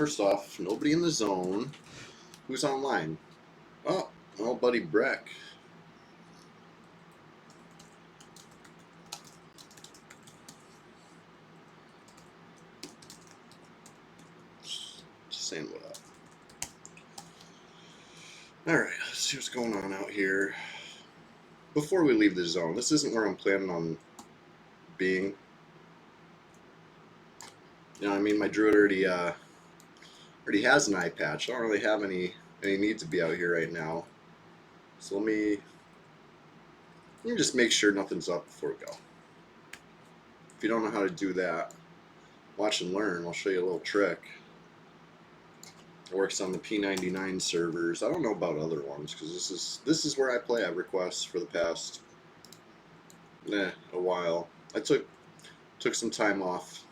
first off, nobody in the zone. Who's online? Oh, well, buddy Breck. Just saying what up. Alright, let's see what's going on out here. Before we leave the zone, this isn't where I'm planning on being. You know, I mean, my druid already has an eye patch. I don't really have any need to be out here right now. So let me just make sure nothing's up before we go. If you don't know how to do that, watch and learn. I'll show you a little trick. It works on the P99 servers. I don't know about other ones because this is where I play EverQuest for the past a while. I took some time off.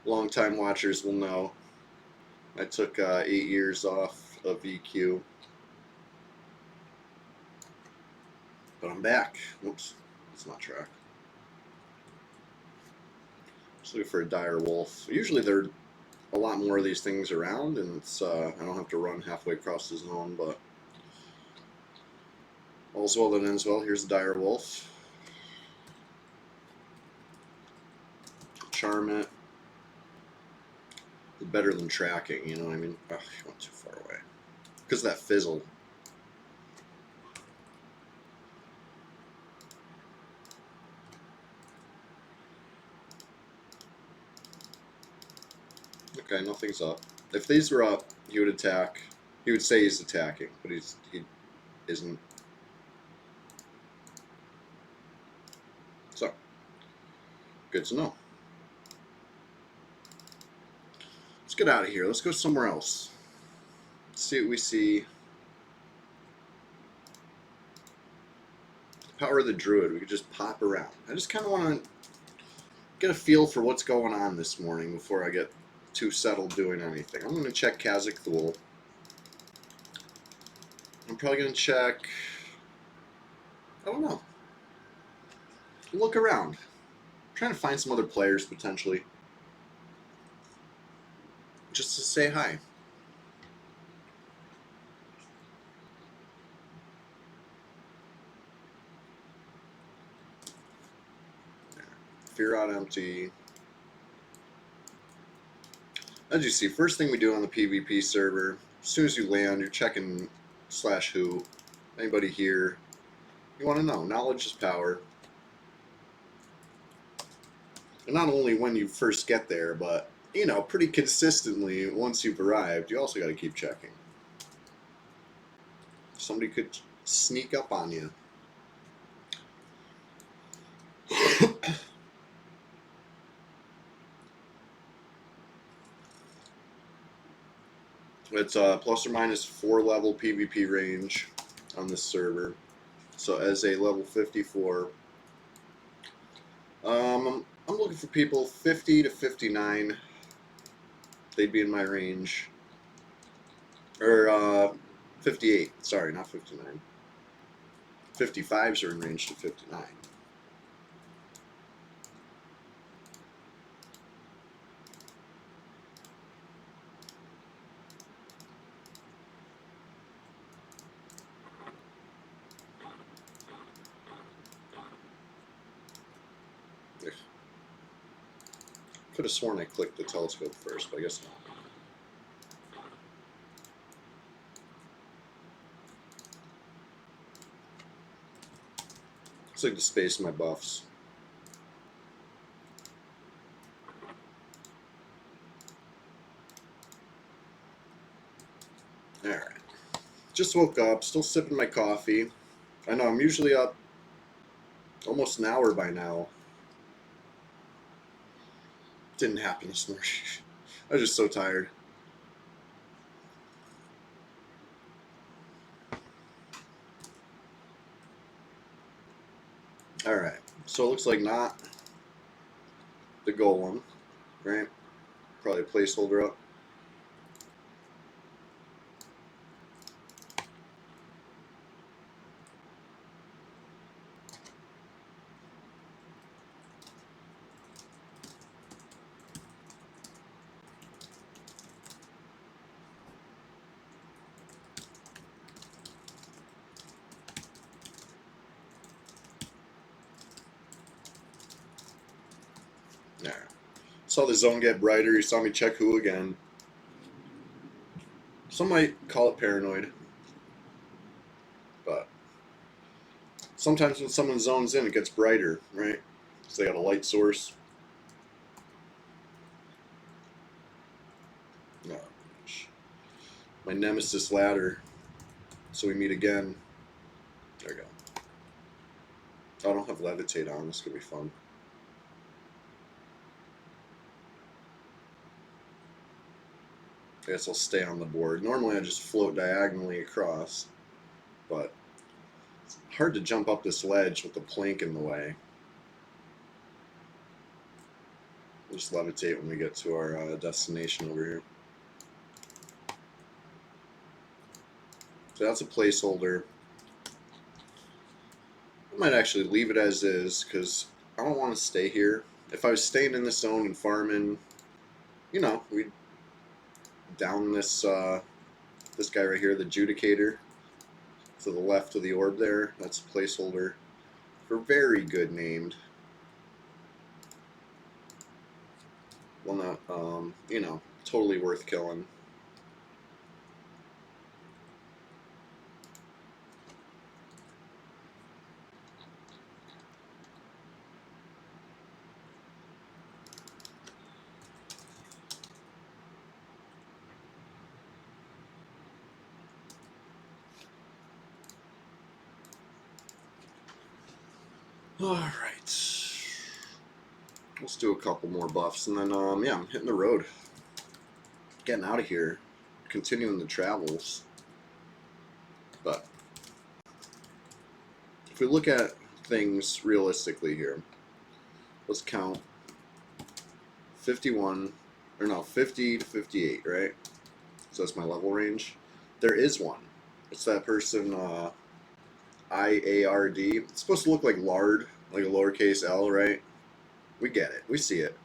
Long-time watchers will know. I took 8 years off of EQ. But I'm back. Whoops, it's not track. Just looking for a dire wolf. Usually there are a lot more of these things around, and it's I don't have to run halfway across the zone, but all's well that ends well. Here's a dire wolf. Charm it. Better than tracking, you know what I mean? Oh, he went too far away. Because of that fizzle. Okay, nothing's up. If these were up, he would attack. He would say he's attacking, but he isn't. So, good to know. Let's get out of here. Let's go somewhere else. Let's see what we see. Power of the Druid. We could just pop around. I just kind of want to get a feel for what's going on this morning before I get too settled doing anything. I'm going to check Kazakh Thule. I'm probably going to check... I don't know. Look around. I'm trying to find some other players, potentially. Just to say hi. Fear out empty. As you see, first thing we do on the PvP server, as soon as you land, you're checking /who. Anybody here? You want to know. Knowledge is power. And not only when you first get there, but, you know, pretty consistently once you've arrived, you also got to keep checking. Somebody could sneak up on you. It's plus or minus 4 level PvP range on this server. So as a level 54, I'm looking for people 50 to 59. They'd be in my range. Or 58. Sorry, not 59. 55s are in range to 59. Could have sworn I clicked the telescope first, but I guess not. Looks like to space my buffs. Alright. Just woke up, still sipping my coffee. I know, I'm usually up almost an hour by now. Didn't happen this morning. I was just so tired. Alright, so it looks like not the golem, right? Probably a placeholder up. Saw the zone get brighter. You saw me check who again. Some might call it paranoid, but sometimes when someone zones in, it gets brighter, right? Because they got a light source. Oh, gosh. My nemesis ladder. So we meet again. There we go. Oh, I don't have levitate on. This could be fun. I guess I'll stay on the board. Normally I just float diagonally across, but it's hard to jump up this ledge with the plank in the way. We'll just levitate when we get to our destination over here. So that's a placeholder. I might actually leave it as is because I don't want to stay here. If I was staying in this zone and farming, you know, we'd down this this guy right here, the Judicator, to the left of the orb there. That's a placeholder for very good named. Well, not, you know, totally worth killing. All right. Let's do a couple more buffs, and then, yeah, I'm hitting the road. Getting out of here. Continuing the travels. But if we look at things realistically here, let's count 51, or no, 50 to 58, right? So that's my level range. There is one. It's that person, IARD. It's supposed to look like lard, like a lowercase l, right? We get it. We see it.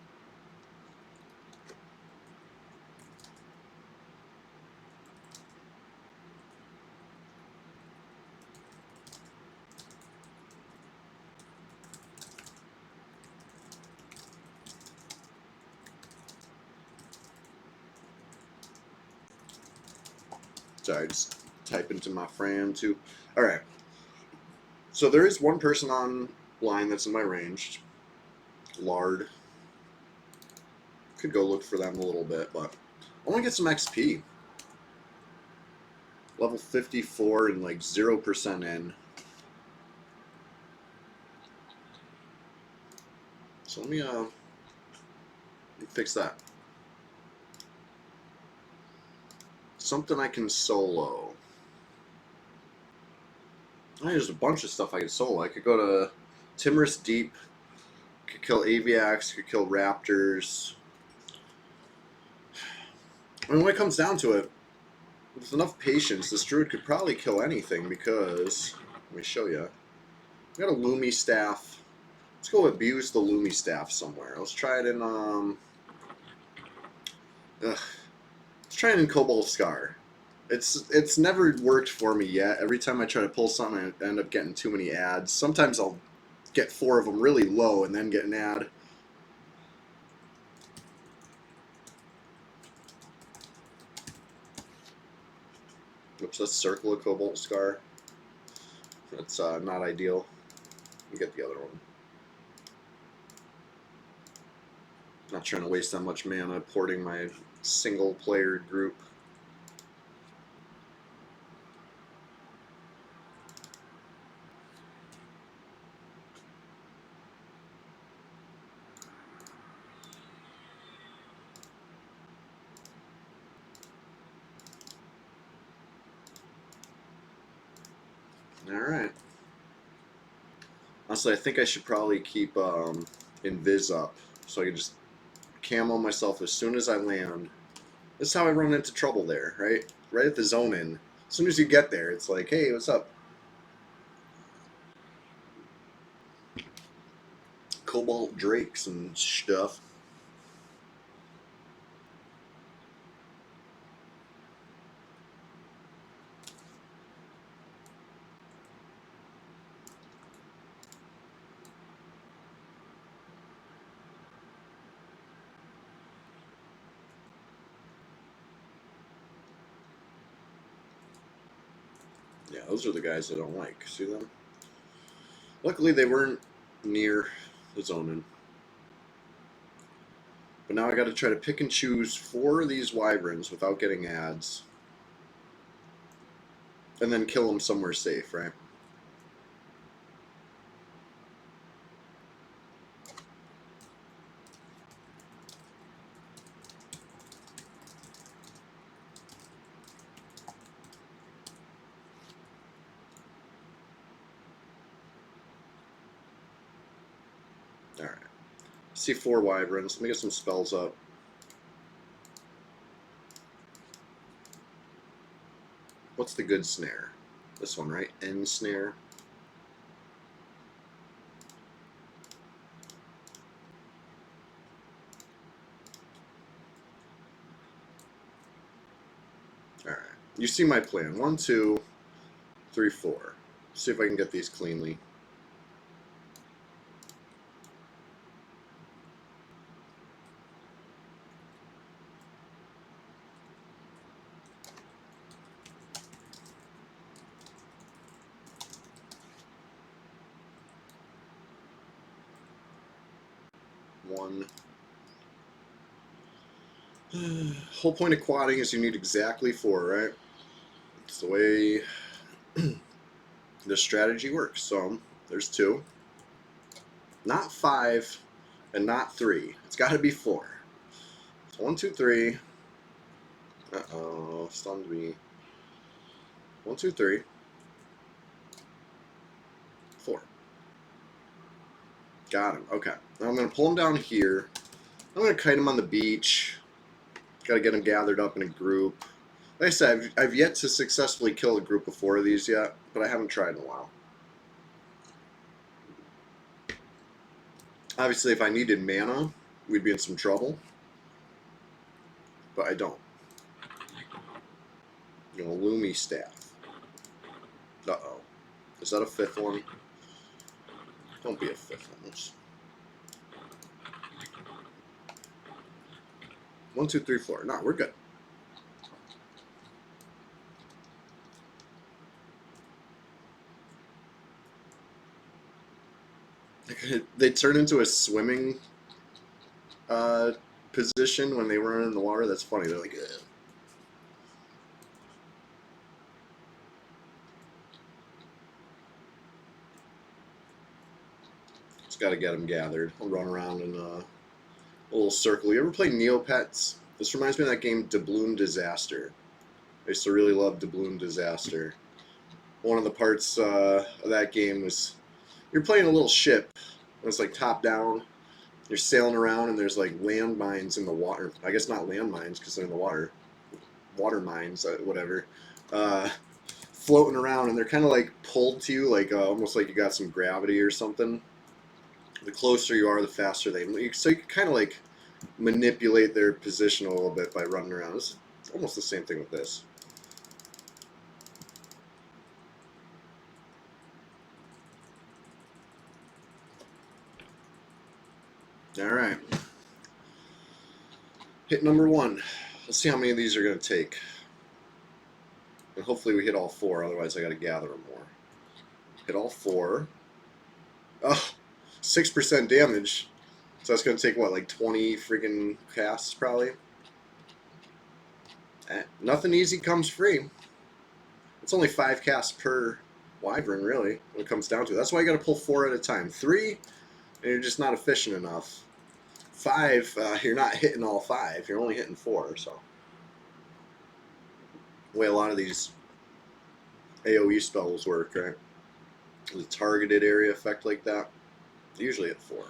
Sorry, just type into my friend too. All right. So there is one person online that's in my range. Lard. Could go look for them a little bit, but I want to get some XP. Level 54 and like 0% in. So let me fix that. Something I can solo. There's a bunch of stuff I could solo. I could go to Timorous Deep, could kill Aviax, could kill Raptors. I mean, when it comes down to it, with enough patience, this druid could probably kill anything because, let me show you. We got a Lumi Staff. Let's go abuse the Lumi Staff somewhere. Let's try it in, let's try it in Cobalt Scar. It's never worked for me yet. Every time I try to pull something, I end up getting too many ads. Sometimes I'll get 4 of them really low and then get an ad. Oops, that's Circle of Cobalt Scar. That's not ideal. You get the other one. Not trying to waste that much mana porting my single player group. Alright. Honestly, I think I should probably keep Invis up so I can just camo myself as soon as I land. This is how I run into trouble there, right? Right at the zone in. As soon as you get there, it's like, hey, what's up? Cobalt Drakes and stuff. those are the guys I don't like. See them? Luckily, they weren't near the zoning. But now I got to try to pick and choose 4 of these wyverns without getting ads. And then kill them somewhere safe, right? Alright. See 4 wyverns. Let me get some spells up. What's the good snare? This one, right? End snare. Alright. You see my plan. 1, 2, 3, 4. See if I can get these cleanly. One. Whole point of quadding is you need exactly 4, right? It's the way the strategy works. So there's 2, not 5, and not 3. It's got to be 4. So 1, 2, 3. Uh-oh, stunned me. 1, 2, 3. 4. Got him. Okay. Now I'm going to pull him down here. I'm going to kite him on the beach. Got to get him gathered up in a group. Like I said, I've yet to successfully kill a group of 4 of these yet, but I haven't tried in a while. Obviously, if I needed mana, we'd be in some trouble. But I don't. You know, Loomy Staff. Uh-oh. Is that a 5th one? Don't be a 5th one. 1, 2, 3, 4. No, we're good. They turned into a swimming position when they were in the water. That's funny. They're like, ugh. Just got to get them gathered. I'll run around in a little circle. You ever play Neopets? This reminds me of that game Doubloon Disaster. I used to really love Doubloon Disaster. One of the parts of that game was you're playing a little ship. It's like top down. You're sailing around and there's like landmines in the water. I guess not landmines because they're in the water. Water mines, whatever. Floating around and they're kind of like pulled to you, like almost like you got some gravity or something. The closer you are, the faster they move. So you can kind of like manipulate their position a little bit by running around. It's almost the same thing with this. All right. Hit number 1. Let's see how many of these are going to take. And hopefully we hit all 4, otherwise I got to gather them more. Hit all 4. Oh, 6% damage. So that's going to take, what, like 20 freaking casts probably? Nothing easy comes free. It's only 5 casts per wyvern, really, when it comes down to it. That's why you got to pull 4 at a time. 3, and you're just not efficient enough. 5, you're not hitting all 5. You're only hitting 4, so. The way a lot of these AoE spells work, right? The targeted area effect like that, usually at 4.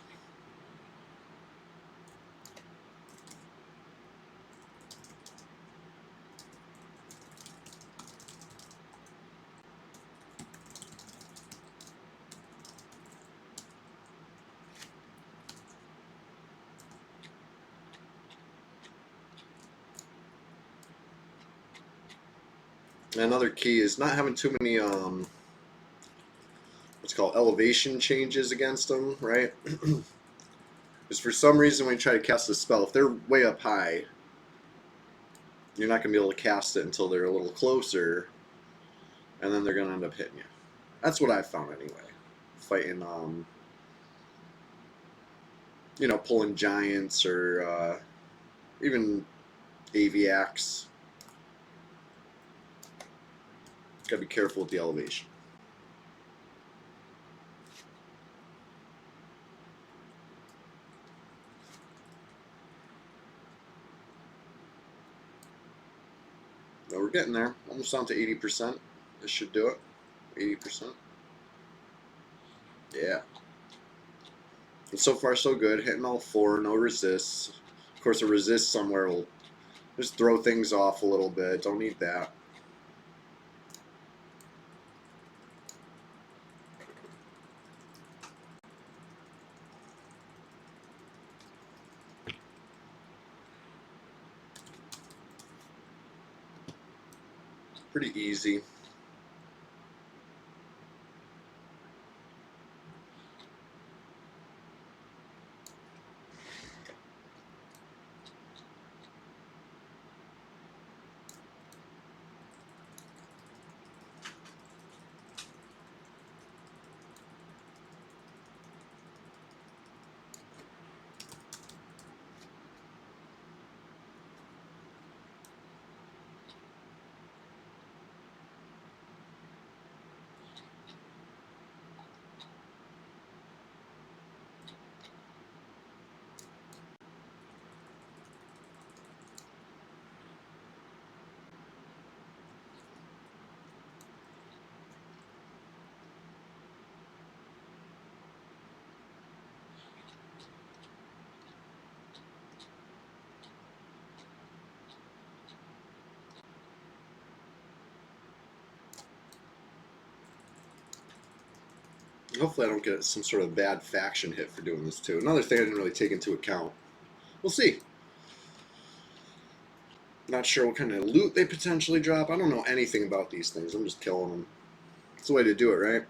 Another key is not having too many what's called elevation changes against them, right? Because for some reason when you try to cast a spell, if they're way up high, you're not going to be able to cast it until they're a little closer. and then they're gonna end up hitting you. That's what I found anyway. Fighting, you know, pulling giants or even aviacs. Gotta be careful with the elevation. But we're getting there. Almost down to 80%. This should do it. 80%. Yeah. And so far, so good. Hitting all four. No resists. Of course, a resist somewhere will just throw things off a little bit. Don't need that. Pretty easy. Hopefully I don't get some sort of bad faction hit for doing this too. Another thing I didn't really take into account. We'll see. Not sure what kind of loot they potentially drop. I don't know anything about these things. I'm just killing them. It's the way to do it, right?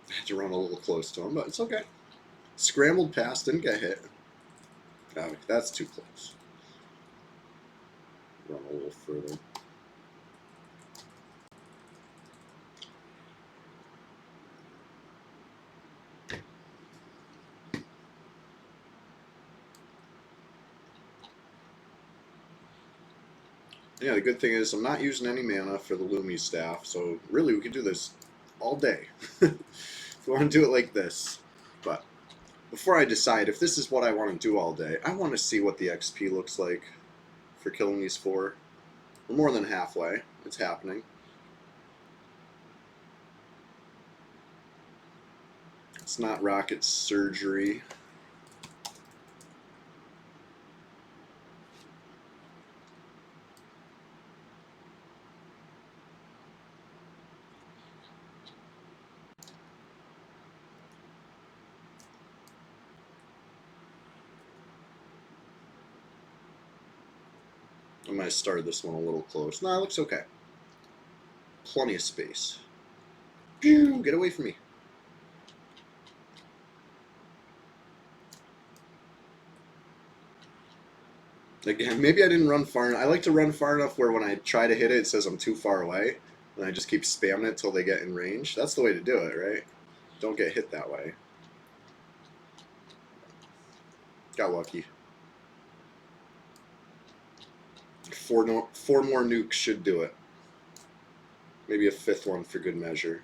I had to run a little close to him, but it's okay. Scrambled past, didn't get hit. Oh, that's too close. Run a little further. Yeah, the good thing is I'm not using any mana for the Lumi staff, so really we could do this all day. If we want to do it like this. But before I decide if this is what I want to do all day, I want to see what the XP looks like for killing these four. We're more than halfway. It's happening. It's not rocket surgery. I might have started this one a little close. No, it looks okay. Plenty of space. Pew! Get away from me. Again, maybe I didn't run far enough. I like to run far enough where when I try to hit it, it says I'm too far away. And I just keep spamming it till they get in range. That's the way to do it, right? Don't get hit that way. Got lucky. Four more nukes should do it. Maybe a fifth one for good measure.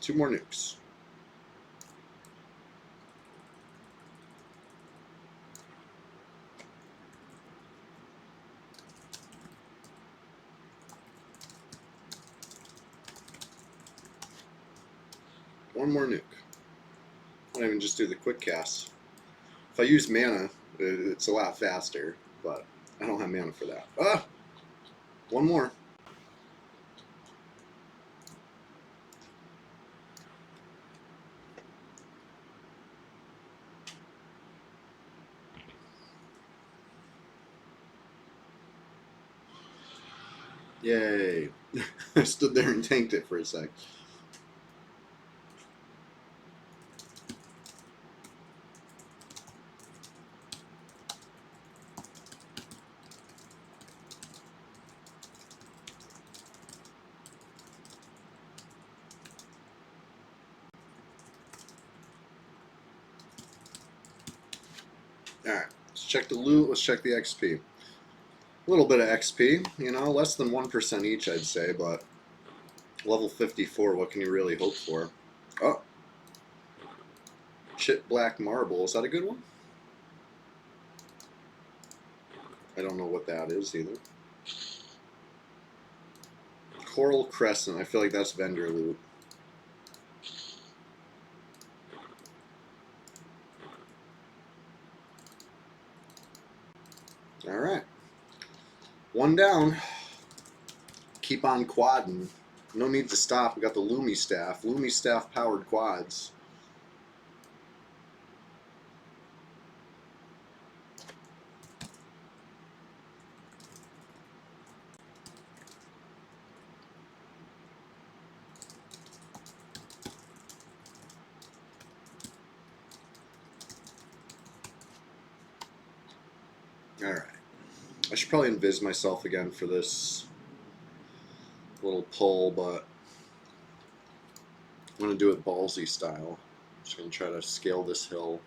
2 more nukes. One more nuke. I don't even just do the quick cast. If I use mana, it's a lot faster, but I don't have mana for that. Ah! One more. Yay. I stood there and tanked it for a sec. Alright, let's check the loot, let's check the XP. A little bit of XP, you know, less than 1% each, I'd say, but level 54, what can you really hope for? Oh! Chip black marble, is that a good one? I don't know what that is either. Coral Crescent, I feel like that's vendor loot. Alright. One down. Keep on quadding. No need to stop. We got the Lumi Staff. Lumi Staff powered quads. Alright. I should probably invis myself again for this little pull, but I'm going to do it ballsy style. Just going to try to scale this hill.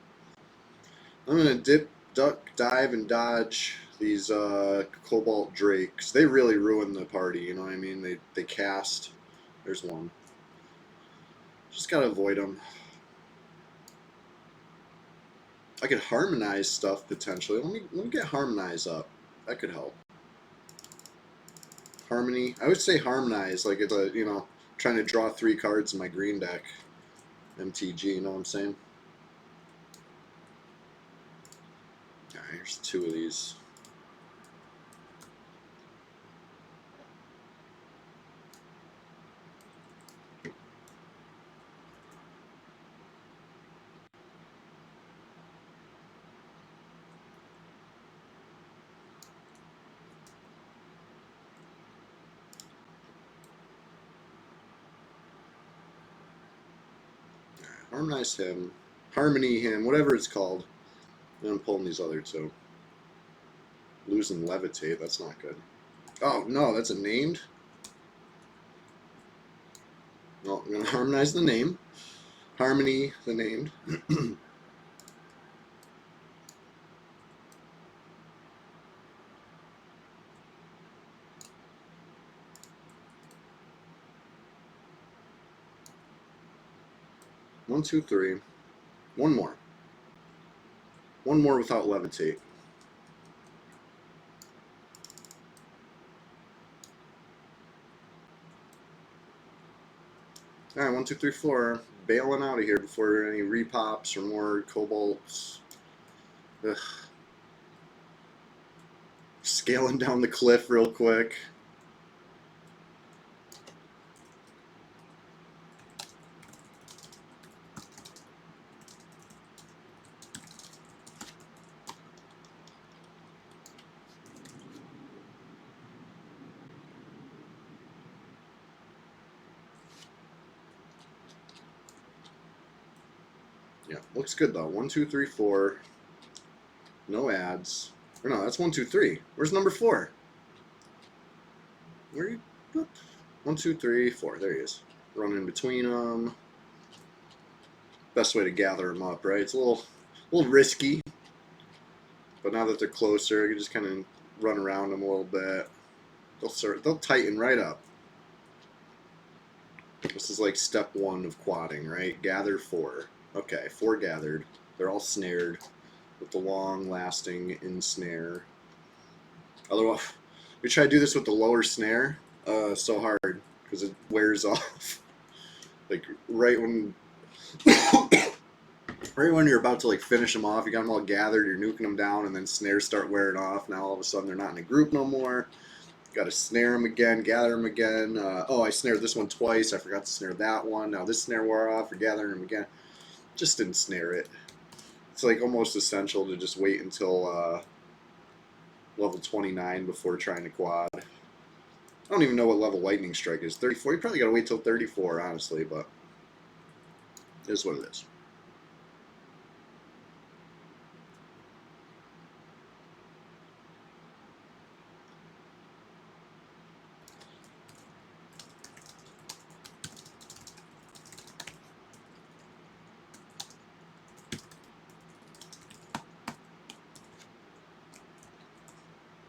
I'm going to dip, duck, dive, and dodge these Cobalt Drakes. They really ruin the party, you know what I mean? They cast. There's one. Just got to avoid them. I could harmonize stuff potentially. Let me get harmonize up. That could help. Harmony. I would say harmonize, like it's a, you know, trying to draw 3 cards in my green deck. MTG, you know what I'm saying? Alright, here's 2 of these. Harmonize him. Harmony him. Whatever it's called. And I'm pulling these other 2. Losing Levitate. That's not good. Oh, no. That's a named? Well, I'm going to harmonize the name. Harmony the named. 1, 2, 3. One more. One more without Levitate. Alright, 1, 2, 3, 4. Bailing out of here before any repops or more cobalts. Ugh. Scaling down the cliff real quick. Yeah, looks good though. 1, 2, 3, 4. No ads. Or no, that's 1, 2, 3. Where's number 4? Where are you? 1, 2, 3, 4. There he is. Running between them. Best way to gather them up, right? It's a little risky, but now that they're closer, you can just kind of run around them a little bit. They'll tighten right up. This is like step 1 of quadding, right? Gather 4. Okay, 4 gathered. They're all snared with the long-lasting ensnare. Otherwise, we try to do this with the lower snare. So hard because it wears off. Like right when, right when you're about to like finish them off, you got them all gathered, you're nuking them down, and then snares start wearing off. Now all of a sudden they're not in a group no more. Got to snare them again, gather them again. Oh, I snared this one twice. I forgot to snare that one. Now this snare wore off. We're gathering them again. Just didn't snare it. It's like almost essential to just wait until level 29 before trying to quad. I don't even know what level Lightning Strike is. 34? You probably got to wait till 34, honestly, but it is what it is.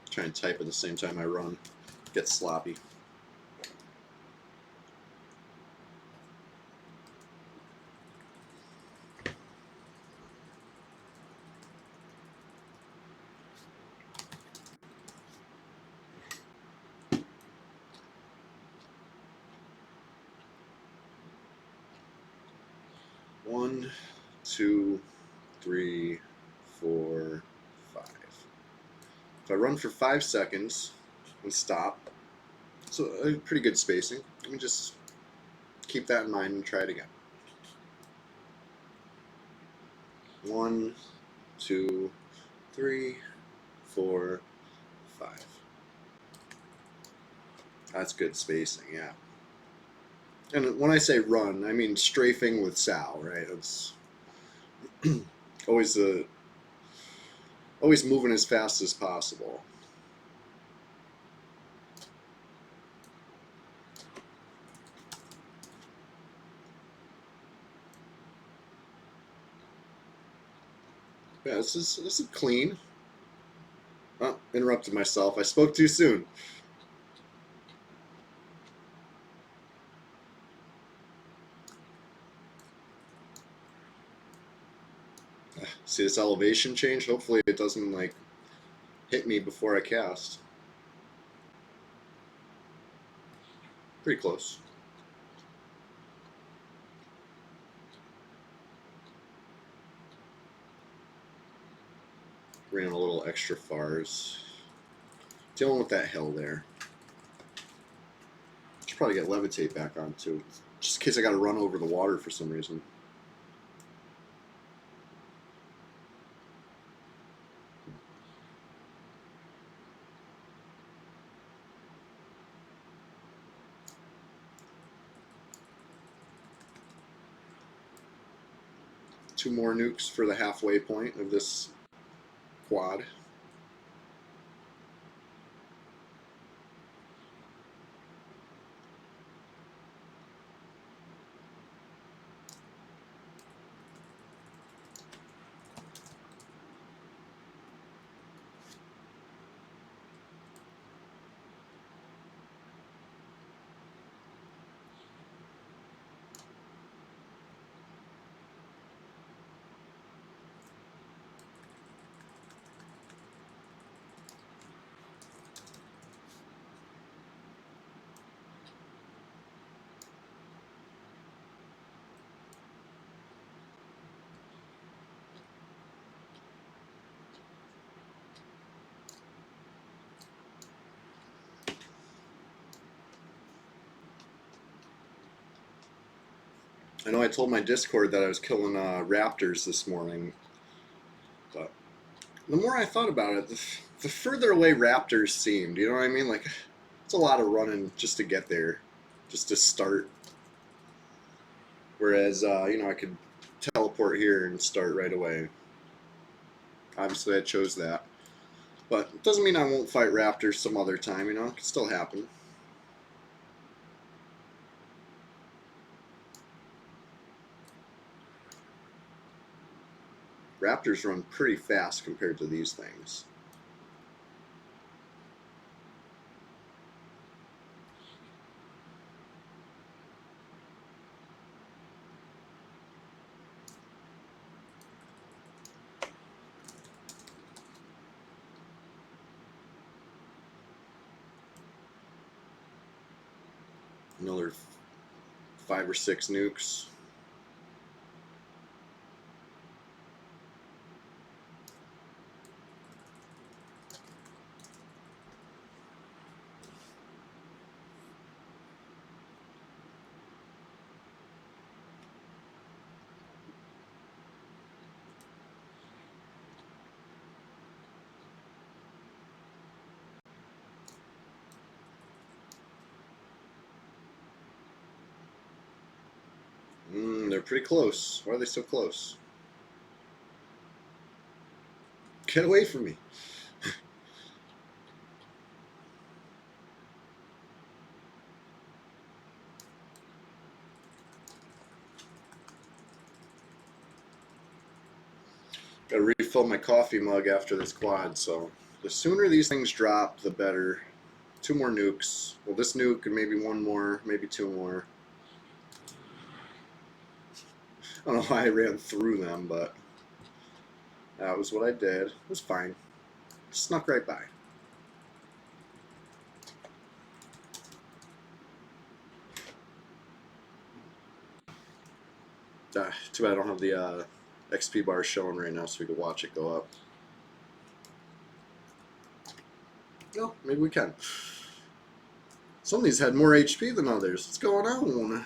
Try and type at the same time I run. Get sloppy. One, 2, 3, 4, 5. If I run for 5 seconds and stop, so a pretty good spacing. Let me just keep that in mind and try it again. 1, 2, 3, 4, 5. That's good spacing, yeah. And when I say run, I mean strafing with Sal, right? It's always moving as fast as possible. Yeah, this is clean. Oh, interrupted myself. I spoke too soon. See this elevation change? Hopefully it doesn't like hit me before I cast. Pretty close. Ran a little extra fars. Dealing with that hill there. Should probably get levitate back on too, just in case I got to run over the water for some reason. Two more nukes for the halfway point of this quad. I know I told my Discord that I was killing raptors this morning, but the more I thought about it, the further away raptors seemed. You know what I mean? Like, it's a lot of running just to get there, just to start. Whereas, I could teleport here and start right away. Obviously, I chose that. But it doesn't mean I won't fight raptors some other time, It can still happen. Raptors run pretty fast compared to these things. Another 5 or 6 nukes. They're pretty close. Why are they so close? Get away from me. Gotta refill my coffee mug after this quad, so the sooner these things drop, the better. 2 more nukes. Well, this nuke and maybe 1 more, maybe 2 more. I don't know why I ran through them, but that was what I did. It was fine. Snuck right by. Too bad I don't have the XP bar showing right now so we could watch it go up. No, maybe we can. Some of these had more HP than others. What's going on?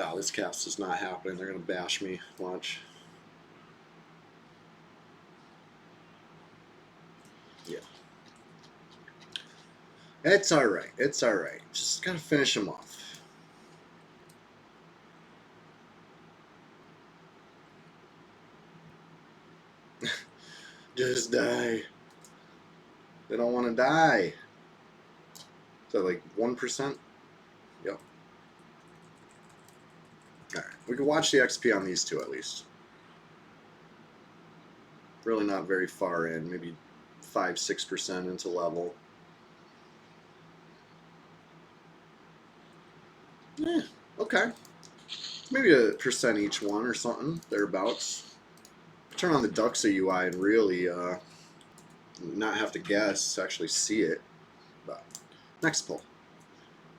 Oh, this cast is not happening. They're going to bash me. Watch. Yeah. It's alright. It's alright. Just got to finish him off. Just die. They don't want to die. Is that like 1%? Yep. Alright. We can watch the XP on these two at least. Really not very far in. Maybe 5-6% into level. Yeah, okay. Maybe 1% each one or something, thereabouts. Turn on the Duxa UI and really not have to guess, actually see it. But next pull.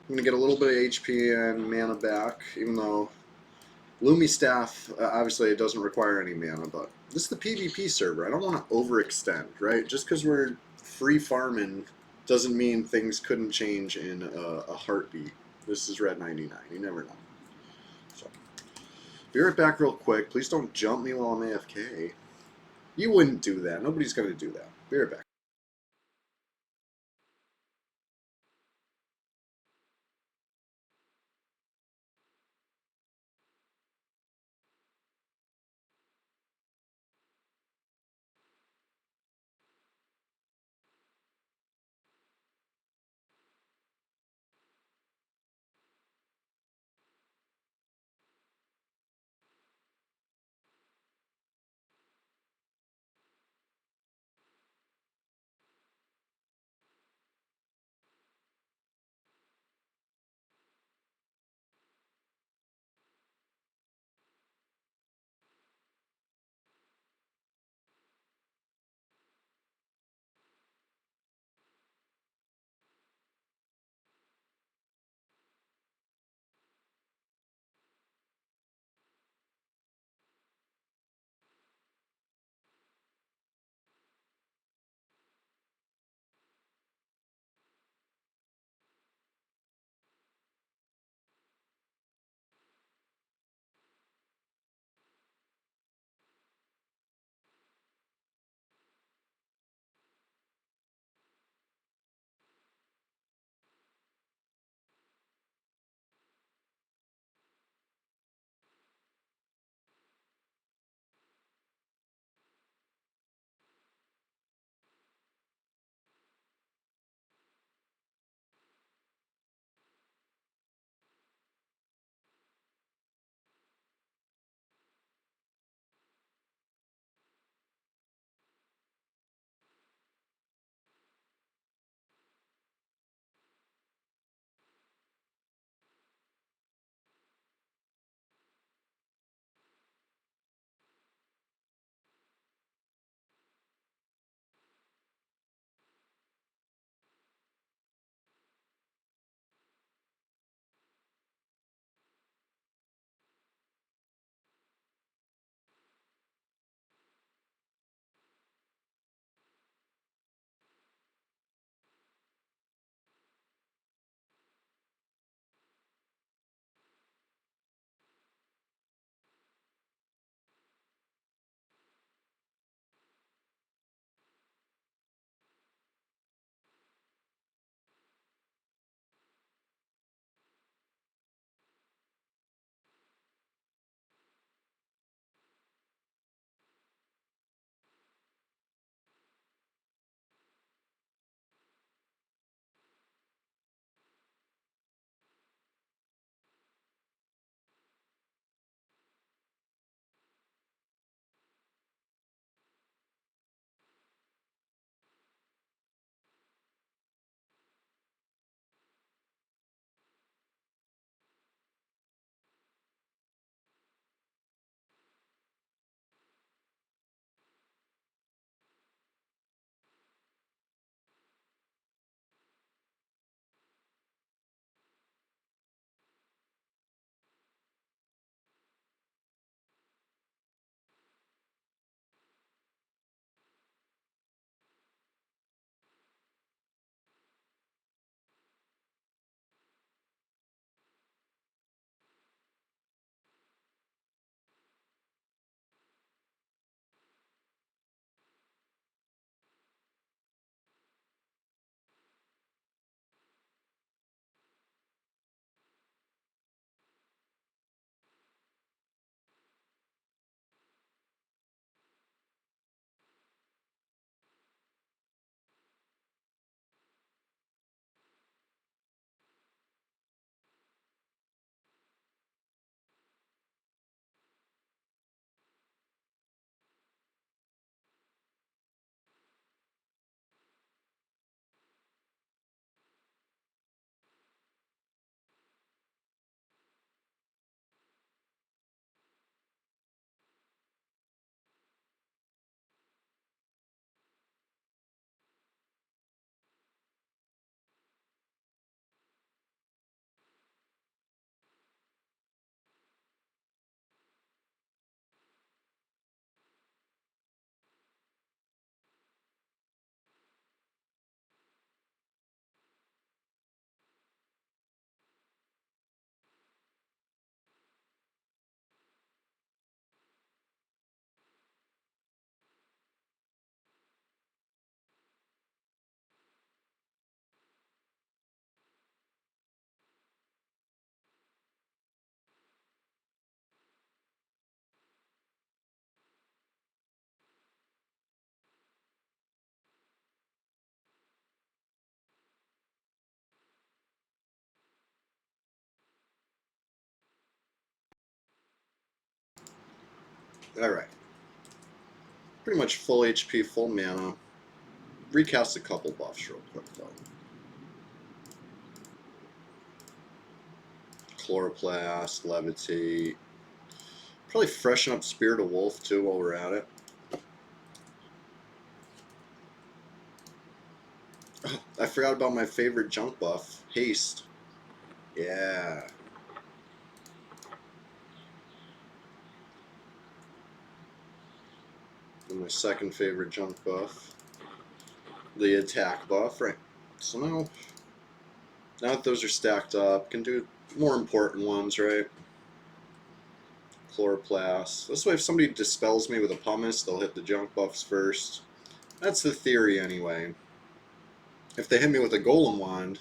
I'm going to get a little bit of HP and mana back, even though Lumi Staff, obviously it doesn't require any mana, but this is the PvP server. I don't want to overextend, right? Just because we're free farming doesn't mean things couldn't change in a heartbeat. This is Red 99. You never know. So, be right back real quick. Please don't jump me while I'm AFK. You wouldn't do that. Nobody's going to do that. Be right back. Alright. Pretty much full HP, full mana. Recast a couple buffs real quick, though. Chloroplast, Levitate. Probably freshen up Spirit of Wolf, too, while we're at it. Oh, I forgot about my favorite junk buff, Haste. Yeah. And my second favorite junk buff, the attack buff, right? So now that those are stacked up, can do more important ones, right? Chloroplast. This way, if somebody dispels me with a pumice, they'll hit the junk buffs first. That's the theory, anyway. If they hit me with a golem wand,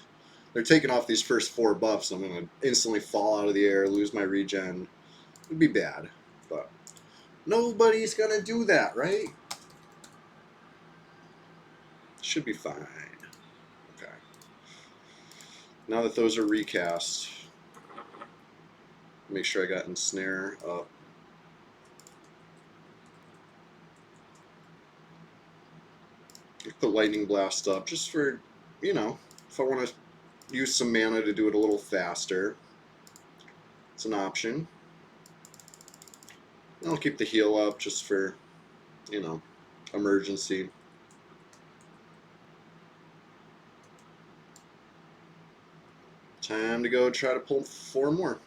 they're taking off these first 4 buffs. I'm going to instantly fall out of the air, lose my regen. It'd be bad, but nobody's going to do that, right? Should be fine. Okay. Now that those are recast, make sure I got Ensnare up. Put Lightning Blast up just for, you know, if I want to use some mana to do it a little faster. It's an option. I'll keep the heal up just for, you know, emergency. Time to go try to pull 4 more.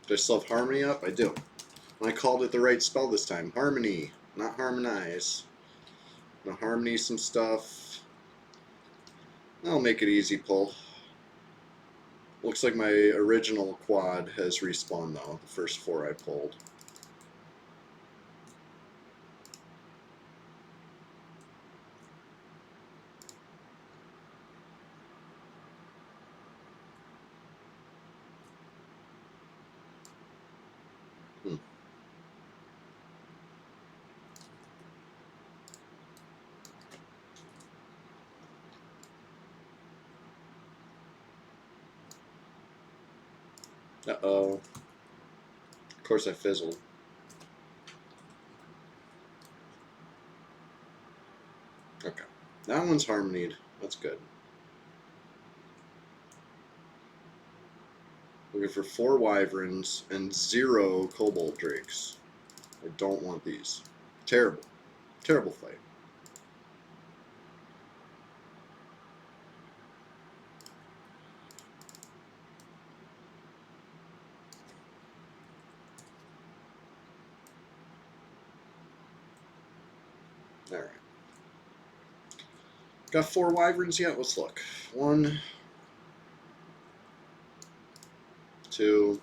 Do I still have Harmony up? I do. And I called it the right spell this time. Harmony, not Harmonize. Now Harmony some stuff. I'll make it easy pull. Looks like my original quad has respawned though, the first 4 I pulled. Uh-oh. Of course I fizzled. Okay. That one's harmonied. That's good. Looking for 4 wyverns and 0 kobold drakes. I don't want these. Terrible. Terrible fight. Alright. Got 4 wyverns yet? Let's look. 1, 2,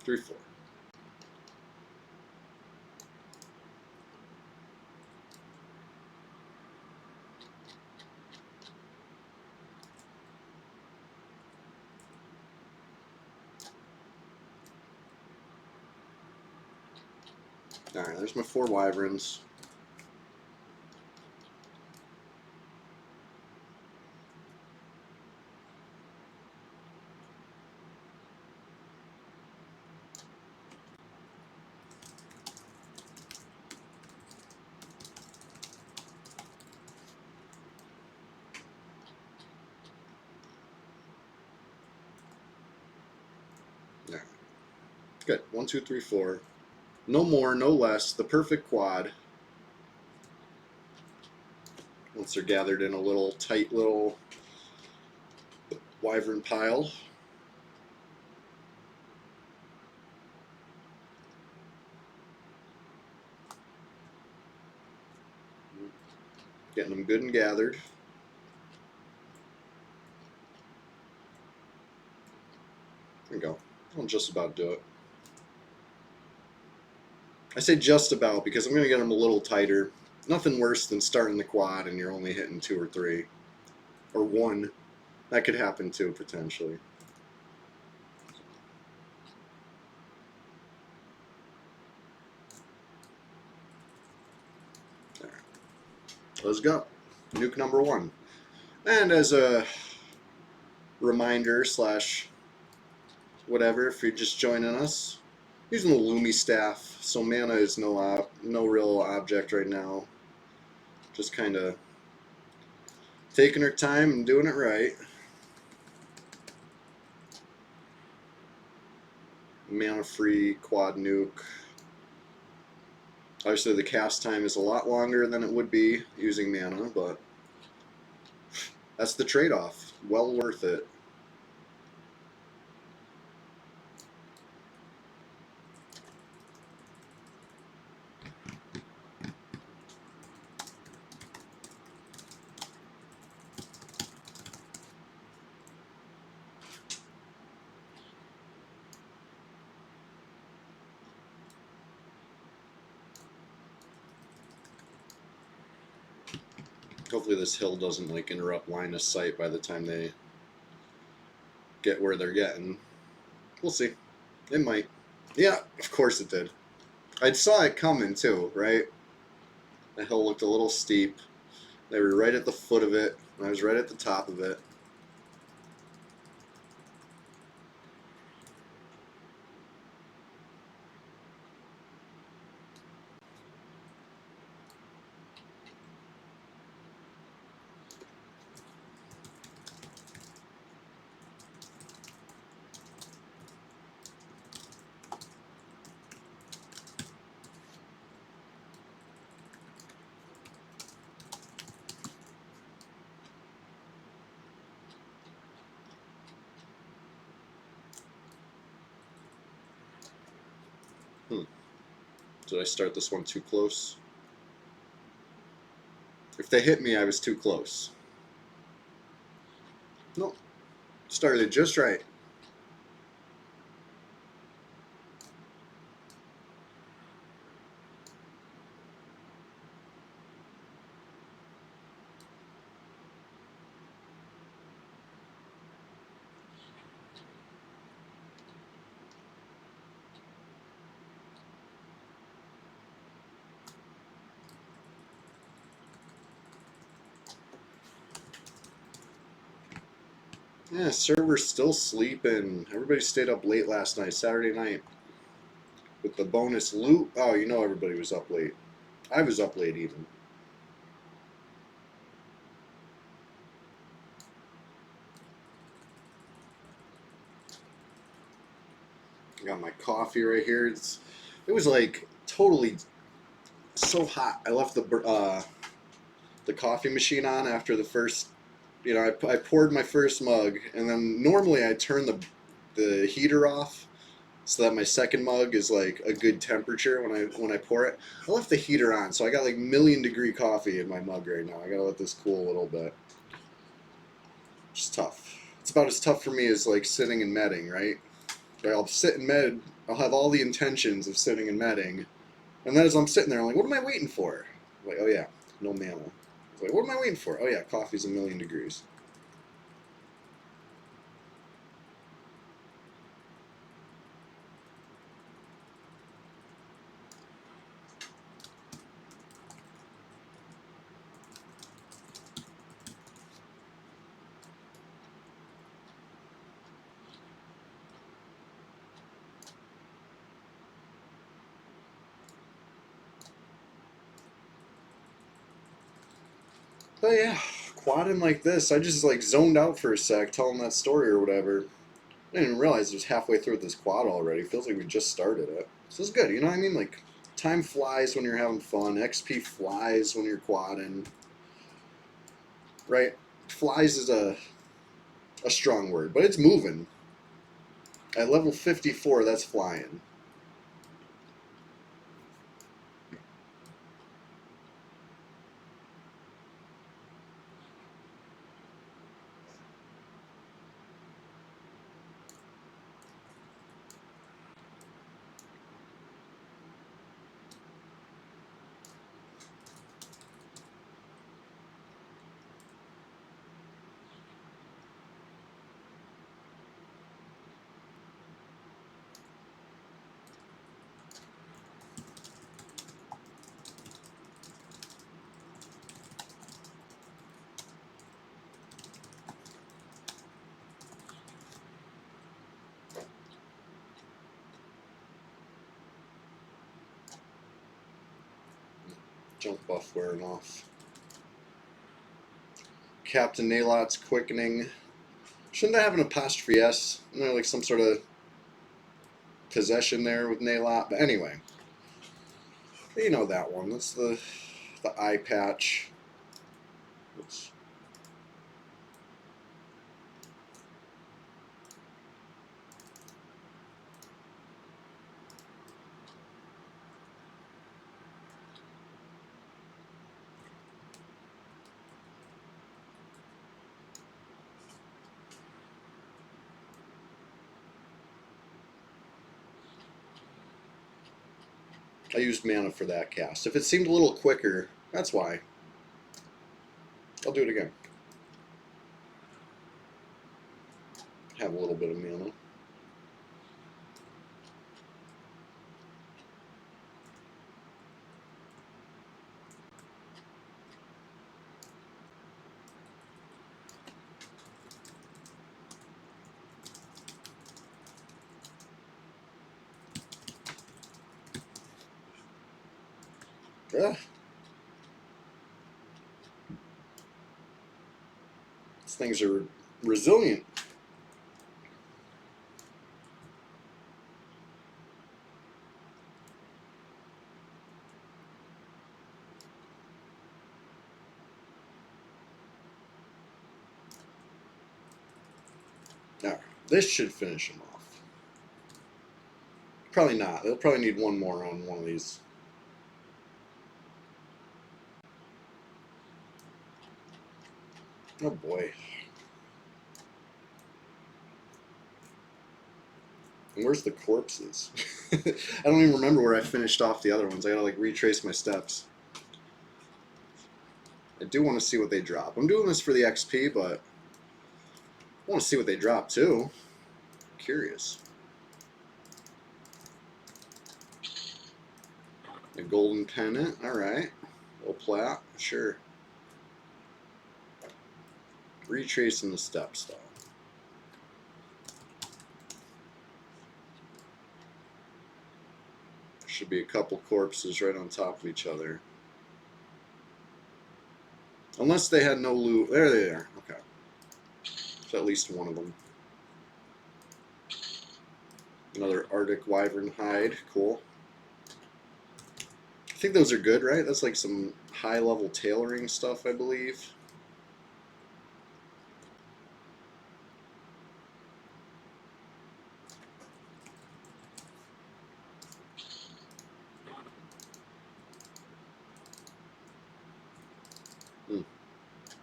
3, 4. Alright, there's my 4 wyverns. Alright. Good. 1, 2, 3, 4. No more, no less. The perfect quad. Once they're gathered in a little tight little wyvern pile. Getting them good and gathered. There we go. I'll just about do it. I say just about because I'm going to get them a little tighter. Nothing worse than starting the quad and you're only hitting 2 or 3. Or 1. That could happen too, potentially. Let's go. Nuke number 1. And as a reminder slash whatever if you're just joining us. Using the Lumi staff, so mana is no real object right now. Just kind of taking our time and doing it right. Mana free quad nuke. Obviously the cast time is a lot longer than it would be using mana, but that's the trade-off. Well worth it. Hopefully this hill doesn't like interrupt line of sight by the time they get where they're getting. We'll see. It might. Yeah, of course it did. I saw it coming too, right? The hill looked a little steep. They were right at the foot of it, and I was right at the top of it. Did I start this one too close? If they hit me, I was too close. Nope. Started it just right. Yeah, server's still sleeping. Everybody stayed up late last night, Saturday night. With the bonus loot. Oh, you know everybody was up late. I was up late even. I got my coffee right here. It was like totally so hot. I left the coffee machine on after the first. You know, I poured my first mug, and then normally I turn the heater off so that my second mug is like a good temperature when I pour it. I left the heater on, so I got like million-degree coffee in my mug right now. I gotta let this cool a little bit. It's tough. It's about as tough for me as like sitting and medding, right? I'll sit and med. I'll have all the intentions of sitting and medding, and then as I'm sitting there, I'm like, what am I waiting for? I'm like, oh yeah, no mana. It's like, what am I waiting for? Oh yeah, coffee's a million degrees. But yeah, quadding like this, I just like zoned out for a sec, telling that story or whatever. I didn't even realize it was halfway through this quad already. Feels like we just started it. So it's good, you know what I mean? Like, time flies when you're having fun. XP flies when you're quadding. Right? Flies is a strong word, but it's moving. At level 54, that's flying. Junk buff wearing off. Captain Nalot's quickening. Shouldn't I have an apostrophe S? Isn't there like some sort of possession there with Nalot? But anyway, you know that one. That's the eye patch. Oops. I used mana for that cast. If it seemed a little quicker, that's why. I'll do it again. Have a little bit of mana. Ugh. These things are resilient. Now, this should finish him off. Probably not. They'll probably need one more on one of these. Oh boy. And where's the corpses? I don't even remember where I finished off the other ones. I gotta like retrace my steps. I do want to see what they drop. I'm doing this for the XP, but I want to see what they drop too. I'm curious. A golden pennant. Alright. Little plat. Sure. Retracing the steps though. Should be a couple corpses right on top of each other. Unless they had no loot. There they are. Okay. So at least one of them. Another Arctic Wyvern hide. Cool. I think those are good, right? That's like some high-level tailoring stuff, I believe.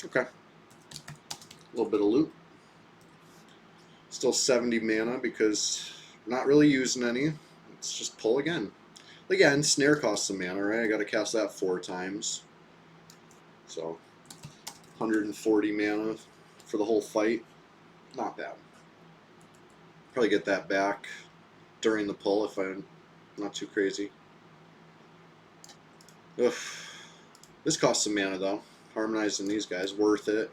Okay. A little bit of loot. Still 70 mana because I'm not really using any. Let's just pull again. Again, snare costs some mana, right? I gotta cast that 4 times. So 140 mana for the whole fight. Not bad. Probably get that back during the pull if I'm not too crazy. Ugh. This costs some mana though. Harmonizing these guys, worth it.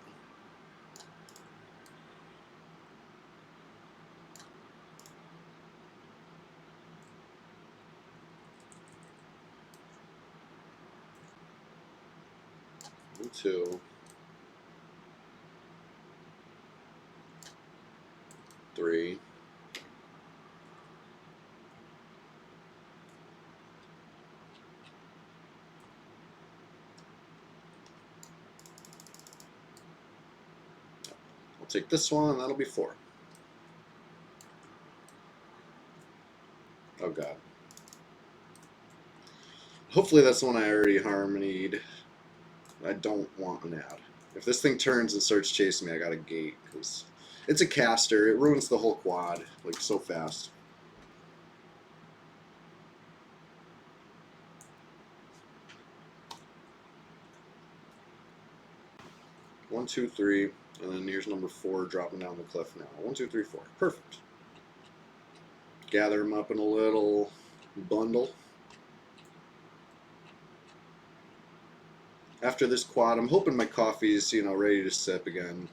One, 2, 3. I'll take this one, and that'll be 4. Oh god. Hopefully that's the one I already harmonied. I don't want an ad. If this thing turns and starts chasing me, I got a gate, because it's a caster. It ruins the whole quad, like, so fast. One, 2, 3, and then here's number 4 dropping down the cliff now. 1, 2, 3, 4. Perfect. Gather them up in a little bundle. After this quad, I'm hoping my coffee's, ready to sip again.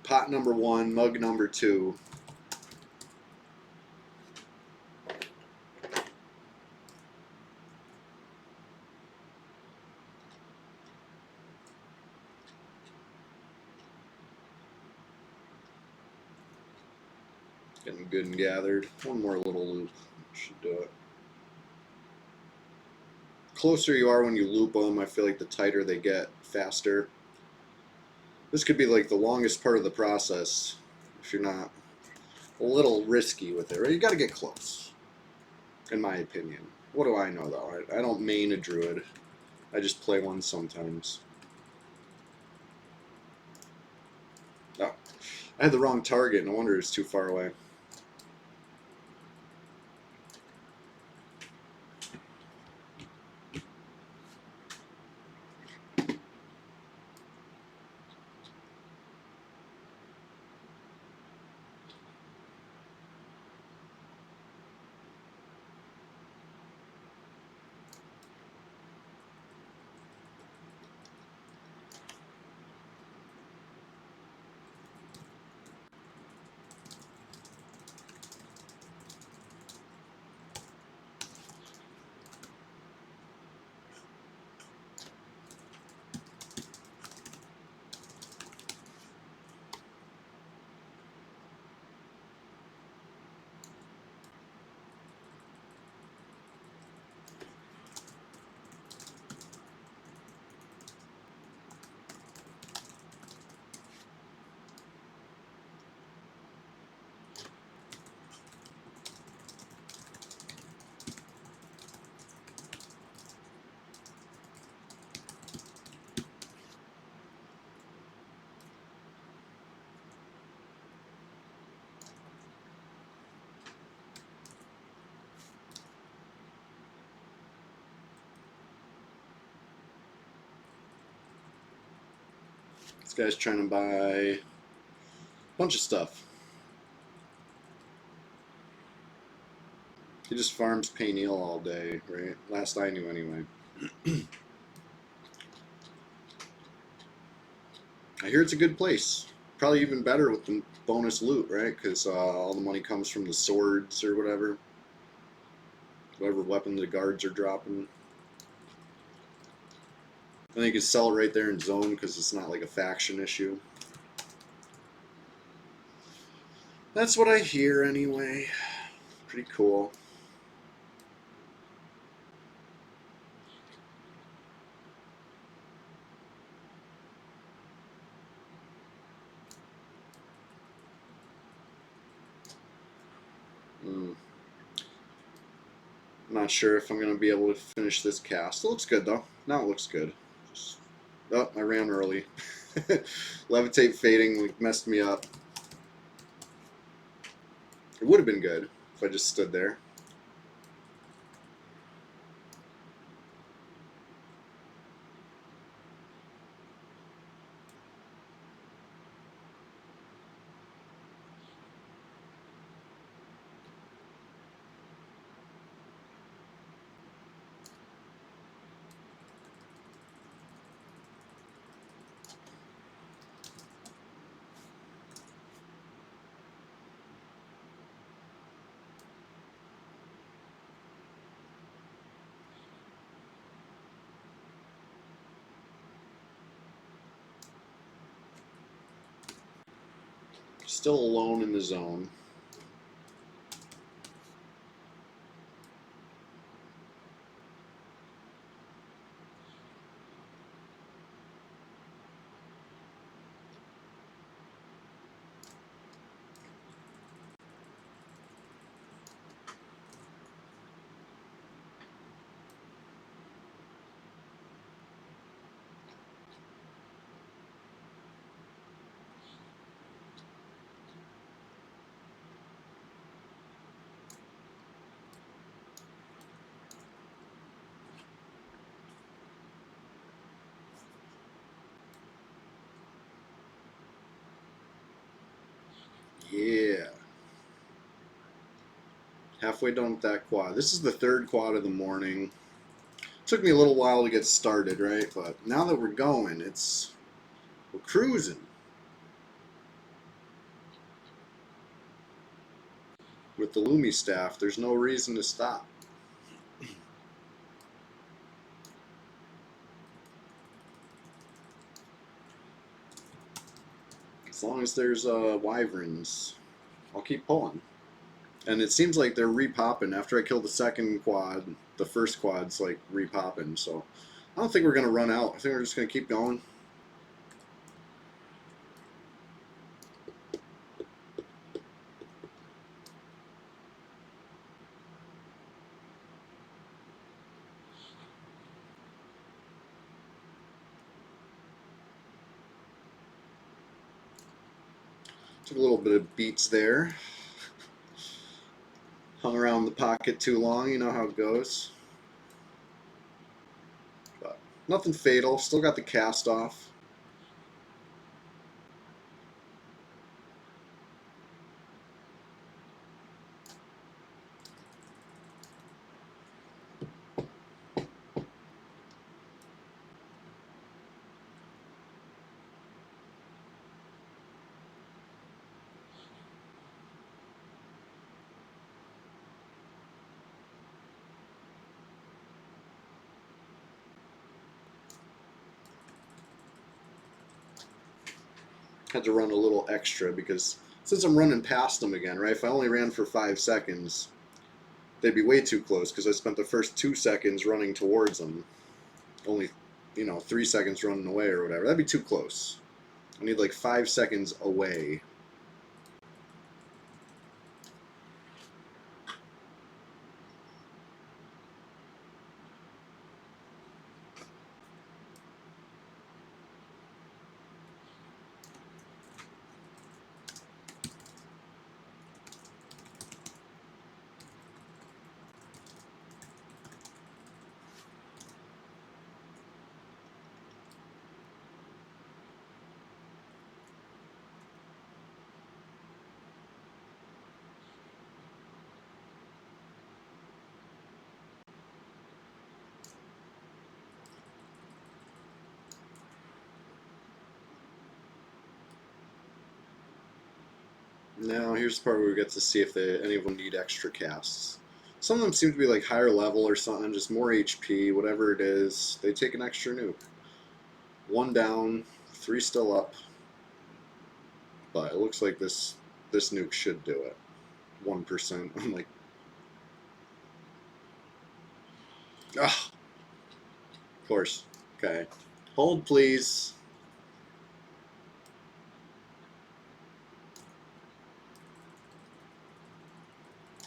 Pot number 1, mug number 2. Getting good and gathered. One more little loop should do it. Closer you are when you loop them, I feel like the tighter they get, faster. This could be like the longest part of the process if you're not a little risky with it, right? You got to get close, in my opinion. What do I know, though? I don't main a druid. I just play one sometimes. Oh, I had the wrong target. No wonder it's too far away. This guy's trying to buy a bunch of stuff. He just farms Payneal all day, right? Last I knew, anyway. I hear it's a good place. Probably even better with the bonus loot, right? Because all the money comes from the swords or whatever. Whatever weapon the guards are dropping. And you can sell it right there in zone because it's not like a faction issue. That's what I hear anyway. Pretty cool. I'm not sure if I'm going to be able to finish this cast. It looks good though. Now it looks good. Just, oh, I ran early. Levitate fading messed me up. It would have been good if I just stood there. Still alone in the zone. Yeah. Halfway done with that quad. This is the third quad of the morning. Took me a little while to get started, right? But now that we're going, we're cruising. With the Lumi staff, there's no reason to stop. As long as there's wyverns, I'll keep pulling. And it seems like they're repopping. After I kill the second quad, the first quad's like repopping. So I don't think we're going to run out. I think we're just going to keep going. Took a little bit of beats there. Hung around the pocket too long, you know how it goes. But nothing fatal. Still got the cast off. Had to run a little extra because since I'm running past them again, right? If I only ran for 5 seconds, they'd be way too close because I spent the first 2 seconds running towards them. Only, 3 seconds running away or whatever. That'd be too close. I need like 5 seconds away. Now here's the part where we get to see if any of them need extra casts. Some of them seem to be like higher level or something, just more HP, whatever it is. They take an extra nuke. 1 down, 3 still up. But it looks like this nuke should do it. 1%. I'm like, ah, of course. Okay. Hold, please.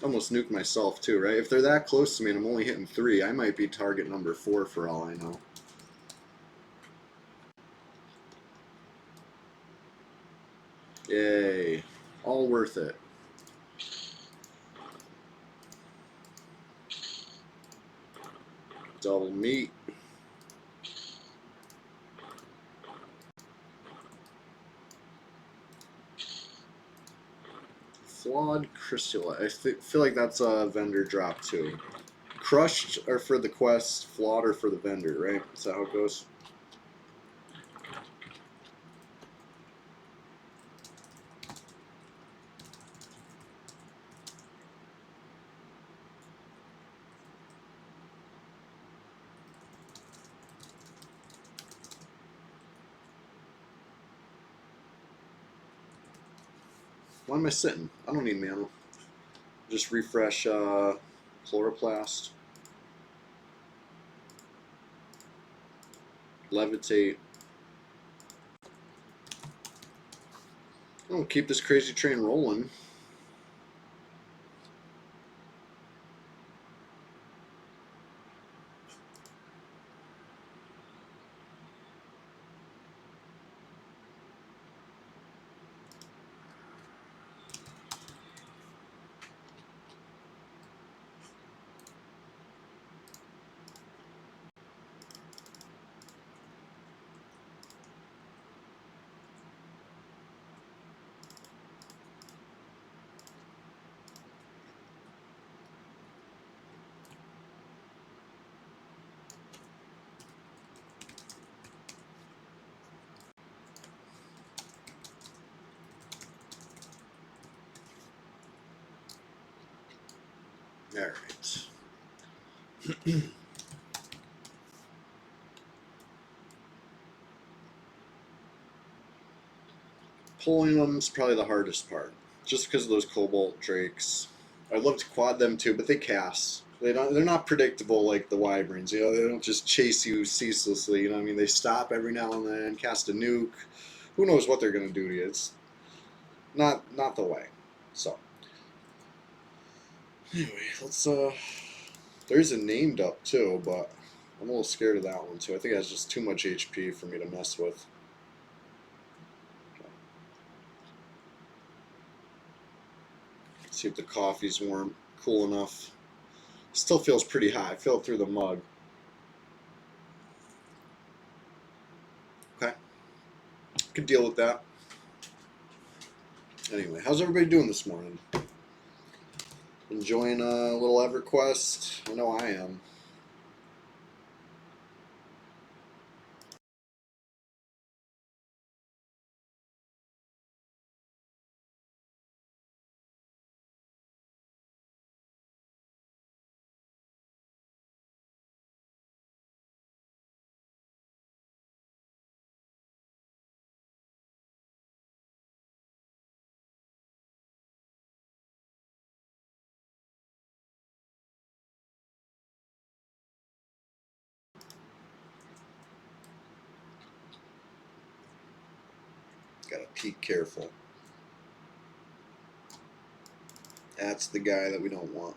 Almost nuked myself too, right? If they're that close to me and I'm only hitting 3, I might be target number 4 for all I know. Yay. All worth it. Double meat. Flawed crystallite. I feel like that's a vendor drop too. Crushed are for the quest, flawed are for the vendor, right? Is that how it goes? Why am I sitting? I don't need mana. Just refresh chloroplast. Levitate. Oh, keep this crazy train rolling. Alright. Pulling them is probably the hardest part. Just because of those cobalt drakes. I'd love to quad them too, but they cast. They're not predictable like the wyverns. You know, they don't just chase you ceaselessly. You know what I mean? They stop every now and then, cast a nuke. Who knows what they're gonna do to you? It's not the way. So anyway, let's there's a named up too, but I'm a little scared of that one too. I think it has just too much HP for me to mess with. See if the coffee's warm, cool enough. Still feels pretty hot. I feel it through the mug. Okay, could deal with that. Anyway, how's everybody doing this morning? Enjoying a little EverQuest? I know I am. Gotta peek careful. That's the guy that we don't want.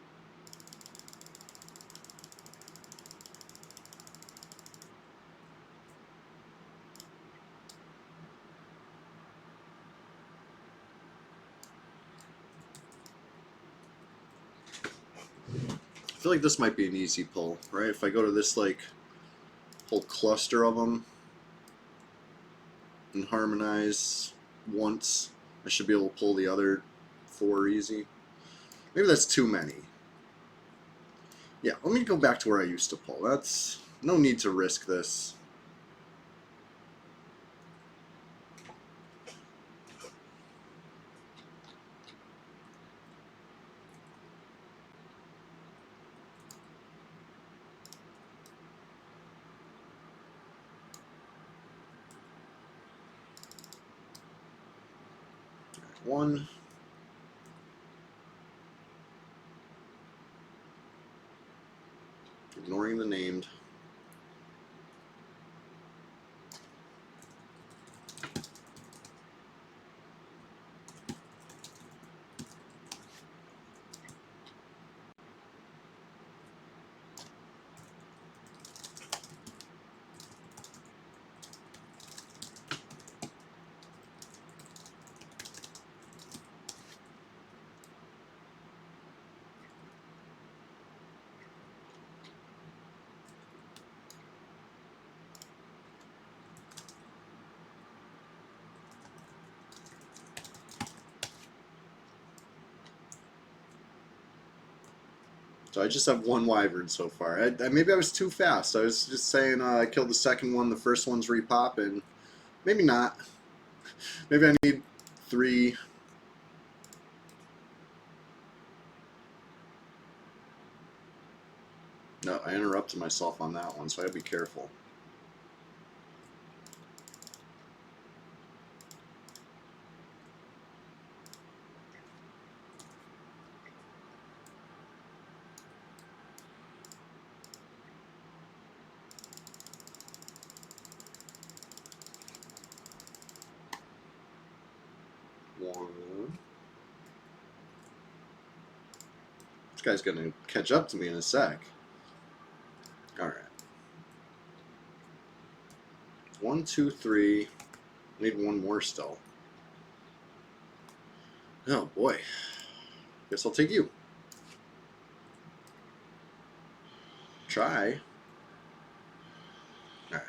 I feel like this might be an easy pull, right? If I go to this like whole cluster of them and harmonize once, I should be able to pull the other 4 easy. Maybe that's too many. Yeah, let me go back to where I used to pull. That's no need to risk this. One. Ignoring the named. So I just have 1 wyvern so far. Maybe I was too fast. I was just saying I killed the second one, the first one's repopping. Maybe not. Maybe I need 3. No, I interrupted myself on that one, so I gotta be careful. One. This guy's gonna catch up to me in a sec. Alright. 1, 2, 3. I need 1 more still. Oh boy. Guess I'll take you. Try. Alright.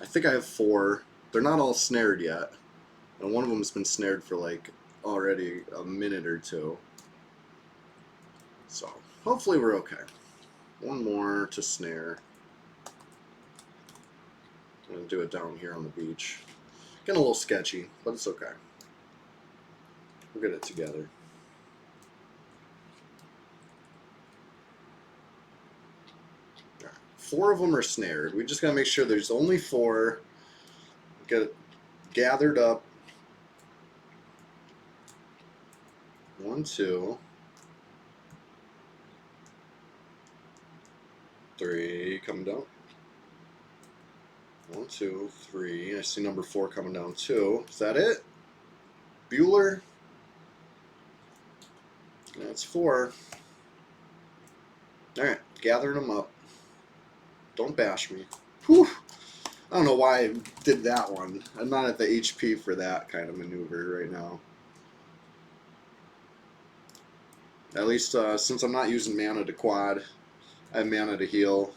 I think I have 4. They're not all snared yet. And one of them's been snared for like already a minute or 2. So hopefully we're okay. 1 more to snare. I'm gonna do it down here on the beach. Getting a little sketchy, but it's okay. We'll get it together. Right. 4 of them are snared. We just gotta make sure there's only 4. Get it gathered up. 1, 2. 3 coming down. 1, 2, 3. I see number 4 coming down too. Is that it? Bueller? That's 4. Alright, gathering them up. Don't bash me. Whew. I don't know why I did that one. I'm not at the HP for that kind of maneuver right now. At least since I'm not using mana to quad, I have mana to heal.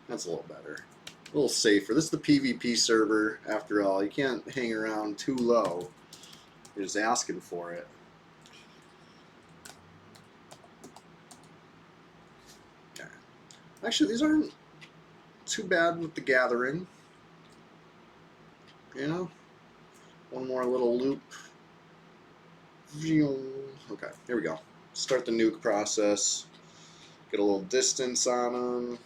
That's a little better. A little safer. This is the PvP server, after all. You can't hang around too low. You're just asking for it. Okay. Actually, these aren't too bad with the gathering. You know? One more little loop. Okay, here we go. Start the nuke process. Get a little distance on them.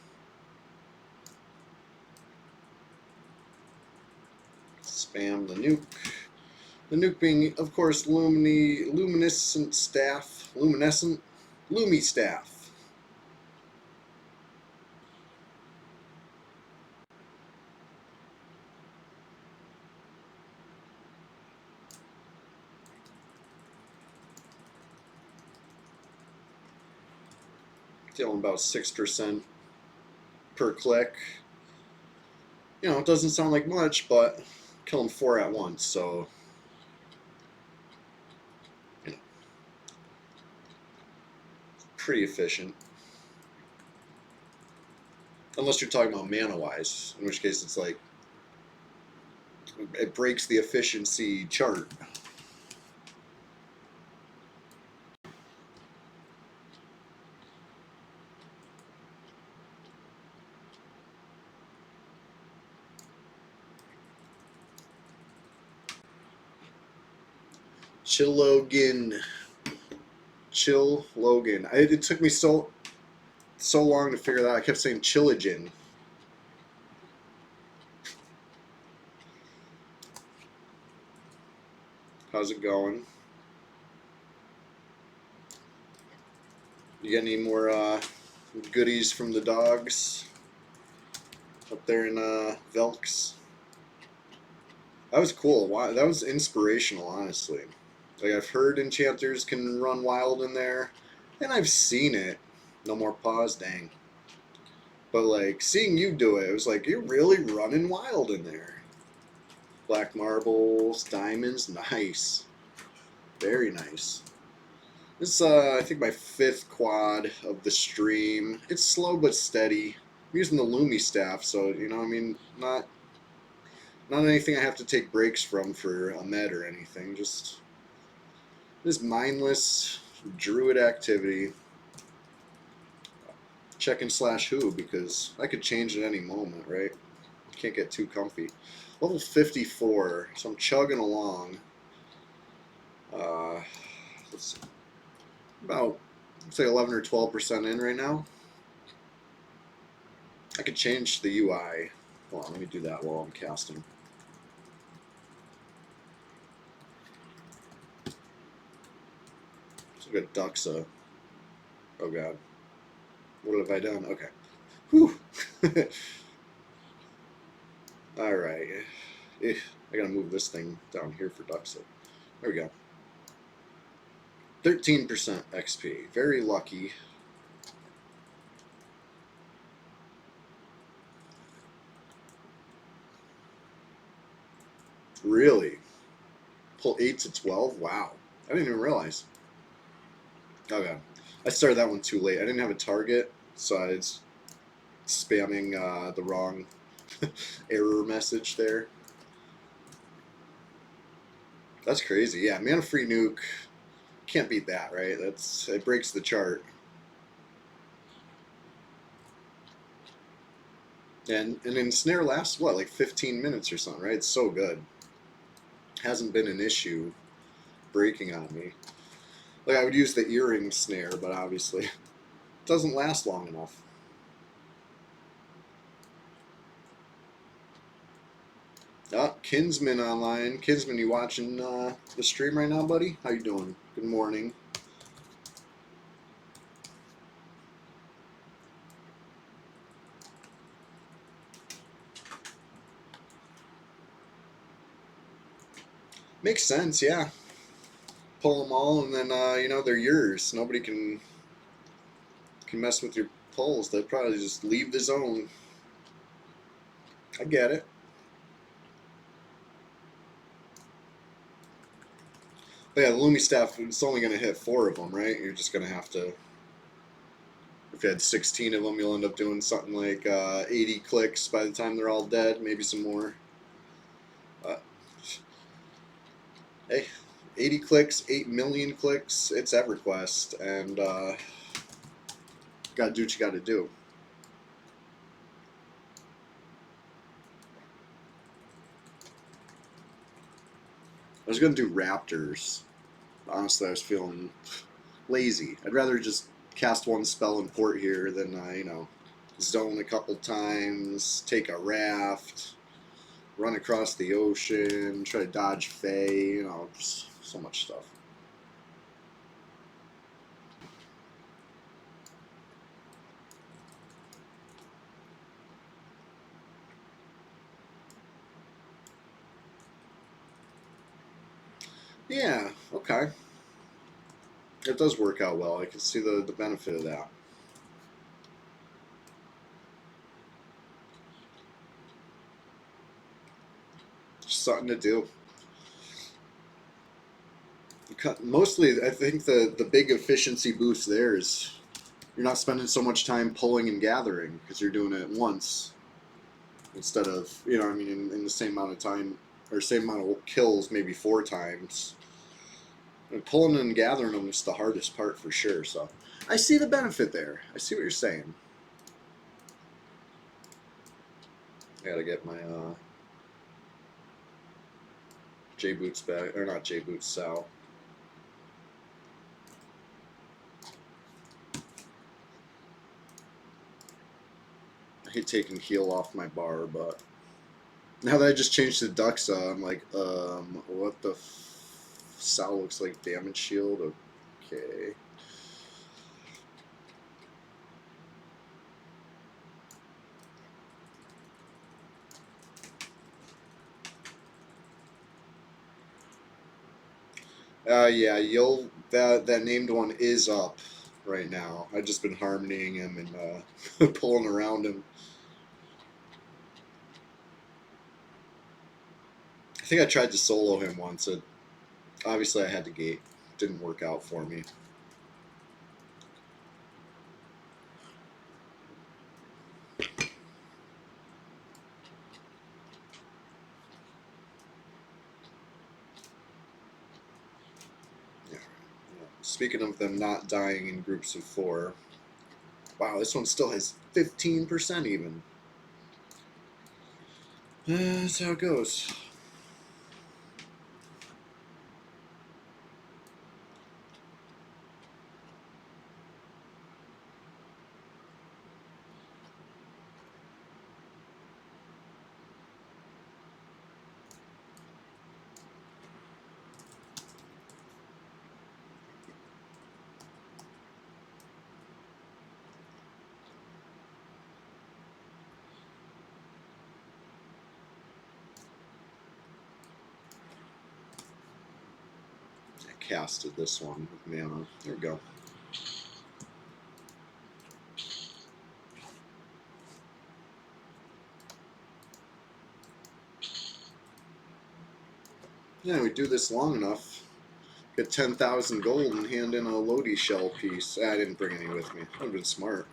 Spam the nuke. The nuke being, of course, luminescent staff. Luminescent? Lumi staff. Dealing about 6% per click. You know, it doesn't sound like much, but killing 4 at once, so you know, pretty efficient. Unless you're talking about mana-wise, in which case it's like it breaks the efficiency chart. Chill Logan. It took me so long to figure that out. I kept saying Chillagen. How's it going? You got any more goodies from the dogs up there in Velks? That was cool. That was inspirational, honestly. Like, I've heard enchanters can run wild in there, and I've seen it. No more pause, dang. But, like, seeing you do it, it was like, you're really running wild in there. Black marbles, diamonds, nice. Very nice. This is, I think, my 5th quad of the stream. It's slow but steady. I'm using the Lumi staff, so, you know, I mean, not anything I have to take breaks from for a med or anything. Just this mindless druid activity. Checking /who, because I could change at any moment, right? Can't get too comfy. Level 54, so I'm chugging along. Let's see. About, let's say 11 or 12% in right now. I could change the UI. Hold on, let me do that while I'm casting. So we got Duxa. Oh god. What have I done? Okay. Whew. Alright. I gotta move this thing down here for Duxa. There we go. 13% XP. Very lucky. Really? Pull 8 to 12? Wow. I didn't even realize. Okay. I started that one too late. I didn't have a target, so I was spamming the wrong error message there. That's crazy. Yeah, mana free nuke. Can't beat that, right? It breaks the chart. And ensnare lasts what, like 15 minutes or something, right? It's so good. Hasn't been an issue breaking on me. Like, I would use the earring snare, but obviously it doesn't last long enough. Ah, Kinsman online. Kinsman, you watching the stream right now, buddy? How you doing? Good morning. Makes sense, yeah. Pull them all, and then you know, they're yours. Nobody can mess with your pulls. They'd probably just leave the zone. I get it. But yeah, the Lumi staff, it's only going to hit 4 of them, right? You're just going to have to. If you had 16 of them, you'll end up doing something like 80 clicks by the time they're all dead, maybe some more. Uh, hey, 80 clicks, 8 million clicks, it's EverQuest, and gotta do what you gotta do. I was gonna do Raptors. Honestly, I was feeling lazy. I'd rather just cast one spell and port here than, you know, zone a couple times, take a raft, run across the ocean, try to dodge Fae, you know, just so much stuff. Yeah, okay. It does work out well. I can see the benefit of that. Just something to do. Mostly, I think the big efficiency boost there is you're not spending so much time pulling and gathering because you're doing it once instead of, you know, I mean, in the same amount of time or same amount of kills, maybe 4 times. And pulling and gathering them is the hardest part for sure. So I see the benefit there. I see what you're saying. I gotta get my J Boots back, or not J Boots, Sal. I hate taking heal off my bar, but now that I just changed to Duxa, I'm like, what the Sal looks like damage shield. Okay. Yeah, you'll that named one is up right now. I've just been harmonying him and pulling around him. I think I tried to solo him once. Obviously, I had to gate. Didn't work out for me. Yeah. Speaking of them not dying in groups of 4, wow, this one still has 15% even. That's how it goes. I casted this one with mana. There we go. Yeah, we do this long enough. Get 10,000 gold and hand in a Lodi shell piece. I didn't bring any with me. That would have been smart.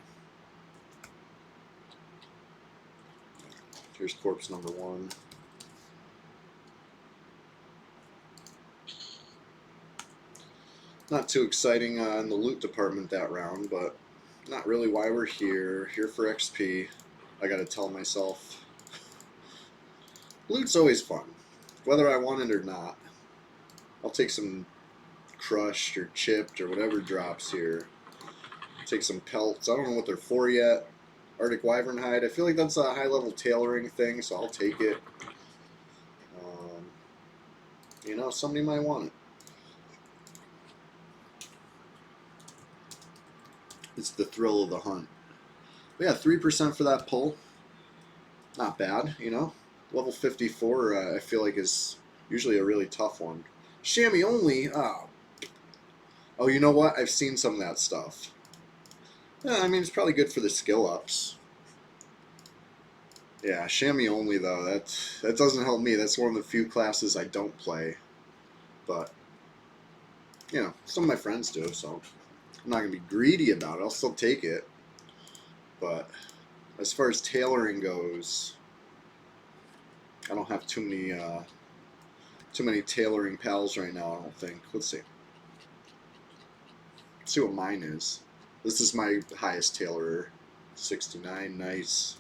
Here's corpse number 1. Not too exciting in the loot department that round, but not really why we're here. Here for XP. I gotta tell myself. Loot's always fun, whether I want it or not. I'll take some crushed or chipped or whatever drops here. Take some pelts. I don't know what they're for yet. Arctic Wyvern hide. I feel like that's a high-level tailoring thing, so I'll take it. You know, somebody might want it. It's the thrill of the hunt. But yeah, 3% for that pull. Not bad, you know. Level 54, I feel like is Usually a really tough one. Chamois only. Oh, you know what? I've seen some of that stuff. Yeah, I mean, it's probably good for the skill ups. Yeah, chamois only though. That doesn't help me. That's one of the few classes I don't play. But you know, some of my friends do, so I'm not gonna be greedy about it. I'll still take it. But as far as tailoring goes, I don't have too many tailoring pals right now. I don't think. Let's see. Let's see what mine is. This is my highest tailorer. 69. Nice.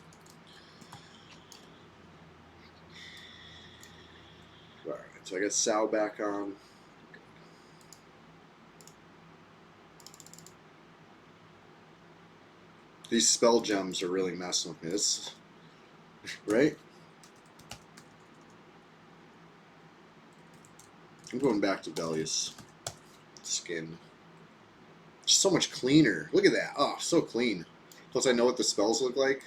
All right. So I got Sal back on. These spell gems are really messing with me. This, right? I'm going back to Velius skin. Just so much cleaner. Look at that. Oh, so clean. Plus, I know what the spells look like.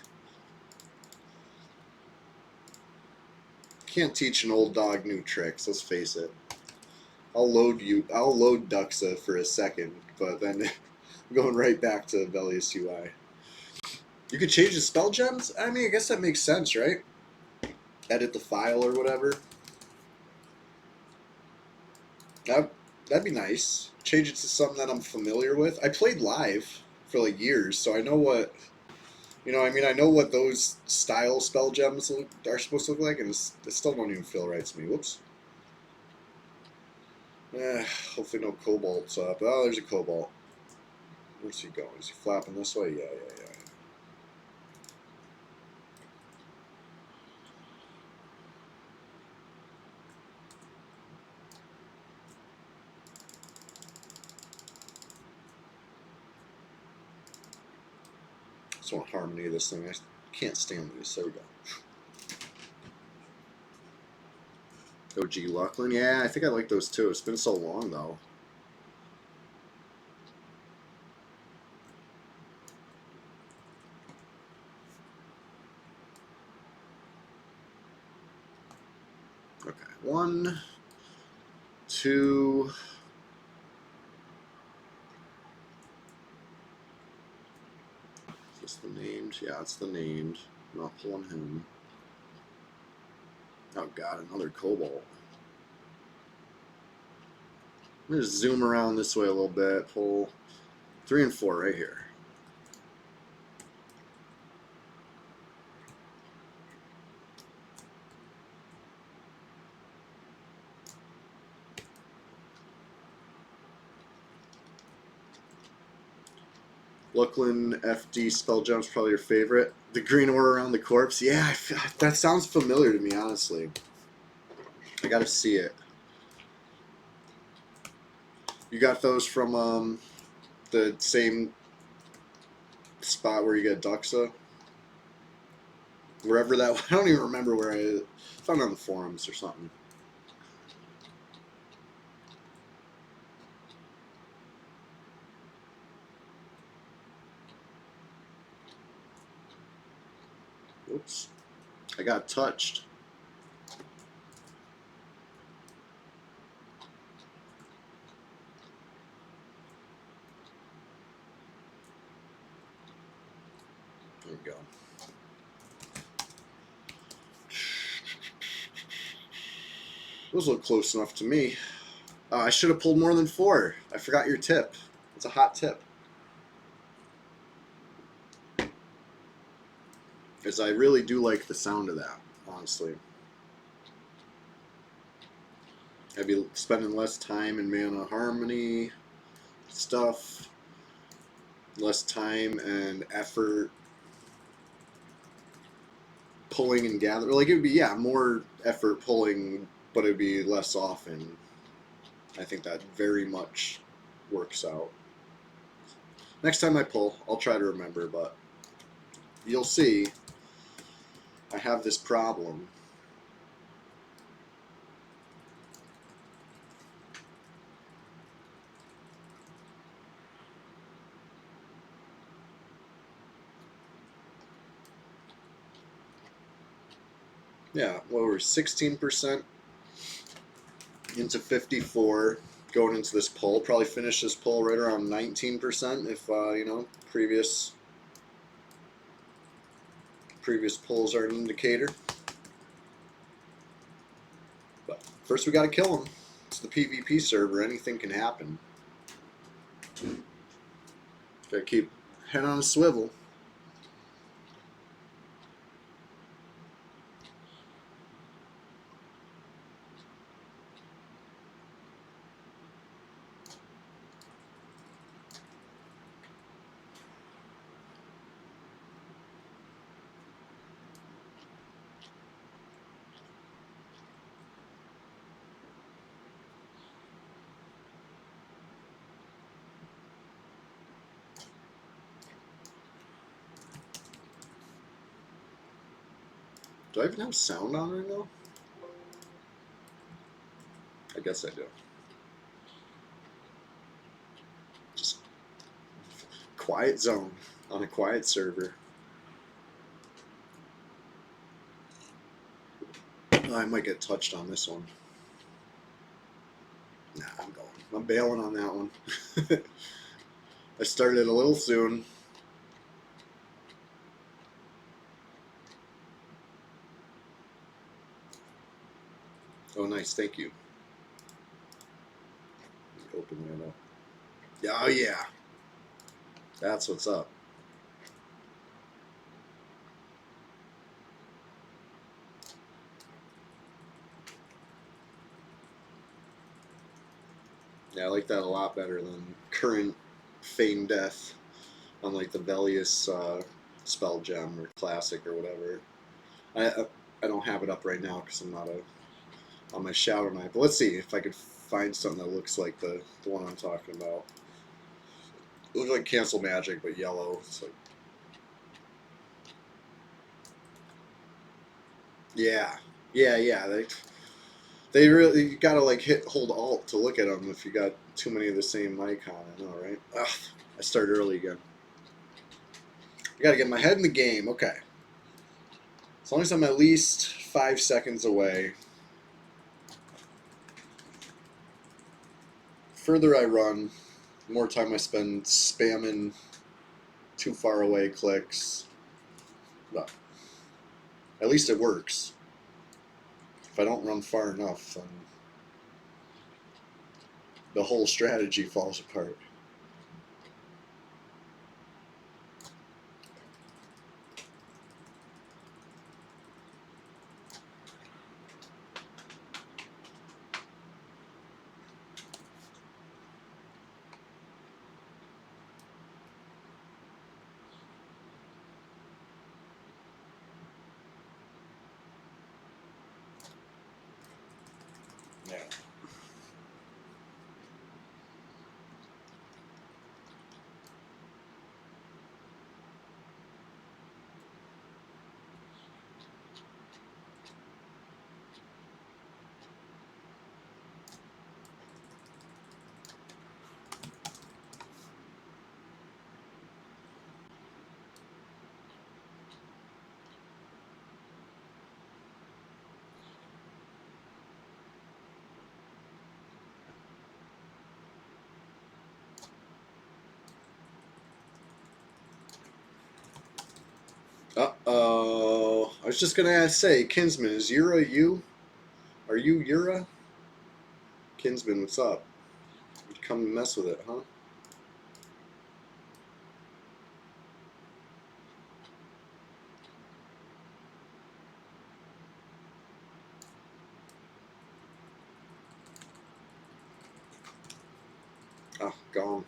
Can't teach an old dog new tricks. Let's face it. I'll load Duxa for a second, but then I'm going right back to Velius UI. You could change the spell gems? I mean, I guess that makes sense, right? Edit the file or whatever. That'd be nice. Change it to something that I'm familiar with. I played live for like years, so I know what. You know, I mean, I know what those style spell gems are supposed to look like, and they still don't even feel right to me. Whoops. Hopefully no kobolds up. Oh, there's a cobalt. Where's he going? Is he flapping this way? Yeah. Just want harmony of this thing. I can't stand these. There we go. OG Lucklin. Yeah, I think I like those too. It's been so long though. Okay, 1, 2. Is this the named? Yeah, it's the named. I'm not pulling him. Oh god, another cobalt. I'm gonna zoom around this way a little bit. Pull 3 and 4 right here. Lucklin FD spell jump's probably your favorite. The green aura around the corpse. Yeah, that sounds familiar to me, honestly. I gotta see it. You got those from the same spot where you get Duxa? Wherever that I don't even remember where I found it on the forums or something. Oops. I got touched. There we go. Those look close enough to me. I should have pulled more than 4. I forgot your tip. It's a hot tip. Because I really do like the sound of that, honestly. I'd be spending less time in mana harmony stuff, less time and effort pulling and gathering. Like, it would be, yeah, more effort pulling, but it would be less often. I think that very much works out. Next time I pull, I'll try to remember, but you'll see I have this problem. Yeah, what were 16%? into 54 going into this poll. Probably finish this poll right around 19% if you know, previous polls are an indicator. But first we got to kill them. It's the PvP server. Anything can happen. Gotta keep head on a swivel. Do I even have sound on right now? I guess I do. Just quiet zone on a quiet server. Oh, I might get touched on this one. Nah, I'm going. I'm bailing on that one. I started a little soon. Oh, nice. Thank you. Open that up. Oh, yeah. That's what's up. Yeah, I like that a lot better than current Feign Death on like the Velius spell gem or classic or whatever. I don't have it up right now because I'm not on my Shadow Knight. But let's see if I could find something that looks like the one I'm talking about. It looks like Cancel Magic, but yellow. It's like, yeah, yeah. They really, you gotta like hold Alt to look at them if you got too many of the same icon. I know, right? Ugh, I started early again. I gotta get my head in the game. Okay. As long as I'm at least 5 seconds away. Further I run, the more time I spend spamming too far away clicks. But at least it works. If I don't run far enough, then the whole strategy falls apart. Yeah. Uh-oh. I was just gonna say, Kinsman, is Yura you? Are you Yura? Kinsman, what's up? You come mess with it, huh? Oh, gone.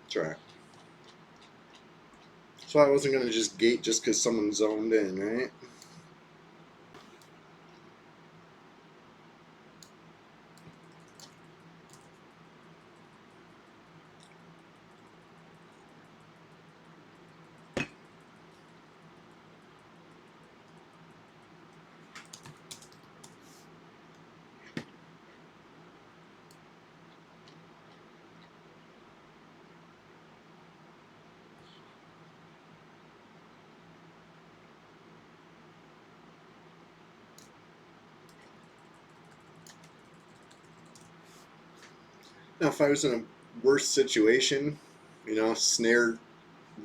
That's right. So I wasn't gonna just gate just because someone zoned in, right? Now, if I was in a worse situation, you know, snare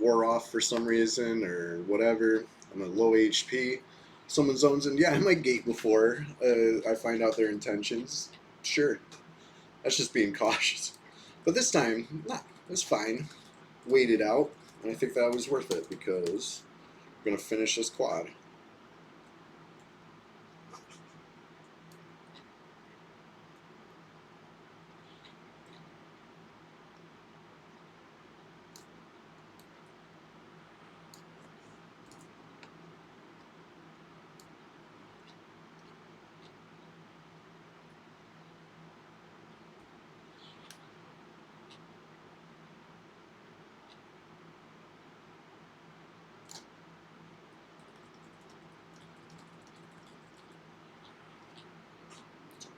wore off for some reason or whatever, I'm a low HP, someone zones in, yeah, I might gate before I find out their intentions. Sure, that's just being cautious. But this time, nah, it was fine. Waited out, and I think that was worth it because we're going to finish this quad.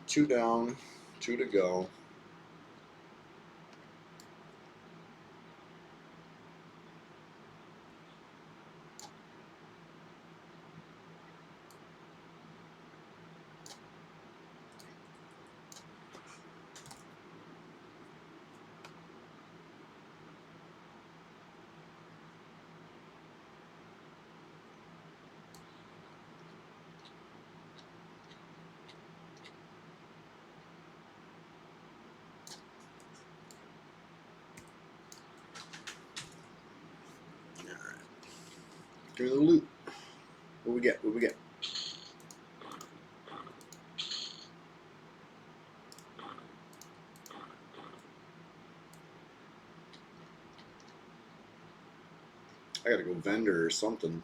Two down, two to go. Give me the loot. What we get? What we get? I gotta go vendor or something.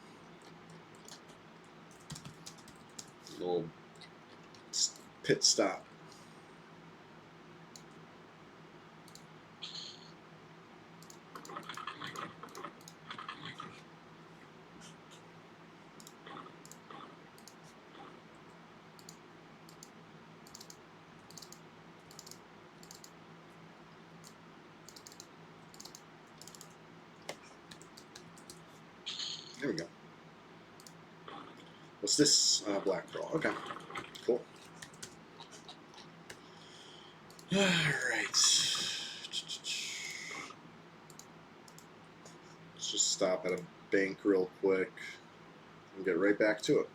Little pit stop. There we go. What's this? Black pearl. Okay, cool. All right. Let's just stop at a bank real quick and get right back to it.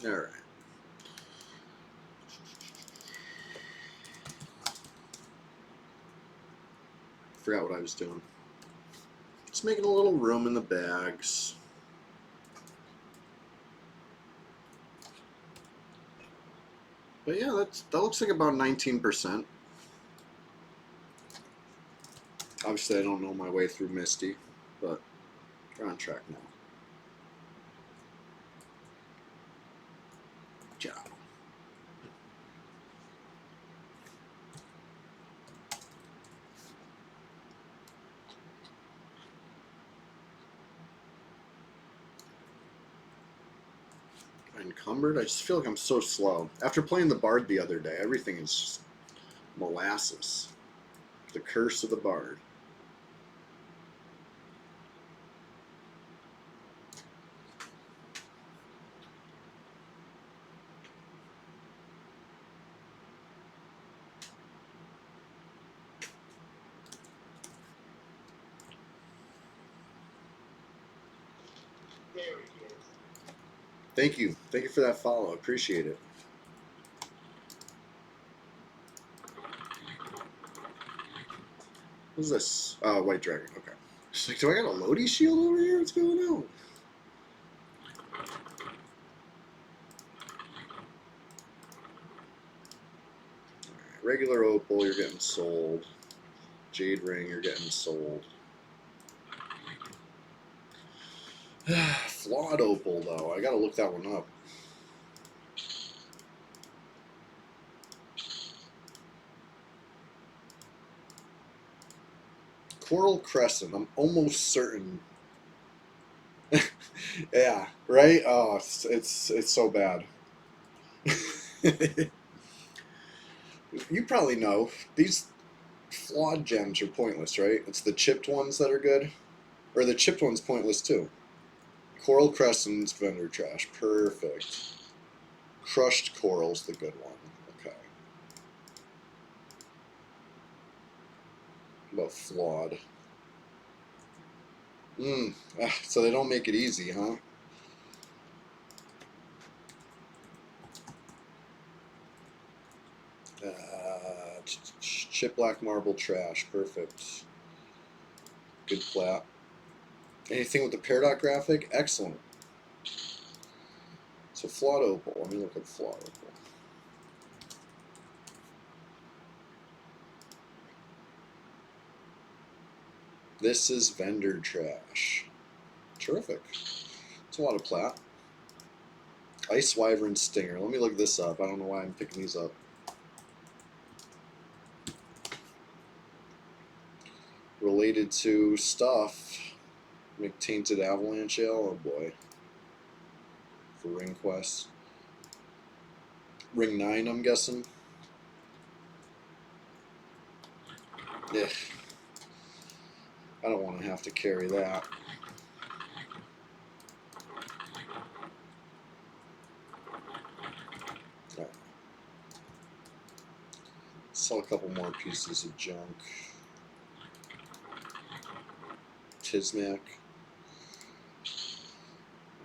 All right. Forgot what I was doing. Just making a little room in the bags. But yeah, that looks like about 19%. Obviously, I don't know my way through Misty, but we're on track now. Ciao. Encumbered? I just feel like I'm so slow. After playing the Bard the other day, everything is just molasses. The curse of the Bard. Thank you. Thank you for that follow. Appreciate it. What's this? White Dragon. Okay. She's like, do I got a Lodi shield over here? What's going on? Regular opal, you're getting sold. Jade ring, you're getting sold. Flawed opal, though. I gotta look that one up. Coral Crescent, I'm almost certain. Yeah, right? Oh, it's so bad. You probably know. These flawed gems are pointless, right? It's the chipped ones that are good. Or the chipped one's pointless too. Coral Crescent's vendor trash. Perfect. Crushed Coral's the good one. Okay. What about flawed? So they don't make it easy, huh? Chip black marble trash. Perfect. Good plat. Anything with the Peridot graphic? Excellent. So flawed opal. Let me look at flawed opal. This is vendor trash. Terrific. It's a lot of plat. Ice Wyvern Stinger. Let me look this up. I don't know why I'm picking these up. Related to stuff. Make Tainted Avalanche Ale. Oh boy. For Ring Quest. Ring 9, I'm guessing. Yeah. I don't want to have to carry that. No. Sell a couple more pieces of junk. Tismac.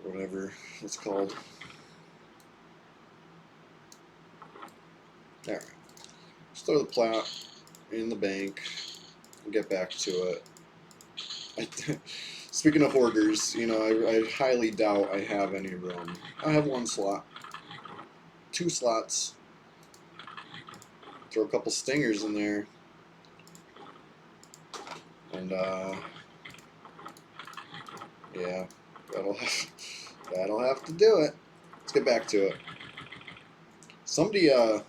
Whatever it's called. Alright. Just throw the plat in the bank and get back to it. Speaking of hoarders, you know, I highly doubt I have any room. I have one slot. 2 slots. Throw a couple stingers in there. And, yeah, that'll have to do it. Let's get back to it. Somebody, I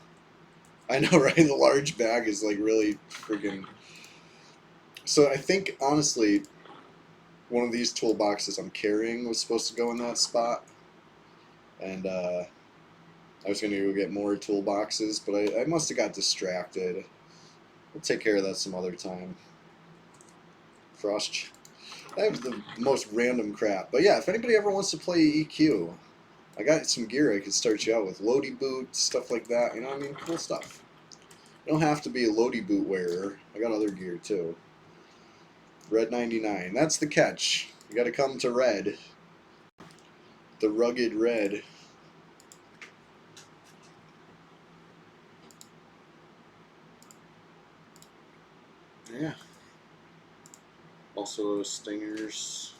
know, right? The large bag is like really freaking. So I think, honestly, one of these toolboxes I'm carrying was supposed to go in that spot. And, I was going to go get more toolboxes, but I must have got distracted. We'll take care of that some other time. Frost. I have the most random crap. But yeah, if anybody ever wants to play EQ, I got some gear I could start you out with. Lodi boots, stuff like that. You know what I mean? Cool stuff. You don't have to be a Lodi boot wearer. I got other gear too. Red 99. That's the catch. You got to come to Red. The rugged Red. Yeah. Also stingers.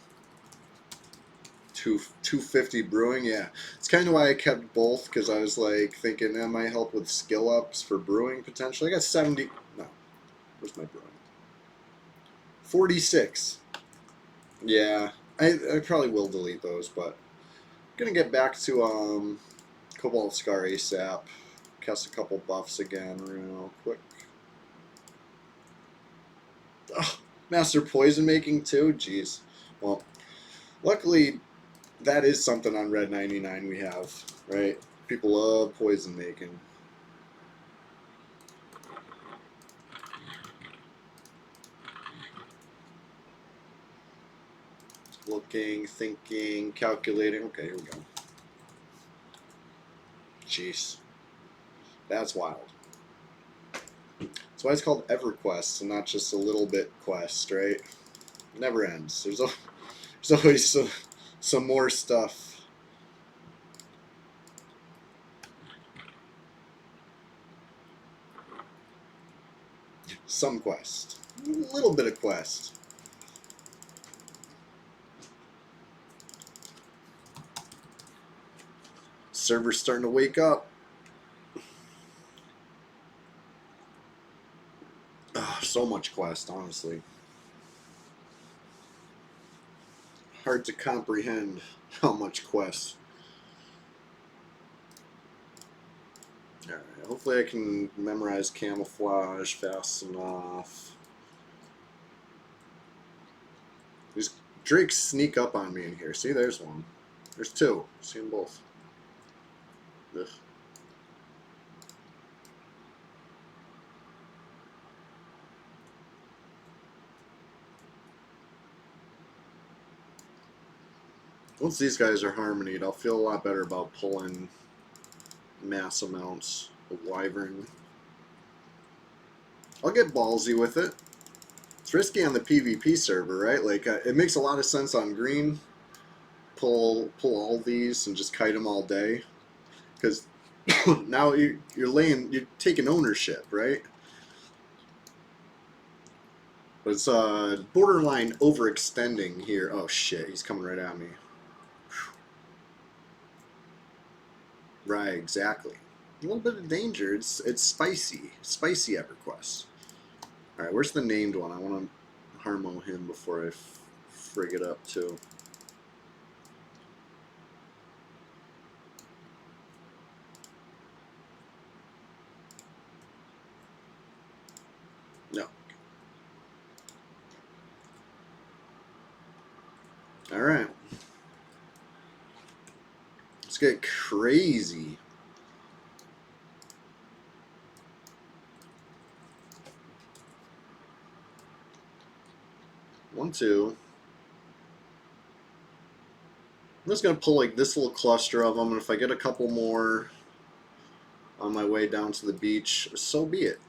250 brewing. Yeah, it's kind of why I kept both, because I was like thinking that might help with skill ups for brewing potentially. I got 70. No, where's my brewing? 46. Yeah, I probably will delete those, but I'm gonna get back to Cobalt Scar ASAP. Cast a couple buffs again real quick. Oh, Master Poison Making too? Jeez. Well, luckily that is something on Red 99 we have, right? People love poison making. Looking, thinking, calculating. Okay, here we go. Jeez. That's wild. That's why it's called EverQuest and not just a little bit quest, right? It never ends. There's always some more stuff. Some quest. A little bit of quest. Server's starting to wake up. so much quest, honestly. Hard to comprehend how much quest. Alright, hopefully I can memorize camouflage fast enough. These drakes sneak up on me in here. See, there's one. There's two. See them both. Ugh. Once these guys are harmonied, I'll feel a lot better about pulling mass amounts of wyvern. I'll get ballsy with it. It's risky on the PvP server, right? Like, it makes a lot of sense on green. Pull all these and just kite them all day. Because now you're taking ownership, right? But it's borderline overextending here. Oh shit, he's coming right at me. Right, exactly. A little bit of danger. It's spicy. Spicy EverQuest. Alright, where's the named one? I want to harmo him before I frig it up too. No. Alright. Let's get crazy. One, two. I'm just going to pull like this little cluster of them, and if I get a couple more on my way down to the beach, so be it.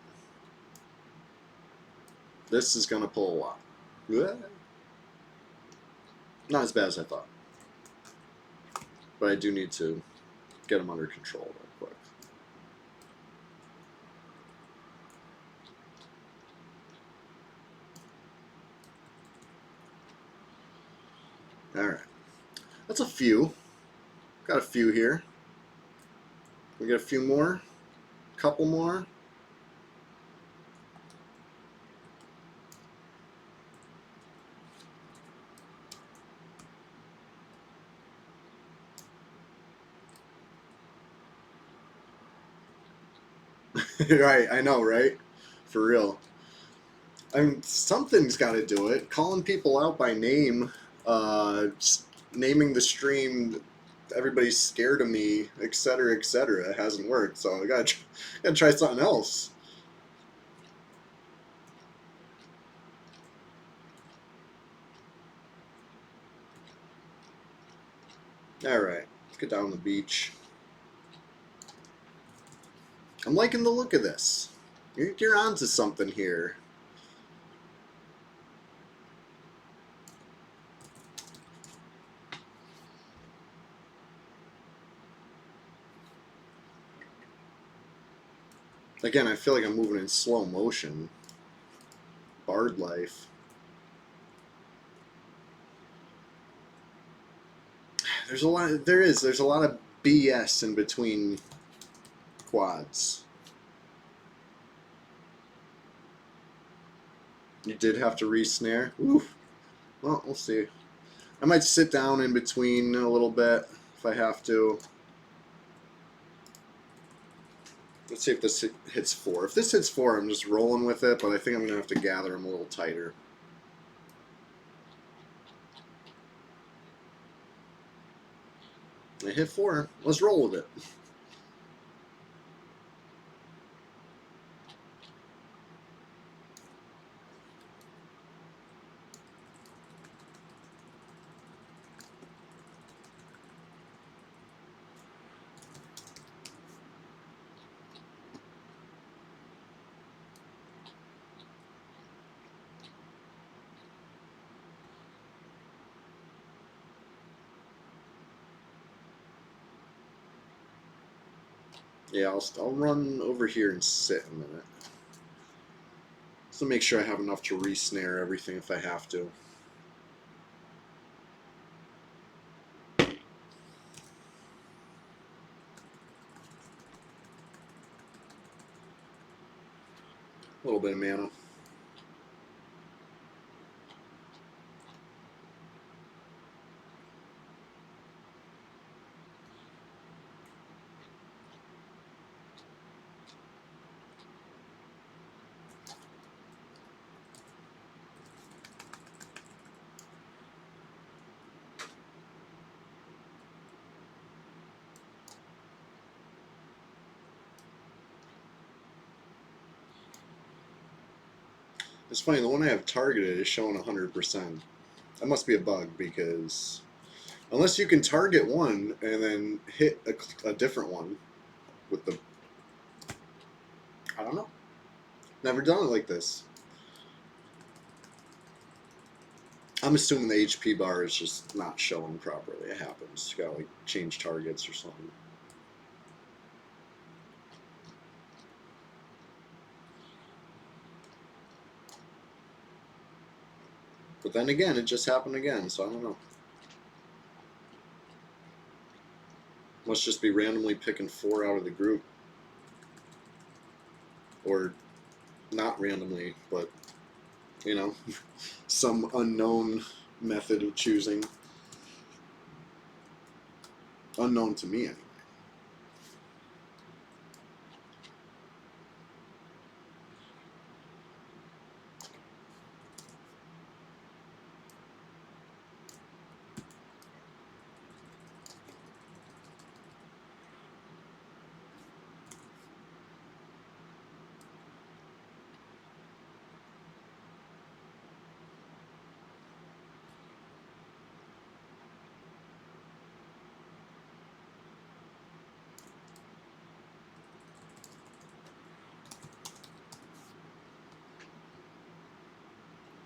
This is going to pull a lot. Not as bad as I thought. But I do need to get them under control real quick. Alright. That's a few. Got a few here. We got a few more. Couple more. Right, I know, right? For real. I mean, something's got to do it. Calling people out by name, naming the stream, everybody's scared of me, etc., etc. It hasn't worked, so I gotta try something else. All right, let's get down the beach. I'm liking the look of this. You're onto something here. Again, I feel like I'm moving in slow motion. Bard life. There's a lot. There's a lot of BS in between quads. You did have to re-snare. Oof. Well, we'll see. I might sit down in between a little bit if I have to. Let's see if this hits 4. If this hits 4, I'm just rolling with it, but I think I'm going to have to gather them a little tighter. I hit 4. Let's roll with it. Yeah, I'll run over here and sit a minute. Just to make sure I have enough to re-snare everything if I have to. A little bit of mana. It's funny, the one I have targeted is showing 100%. That must be a bug, because unless you can target one and then hit a different one with the... I don't know. Never done it like this. I'm assuming the HP bar is just not showing properly. It happens. You gotta like change targets or something. But then again, it just happened again, so I don't know. Must just be randomly picking 4 out of the group. Or not randomly, but, you know, some unknown method of choosing. Unknown to me, anyway.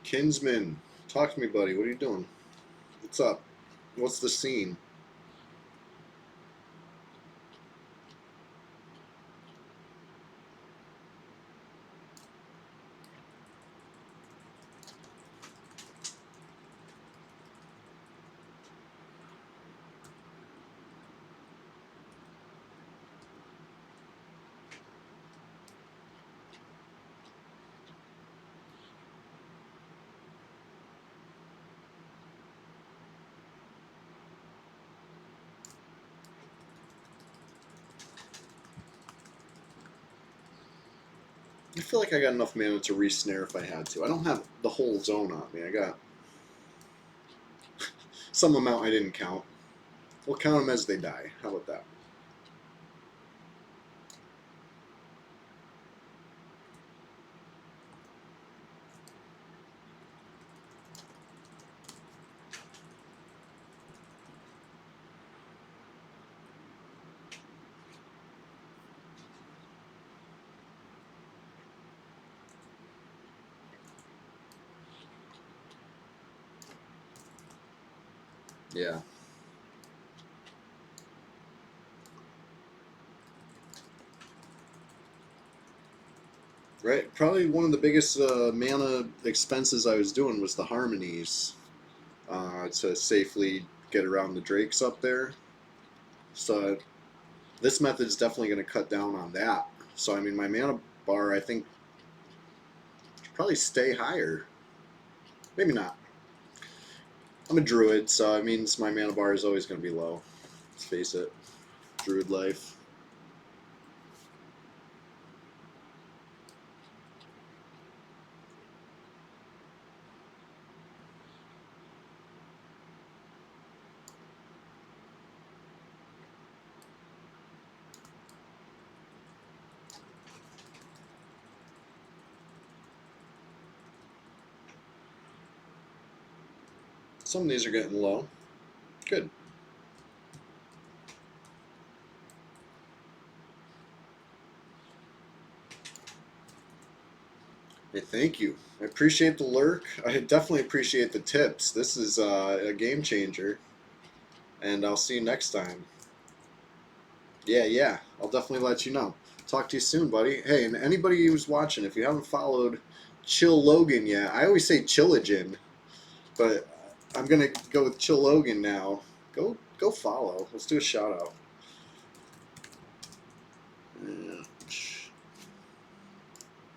Kinsman, talk to me, buddy. What are you doing? What's up? What's the scene? I feel like I got enough mana to re-snare if I had to. I don't have the whole zone on me. I got some amount I didn't count. We'll count them as they die. How about that? Yeah. Right. Probably one of the biggest mana expenses I was doing was the harmonies to safely get around the drakes up there. So this method is definitely going to cut down on that. So I mean, my mana bar I think should probably stay higher. Maybe not. I'm a druid, so it means my mana bar is always going to be low. Let's face it. Druid life. Some of these are getting low. Good. Hey, thank you. I appreciate the lurk. I definitely appreciate the tips. This is a game changer. And I'll see you next time. Yeah. I'll definitely let you know. Talk to you soon, buddy. Hey, and anybody who's watching, if you haven't followed Chill Logan yet, I always say Chillagen, but I'm gonna go with Chill Logan now. Go follow. Let's do a shout out. Yeah.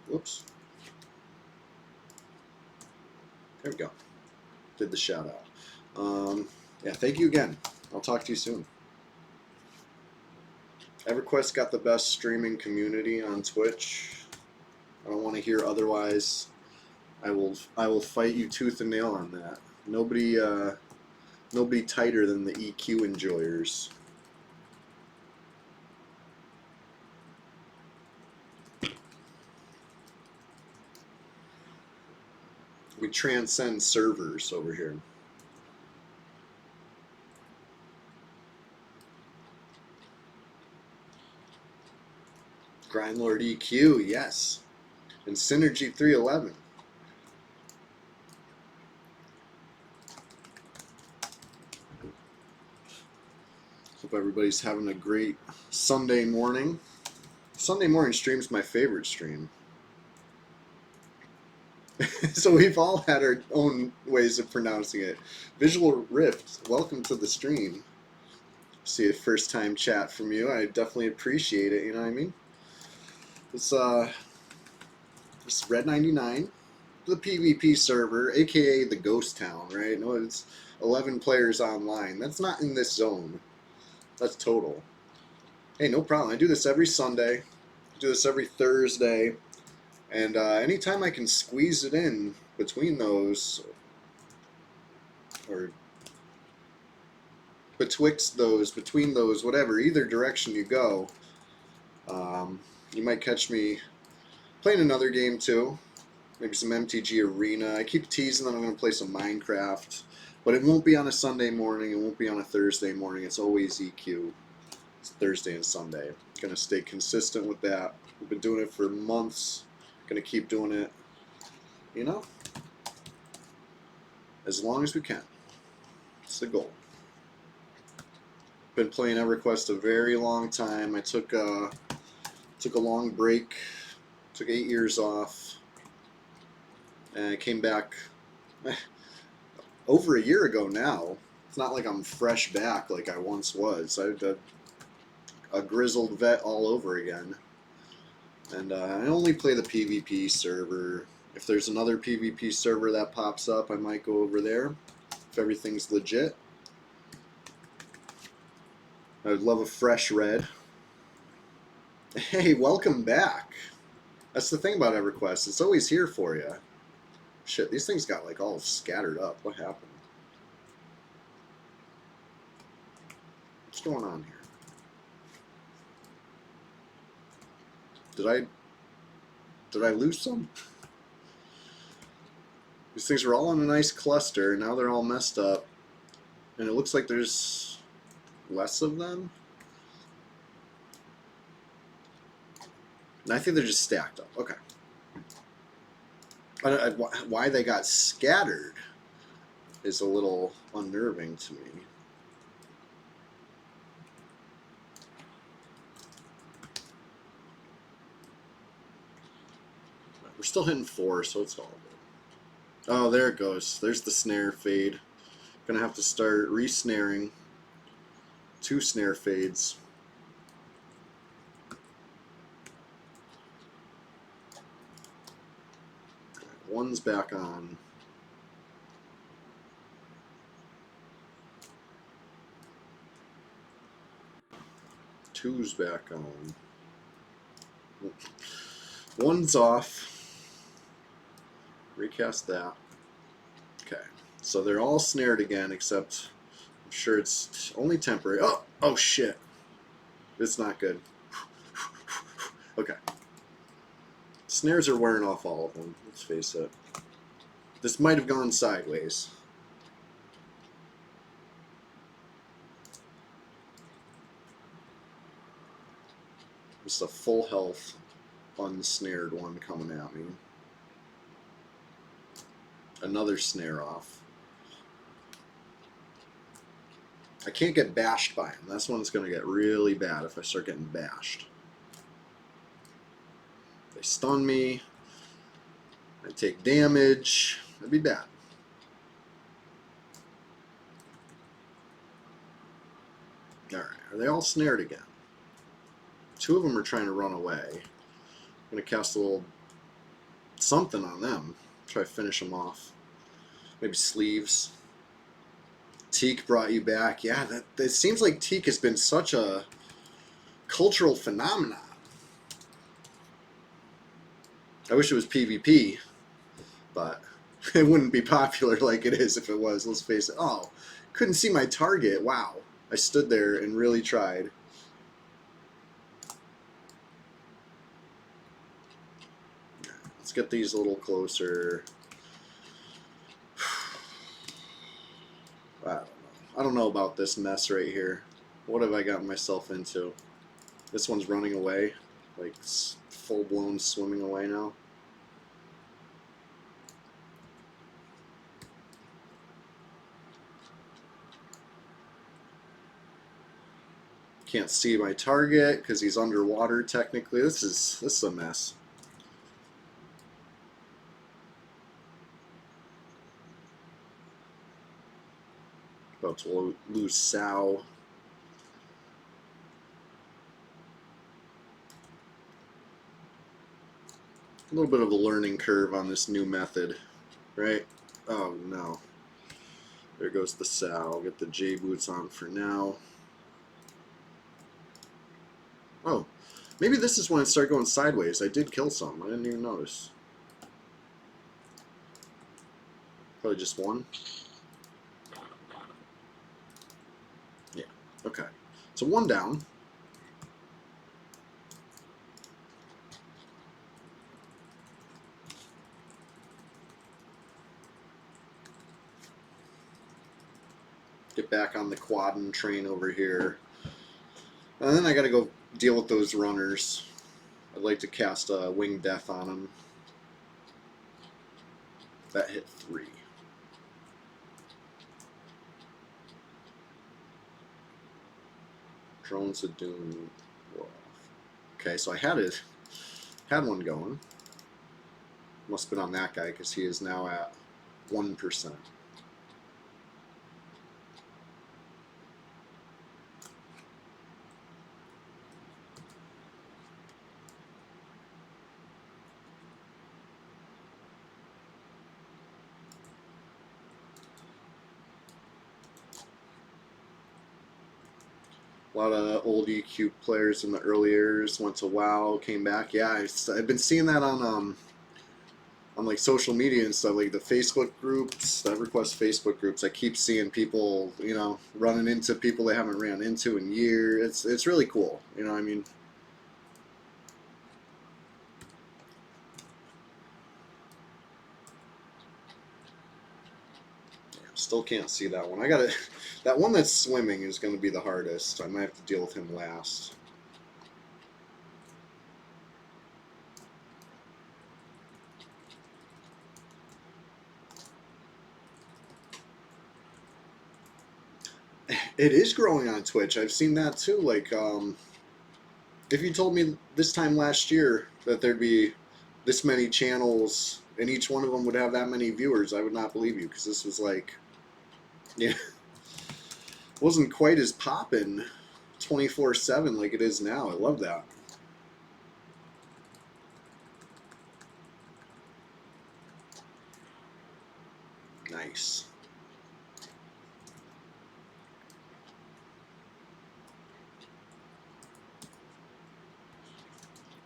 Whoops. There we go. Did the shout out. Yeah, thank you again. I'll talk to you soon. EverQuest got the best streaming community on Twitch. I don't want to hear otherwise. I will fight you tooth and nail on that. Nobody tighter than the EQ enjoyers. We transcend servers over here. Grindlord EQ, yes. And Synergy 311. Hope everybody's having a great Sunday morning. Sunday morning stream's my favorite stream. So we've all had our own ways of pronouncing it. Visual Rift, welcome to the stream. See a first time chat from you. I definitely appreciate it, you know what I mean? It's Red 99, the PvP server, aka the Ghost Town, right? No, it's 11 players online. That's not in this zone. That's total. Hey, no problem. I do this every Sunday. I do this every Thursday. And anytime I can squeeze it in between those, or betwixt those, between those, whatever, either direction you go, you might catch me playing another game too. Maybe some MTG Arena. I keep teasing that I'm going to play some Minecraft. But it won't be on a Sunday morning. It won't be on a Thursday morning. It's always EQ. It's Thursday and Sunday. Going to stay consistent with that. We've been doing it for months. Going to keep doing it, you know, as long as we can. It's the goal. Been playing EverQuest a very long time. I took a long break. Took 8 years off. And I came back over a year ago now. It's not like I'm fresh back like I once was. I'm a grizzled vet all over again. And I only play the PvP server. If there's another PvP server that pops up, I might go over there if everything's legit. I would love a fresh red. Hey, welcome back. That's the thing about EverQuest. It's always here for you. Shit, these things got like all scattered up. What happened? What's going on here? Did I lose some? These things were all in a nice cluster. Now they're all messed up. And it looks like there's less of them. And I think they're just stacked up. Okay. Why they got scattered is a little unnerving to me. We're still hitting 4, so it's all good. Oh, there it goes. There's the snare fade. Gonna have to start re-snaring. 2 snare fades. One's back on. Two's back on. One's off. Recast that. Okay. So they're all snared again, except I'm sure it's only temporary. Oh shit. It's not good. Okay. Snares are wearing off all of them, let's face it. This might have gone sideways. Just a full health, unsnared one coming at me. Another snare off. I can't get bashed by him. That's when it's going to get really bad if I start getting bashed. They stun me. I take damage. That'd be bad. Alright, are they all snared again? 2 of them are trying to run away. I'm going to cast a little something on them. Try to finish them off. Maybe sleeves. Teak brought you back. Yeah, it seems like Teak has been such a cultural phenomenon. I wish it was PvP, but it wouldn't be popular like it is if it was. Let's face it. Oh, couldn't see my target. Wow. I stood there and really tried. Let's get these a little closer. I don't know about this mess right here. What have I gotten myself into? This one's running away, like full-blown swimming away now. Can't see my target because he's underwater technically. This is a mess. About to lose Sow. A little bit of a learning curve on this new method, right? Oh no. There goes the Sow. I'll get the J boots on for now. Oh, maybe this is when it started going sideways. I did kill some. I didn't even notice. Probably just one. Yeah, okay. So one down. Get back on the quaddin train over here. And then I gotta go deal with those runners. I'd like to cast a Wing Death on them. That hit 3. Drones of Doom. Okay, so I had one going. Must have been on that guy because he is now at 1%. A lot of old EQ players in the early years went to WoW, came back. Yeah, I've been seeing that on like social media and stuff, like the Facebook groups, the EverQuest Facebook groups. I keep seeing people, you know, running into people they haven't ran into in years. It's really cool. You know what I mean? Still can't see that one. I gotta. That one that's swimming is going to be the hardest. I might have to deal with him last. It is growing on Twitch. I've seen that too. Like, if you told me this time last year that there'd be this many channels and each one of them would have that many viewers, I would not believe you, because this was like, yeah, wasn't quite as poppin' 24/7 like it is now. I love that. Nice.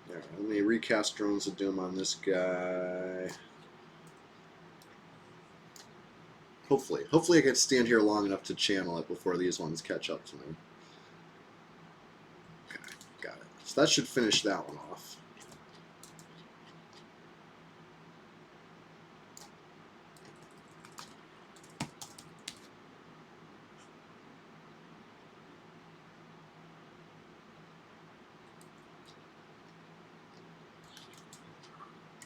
Yeah, let me recast Drones of Doom on this guy. Hopefully I can stand here long enough to channel it before these ones catch up to me. Okay, got it. So that should finish that one off.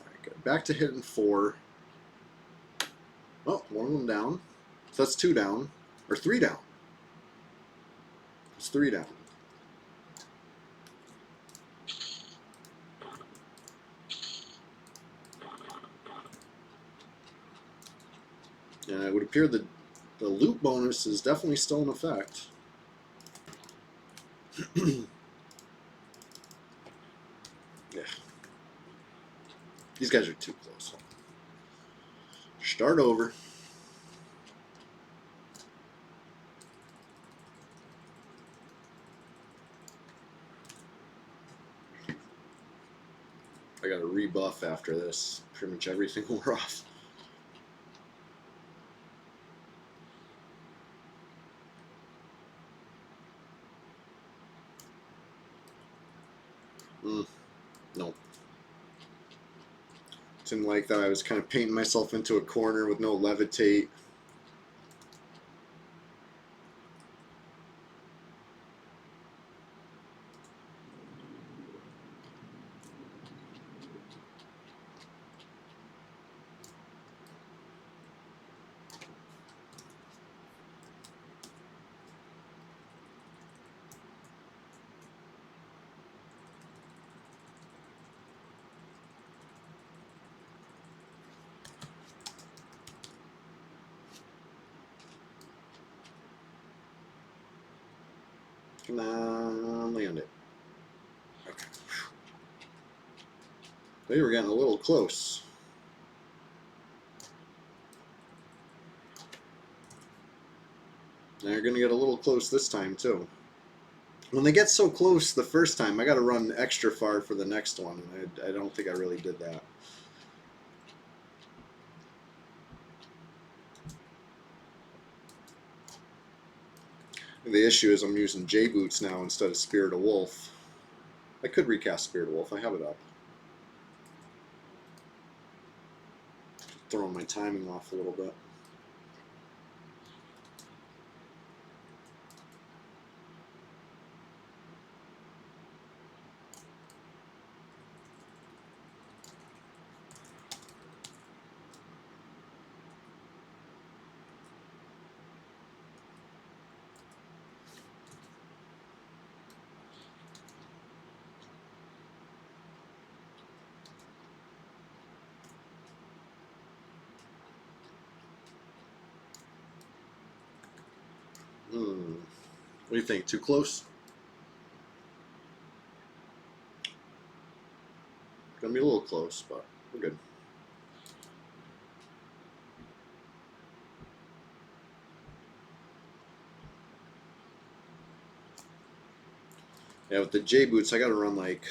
Alright, good. Back to hitting 4. Oh, one of them down. So that's 2 down. Or 3 down. It's 3 down. And it would appear that the loot bonus is definitely still in effect. Yeah. These guys are too close. Start over. I got a rebuff after this. Pretty much everything wore off. Nope. Didn't like that. I was kind of painting myself into a corner with no levitate. Come on, land it. Okay. They were getting a little close. They're going to get a little close this time, too. When they get so close the first time, I got to run extra far for the next one. I don't think I really did that. The issue is I'm using J-Boots now instead of Spirit of Wolf. I could recast Spirit of Wolf. I have it up. Throwing my timing off a little bit. What do you think? Too close? Gonna be a little close, but we're good. Yeah, with the J-Boots, I gotta run like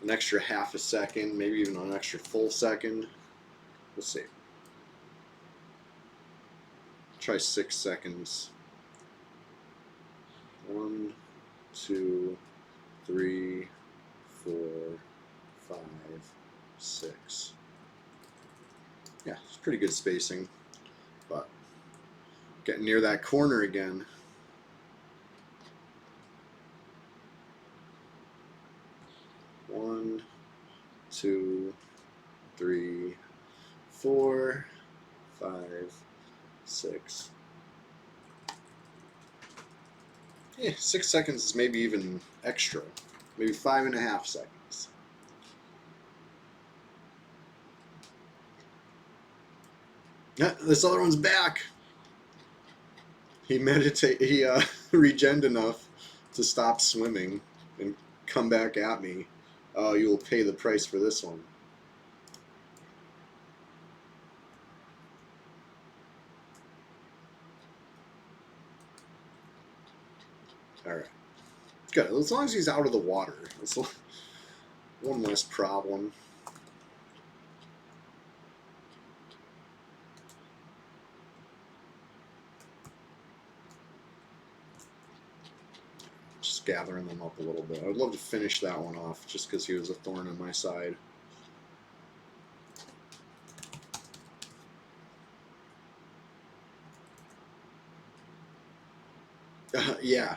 an extra half a second, maybe even an extra full second. Let's see. Try 6 seconds. 1, 2, 3, 4, 5, 6. Yeah, it's pretty good spacing, but getting near that corner again. One, 2, 3, 4, 5, 6. Yeah, 6 seconds is maybe even extra. Maybe 5.5 seconds. Yeah, this other one's back. He regened enough to stop swimming and come back at me. Oh, you will pay the price for this one. Alright. Good. As long as he's out of the water. That's one less problem. Just gathering them up a little bit. I would love to finish that one off just because he was a thorn in my side. Yeah.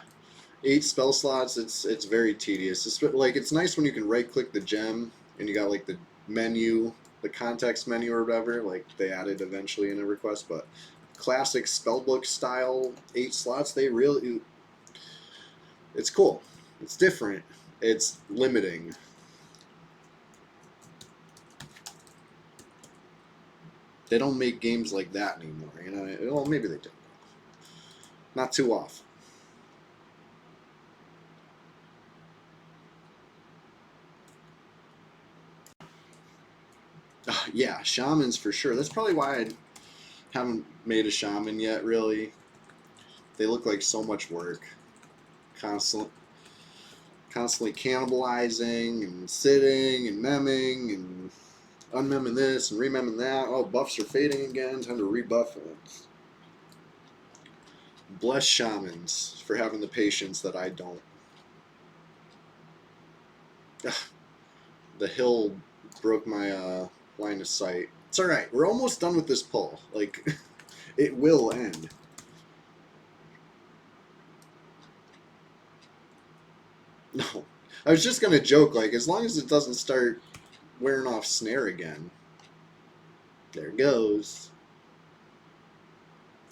8 spell slots, it's very tedious. It's nice when you can right click the gem and you got like the menu, the context menu or whatever, like they added eventually in a request, but classic spellbook style 8 slots, it's cool. It's different. It's limiting. They don't make games like that anymore, you know. Well, maybe they do. Not too often. Yeah, shamans for sure. That's probably why I haven't made a shaman yet, really. They look like so much work. Constantly cannibalizing and sitting and memming and unmemming this and rememming that. Oh, buffs are fading again. Time to rebuff it. Bless shamans for having the patience that I don't. The hill broke my line of sight. It's alright. We're almost done with this pull. Like, it will end. No. I was just going to joke, like, as long as it doesn't start wearing off snare again. There it goes.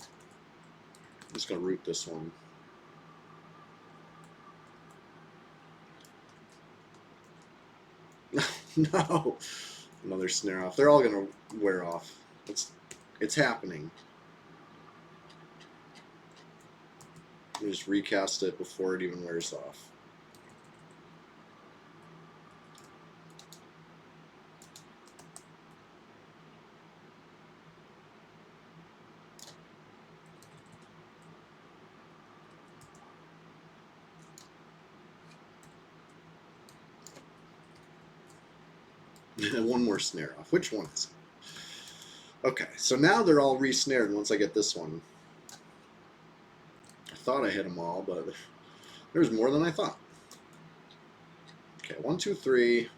I'm just going to root this one. No. Another snare off. They're all going to wear off. It's happening. Let me just recast it before it even wears off. One more snare off. Which one is it? Okay, so now they're all re-snared once I get this one. I thought I hit them all, but there's more than I thought. Okay, 1, 2, 3,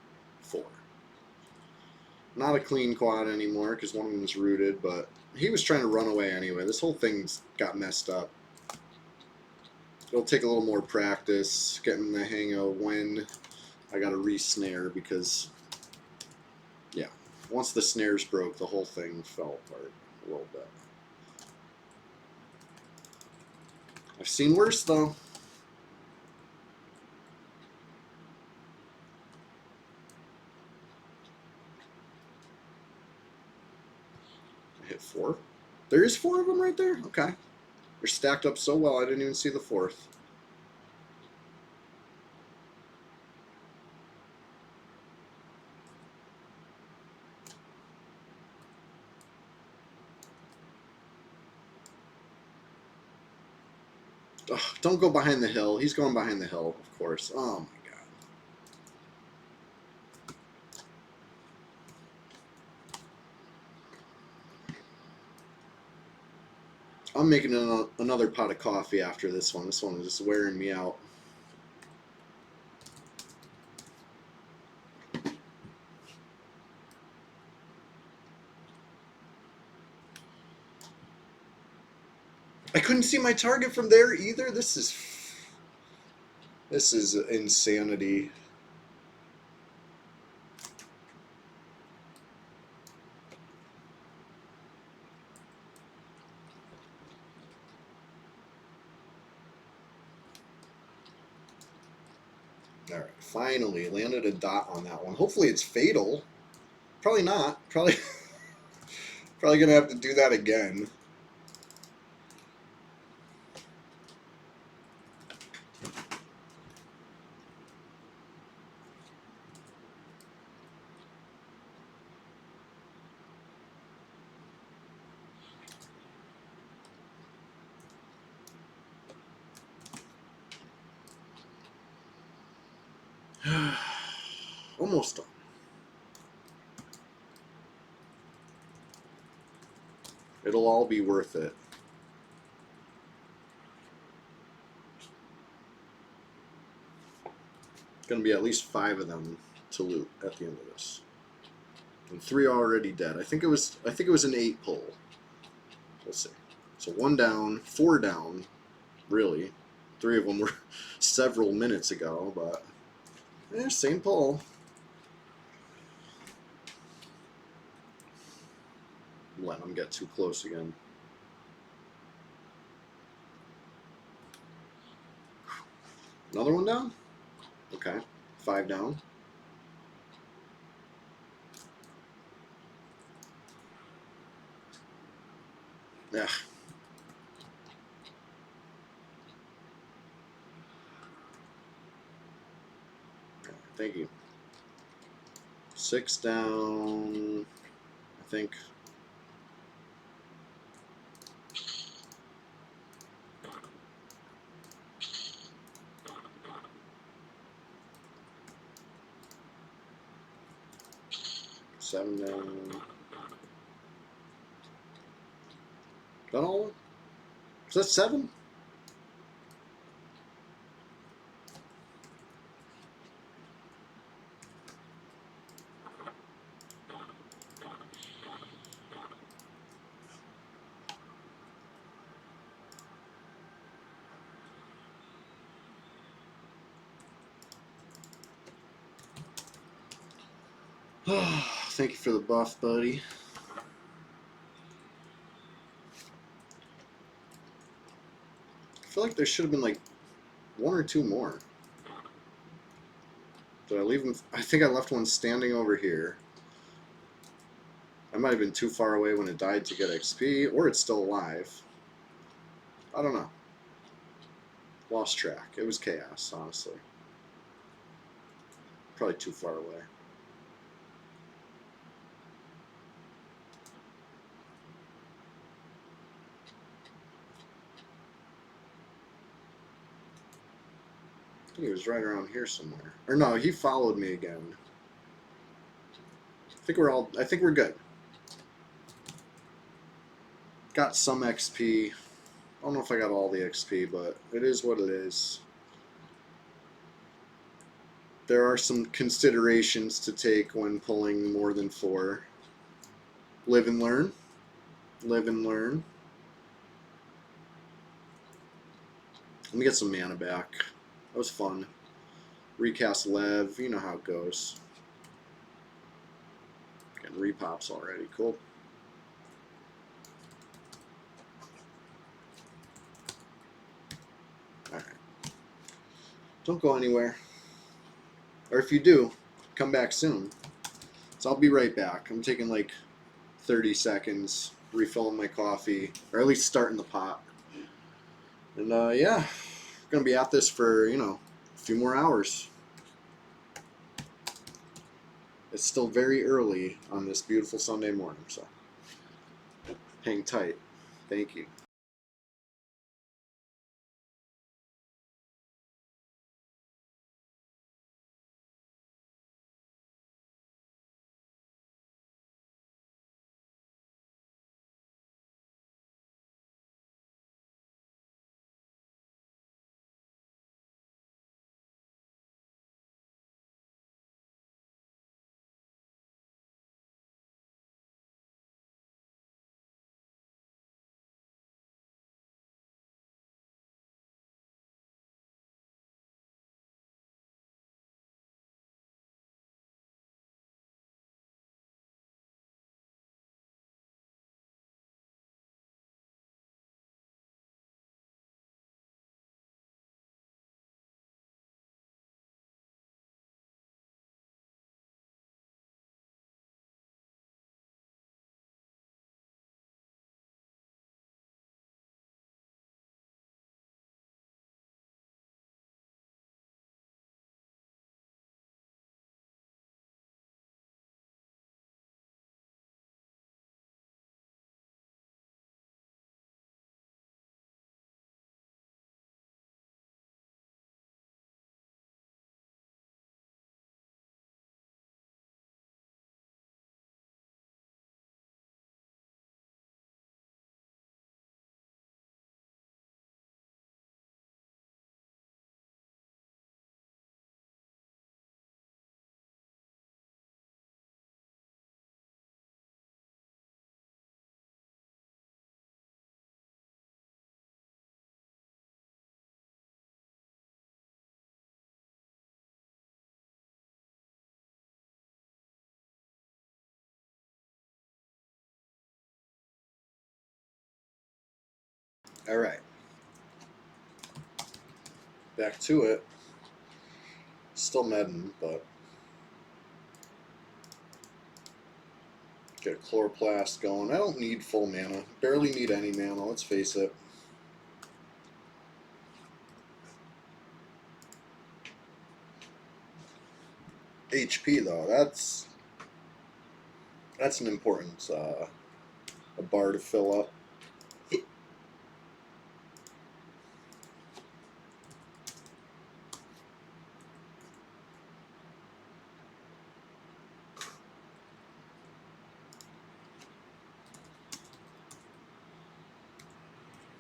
4. Not a clean quad anymore because one of them is rooted, but he was trying to run away anyway. This whole thing's got messed up. It'll take a little more practice getting the hang of when I got to re-snare because, yeah, once the snares broke, the whole thing fell apart a little bit. I've seen worse, though. I hit 4. There is 4 of them right there? Okay. They're stacked up so well, I didn't even see the 4th. Ugh, don't go behind the hill. He's going behind the hill, of course. Oh, my God. I'm making another pot of coffee after this one. This one is just wearing me out. I couldn't see my target from there either. This is insanity. All right, finally landed a dot on that one. Hopefully it's fatal. Probably not. Probably gonna have to do that again. Almost done. It'll all be worth it. Gonna be at least 5 of them to loot at the end of this. And 3 already dead. I think it was an 8 pull. We'll see. So 1 down, 4 down, really. 3 of them were several minutes ago, but same pull. Let them get too close again. Another one down? Okay. 5 down. Yeah. Thank you. 6 down. I think. Seven down. Got all of them? Is that 7? Thank you for the buff, buddy. I feel like there should have been like 1 or 2 more. Did I leave them? I think I left one standing over here. I might have been too far away when it died to get XP, or it's still alive. I don't know. Lost track. It was chaos, honestly. Probably too far away. I think he was right around here somewhere. Or no, he followed me again. I think we're good. Got some XP. I don't know if I got all the XP, but it is what it is. There are some considerations to take when pulling more than 4. Live and learn. Live and learn. Let me get some mana back. That was fun. Recast Lev. You know how it goes. Getting repops already. Cool. Alright. Don't go anywhere. Or if you do, come back soon. So I'll be right back. I'm taking like 30 seconds, refilling my coffee, or at least starting the pot. And yeah, we're going to be at this for, a few more hours. It's still very early on this beautiful Sunday morning, so hang tight. Thank you. All right. Back to it. Still medding, but get a chloroplast going. I don't need full mana. Barely need any mana, let's face it. HP though, that's an important a bar to fill up.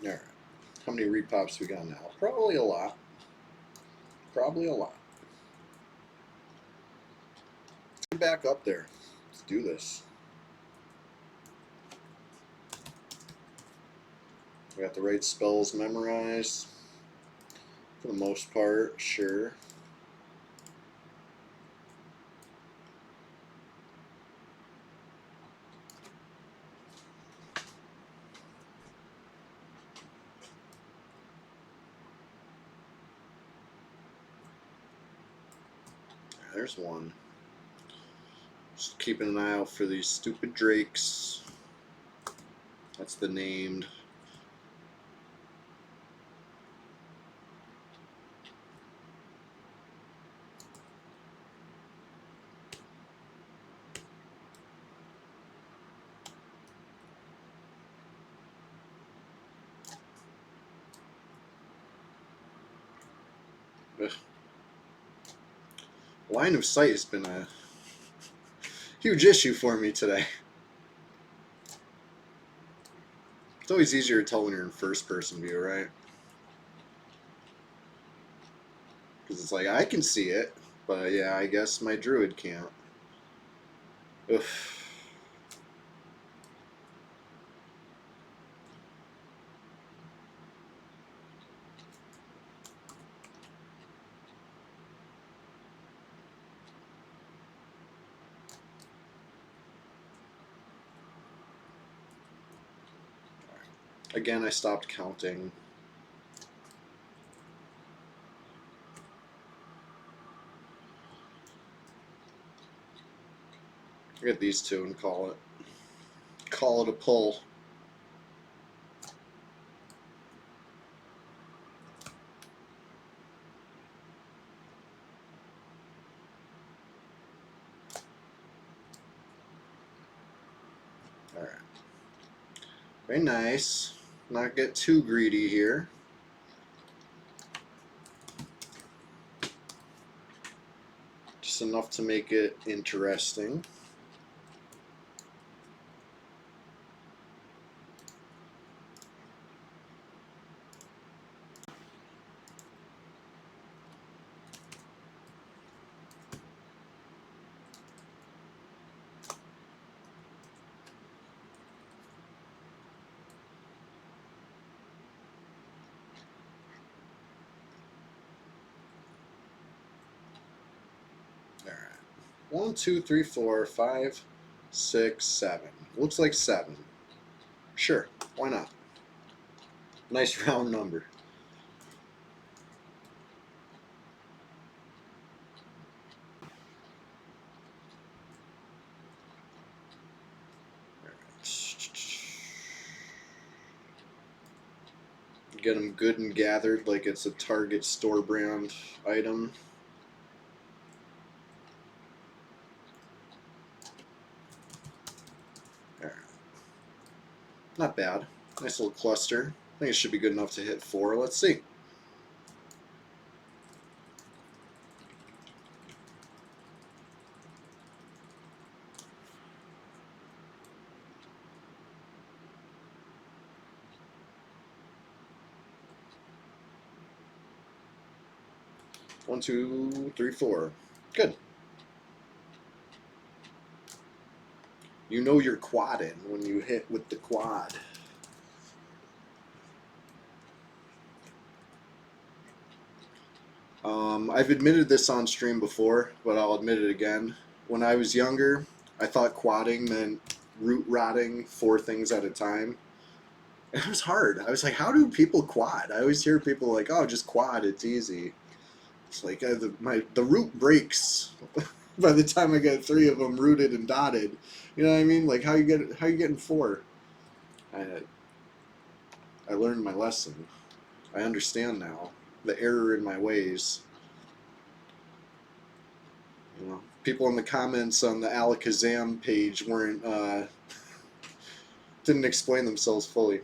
Alright. How many repops we got now? Probably a lot. Probably a lot. Let's get back up there. Let's do this. We got the right spells memorized. For the most part, sure. There's one. Just keeping an eye out for these stupid drakes. That's the named. Line of sight has been a huge issue for me today. It's always easier to tell when you're in first person view, right? Because it's like, I can see it, but yeah, I guess my druid can't. Oof. Again, I stopped counting. Get these two and call it a pull. All right. Very nice. Not get too greedy here. Just enough to make it interesting. All right. 1, 2, 3, 4, 5, 6, 7. Looks like 7. Sure, why not? Nice round number. Get them good and gathered like it's a Target store brand item. Alright. Not bad. Nice little cluster. I think it should be good enough to hit 4. Let's see. One, two, three, 4. Good. You know you're quadding when you hit with the quad. I've admitted this on stream before, but I'll admit it again. When I was younger, I thought quadding meant root rotting 4 things at a time. It was hard. I was like, how do people quad? I always hear people like, oh, just quad, it's easy. It's like the root breaks by the time I get 3 of them rooted and dotted. You know what I mean? Like how you getting 4? I learned my lesson. I understand now the error in my ways. You know, people in the comments on the Alakazam page weren't didn't explain themselves fully.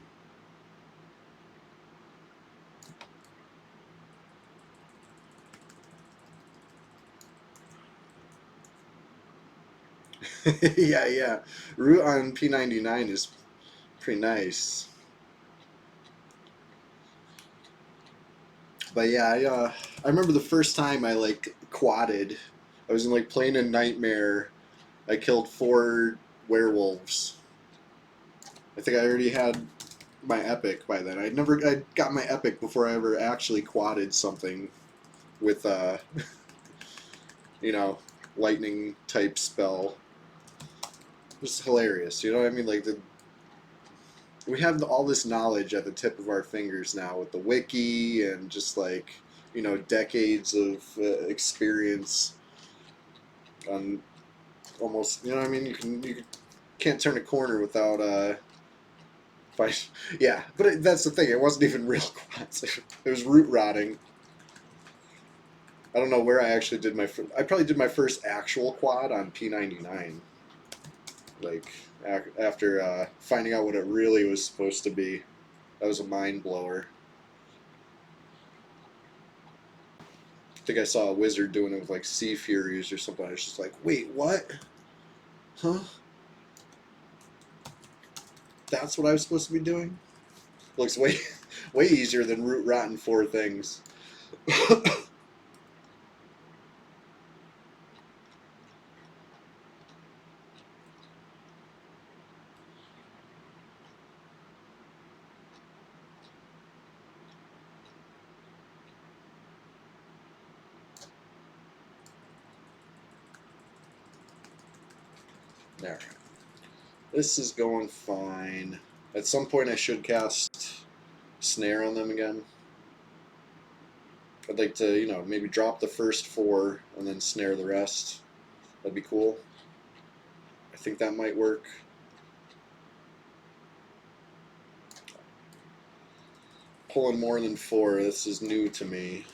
Yeah. Root on P99 is pretty nice. But yeah, I remember the first time I like quadded. I was in like playing a nightmare. I killed 4 werewolves. I think I already had my epic by then. I got my epic before I ever actually quadded something with you know, lightning type spell. It's hilarious. You know what I mean? Like we have all this knowledge at the tip of our fingers now with the wiki and just like, you know, decades of experience on almost, you know what I mean? You can't turn a corner without yeah, but that's the thing. It wasn't even real quads. It was root rotting. I don't know where I actually did I probably did my first actual quad on P99. Like after finding out what it really was supposed to be. That was a mind blower. think I saw a wizard doing it with like Sea Furies or something. I was just like, wait, what? Huh? That's what I was supposed to be doing? Looks way way easier than root rotten 4 things. Alright. This is going fine. At some point I should cast Snare on them again. I'd like to, maybe drop the first 4 and then snare the rest. That'd be cool. I think that might work. Pulling more than 4, this is new to me.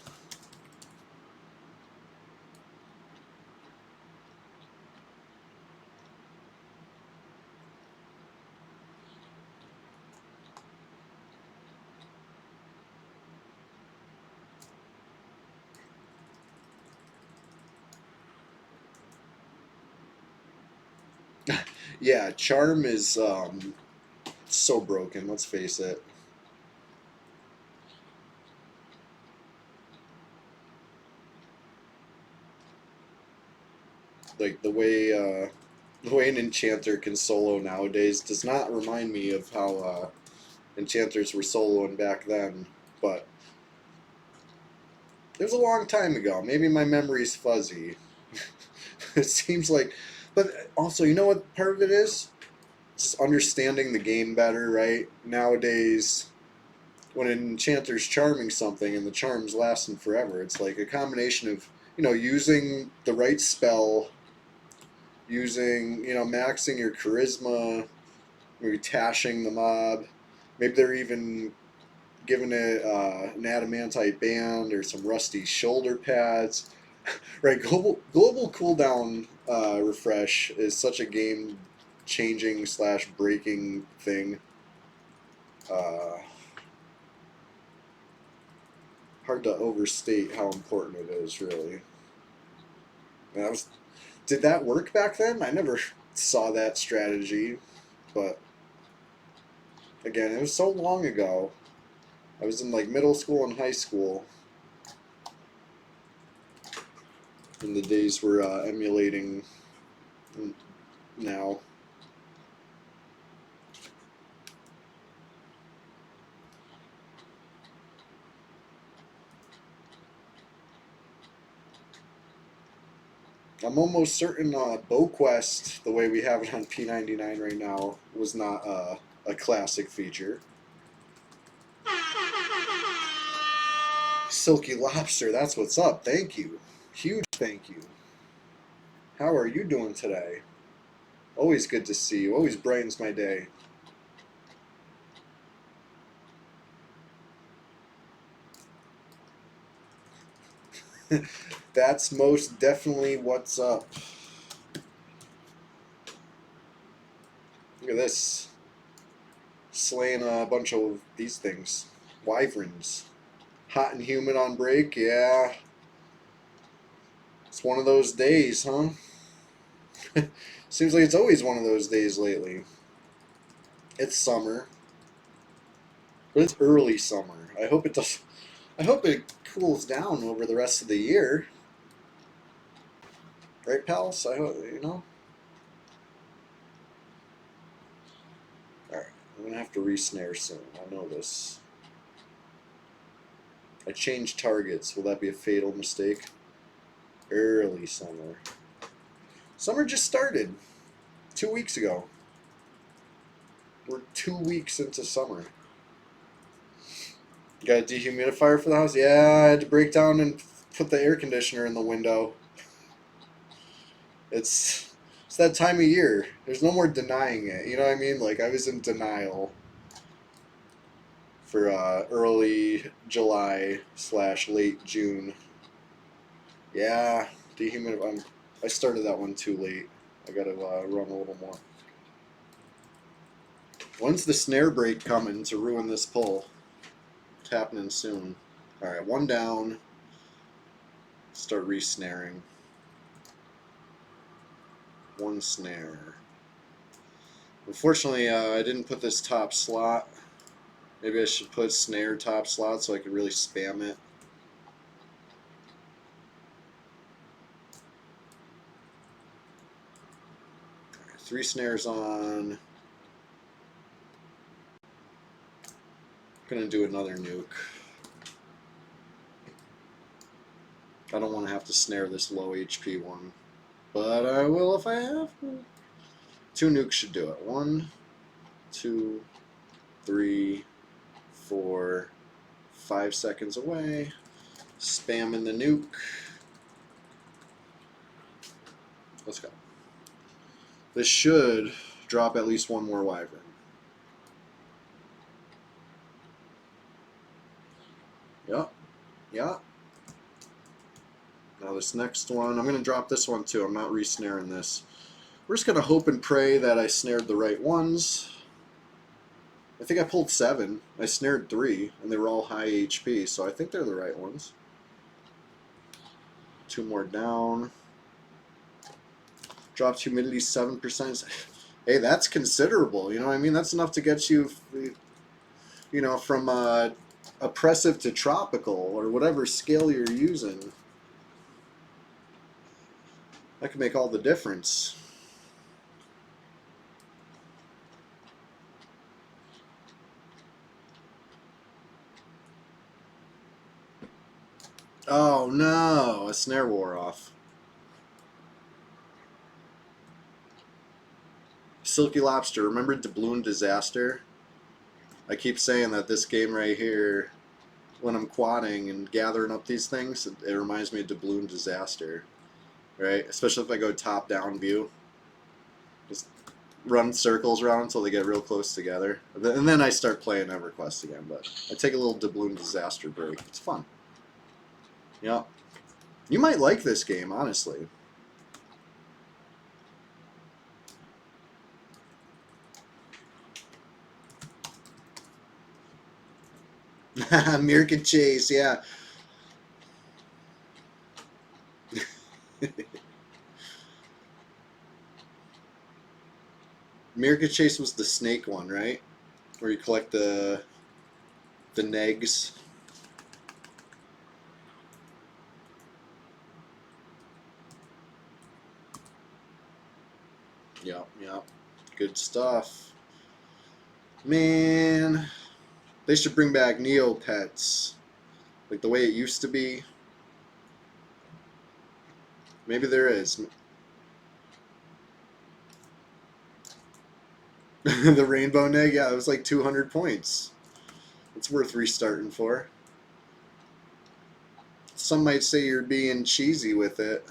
Yeah, Charm is so broken, let's face it. Like the way an enchanter can solo nowadays does not remind me of how enchanters were soloing back then, but it was a long time ago. Maybe my memory's fuzzy. It seems like, but also, you know what part of it is? Just understanding the game better, right? Nowadays, when an enchanter's charming something and the charm's lasting forever, it's like a combination of, using the right spell, using, maxing your charisma, maybe tashing the mob. Maybe they're even giving it an adamantite band or some rusty shoulder pads. Right, global cooldown refresh is such a game changing slash breaking thing. Hard to overstate how important it is, really. Did that work back then? I never saw that strategy, but again, it was so long ago. I was in like middle school and high school, and the days were emulating now. I'm almost certain BowQuest, the way we have it on P99 right now, was not a classic feature. Silky Lobster, that's what's up. Thank you. Huge thank you. How are you doing today? Always good to see you. Always brightens my day. That's most definitely what's up. Look at this. Slaying a bunch of these things. Wyverns. Hot and humid on break, yeah. It's one of those days, huh? Seems like it's always one of those days lately. It's summer. But it's early summer. I hope it does. I hope it cools down over the rest of the year. Right, pals? I hope, Alright, I'm going to have to re-snare soon. I know this. I changed targets. Will that be a fatal mistake? Early summer. Summer just started 2 weeks ago. We're 2 weeks into summer. You got a dehumidifier for the house? Yeah, I had to break down and put the air conditioner in the window. It's that time of year. There's no more denying it. You know what I mean? Like, I was in denial for early July / late June. Yeah, dehumidify. I started that one too late. I gotta run a little more. When's the snare break coming to ruin this pull? It's happening soon. Alright, one down. Start re-snaring. One snare. Unfortunately, I didn't put this top slot. Maybe I should put snare top slot so I could really spam it. Right, 3 snares on. Gonna do another nuke. I don't want to have to snare this low HP one, but I will if I have to. 2 nukes should do it. 1, 2, 3, 4, 5 seconds away. Spamming the nuke. Let's go. This should drop at least one more wyvern. Yup. Yup. Now this next one, I'm going to drop this one too. I'm not re-snaring this. We're just going to hope and pray that I snared the right ones. I think I pulled 7. I snared 3, and they were all high HP, so I think they're the right ones. 2 more down. Dropped humidity 7%. Hey, that's considerable. You know what I mean? That's enough to get you, you know, from oppressive to tropical, or whatever scale you're using. That can make all the difference. Oh no, a snare wore off. Silky Lobster, remember Doubloon Disaster? I keep saying that this game right here, when I'm quadding and gathering up these things, it reminds me of Doubloon Disaster. Right? Especially if I go top-down view. Just run circles around until they get real close together. And then I start playing EverQuest again, but I take a little Doubloon Disaster break. It's fun. Yeah. You might like this game, honestly. Mirka Chase, yeah. Mirka Chase was the snake one, right? Where you collect the negs. Yep, yep. Good stuff. Man, they should bring back Neopets. Like the way it used to be. Maybe there is. The rainbow neg, yeah, it was like 200 points. It's worth restarting for. Some might say you're being cheesy with it.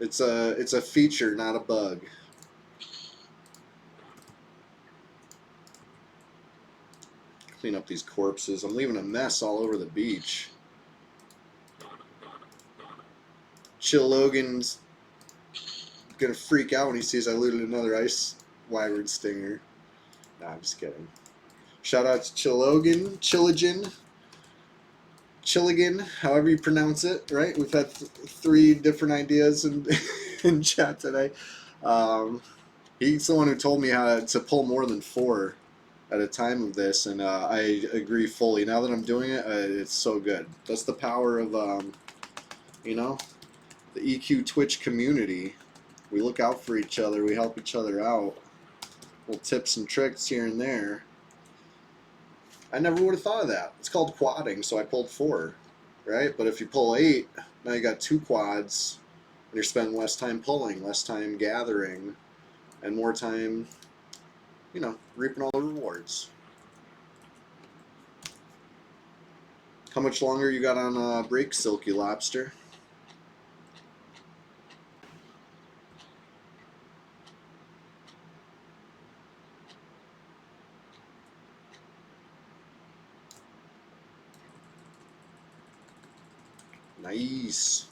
It's a feature, not a bug. Clean up these corpses. I'm leaving a mess all over the beach. Chill Logan's gonna freak out when he sees I looted another ice wyvern stinger. Nah, I'm just kidding. Shout out to Chillogan, Chilligan, however you pronounce it, right? We've had 3 different ideas in chat today. He's the one who told me how to pull more than 4 at a time of this, and I agree fully. Now that I'm doing it, it's so good. That's the power of, you know, the EQ Twitch community. We look out for each other. We help each other out. Little tips and tricks here and there. I never would have thought of that. It's called quadding, so I pulled 4, right? But if you pull 8, now you got 2 quads, and you're spending less time pulling, less time gathering, and more time, you know, reaping all the rewards. How much longer you got on break, Silky Lobster? Nice.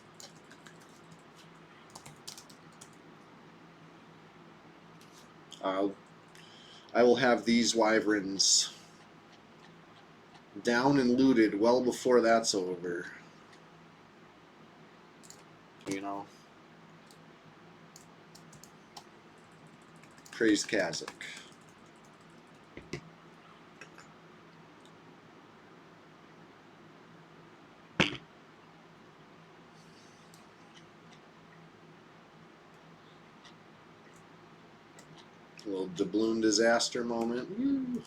I will have these wyverns down and looted well before that's over. you know. Praise Kazakh. A little doubloon disaster moment. Woo.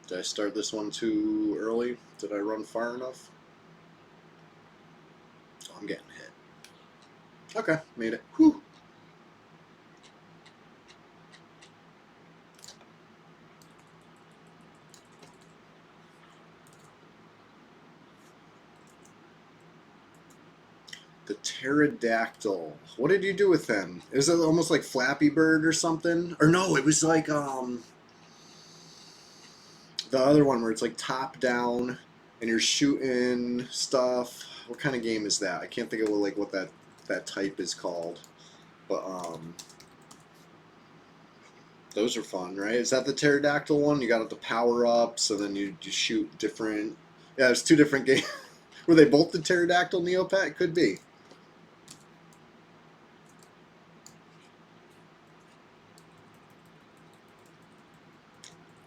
Did I start this one too early? Did I run far enough? Oh, I'm getting hit. Okay, made it. Whew. The pterodactyl. What did you do with them? Is it almost like Flappy Bird or something? Or no, it was like the other one where it's like top down and you're shooting stuff. What kind of game is that? I can't think of what that type is called. But those are fun, right? Is that the pterodactyl one? You got the power ups, and then you shoot different. Yeah, it's two different games. Were they both the pterodactyl Neopet? Could be.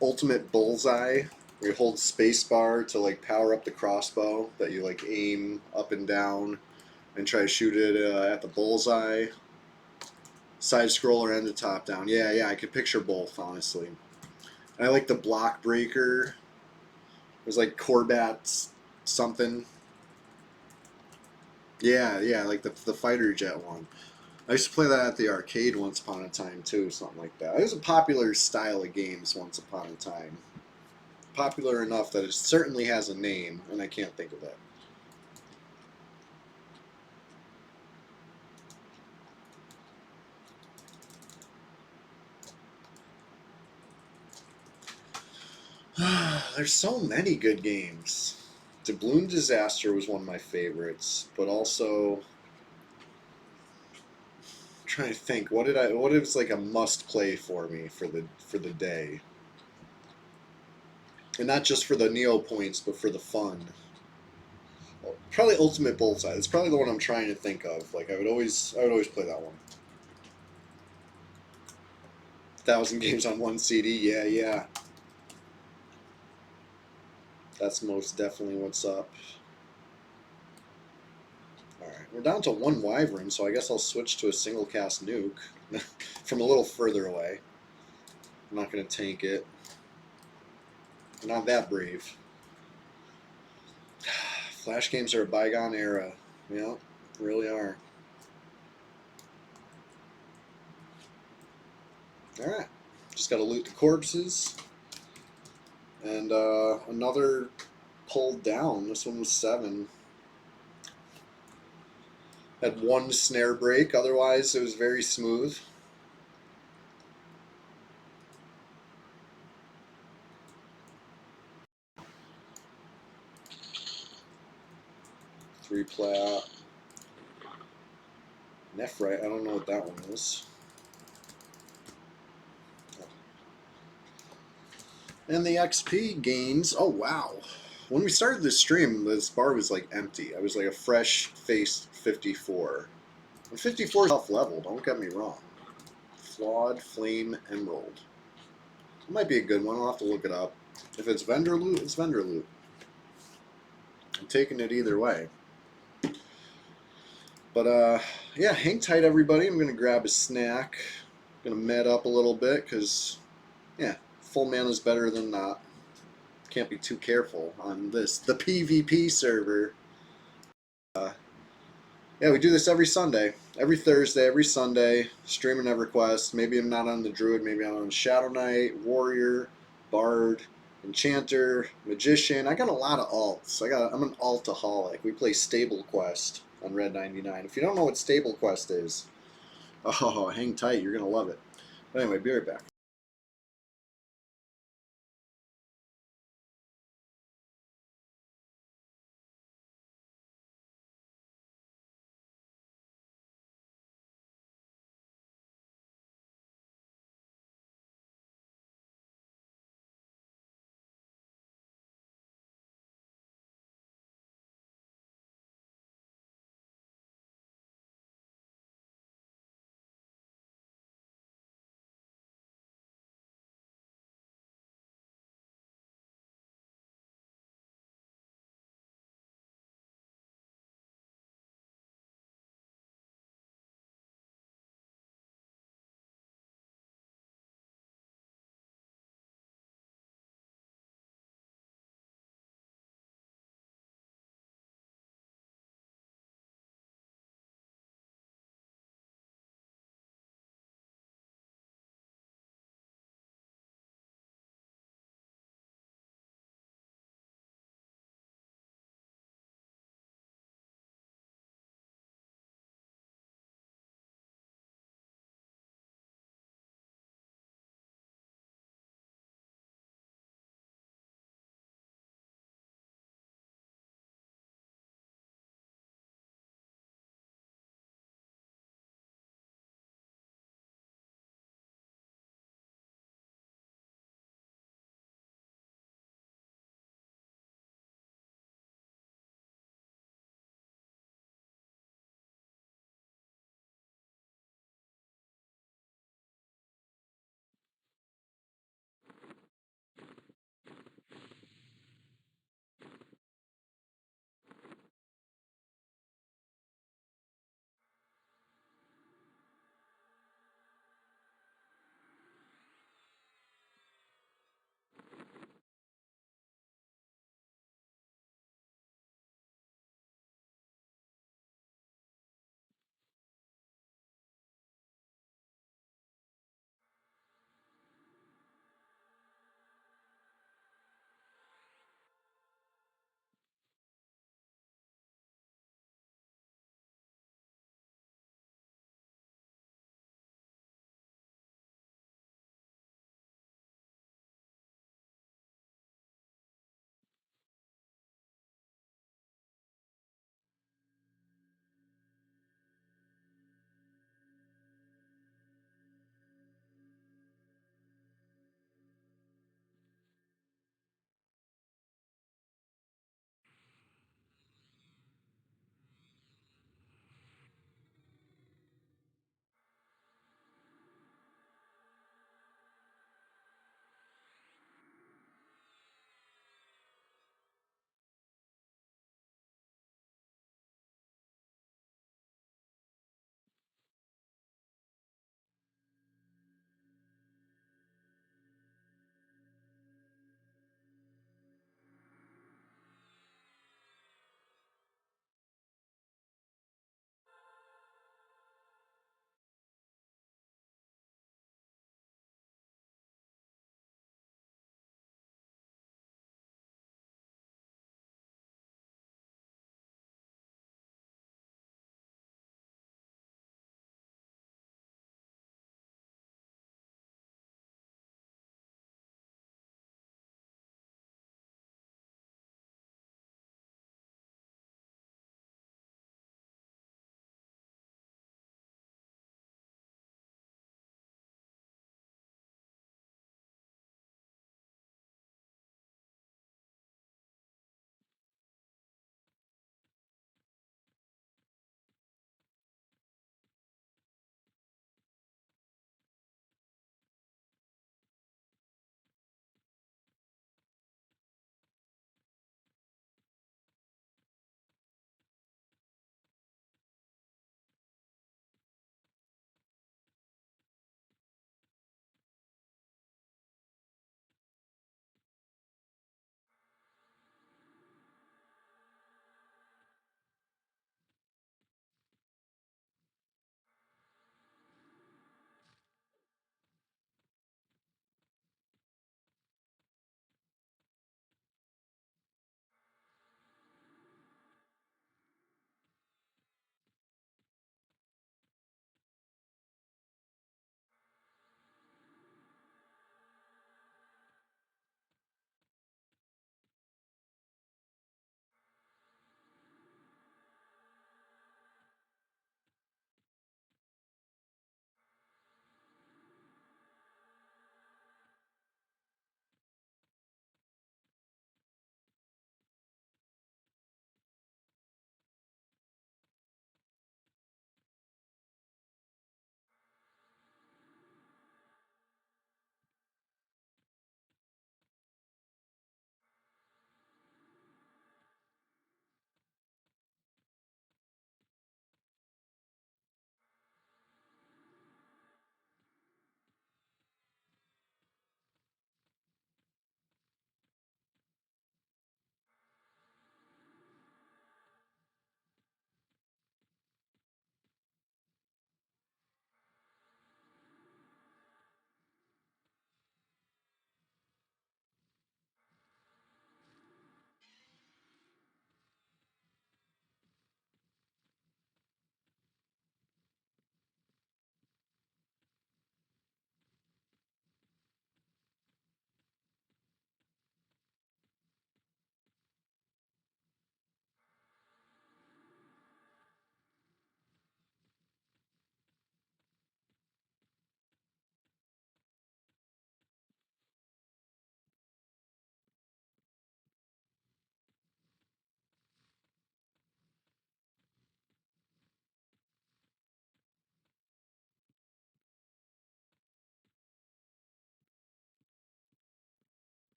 Ultimate Bullseye, where you hold spacebar to like power up the crossbow that you like aim up and down and try to shoot it at the bullseye. Side scroller and the top down. Yeah, yeah, I could picture both, honestly. And I like the block breaker. It was like Corbat's something. Yeah, yeah, like the fighter jet one. I used to play that at the arcade once upon a time too, something like that. It was a popular style of games once upon a time. Popular enough that it certainly has a name, and I can't think of it. There's so many good games. Doubloon Disaster was one of my favorites, but also I'm trying to think what is like a must play for me for the day. And not just for the Neo points, but for the fun. Well, probably Ultimate Bullseye. It's probably the one I'm trying to think of. Like I would always play that one. 1,000 games on one CD. Yeah, yeah. That's most definitely what's up. Alright, we're down to one Wyvern, so I guess I'll switch to a single cast nuke from a little further away. I'm not going to tank it. I'm not that brave. Flash games are a bygone era. Yeah, really are. Alright, just got to loot the corpses. And another pulled down. This one was 7. Had one snare break, otherwise it was very smooth. Three plat. Nephrite, I don't know what that one is. And the XP gains, oh wow. When we started this stream, this bar was like empty. I was like a fresh faced 54. And 54 is off level, don't get me wrong. Flawed Flame Emerald. It might be a good one, I'll have to look it up. If it's vendor loot, it's vendor loot. I'm taking it either way. But yeah, hang tight everybody. I'm gonna grab a snack. Gonna med up a little bit because yeah, full mana is better than not. Can't be too careful on the PvP server. Yeah, we do this every Sunday, every Thursday, every Sunday. Streaming EverQuest. Maybe I'm not on the Druid. Maybe I'm on Shadow Knight, Warrior, Bard, Enchanter, Magician. I got a lot of alts. I'm an altaholic. We play Stable Quest on Red 99. If you don't know what Stable Quest is, oh, hang tight. You're gonna love it. But anyway, be right back.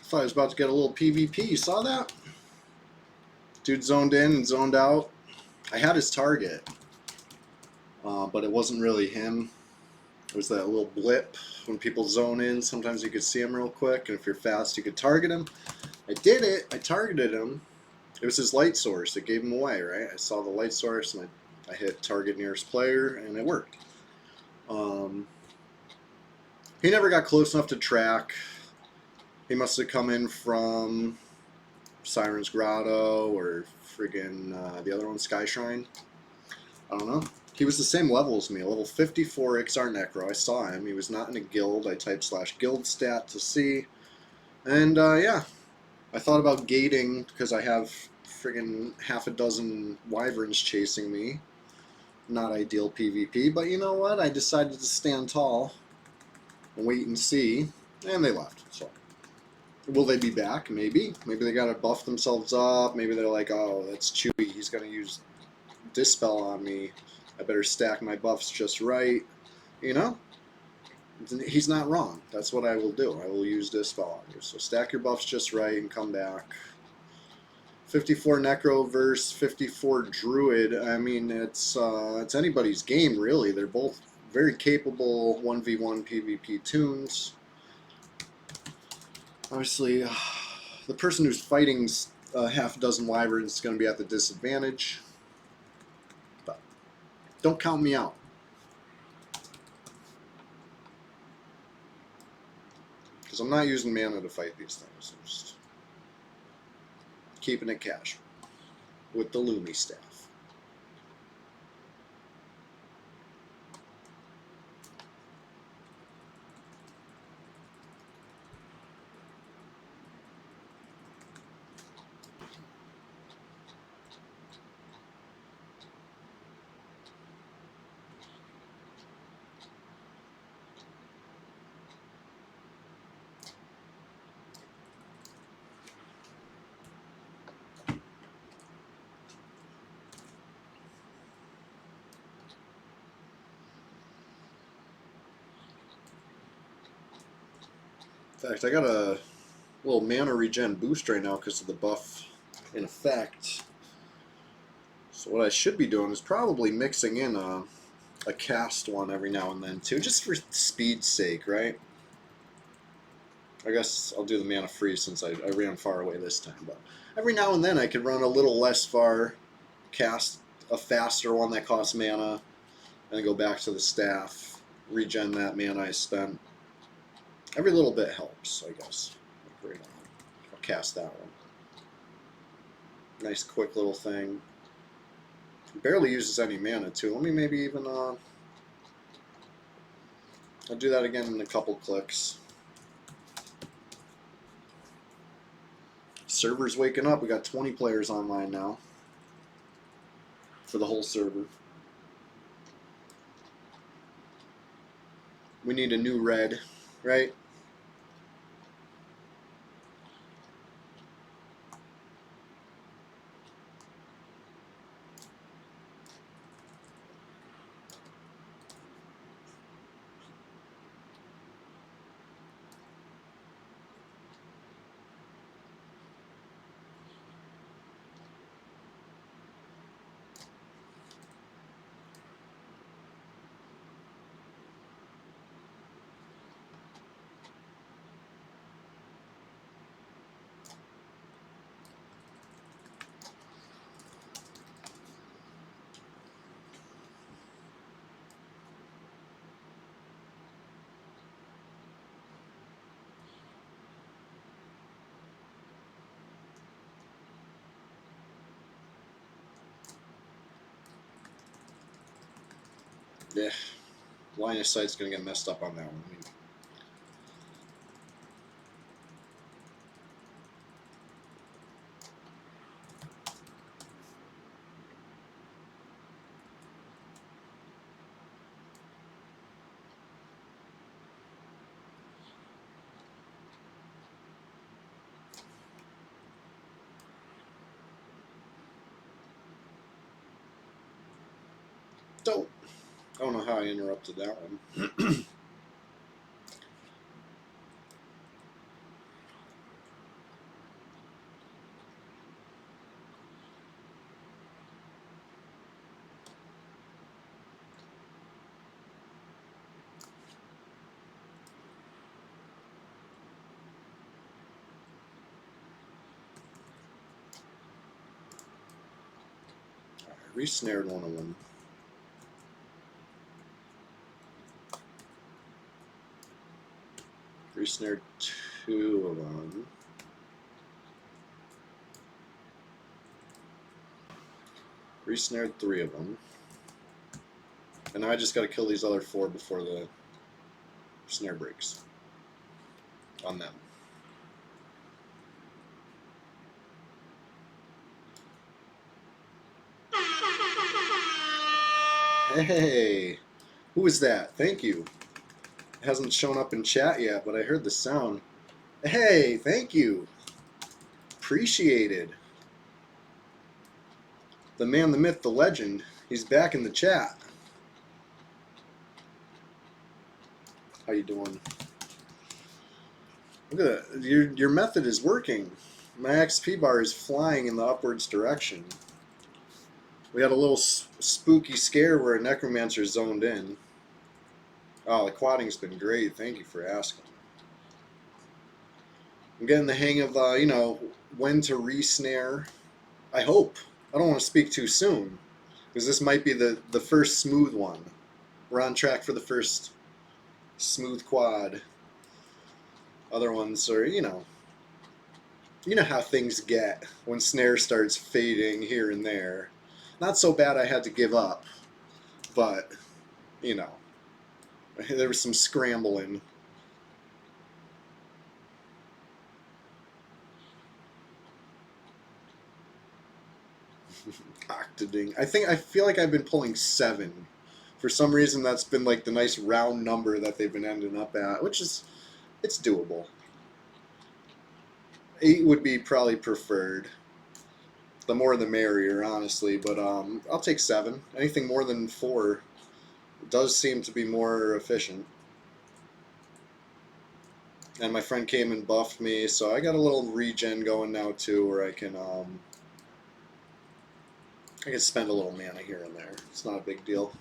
Thought I was about to get a little PvP. You saw that? Dude zoned in and zoned out. I had his target, but it wasn't really him. It was that little blip when people zone in. Sometimes you could see him real quick, and if you're fast, you could target him. I did it. I targeted him. It was his light source that gave him away, right? I saw the light source, and I hit target nearest player, and it worked. He never got close enough to track. He must have come in from Siren's Grotto or friggin' the other one, Sky Shrine. I don't know. He was the same level as me, a level 54 Ixar Necro. I saw him. He was not in a guild. I typed /guild stat to see. And yeah, I thought about gating because I have friggin' half a dozen wyverns chasing me. Not ideal PvP, but you know what? I decided to stand tall and wait and see, and they left. So, will they be back? Maybe. Maybe they gotta buff themselves up. Maybe they're like, oh, that's Chewie. He's gonna use Dispel on me. I better stack my buffs just right. You know? He's not wrong. That's what I will do. I will use Dispel on you. So stack your buffs just right and come back. 54 Necro versus 54 Druid. I mean, it's anybody's game, really. They're both very capable 1v1 PvP tunes. Obviously, the person who's fighting half a dozen wyverns is going to be at the disadvantage. But don't count me out. Because I'm not using mana to fight these things. I'm just keeping it casual with the Lumi staff. In fact, I got a little mana regen boost right now because of the buff in effect. So what I should be doing is probably mixing in a cast one every now and then too, just for speed's sake, right? I guess I'll do the mana freeze since I ran far away this time, but every now and then I could run a little less far, cast a faster one that costs mana, and go back to the staff, regen that mana I spent. Every little bit helps, I guess. Like right now. I'll cast that one. Nice quick little thing. Barely uses any mana too. Let me maybe even I'll do that again in a couple clicks. Server's waking up. We got 20 players online now for the whole server. We need a new red, right? Yeah, line of sight's gonna get messed up on that one. I mean, dope. I don't know how I interrupted that one. Re-snared one of them. Re-snared 2 of them. Re-snared 3 of them. And now I just got to kill these other 4 before the snare breaks on them. Hey, who is that? Thank you. It hasn't shown up in chat yet, but I heard the sound. Hey, thank you. Appreciated. The man, the myth, the legend. He's back in the chat. How you doing? Look at that. Your method is working. My XP bar is flying in the upwards direction. We had a little spooky scare where a necromancer zoned in. Oh, the quadding's been great. Thank you for asking. I'm getting the hang of, you know, when to re-snare. I hope. I don't want to speak too soon, because this might be the first smooth one. We're on track for the first smooth quad. Other ones are, you know how things get when snare starts fading here and there. Not so bad I had to give up, but, you know, there was some scrambling. Octading. I feel like I've been pulling 7. For some reason, that's been like the nice round number that they've been ending up at, which is, it's doable. 8 would be probably preferred. The more the merrier, honestly, but I'll take 7. Anything more than 4 does seem to be more efficient. And my friend came and buffed me, so I got a little regen going now too, where I can spend a little mana here and there. It's not a big deal.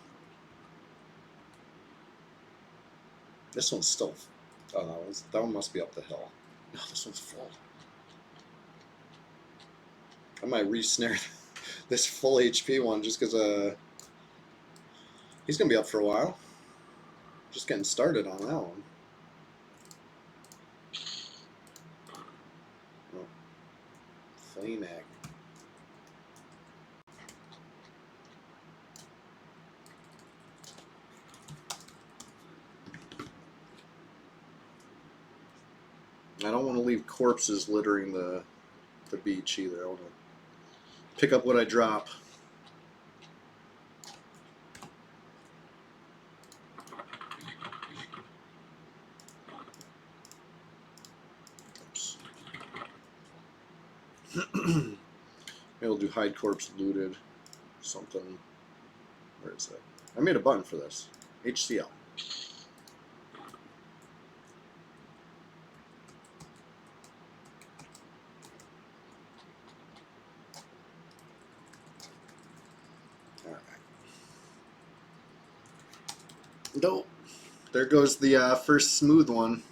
This one's still... Oh, that one must be up the hill. No, this one's full. I might re-snare this full HP one just because he's going to be up for a while. Just getting started on that one. Oh. Flame egg. I don't want to leave corpses littering the beach either. I want to pick up what I drop. Oops. Maybe I'll do hide corpse looted. Something. Where is it? I made a button for this. HCL. Alright. Nope. There goes the first smooth one.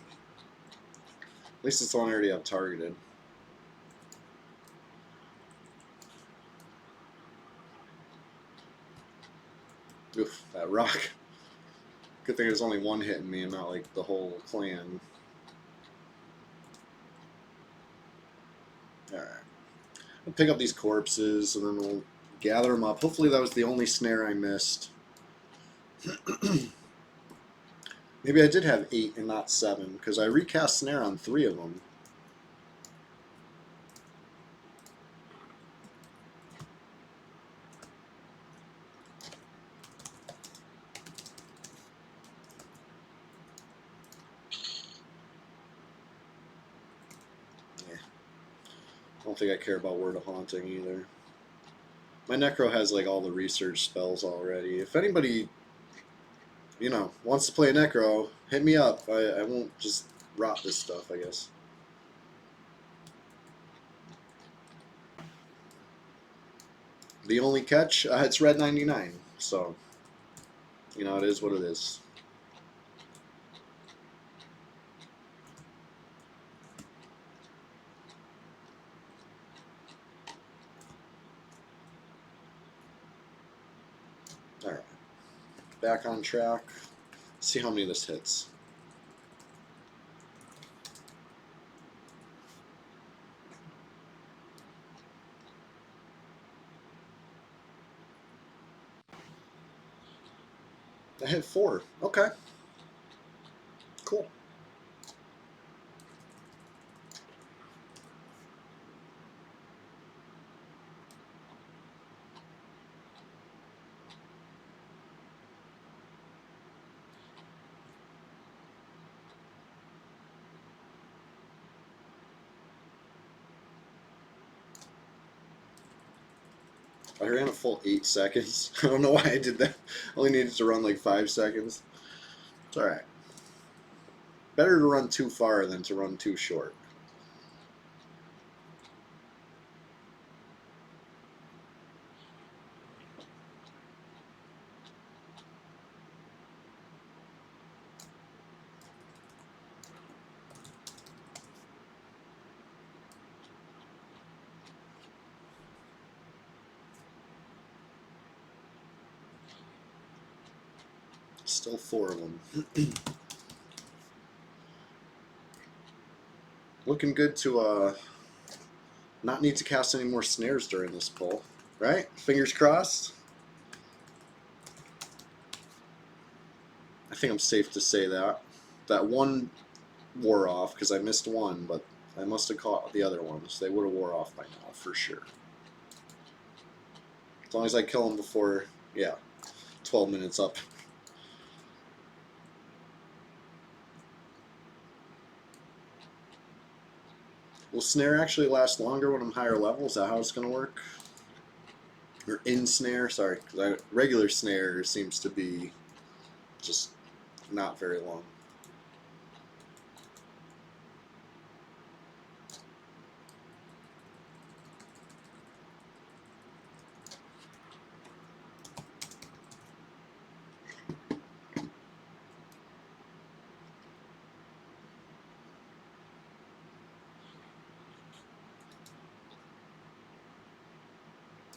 At least it's the one I already have targeted. Oof, that rock. Good thing there's only one hitting me and not like the whole clan. Alright. I'll pick up these corpses and then we'll gather them up. Hopefully that was the only snare I missed. Maybe I did have 8 and not 7, because I recast snare on 3 of them. Yeah. I don't think I care about Word of Haunting either. My Necro has like all the research spells already. If anybody, you know, wants to play a Necro, hit me up. I won't just rot this stuff, I guess. The only catch, it's red 99, so, you know, it is what it is. back on track. See how many this hits. I hit 4. Okay. Cool. I ran a full 8 seconds. I don't know why I did that. I only needed to run like 5 seconds. It's alright. Better to run too far than to run too short. Still 4 of them. Looking good to not need to cast any more snares during this pull. Right? Fingers crossed. I think I'm safe to say that. That one wore off because I missed one, but I must have caught the other ones. They would have wore off by now, for sure. As long as I kill them before, yeah, 12 minutes up. Will snare actually last longer when I'm higher level? Is that how it's going to work? Or in snare? Sorry, because regular snare seems to be just not very long.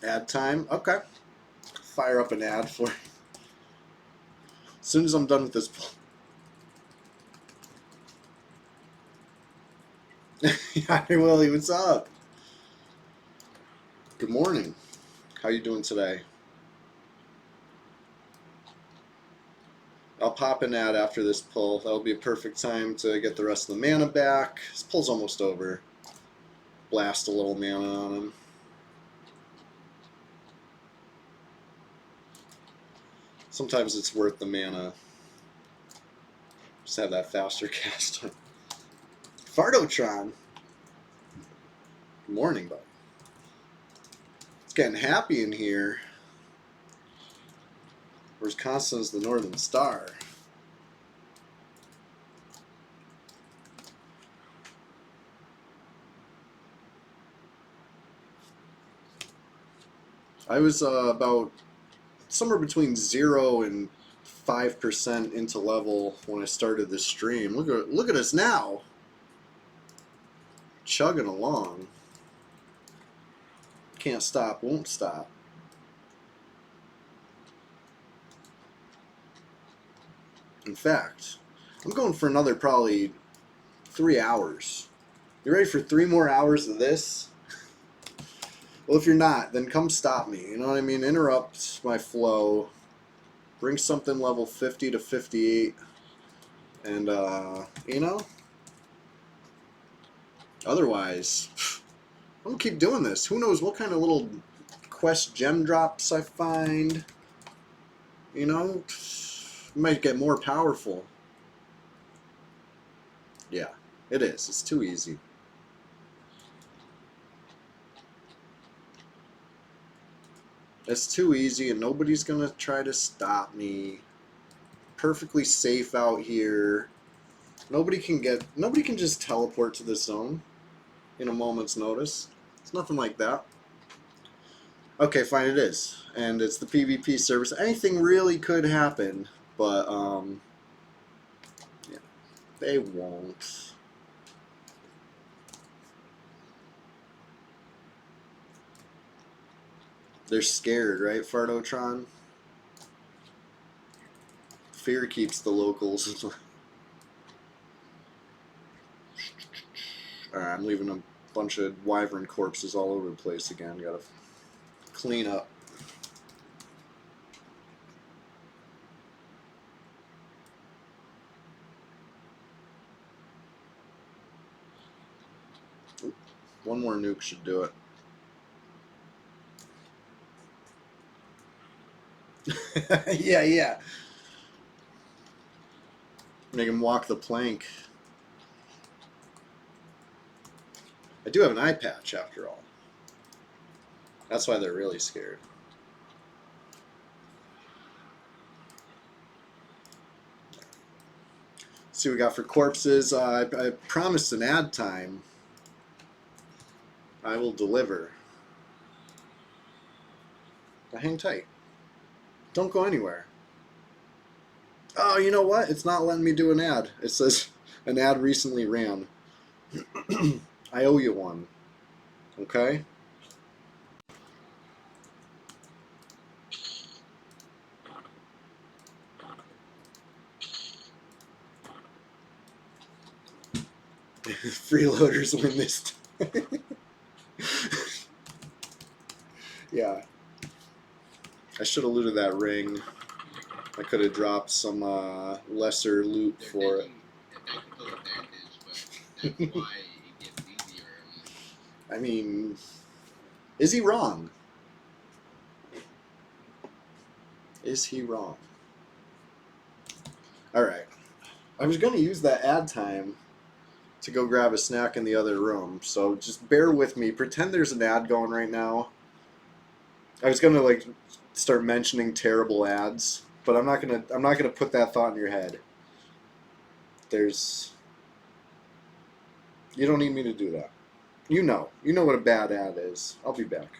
Ad time? Okay. Fire up an ad for it. As soon as I'm done with this pull. Yeah, hey Willie, what's up? Good morning. How you doing today? I'll pop an ad after this pull. That'll be a perfect time to get the rest of the mana back. This pull's almost over. Blast a little mana on him. Sometimes it's worth the mana. Just have that faster cast. Fardotron. Good morning, bud. It's getting happy in here. Whereas Constance's the Northern Star. I was about somewhere between 0 and 5% into level when I started this stream. Look at us now. Chugging along. Can't stop, won't stop. In fact, I'm going for another probably 3 hours. You ready for 3 more hours of this? Well, if you're not, then come stop me. You know what I mean? Interrupt my flow. Bring something level 50 to 58. And, you know? Otherwise, I'm going to keep doing this. Who knows what kind of little quest gem drops I find. You know? Might get more powerful. Yeah, it is. It's too easy. It's too easy, and nobody's gonna try to stop me. Perfectly safe out here. Nobody can just teleport to this zone in a moment's notice. It's nothing like that. Okay, fine, it is. And it's the PvP service. Anything really could happen, but yeah, they won't. They're scared, right, Fardotron? Fear keeps the locals. Alright, I'm leaving a bunch of wyvern corpses all over the place again. Gotta clean up. One more nuke should do it. Yeah, yeah. Make him walk the plank. I do have an eye patch after all. That's why they're really scared. See what we got for corpses. I promised an ad time. I will deliver. Now hang tight. Don't go anywhere. Oh, you know what? It's not letting me do an ad. It says an ad recently ran. I owe you one. Okay? Freeloaders win this time. Yeah. I should have looted that ring. I could have dropped some lesser loot for it. I mean, is he wrong? Is he wrong? Alright. I was going to use that ad time to go grab a snack in the other room, so just bear with me. Pretend there's an ad going right now. I was going to like start mentioning terrible ads, but I'm not going to put that thought in your head. You don't need me to do that. You know what a bad ad is. I'll be back.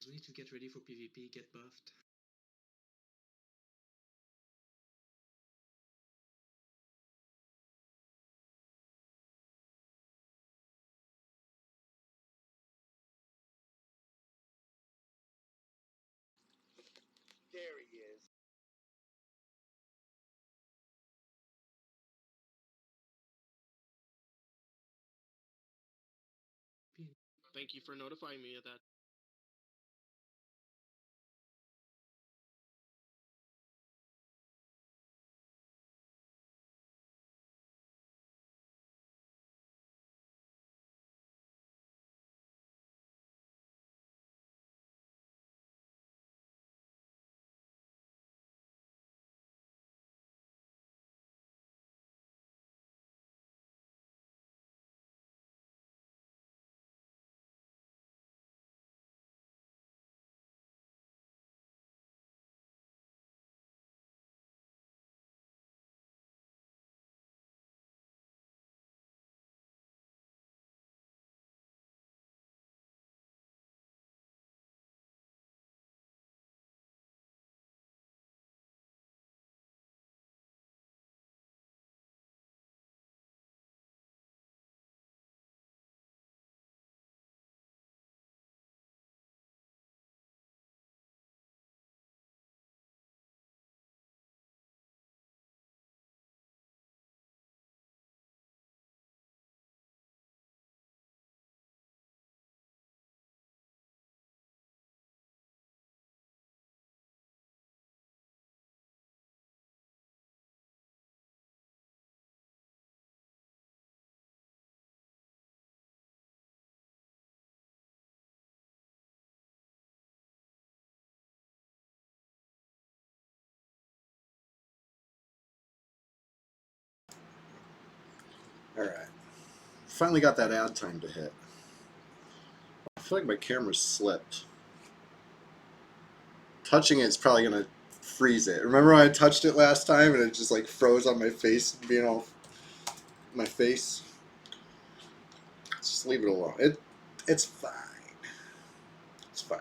Need to get ready for PvP, get buffed. There he is. Thank you for notifying me of that. Alright. Finally got that ad time to hit. I feel like my camera's slipped. Touching it's probably gonna freeze it. Remember when I touched it last time and it just like froze on my face, being all my face? Just leave it alone. It's fine. It's fine.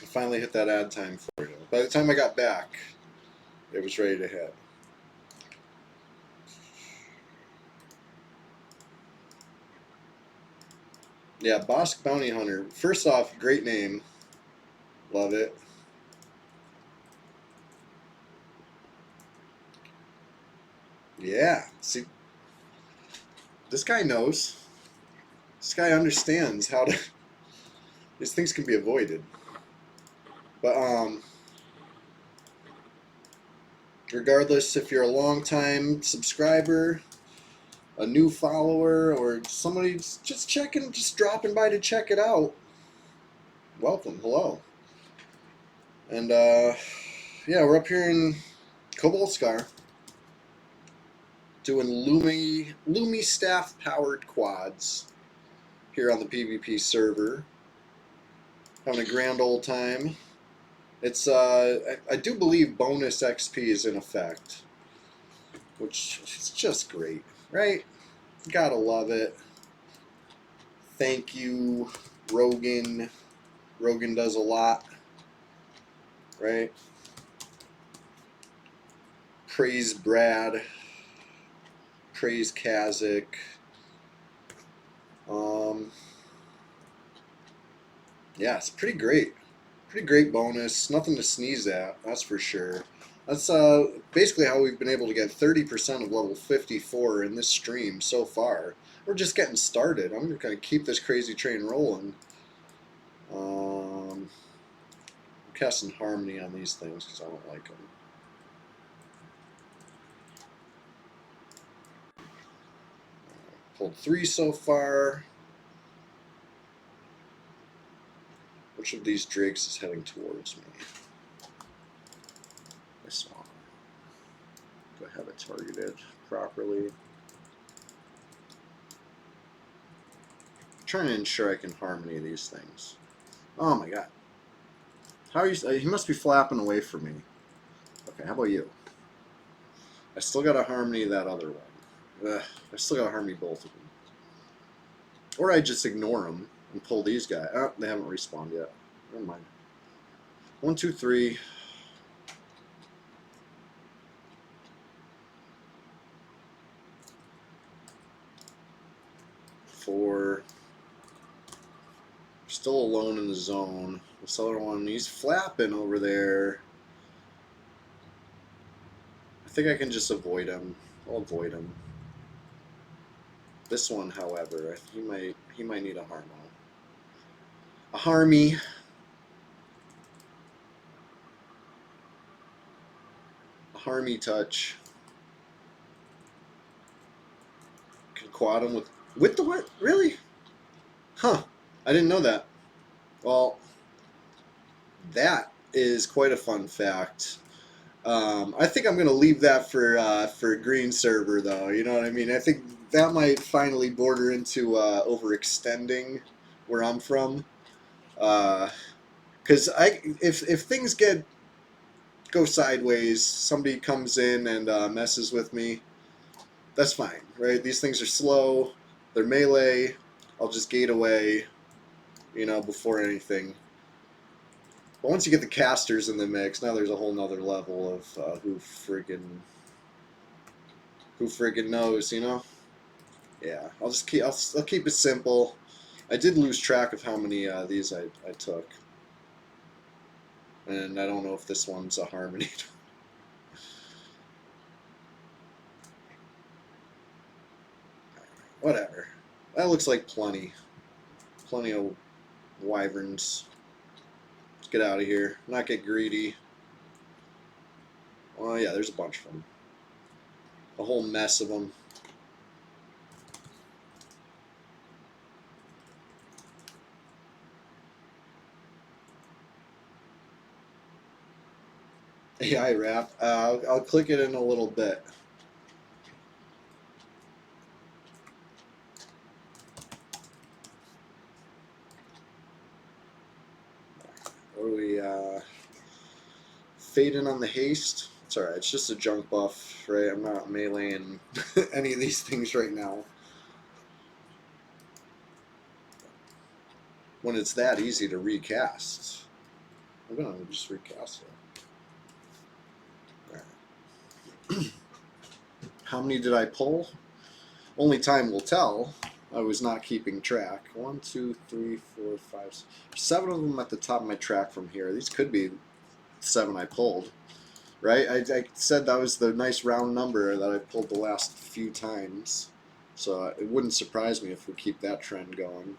I finally hit that ad time for you. By the time I got back, it was ready to hit. Yeah, Bosk Bounty Hunter. First off, great name. Love it. Yeah. See, this guy knows. This guy understands how to. These things can be avoided. But regardless if you're a long-time subscriber, a new follower, or somebody just checking, just dropping by to check it out, welcome, hello. And yeah, we're up here in Cobalt Scar doing Lumi staff powered quads here on the PvP server. Having a grand old time. It's I do believe bonus XP is in effect, which is just great, right? Gotta love it. Thank you, Rogan. Rogan does a lot, right? Praise Brad. Praise Kazik. Yeah, it's pretty great. Pretty great bonus. Nothing to sneeze at, that's for sure. That's basically how we've been able to get 30% of level 54 in this stream so far. We're just getting started. I'm going to keep this crazy train rolling. I'm casting Harmony on these things because I don't like them. Pulled 3 so far. Which of these drakes is heading towards me? This one. Do I have it targeted properly? I'm trying to ensure I can Harmony these things. Oh my god. How are you? He must be flapping away from me. Okay, how about you? I still got to Harmony that other one. Ugh, I still got to Harmony both of them. Or I just ignore them and pull these guys. Oh, they haven't respawned yet. Never mind. 1, 2, 3. 4. Still alone in the zone. This other one, he's flapping over there. I think I can just avoid him. I'll avoid him. This one, however, he might need a Harmo. A Harmy. A Harmy touch. Can quad him with the what? Really? Huh. I didn't know that. Well, that is quite a fun fact. I think I'm going to leave that for green server, though. You know what I mean? I think that might finally border into overextending where I'm from. Because if things go sideways, somebody comes in and messes with me, that's fine, right? These things are slow. They're melee. I'll just gate away, before anything. But once you get the casters in the mix, now there's a whole nother level of who friggin' knows, Yeah, I'll keep it simple. I did lose track of how many these I took, and I don't know if this one's a Harmony. Whatever. That looks like plenty of wyverns. Let's get out of here. Not get greedy. Oh yeah, there's a bunch of them. A whole mess of them. AI wrap. I'll click it in a little bit. What are we fading on the haste? It's alright, it's just a junk buff, right? I'm not meleeing any of these things right now. When it's that easy to recast. I'm gonna just recast it. Right. How many did I pull? Only time will tell. I was not keeping track. 1, 2, 3, 4, 5, 7 of them at the top of my track from here. These could be 7 I pulled, right? I said that was the nice round number that I pulled the last few times. So it wouldn't surprise me if we keep that trend going.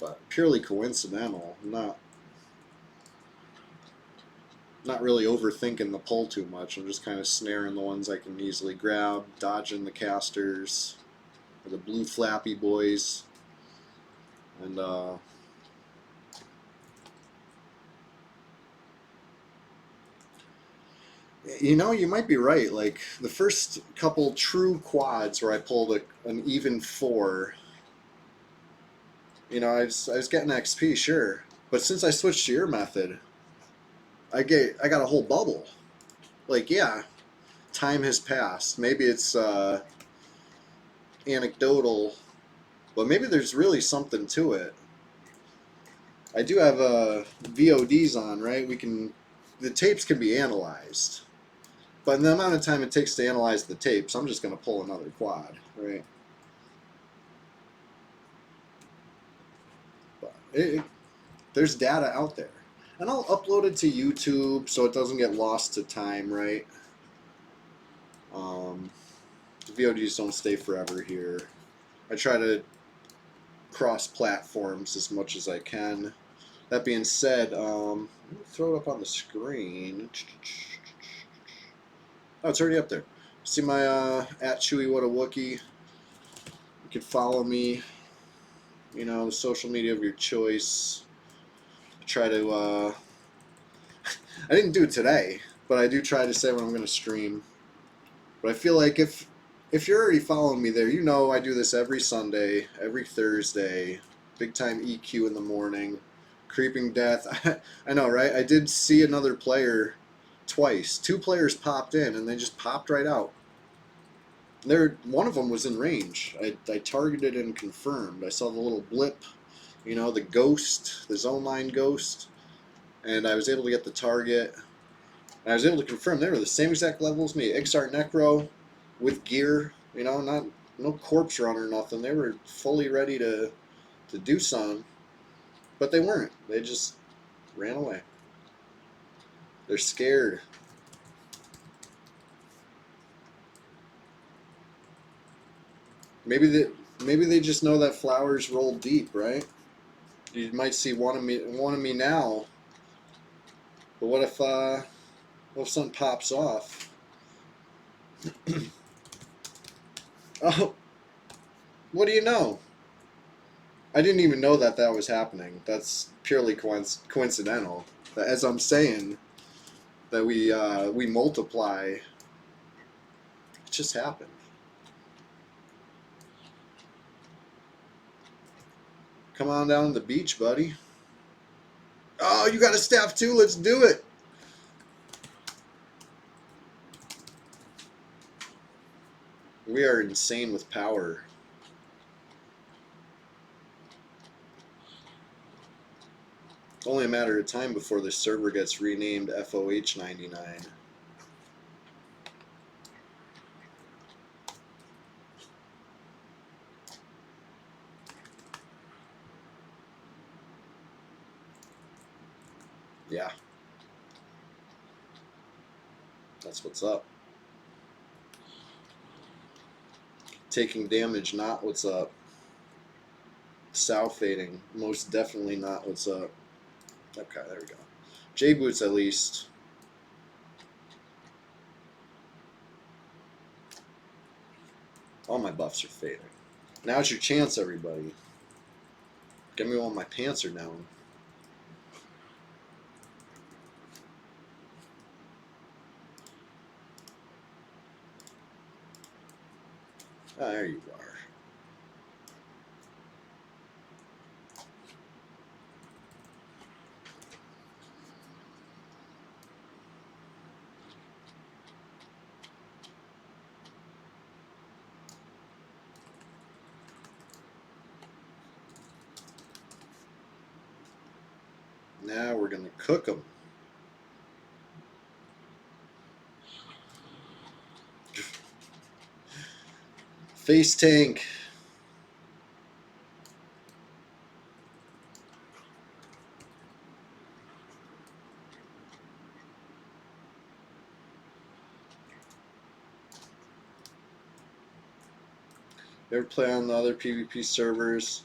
But purely coincidental. Not really overthinking the pull too much. I'm just kind of snaring the ones I can easily grab, dodging the casters, or the blue flappy boys, and you know, you might be right. Like the first couple true quads where I pulled an even 4, you know, I was getting XP, sure, but since I switched to your method, I got a whole bubble. Like, yeah, time has passed. Maybe it's anecdotal, but maybe there's really something to it. I do have VODs on, right? The tapes can be analyzed, but in the amount of time it takes to analyze the tapes, I'm just going to pull another quad, right? But there's data out there, and I'll upload it to YouTube so it doesn't get lost to time, right? The VODs don't stay forever here. I try to cross platforms as much as I can. That being said, throw it up on the screen. Oh, it's already up there. See my at Chewie What a Wookie. You can follow me. You know, social media of your choice. I try to. I didn't do it today, but I do try to say when I'm going to stream. But I feel like if you're already following me there, you know I do this every Sunday, every Thursday. Big time EQ in the morning. Creeping Death. I know, right? I did see another player twice. 2 players popped in, and they just popped right out. One of them was in range. I targeted and confirmed. I saw the little blip, you know, the ghost, the zone line ghost, and I was able to get the target. And I was able to confirm they were the same exact level as me. Exar Necro with gear, you know, no corpse run or nothing. They were fully ready to do something, but they weren't. They just ran away. They're scared. Maybe they just know that flowers roll deep, right? You might see one of me now, but what if something pops off? Oh, what do you know? I didn't even know that was happening. That's purely coincidental. As I'm saying that we multiply, it just happened. Come on down to the beach, buddy. Oh, you got a staff too? Let's do it. We are insane with power. It's only a matter of time before this server gets renamed FOH99. Yeah. That's what's up. Taking damage, not what's up. Sow fading, most definitely not what's up. Okay, there we go. J-boots at least. All my buffs are fading. Now's your chance, everybody. Get me while my pants are down. Ah, there you are. Now we're gonna cook them. Face tank. You ever play on the other PvP servers?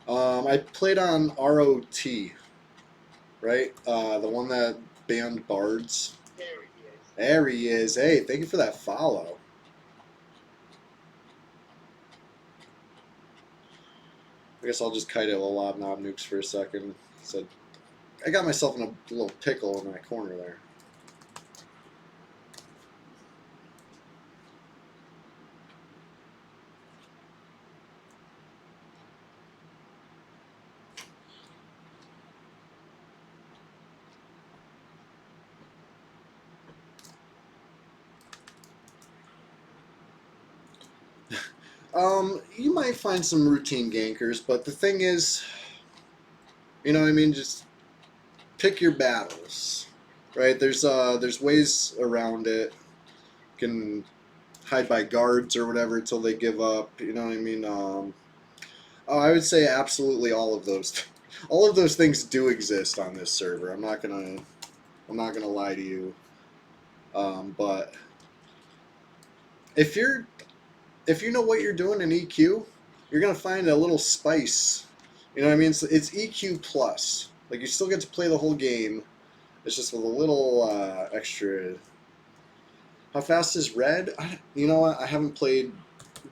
I played on ROT, right? The one that banned bards. There he is. There he is. Hey, thank you for that follow. I guess I'll just kite a lob knob nukes for a second. So I got myself in a little pickle in that corner there. You might find some routine gankers, but the thing is, you know what I mean? Just pick your battles, right? There's ways around it. You can hide by guards or whatever until they give up. You know what I mean? I would say absolutely all of those, all of those things do exist on this server. I'm not gonna lie to you. But if you know what you're doing in EQ, you're gonna find a little spice. You know what I mean? It's EQ plus. Like you still get to play the whole game. It's just with a little extra. How fast is red? You know what? I haven't played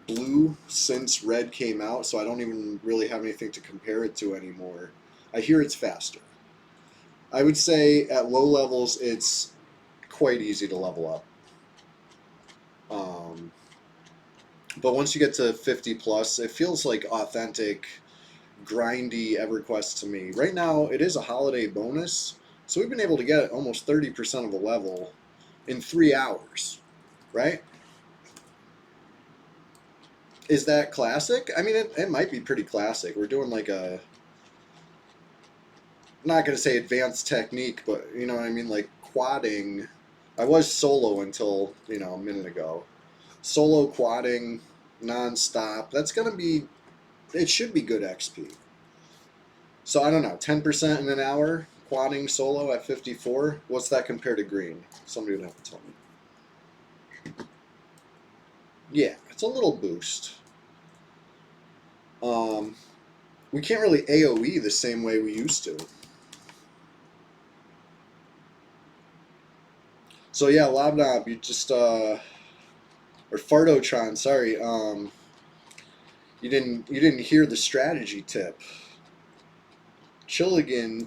blue since red came out, so I don't even really have anything to compare it to anymore. I hear it's faster. I would say at low levels, it's quite easy to level up. But once you get to 50 plus, it feels like authentic, grindy EverQuest to me. Right now, it is a holiday bonus, so we've been able to get almost 30% of the level in 3 hours, right? Is that classic? I mean, it might be pretty classic. We're doing like a, I'm not going to say advanced technique, but you know what I mean? Like quadding. I was solo until, a minute ago. Solo quadding non-stop. That's going to be, it should be good XP. So I don't know, 10% in an hour, quadding solo at 54. What's that compared to green? Somebody would have to tell me. Yeah, it's a little boost. We can't really AoE the same way we used to. So yeah, Lobnob, you just or Fartotron, sorry, you didn't hear the strategy tip. Chilligan,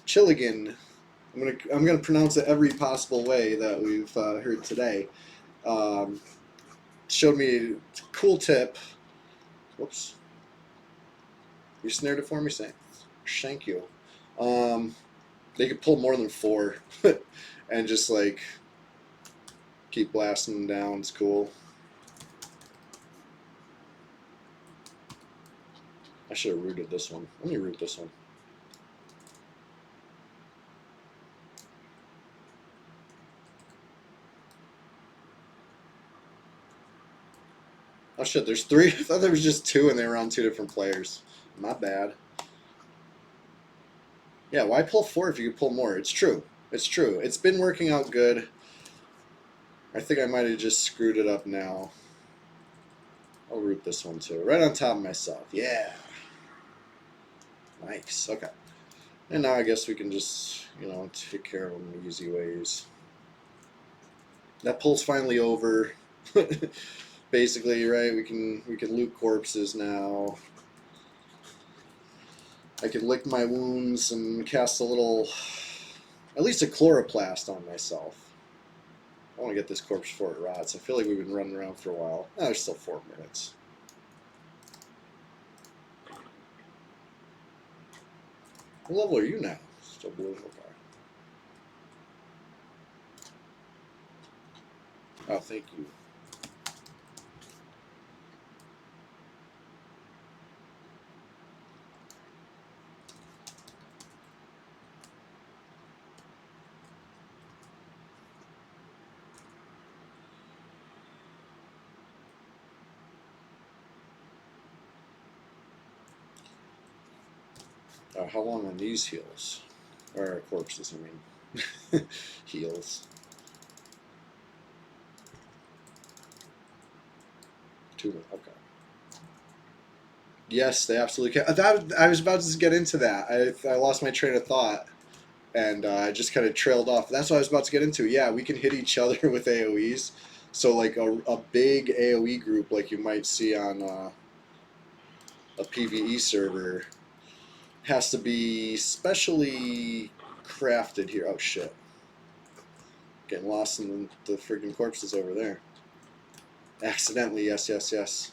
Chilligan. I'm gonna pronounce it every possible way that we've heard today. Showed me a cool tip. Whoops. You snared it for me, thank you. They could pull more than 4 and just like keep blasting them down. It's cool. I should have rooted this one. Let me root this one. Oh shit, there's 3. I thought there was just 2 and they were on 2 different players. My bad. Yeah, why pull 4 if you could pull more? It's true. It's true. It's been working out good. I think I might have just screwed it up now. I'll root this one too. Right on top of myself. Yeah. Nice. Okay. And now I guess we can just, take care of them in easy ways. That pull's finally over. Basically, right? We can loot corpses now. I can lick my wounds and cast a little, at least a chloroplast on myself. I want to get this corpse before it rots. I feel like we've been running around for a while. Oh, there's still 4 minutes. What level are you now? Still blue? Okay. Oh, thank you. How long on these heals? Or corpses, I mean. Heals. 2 minutes, okay. Yes, they absolutely can. I was about to get into that. I lost my train of thought. And I just kind of trailed off. That's what I was about to get into. Yeah, we can hit each other with AoEs. So like a big AoE group like you might see on a PvE server has to be specially crafted here. Oh shit. Getting lost in the freaking corpses over there. Accidentally, yes, yes, yes.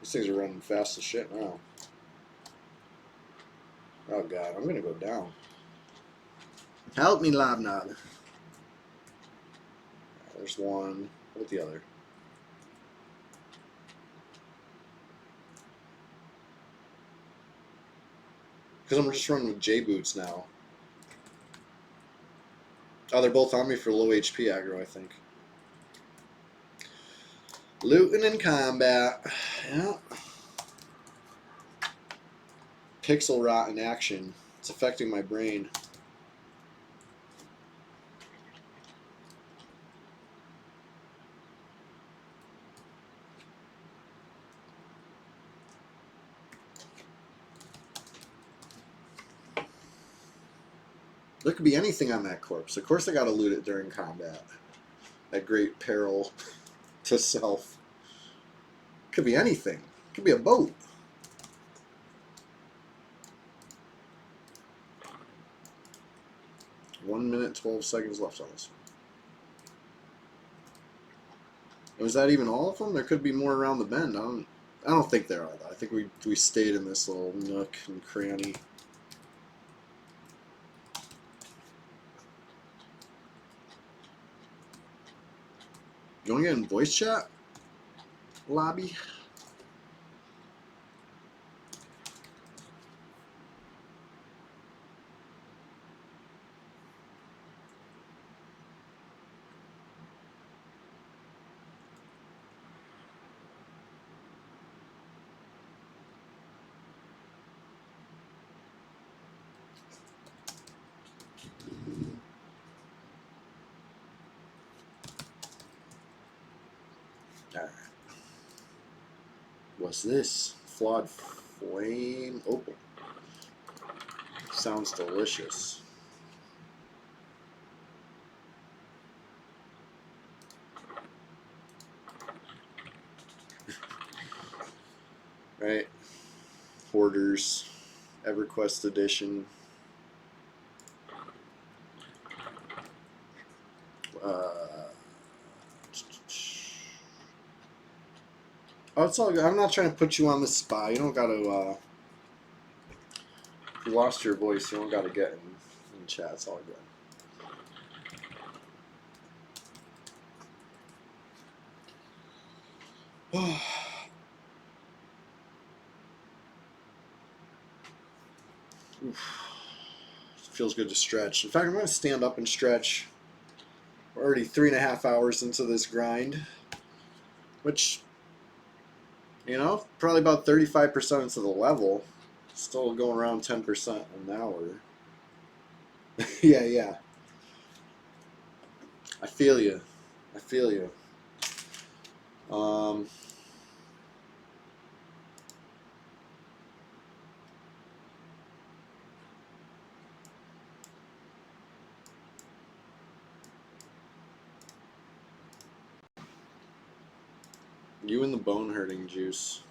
These things are running fast as shit now. Oh god, I'm gonna go down. Help me, Lobnob. There's one. What about the other? Because I'm just running with J boots now. Oh, they're both on me for low HP aggro, I think. Looting in combat. Yeah. Pixel rot in action. It's affecting my brain. There could be anything on that corpse. Of course I gotta loot it during combat. At great peril to self. Could be anything. Could be a boat. One minute, 12 seconds left on this one. Was that even all of them? There could be more around the bend. I don't think there are though. I think we stayed in this little nook and cranny. You wanna get in voice chat? Lobby? Alright. What's this? Flawed flame opal. Sounds delicious. Right? Hoarders. EverQuest edition. Oh, it's all good. I'm not trying to put you on the spot. You don't got to. If you lost your voice, you don't got to get in chat. It's all good. Feels good to stretch. In fact, I'm going to stand up and stretch. We're already 3.5 hours into this grind, which, you know, probably about 35% into the level. Still going around 10% an hour. Yeah, yeah. I feel you. I feel you. You and the bone hurting juice.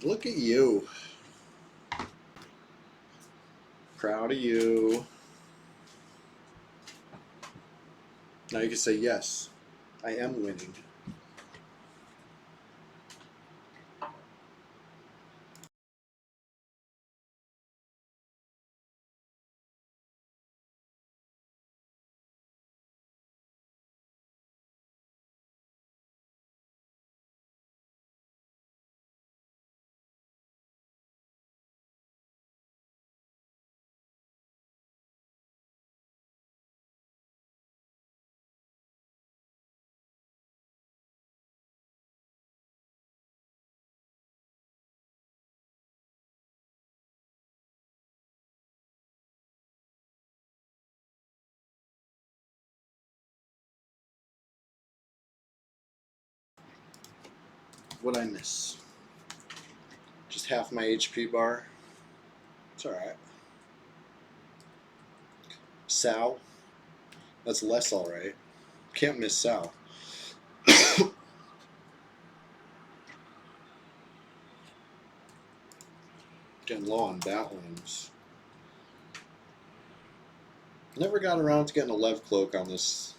Look at you. Proud of you. Now you can say, yes, I am winning. What'd I miss? Just half my HP bar. It's alright. Sal. That's less alright. Can't miss Sal. Getting low on bat wings. Never got around to getting a Lev Cloak on this,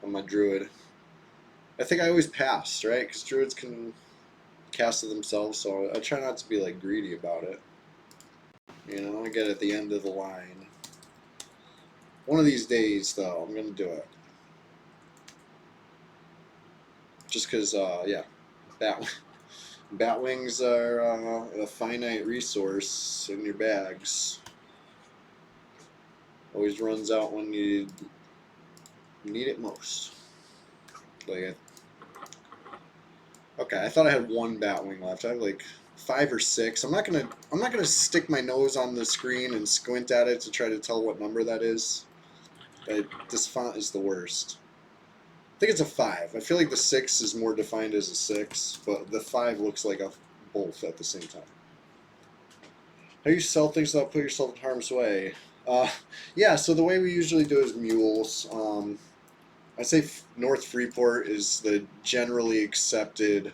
on my druid. I think I always pass, right? Because druids can cast it themselves, so I try not to be like greedy about it. You know, I get at the end of the line. One of these days, though, I'm gonna do it. Just because, yeah, bat wings are a finite resource in your bags. Always runs out when you need it most. Like, okay, I thought I had one bat wing left. I have like 5 or 6. I'm not gonna stick my nose on the screen and squint at it to try to tell what number that is. This font is the worst. I think it's a 5. I feel like the 6 is more defined as a 6, but the 5 looks like a both at the same time. How do you sell things that put yourself in harm's way? Yeah, so the way we usually do is mules. I say North Freeport is the generally accepted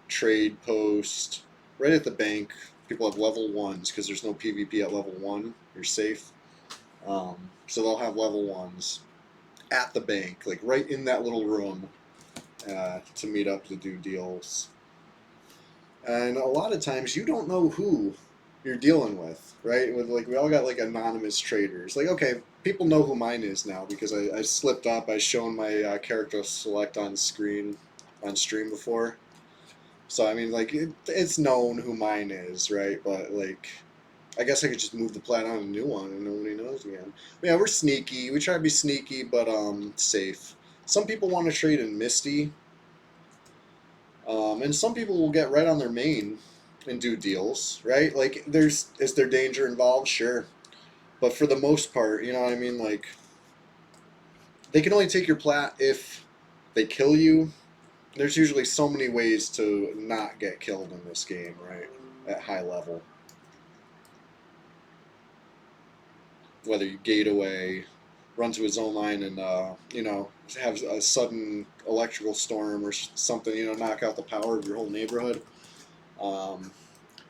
trade post. Right at the bank, people have level 1s because there's no PvP at level 1. You're safe. So they'll have level 1s at the bank, like right in that little room, to meet up to do deals. And a lot of times you don't know who you're dealing with, right? With like we all got like anonymous traders. Like, okay, people know who mine is now because I slipped up. I shown my character select on screen on stream before. So I mean, like it's known who mine is, right? But like, I guess I could just move the plat on a new one and nobody knows again. But yeah, we're sneaky. We try to be sneaky, but safe. Some people want to trade in Misty, and some people will get right on their main and do deals, right? Like, is there danger involved? Sure, but for the most part, you know what I mean. Like, they can only take your plat if they kill you. There's usually so many ways to not get killed in this game, right? At high level. Whether you gate away, run to a zone line, and you know, have a sudden electrical storm or something, you know, knock out the power of your whole neighborhood.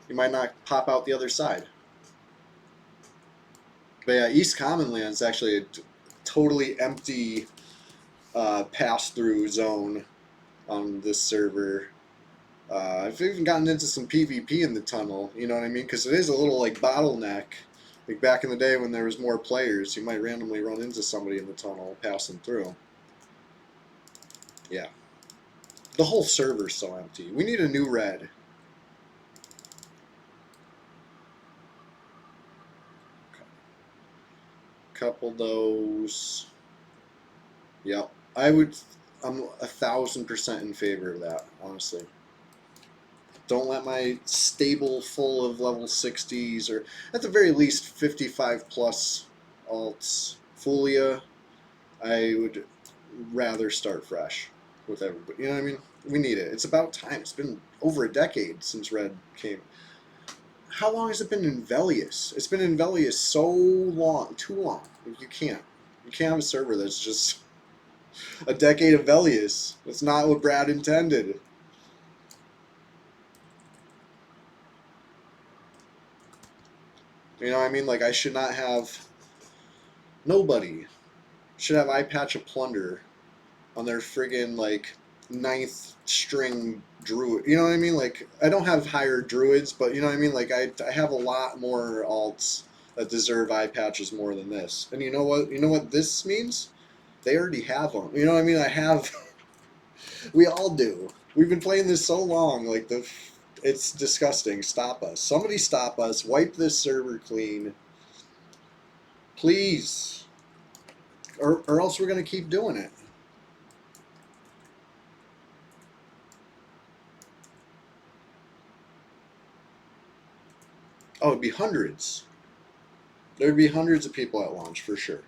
You might not pop out the other side. But yeah, East Common Land's actually a totally empty pass-through zone on this server. I've even gotten into some PvP in the tunnel, you know what I mean? Because it is a little like bottleneck. Like back in the day when there was more players, you might randomly run into somebody in the tunnel passing through. Yeah. The whole server's so empty. We need a new red. Couple those. Yep. I'm 1,000% in favor of that, honestly. Don't let my stable full of level 60s or at the very least 55 plus alts fool ya. I would rather start fresh with everybody. You know what I mean? We need it. It's about time. It's been over a decade since Red came. How long has it been in Velius? It's been in Velius so long, too long. You can't have a server that's just A decade of Velius. That's not what Brad intended. You know what I mean? Like, I should not have... Nobody should have Eye Patch of Plunder on their friggin', like, ninth string druid. You know what I mean? Like, I don't have higher druids, but you know what I mean? Like, I have a lot more alts that deserve eye patches more than this. And you know what? You know what this means? They already have them. You know what I mean? I have... We all do. We've been playing this so long. Like, it's disgusting. Stop us. Somebody stop us. Wipe this server clean. Please. Or else we're going to keep doing it. Oh, it'd be hundreds. There'd be hundreds of people at launch for sure.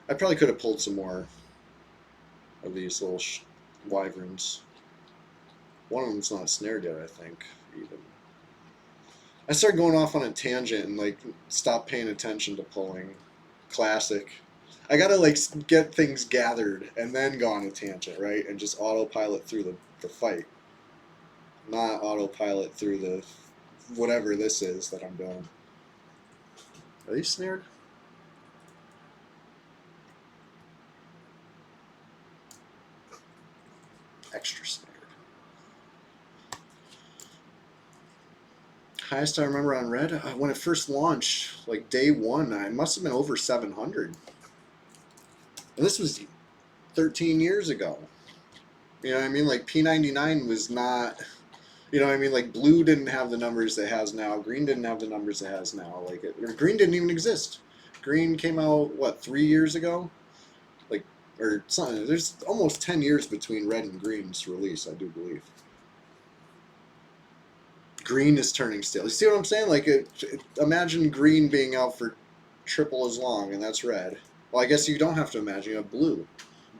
I probably could have pulled some more of these little wyverns. One of them's not snared yet, I think, even. I started going off on a tangent and, like, stopped paying attention to pulling. Classic. I gotta, like, get things gathered and then go on a tangent, right? And just autopilot through the fight. Not autopilot through the whatever this is that I'm doing. Are these snared? Extra snared. Highest I remember on Red, when it first launched, like day one, I must have been over 700. And this was 13 years ago. You know what I mean? Like, P99 was not... You know what I mean? Like, blue didn't have the numbers it has now. Green didn't have the numbers it has now. Like, green didn't even exist. Green came out, what, 3 years ago? Like, or something. There's almost 10 years between red and green's release, I do believe. Green is turning stale. You see what I'm saying? Like, imagine green being out for triple as long, and that's red. Well, I guess you don't have to imagine. You have blue.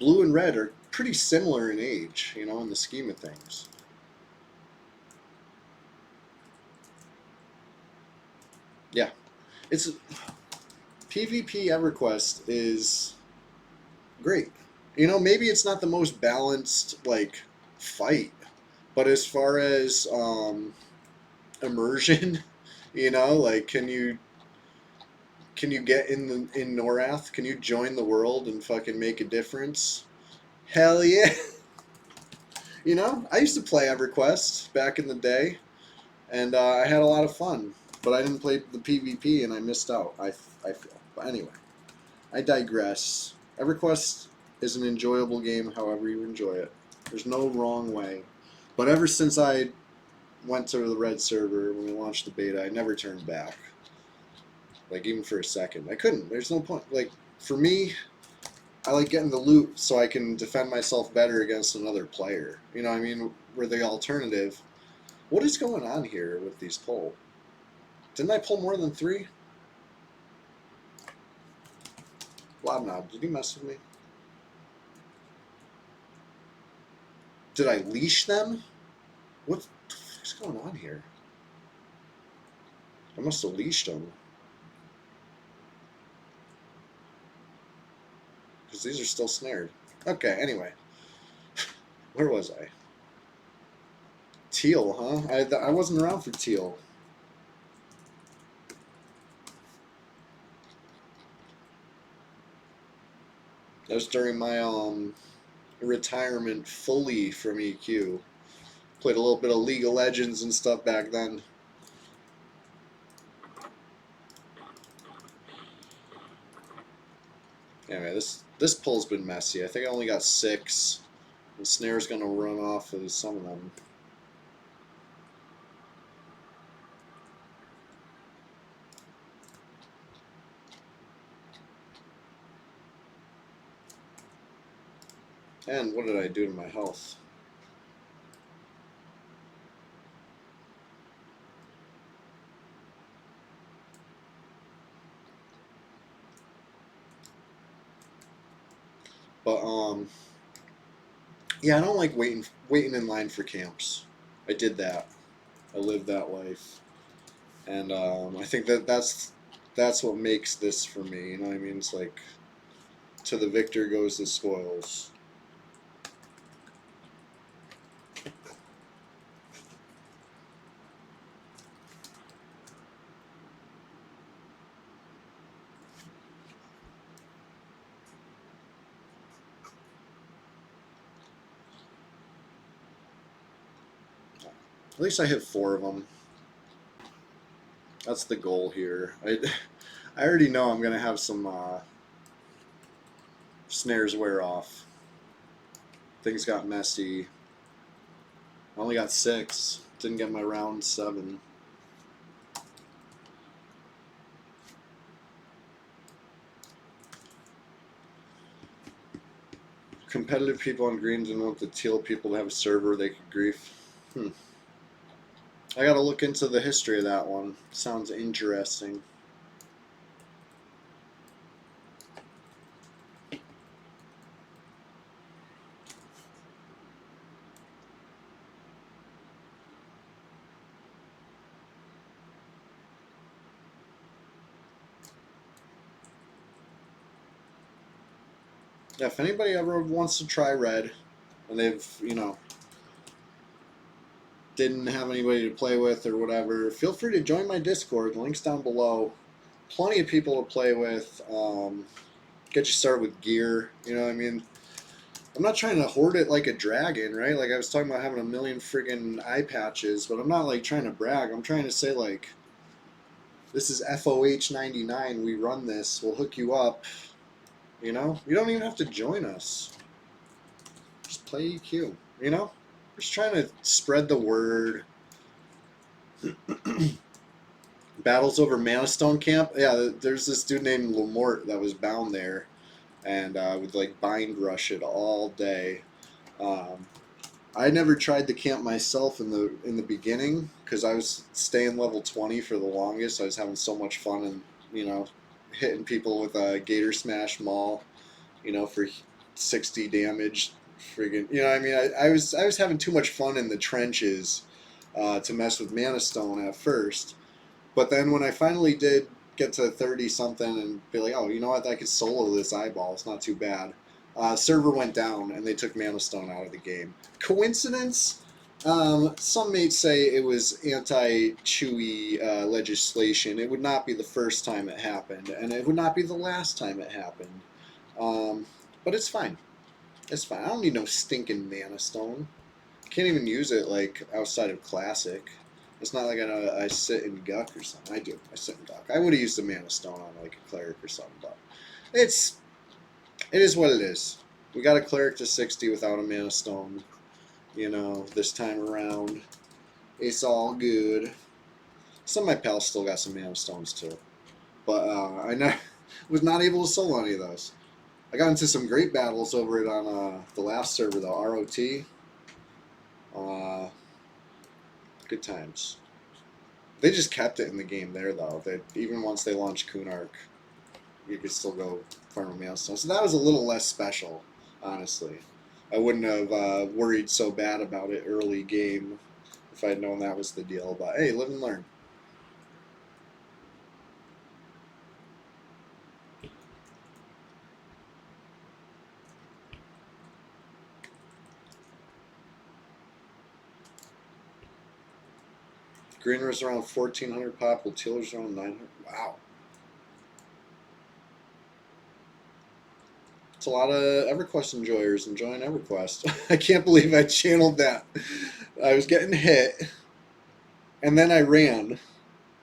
Blue and red are pretty similar in age, you know, in the scheme of things. Yeah. It's... PvP EverQuest is great. You know, maybe it's not the most balanced, like, fight, but as far as immersion, you know, like, can you get in Norath? Can you join the world and fucking make a difference? Hell yeah. You know, I used to play EverQuest back in the day, and I had a lot of fun, but I didn't play the PvP and I missed out, I feel. But anyway, I digress. EverQuest is an enjoyable game however you enjoy it. There's no wrong way. But ever since I went to the red server when we launched the beta, I never turned back. Like, even for a second. I couldn't. There's no point. Like, for me, I like getting the loot so I can defend myself better against another player. You know what I mean? Where the alternative... What is going on here with these pull? Didn't I pull more than 3? Lobnob, did you mess with me? Did I leash them? What the fuck's going on here? I must have leashed them. Because these are still snared. Okay, anyway. Where was I? Teal, huh? I wasn't around for Teal. That was during my retirement fully from EQ. Played a little bit of League of Legends and stuff back then. Anyway, this pull's been messy. I think I only got 6. The snare's gonna run off of some of them. And what did I do to my health? But yeah, I don't like waiting in line for camps. I did that. I lived that life, and I think that's what makes this for me. You know what I mean? It's like To the victor goes the spoils. At least I hit 4 of them. That's the goal here. I already know I'm going to have some snares wear off. Things got messy. I only got 6. Didn't get my round 7. Competitive people on green didn't want the teal people to have a server they could grief. I gotta look into the history of that one. Sounds interesting. Yeah, if anybody ever wants to try red, and they've, you know, didn't have anybody to play with or whatever, feel free to join my Discord. The link's down below. Plenty of people to play with. Get you started with gear. You know what I mean? I'm not trying to hoard it like a dragon, right? Like I was talking about having a million friggin' eye patches, but I'm not like trying to brag. I'm trying to say like, this is FOH 99. We run this. We'll hook you up. You know? You don't even have to join us. Just play EQ. You know? Just trying to spread the word. Battles over Mana Stone Camp. Yeah, there's this dude named Lamort that was bound there, and would like bind rush it all day. I never tried the camp myself in the beginning because I was staying level 20 for the longest. I was having so much fun and, you know, hitting people with a Gator Smash Maul, you know, for 60 damage. Friggin', you know, I mean, I was having too much fun in the trenches to mess with Mana Stone at first. But then when I finally did get to 30 something and be like, oh, you know what, I could solo this eyeball. It's not too bad. Server went down and they took Mana Stone out of the game. Coincidence? Some may say it was anti-chewie legislation. It would not be the first time it happened, and it would not be the last time it happened. But it's fine. It's fine. I don't need no stinking Mana Stone. Can't even use it like outside of Classic. It's not like I sit in Guck or something. I do. I sit in Guck. I would have used the Mana Stone on like a Cleric or something, but it is what it is. We got a Cleric to 60 without a Mana Stone, you know, this time around. It's all good. Some of my pals still got some Mana Stones too, but I was not able to solo any of those. I got into some great battles over it on the last server though, ROT. Good times. They just kept it in the game there, though. That even once they launched Kunark, you could still go farm a Maelstone. So that was a little less special, honestly. I wouldn't have worried so bad about it early game if I'd known that was the deal. But hey, live and learn. Green was around 1,400 pop, while teal was around 900. Wow. It's a lot of EverQuest enjoyers enjoying EverQuest. I can't believe I channeled that. I was getting hit, and then I ran,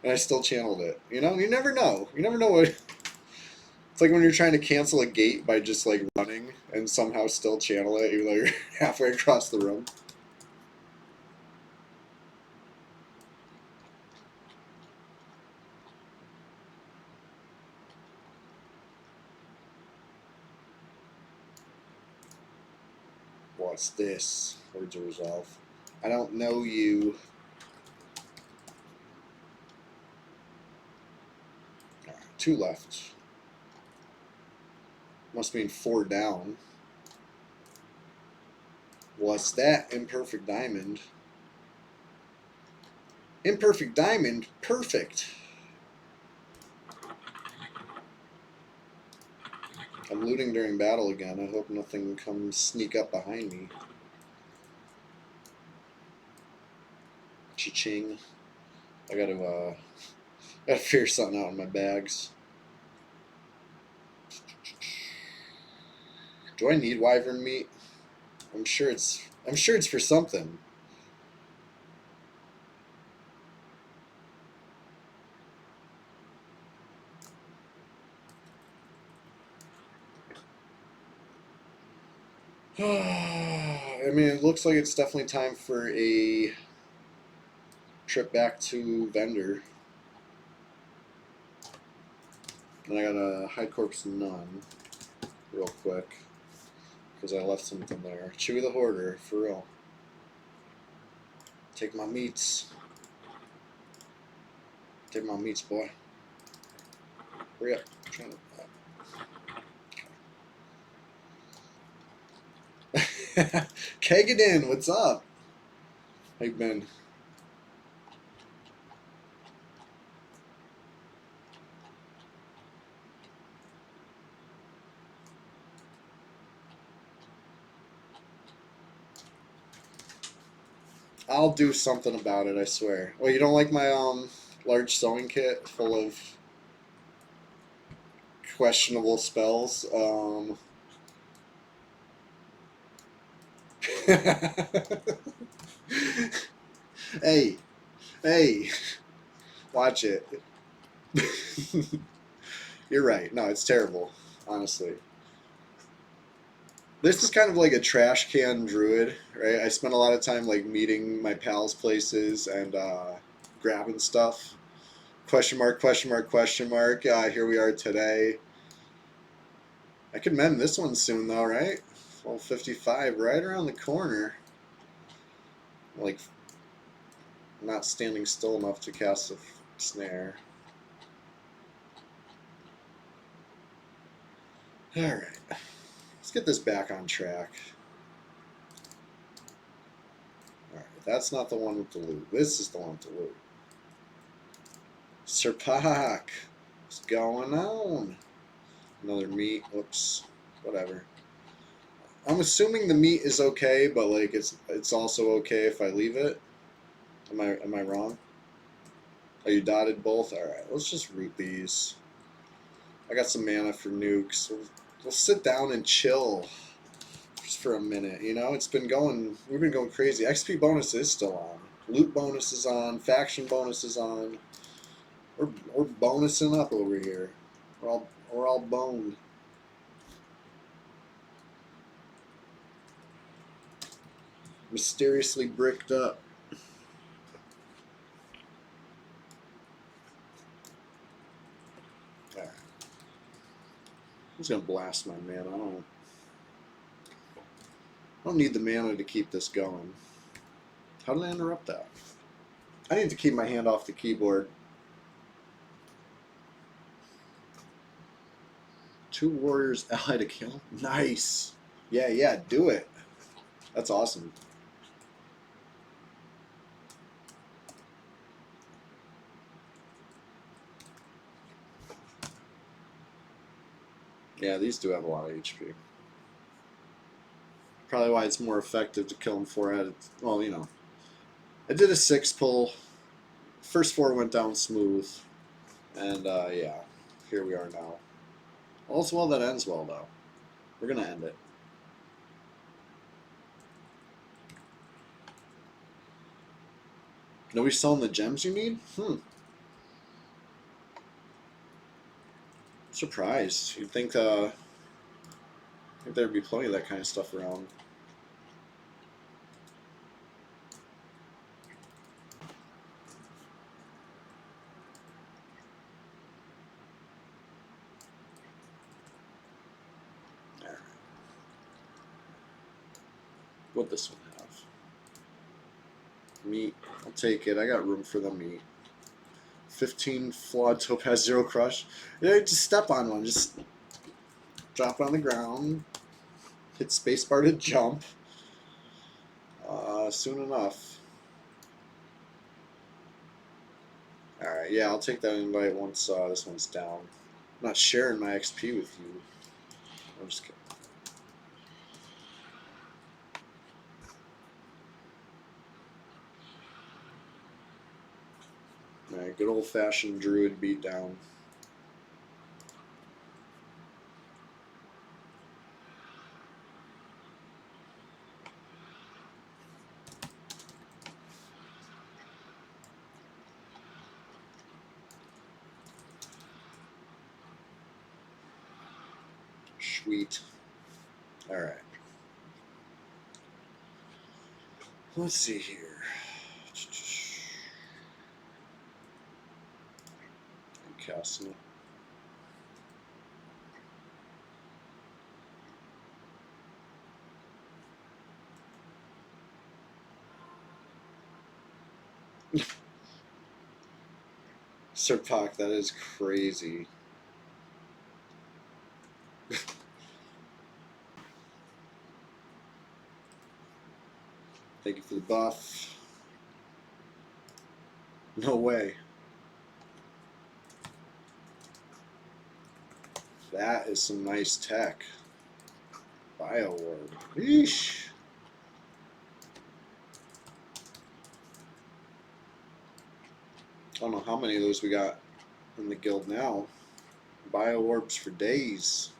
and I still channeled it. You know, you never know. You never know what. It's like when you're trying to cancel a gate by just like running and somehow still channel it, even though you're halfway across the room. What's this? Words of resolve. I don't know you. 2 left. Must mean 4 down. What's that? Imperfect diamond. Imperfect diamond? Perfect. I'm looting during battle again. I hope nothing comes sneak up behind me. Cha-ching. I gotta figure something out in my bags. Do I need wyvern meat? I'm sure it's for something. I mean, it looks like it's definitely time for a trip back to vendor. And I got a high corpse none real quick because I left something there. Chewie the hoarder, for real. Take my meats. Take my meats, boy. Hurry up. I'm trying to. Kegadin, what's up? How you been? I'll do something about it, I swear. Well, you don't like my large sewing kit full of questionable spells? Hey, hey, watch it. You're right. No, it's terrible, honestly. This is kind of like a trash can druid, right? I spent a lot of time like meeting my pals' places and grabbing stuff. Question mark, question mark, question mark. Here we are today. I could mend this one soon though, right? 12:55, right around the corner. Like, not standing still enough to cast a snare. Alright. Let's get this back on track. Alright, that's not the one with the loot. This is the one with the loot. Serpak. What's going on? Another meat. Whoops. Whatever. I'm assuming the meat is okay, but like it's also okay if I leave it. Am I wrong? Are you dotted both? Alright, let's just root these. I got some mana for nukes. We'll sit down and chill just for a minute, you know? We've been going crazy. XP bonus is still on. Loot bonus is on. Faction bonus is on. We're bonusing up over here. We're all boned. Mysteriously bricked up. Alright. I'm just gonna blast my mana. I don't need the mana to keep this going. How did I interrupt that? I need to keep my hand off the keyboard. 2 warriors ally to kill? Nice. Yeah, do it. That's awesome. Yeah, these do have a lot of HP. Probably why it's more effective to kill them 4-headed. Well, you know. I did a 6 pull. First 4 went down smooth. And, yeah. Here we are now. All's well that ends well, though. We're gonna end it. Nobody's selling the gems you need? Surprised. You'd think there'd be plenty of that kind of stuff around. Alright. What'd this one have? Meat. I'll take it. I got room for the meat. 15 flawed topaz, 0 crush. Yeah, just step on one. Just drop it on the ground. Hit spacebar to jump. Soon enough. Alright, yeah, I'll take that invite once this one's down. I'm not sharing my XP with you. I'm just kidding. Alright, good old-fashioned druid beatdown. Sweet. Alright. Let's see here. I'm casting it. Serpak, that is crazy. Thank you for the buff. No way. That is some nice tech. Bio orb. Yeesh. I don't know how many of those we got in the guild now. Bio orbs for days.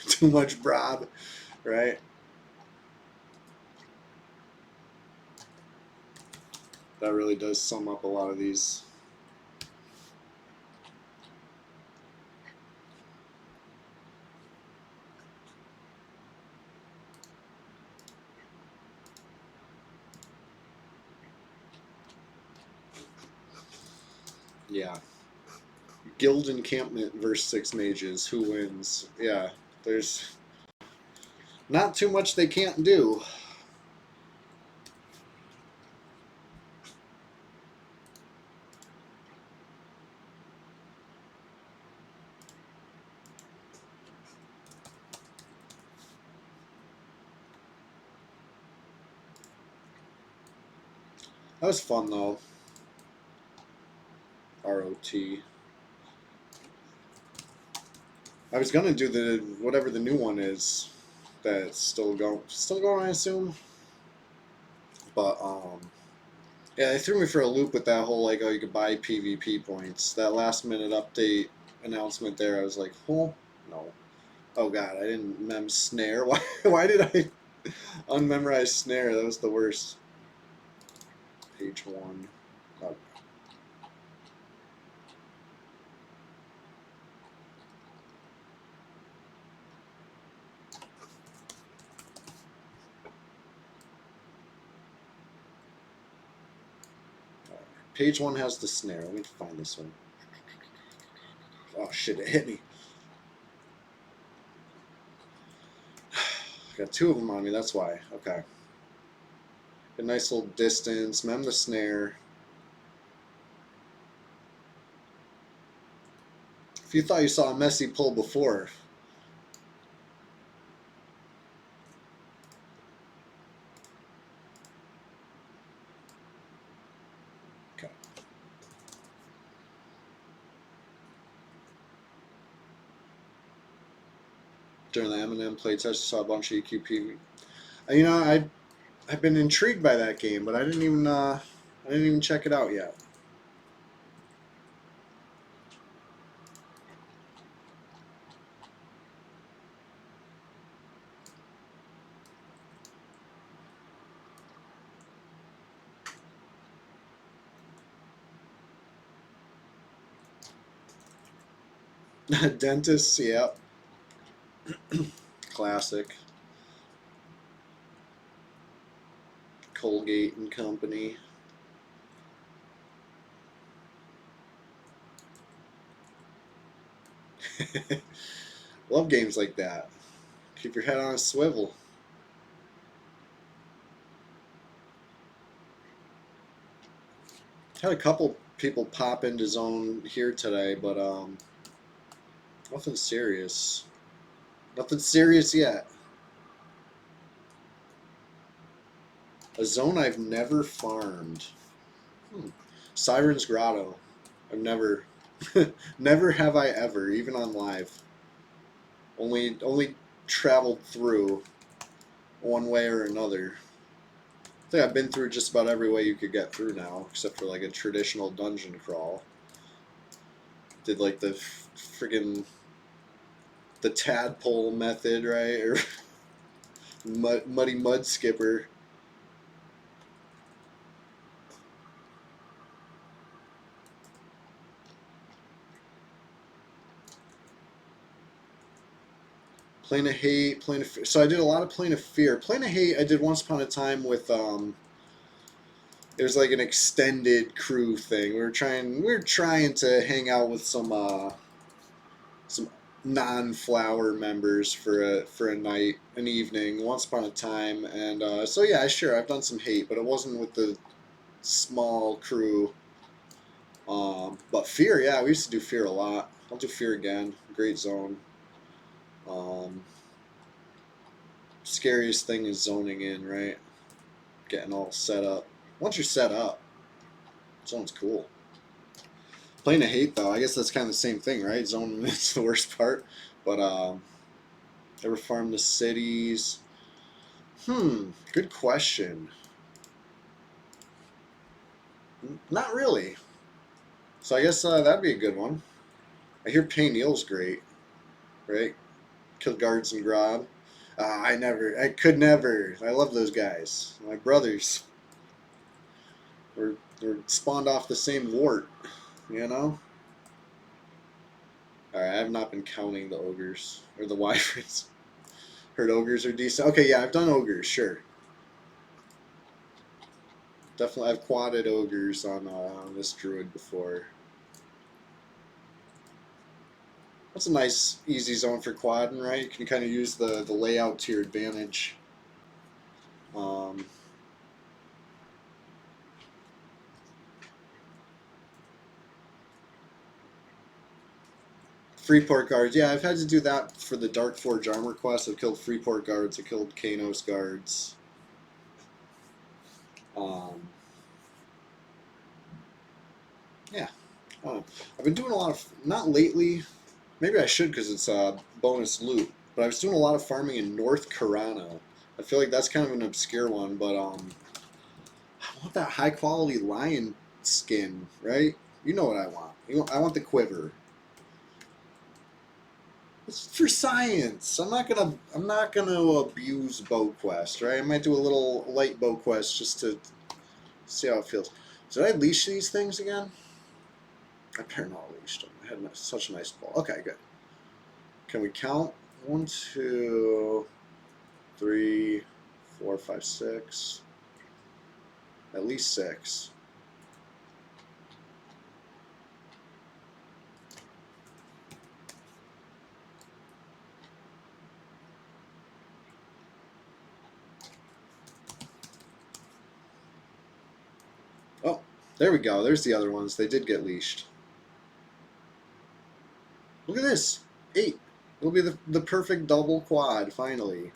Too much brob, right? That really does sum up a lot of these. Yeah. Guild encampment versus 6 mages. Who wins? Yeah. There's not too much they can't do. That was fun though. ROT. I was gonna do the whatever the new one is that's still going I assume. But yeah, they threw me for a loop with that whole like, oh, you could buy PvP points. That last minute update announcement there, I was like, oh no. Oh god, I didn't mem snare. Why did I unmemorize snare? That was the worst. Page 1. Oh. Page 1 has the snare. Let me find this one. Oh shit, it hit me. Got 2 of them on me, that's why. Okay. A nice little distance. Mem the snare. If you thought you saw a messy pull before. Okay. During the M&M play test, I saw a bunch of EQP. You know, I've been intrigued by that game, but I didn't even check it out yet. Dentists, yeah. Classic. Colgate and Company. Love games like that. Keep your head on a swivel. Had a couple people pop into zone here today, but nothing serious. Nothing serious yet. A zone I've never farmed. Siren's Grotto. I've never, never have I ever, even on live. Only traveled through one way or another. I think I've been through just about every way you could get through now, except for like a traditional dungeon crawl. Did like the friggin' the tadpole method, right? Or muddy mud skipper. Plane of Hate, Plane of Fear. So I did a lot of Plane of Fear. Plane of Hate I did once upon a time with it was like an extended crew thing. We were trying to hang out with some non-flower members for a night, an evening, once upon a time, and so yeah, sure, I've done some Hate, but it wasn't with the small crew. But Fear, yeah, we used to do Fear a lot. I'll do Fear again. Great zone. Scariest thing is zoning in, right? Getting all set up. Once you're set up, zone's cool. Playing a Hate though, I guess that's kind of the same thing, right? Zone is the worst part. But ever farm the cities? Good question. Not really. So I guess that'd be a good one. I hear Payneal's great, right? Kill guards and Grob. I could never. I love those guys. My brothers. We're spawned off the same wart, you know? Alright, I have not been counting the ogres. Or the wyverns. Heard ogres are decent. Okay, yeah, I've done ogres, sure. Definitely, I've quadded ogres on this druid before. That's a nice, easy zone for quadding, right? You can kind of use the layout to your advantage. Freeport guards, yeah, I've had to do that for the Dark Forge armor quest. I've killed Freeport guards, I killed Kanos guards. Yeah, I've been doing a lot of, not lately, maybe I should because it's bonus loot, but I was doing a lot of farming in North Carano. I feel like that's kind of an obscure one, but I want that high quality lion skin, right? You know what I want. I want the quiver. It's for science. I'm not gonna abuse bow quest, right? I might do a little light bow quest just to see how it feels. Did I leash these things again? I better not leash them. I had such a nice ball. Okay, good. Can we count? 1, 2, 3, 4, 5, 6. At least 6. Oh, there we go. There's the other ones. They did get leashed. Look at this. 8. It'll be the perfect double quad, finally.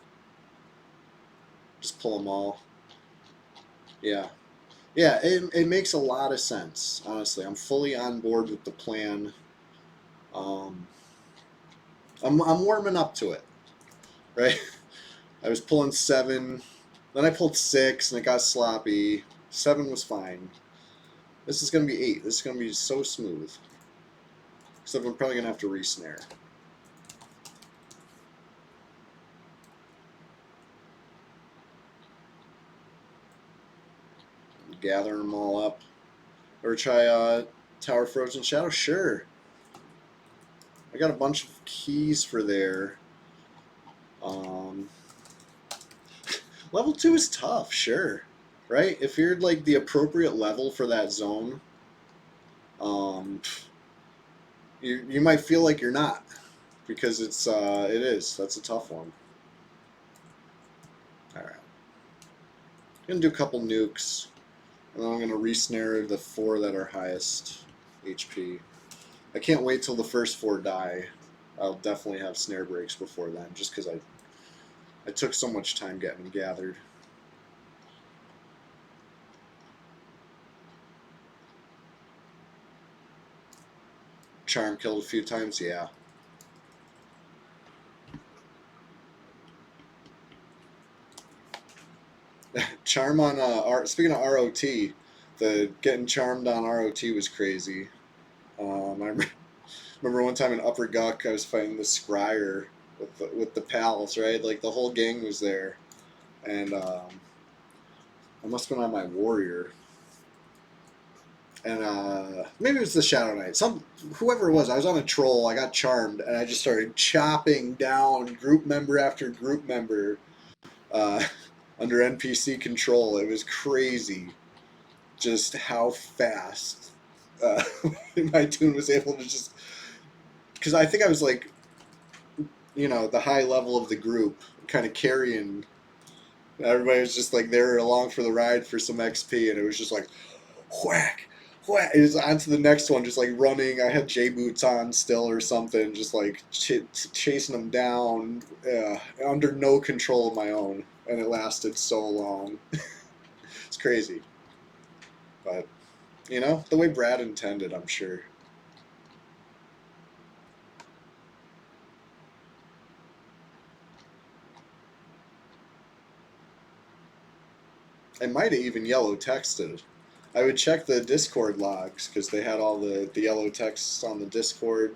Just pull them all. Yeah. Yeah, it makes a lot of sense, honestly. I'm fully on board with the plan. I'm warming up to it, right? I was pulling 7, then I pulled 6, and it got sloppy. 7 was fine. This is going to be 8. This is going to be so smooth. Except I'm probably going to have to re-snare. Gather them all up. Or try Tower Frozen Shadow? Sure. I got a bunch of keys for there. Level 2 is tough, sure. Right? If you're like the appropriate level for that zone, you might feel like you're not. Because it is. That's a tough one. Alright. I'm gonna do a couple nukes. And then I'm gonna re-snare the 4 that are highest HP. I can't wait till the first 4 die. I'll definitely have snare breaks before then, just because I took so much time getting them gathered. charm killed a few times, yeah. Charm on speaking of ROT, the getting charmed on ROT was crazy. Remember one time in Upper Guck, I was fighting the Scryer with the pals, right? Like the whole gang was there, and I must have been on my warrior, and maybe it was the Shadow Knight. Whoever it was, I was on a troll. I got charmed, and I just started chopping down group member after group member uh, under NPC control. It was crazy, just how fast my tune was able to just. Because I think I was like, the high level of the group, kind of carrying. Everybody was just like they were along for the ride for some XP, and it was just like whack, whack. It was on to the next one, just like running. I had J boots on still or something, just like chasing them down, under no control of my own, and it lasted so long. It's crazy, but the way Brad intended, I'm sure. I might have even yellow texted. I would check the Discord logs because they had all the yellow texts on the Discord,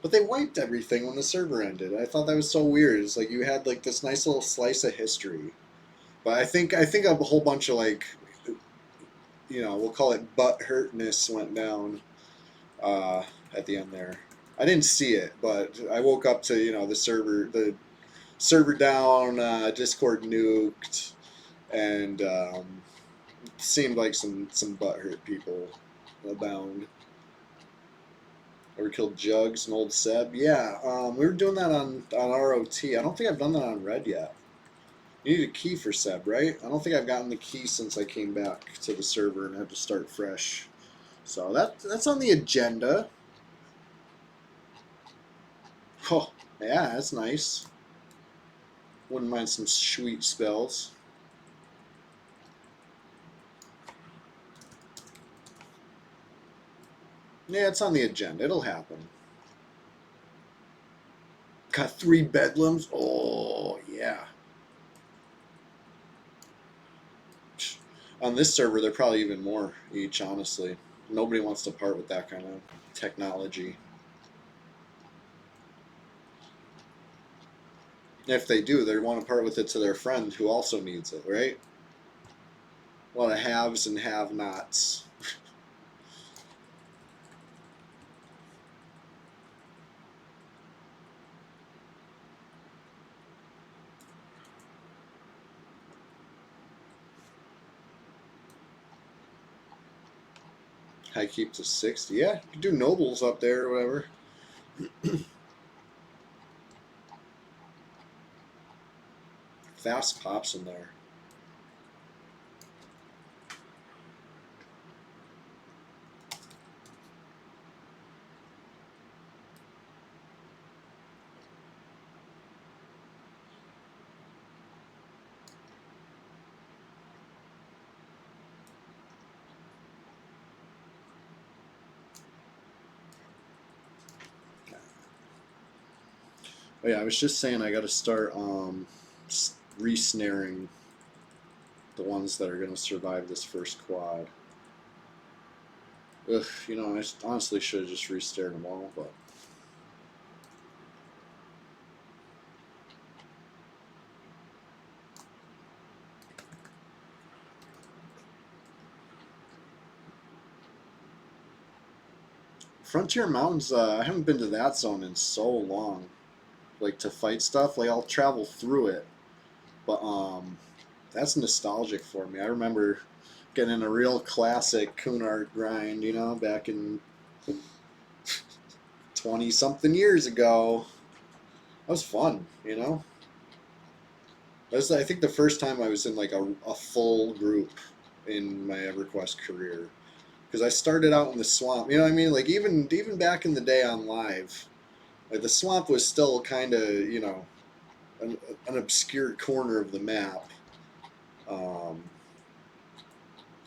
But they wiped everything when the server ended. I thought that was so weird. It's like you had like this nice little slice of history. But I think a whole bunch of like, we'll call it butt hurtness went down at the end there. I didn't see it, but I woke up to the server down, Discord nuked, and it seemed like some butthurt people abound. Ever killed Jugs and old Seb? Yeah, we were doing that on ROT. I don't think I've done that on Red yet. You need a key for Seb, right? I don't think I've gotten the key since I came back to the server and had to start fresh. So that's on the agenda. Oh, yeah, that's nice. Wouldn't mind some sweet spells. Yeah, it's on the agenda. It'll happen. Got 3 bedlams. Oh, yeah. On this server, they're probably even more each, honestly. Nobody wants to part with that kind of technology. If they do, they want to part with it to their friend who also needs it, right? A lot of haves and have-nots. High keep to 60. Yeah, you can do nobles up there or whatever. Fast pops in there. Oh yeah, I was just saying I got to start re-snaring the ones that are going to survive this first quad. Ugh, I honestly should have just re-snared them all, but Frontier Mountains, I haven't been to that zone in so long. Like to fight stuff, like I'll travel through it, but that's nostalgic for me. I remember getting in a real classic Cunard grind, back in 20 something years ago. That was fun. That was, I think, the first time I was in like a full group in my EverQuest career. Because I started out in the swamp, you know what I mean? Like even back in the day on live, like the swamp was still kind of an obscure corner of the map, um,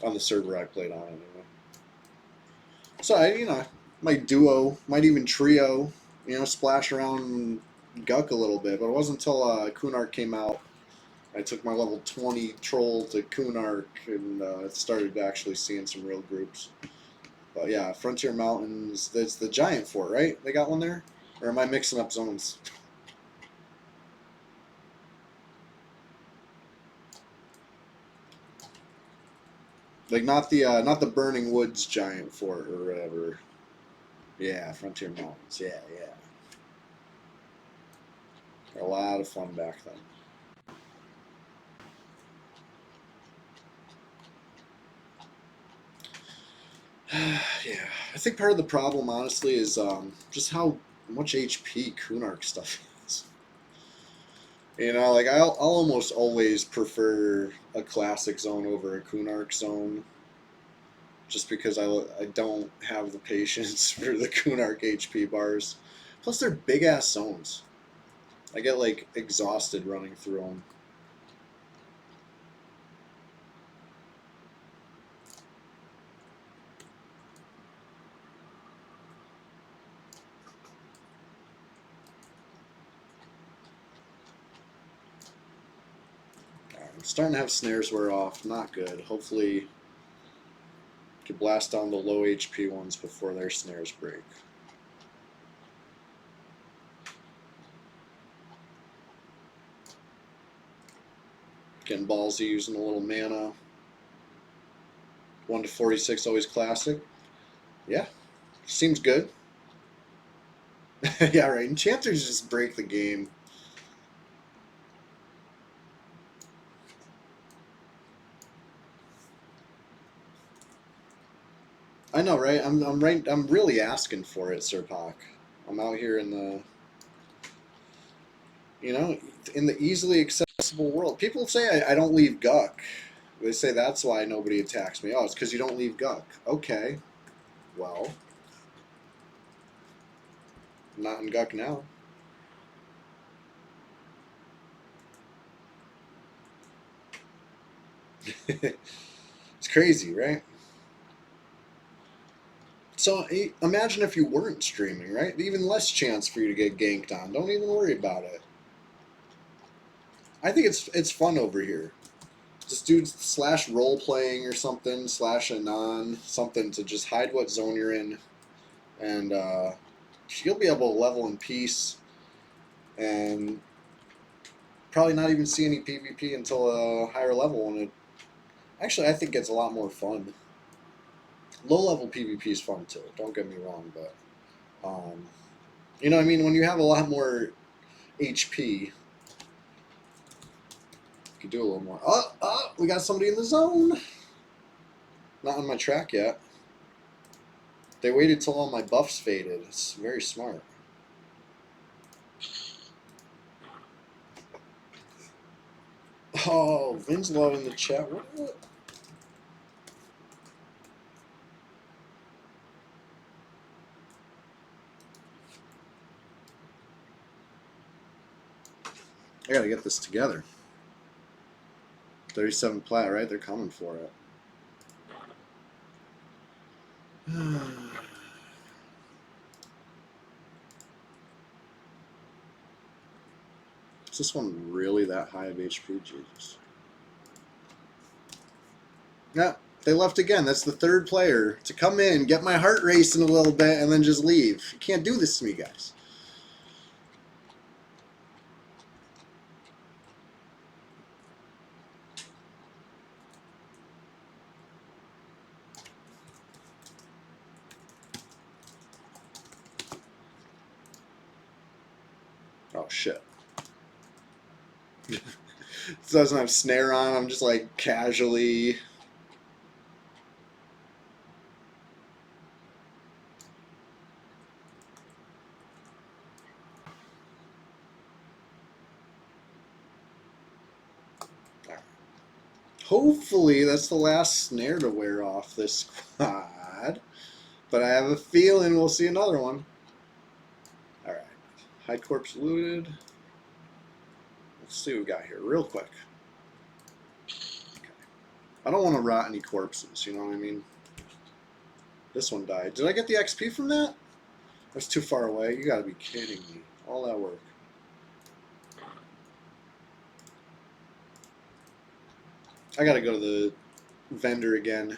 on the server I played on anyway. So I Might duo, might even trio, you know, splash around Guck a little bit. But it wasn't until Kunark came out, I took my level 20 troll to Kunark and started actually seeing some real groups. But yeah, Frontier Mountains, that's the giant fort, right? They got one there? Or am I mixing up zones? Like not the Burning Woods giant fort or whatever. Yeah, Frontier Mountains. Yeah, yeah. A lot of fun back then. Yeah, I think part of the problem, honestly, is just how much HP Kunark stuff is. You know, like I'll almost always prefer a classic zone over a Kunark zone, just because I don't have the patience for the Kunark HP bars. Plus, they're big ass zones. I get like exhausted running through them. I'm starting to have snares wear off. Not good. Hopefully, can blast down the low HP ones before their snares break. Getting ballsy using a little mana. 1 to 46, always classic. Yeah, seems good. Yeah, right. Enchanters just break the game. I know, right? I'm right. I'm really asking for it, Sir Pock. I'm out here in the, you know, in the easily accessible world. People say I don't leave Guck. They say that's why nobody attacks me. Oh, it's because you don't leave Guck. Okay, well, I'm not in Guck now. It's crazy, right? So imagine if you weren't streaming, right? Even less chance for you to get ganked on. Don't even worry about it. I think it's fun over here. Just do slash role playing or something, slash anon, something to just hide what zone you're in, and you'll be able to level in peace, and probably not even see any PvP until a higher level. And it actually, I think it's a lot more fun. Low level PvP is fun too. Don't get me wrong, but you know what I mean. When you have a lot more HP, you can do a little more. Oh, we got somebody in the zone. Not on my track yet. They waited till all my buffs faded. It's very smart. Oh, Winslow in the chat. What? I gotta get this together. 37 plat, right? They're coming for it. Is this one really that high of HP? Jesus. Yeah, they left again. That's the third player to come in, get my heart racing a little bit, and then just leave. You can't do this to me, guys. Oh, shit. It doesn't have snare on. I'm just like casually. Hopefully, that's the last snare to wear off this squad. But I have a feeling we'll see another one. Alright. High corpse looted. Let's see what we got here real quick. Okay. I don't want to rot any corpses, you know what I mean? This one died. Did I get the XP from that? That's too far away. You gotta be kidding me. All that work. I gotta go to the vendor again.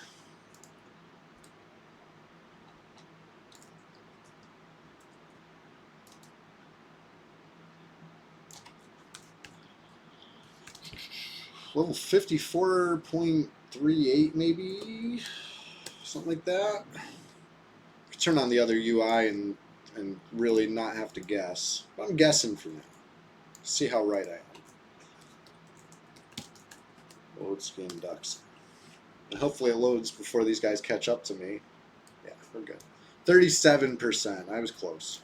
Level 54.38 maybe? Something like that. Turn on the other UI and really not have to guess. But I'm guessing for now. See how right I am. Load skin ducks. And hopefully it loads before these guys catch up to me. Yeah, we're good. 37%. I was close.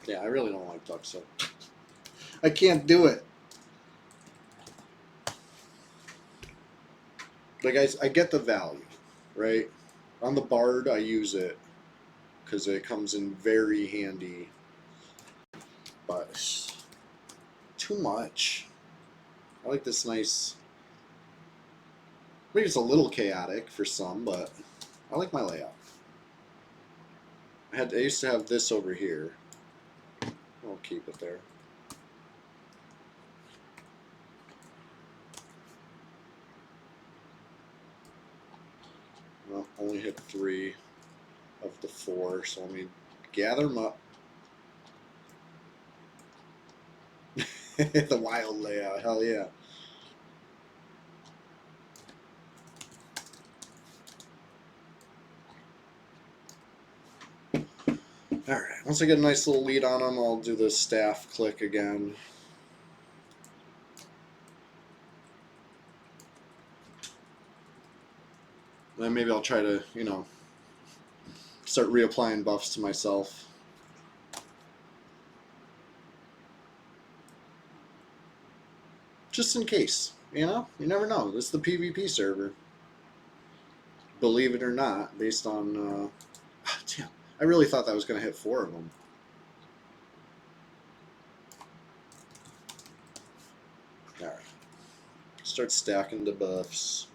Yeah, I really don't like duck soap. I can't do it. Like, I get the value, right? On the Bard, I use it because it comes in very handy. But too much. I like this nice... Maybe it's a little chaotic for some, but I like my layout. I used to have this over here. I'll keep it there. Well, only hit 3 of the 4, so let me gather them up. The wild layout, hell yeah. Alright, once I get a nice little lead on them, I'll do the staff click again. Then maybe I'll try to, you know, start reapplying buffs to myself. Just in case, you know? You never know. This is the PvP server. Believe it or not, based on... damn, I really thought that was going to hit 4 of them. Alright. Start stacking the buffs.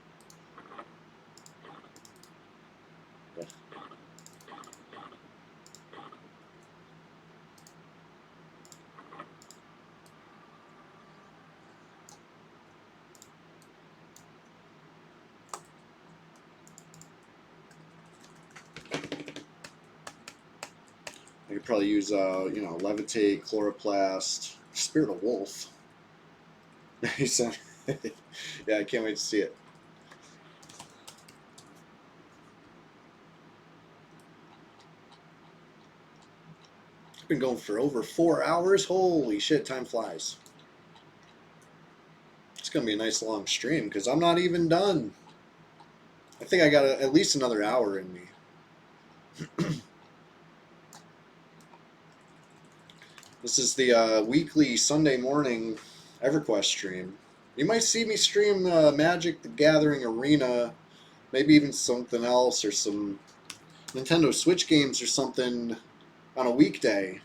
I could probably use, you know, levitate, chloroplast, spirit of wolf. He said, yeah, I can't wait to see it. It's been going for over 4 hours. Holy shit, time flies. It's gonna be a nice long stream because I'm not even done. I think I got at least another hour in me. This is the weekly Sunday morning EverQuest stream. You might see me stream Magic the Gathering Arena, maybe even something else or some Nintendo Switch games or something on a weekday.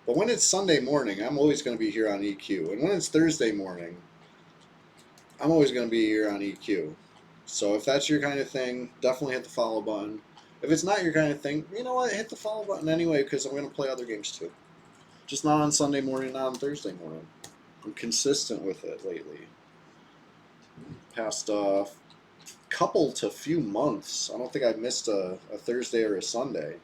But when it's Sunday morning, I'm always going to be here on EQ. And when it's Thursday morning, I'm always going to be here on EQ. So if that's your kind of thing, definitely hit the follow button. If it's not your kind of thing, you know what? Hit the follow button anyway because I'm going to play other games too. Just not on Sunday morning, not on Thursday morning. I'm consistent with it lately. Past couple to few months. I don't think I've missed a Thursday or a Sunday.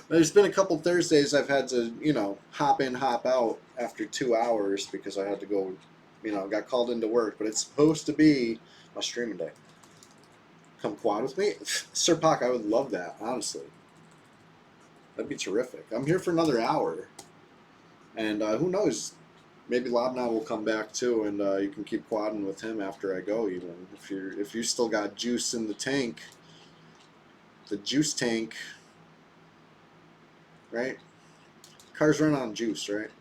There's been a couple Thursdays I've had to, you know, hop in, hop out after 2 hours because I had to go, you know, got called into work. But it's supposed to be my streaming day. Come quad with me? Sir Pac, I would love that, honestly. That'd be terrific. I'm here for another hour. And who knows, Maybe Lobna will come back too, and you can keep quadding with him after I go. Even if you still got juice in the tank, the juice tank, right? Cars run on juice, right?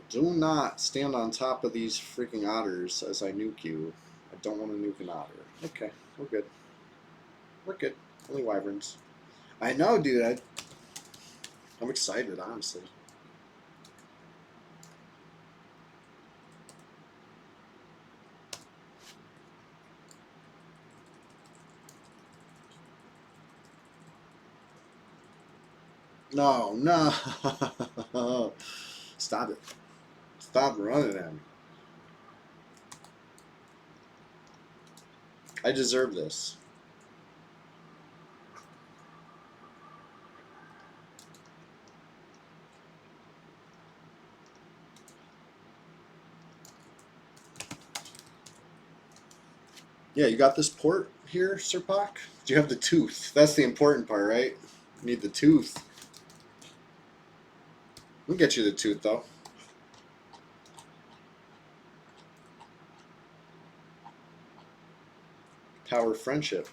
Do not stand on top of these freaking otters as I nuke you. I don't want to nuke an otter. Okay, we're good. We're good. Only wyverns. I know, dude. I'm excited, honestly. No, no. Stop it. Stop running at me. I deserve this. Yeah, you got this port here, Serpak? Do you have the tooth? That's the important part, right? You need the tooth. We'll get you the tooth, though. Power of friendship.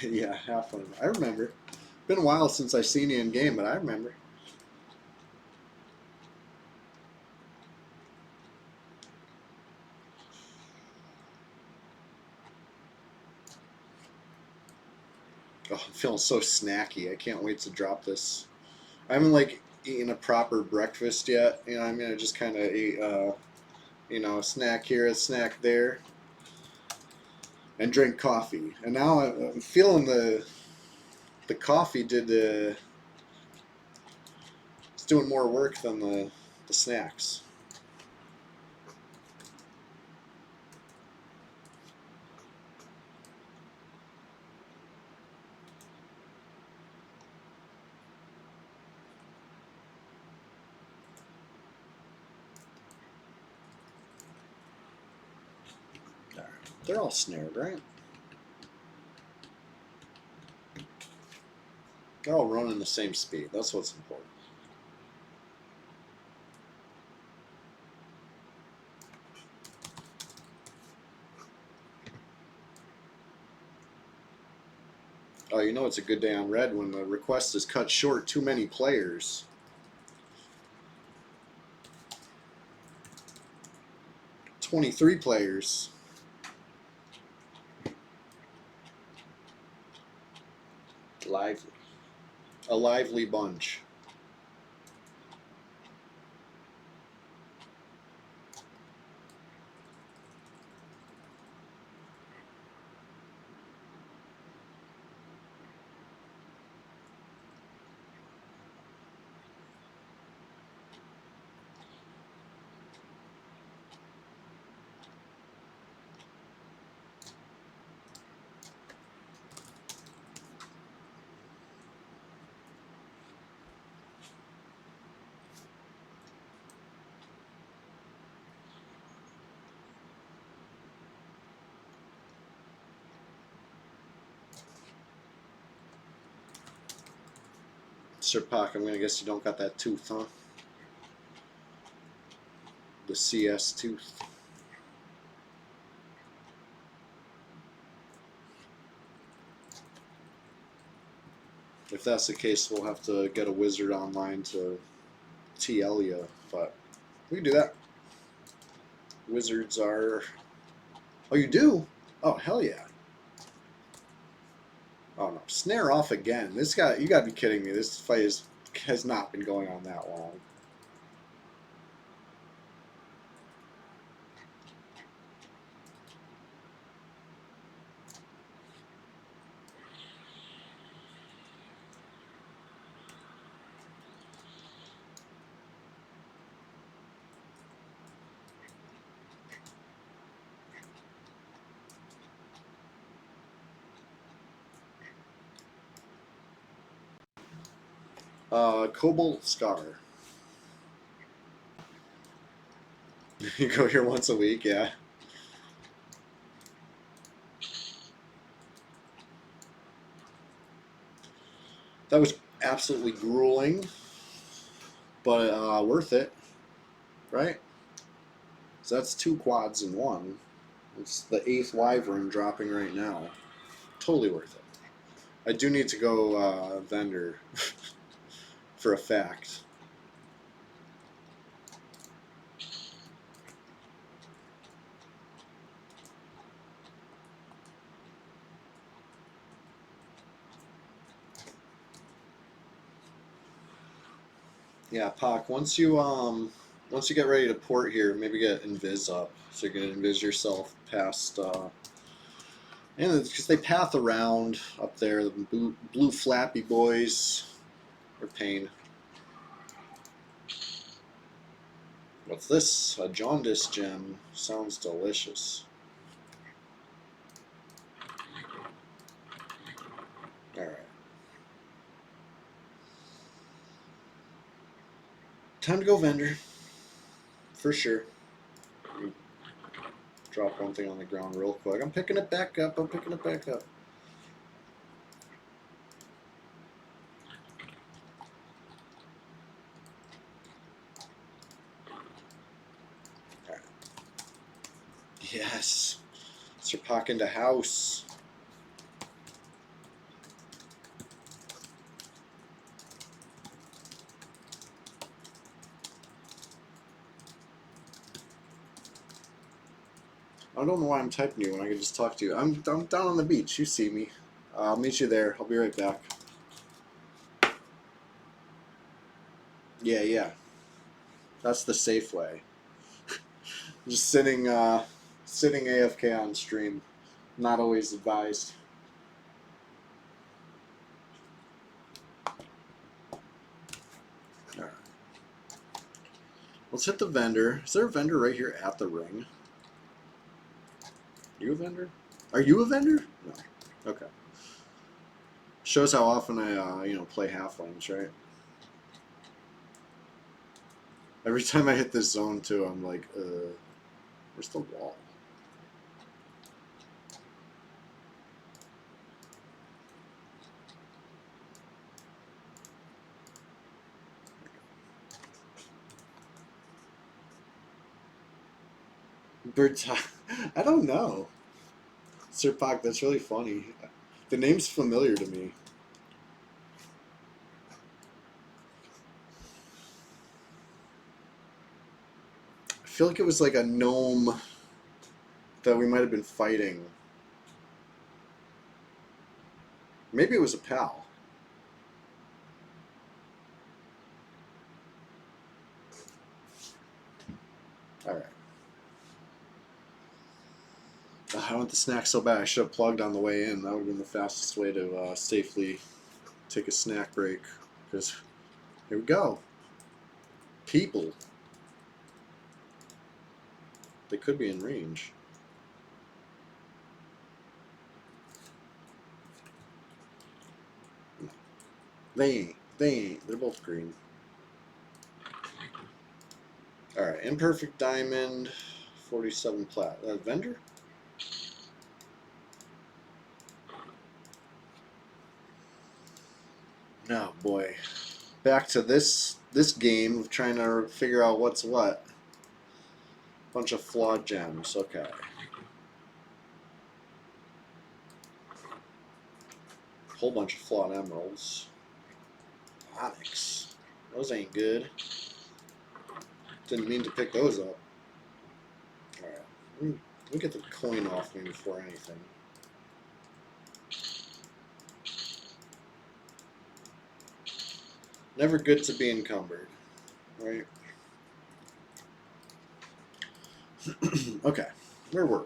Yeah, have fun. I remember. Been a while since I seen you in game, but I remember. Oh, I'm feeling so snacky. I can't wait to drop this. I haven't like eaten a proper breakfast yet. You know, I mean, I just kind of ate, you know, a snack here, a snack there, and drink coffee. And now I'm feeling the coffee did the. It's doing more work than the snacks. They're all snared, right? They're all running the same speed. That's what's important. Oh, you know it's a good day on red when the request is cut short. Too many players. 23 players. Lively. A lively bunch. Sir Pac, I'm gonna guess you don't got that tooth, huh? The CS tooth. If that's the case, we'll have to get a wizard online to TL you, but we can do that. Wizards are. Oh, you do? Oh, hell yeah. Oh no, snare off again. This guy, you gotta be kidding me. This fight has not been going on that long. Cobalt Scar. You go here once a week, yeah. That was absolutely grueling, but worth it, right? So that's 2 quads in one. It's the 8th Wyvern dropping right now. Totally worth it. I do need to go vendor for a fact. Yeah, Pac. Once you get ready to port here, maybe get invis up, so you can invis yourself past. And because they path around up there, the blue flappy boys are pain. What's this? A jaundice gem. Sounds delicious. All right. Time to go vendor. For sure. Drop one thing on the ground real quick. I'm picking it back up. I'm picking it back up. All right. Yes. Sir Pac into house. I don't know why I'm typing you when I can just talk to you. I'm down on the beach. You see me. I'll meet you there. I'll be right back. Yeah, yeah. That's the safe way. Just sitting AFK on stream. Not always advised. Alright. Let's hit the vendor. Is there a vendor right here at the ring? You a vendor? Are you a vendor? No. Okay. Shows how often I play halflings, right? Every time I hit this zone too, I'm like, where's the wall? I don't know. Sir Pac, that's really funny. The name's familiar to me. I feel like it was like a gnome that we might have been fighting. Maybe it was a pal. Alright. I want the snack so bad. I should have plugged on the way in. That would have been the fastest way to safely take a snack break. Because here we go. People. They could be in range. They ain't. They ain't. They're both green. Alright, imperfect diamond, 47 plat. Vendor? No, boy. Back to this game of trying to figure out what's what. Bunch of flawed gems. Okay. Whole bunch of flawed emeralds. Onyx. Those ain't good. Didn't mean to pick those up. Alright. Let me get the coin off me before anything. Never good to be encumbered, right? Okay, where were we?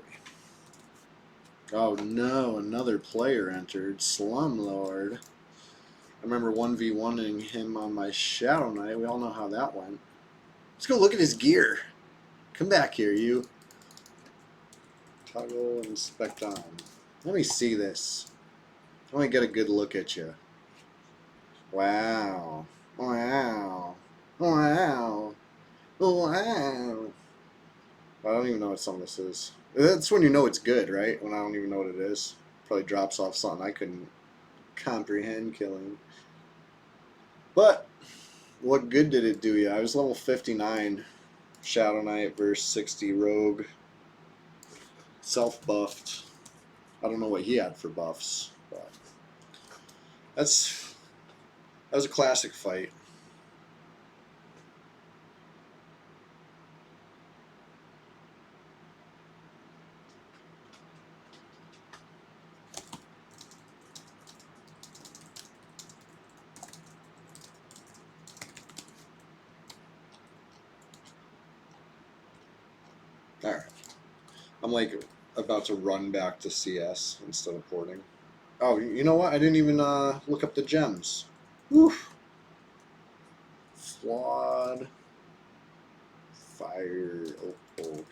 Oh no, another player entered, Slumlord. I remember 1v1ing him on my Shadow Knight. We all know how that went. Let's go look at his gear. Come back here, you. Toggle inspect on. Let me see this. I want to get a good look at you. Wow. Wow. Wow. Wow. I don't even know what song this is. That's when you know it's good, right? When I don't even know what it is. Probably drops off something I couldn't comprehend killing. But, what good did it do you? I was level 59. Shadow Knight versus 60 Rogue. Self-buffed. I don't know what he had for buffs. But that was a classic fight. Alright. I'm like about to run back to CS instead of porting. Oh, you know what? I didn't even look up the gems. Woof. Flawed. Fire. Opal.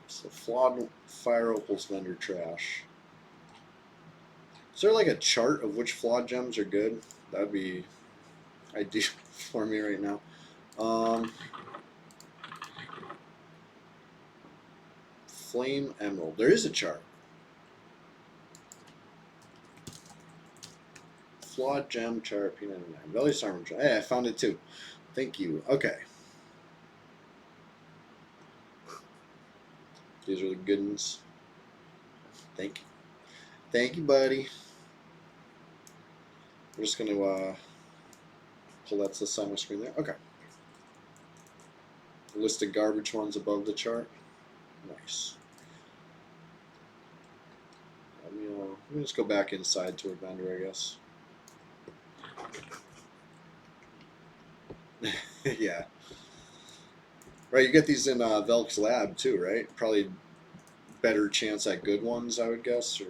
So flawed fire opals vendor trash. Is there like a chart of which flawed gems are good? That'd be ideal for me right now. Flame emerald. There is a chart. Flawed gem chart. P99. Value armor chart. Hey, I found it too. Thank you. Okay. These are the good ones. Thank you. Thank you, buddy. We're just going to pull that to the side of my screen there. Okay. List of garbage ones above the chart. Nice. Let me just go back inside to a vendor, I guess. Yeah. Right, you get these in Velk's lab too, right? Probably better chance at good ones, I would guess, or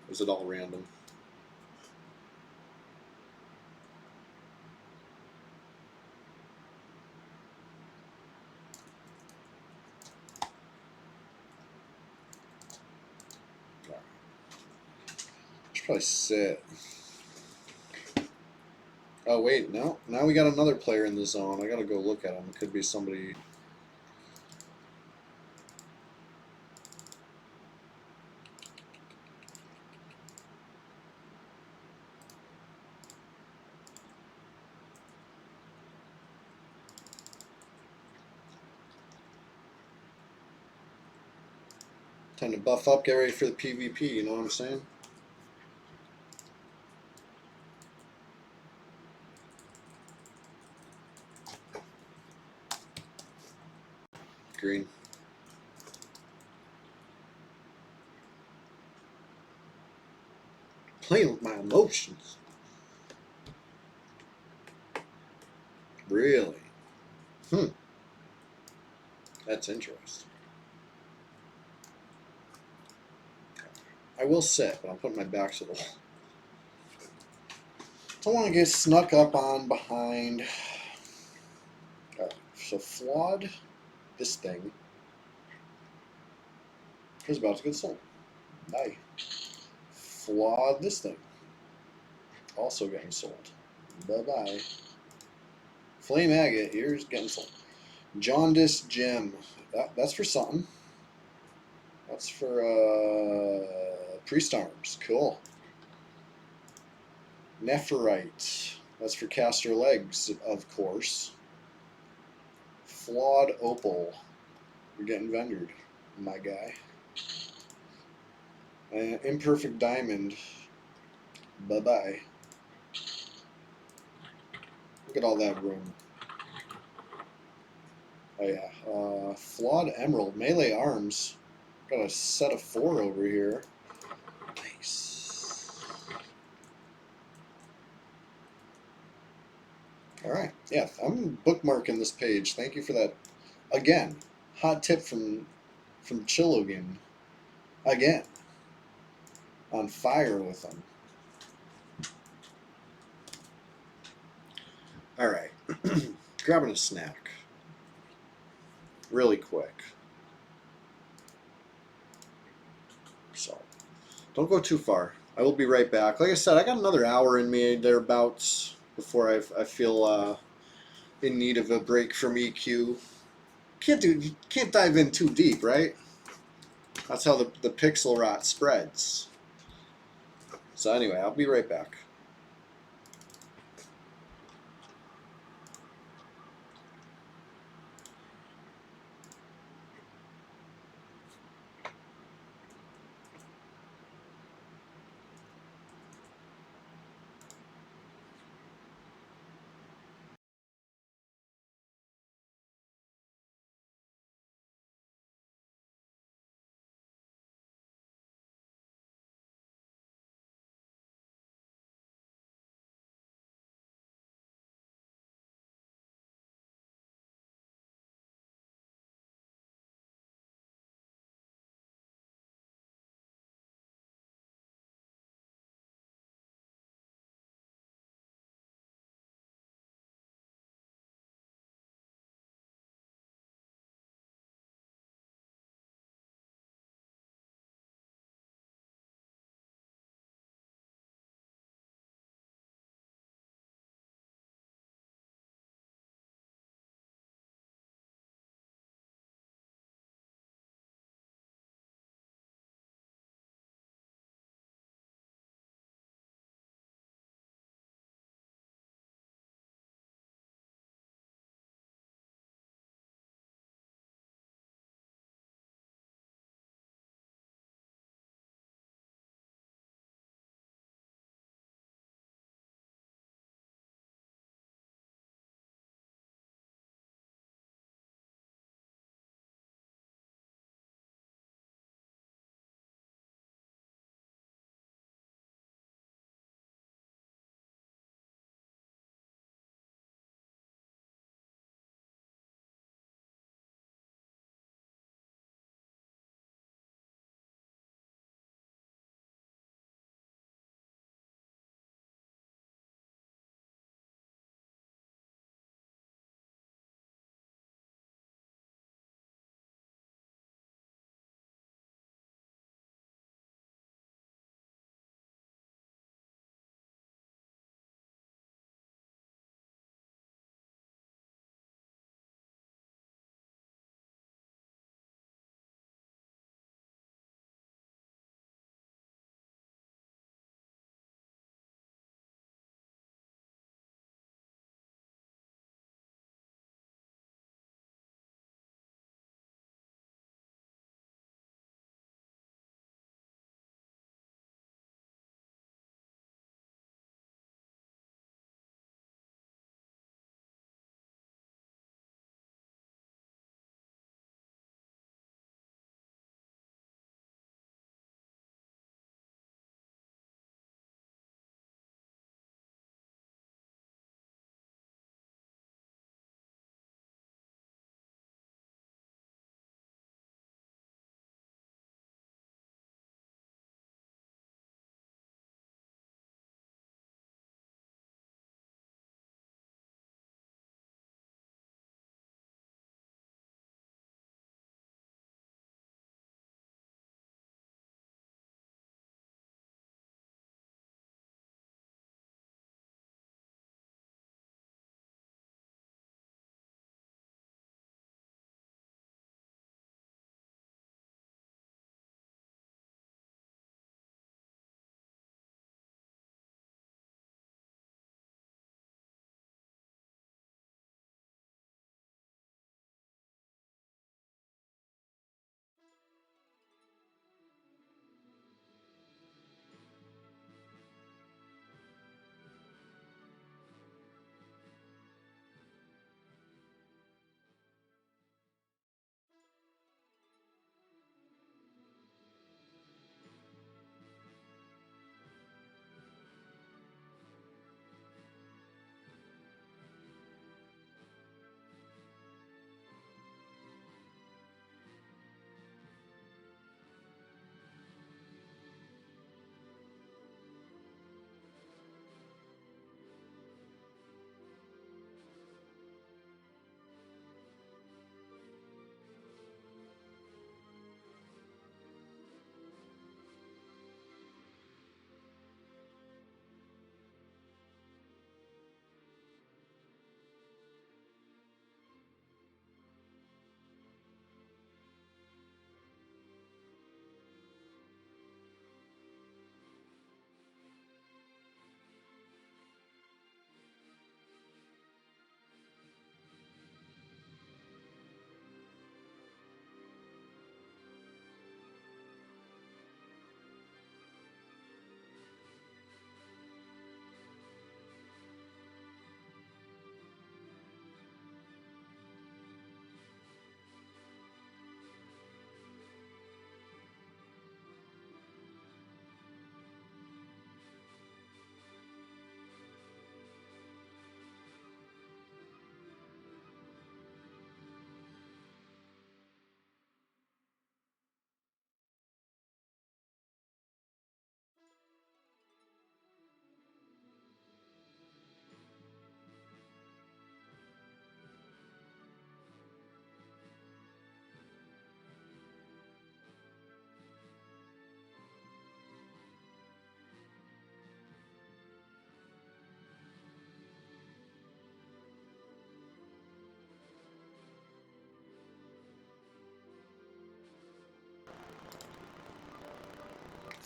is it all random? Should probably sit. Oh wait, no. Now we got another player in the zone. I gotta go look at him. It could be somebody. Time to buff up, get ready for the PvP, you know what I'm saying? Green. Playing with my emotions. Really? That's interesting. I will sit, but I'm putting my back to the wall. Don't want to get snuck up on behind. So flawed this thing is about to get sold. Bye. Flawed this thing. Also getting sold. Bye-bye. Flame agate, here's getting sold. Jaundice gem. That's for something. That's for priest arms. Cool. Nephrite. That's for caster legs, of course. Flawed opal. You're getting vendored, my guy. Imperfect diamond. Bye-bye. Look at all that room. Oh yeah, flawed emerald, melee arms. Got a set of 4 over here. Nice. All right, yeah, I'm bookmarking this page. Thank you for that. Again, hot tip from Chillogan. Again, on fire with them. All right, grabbing a snack, really quick. So, don't go too far. I will be right back. Like I said, I got another hour in me thereabouts before I feel in need of a break from EQ. Can't dive in too deep, right? That's how the pixel rot spreads. So anyway, I'll be right back.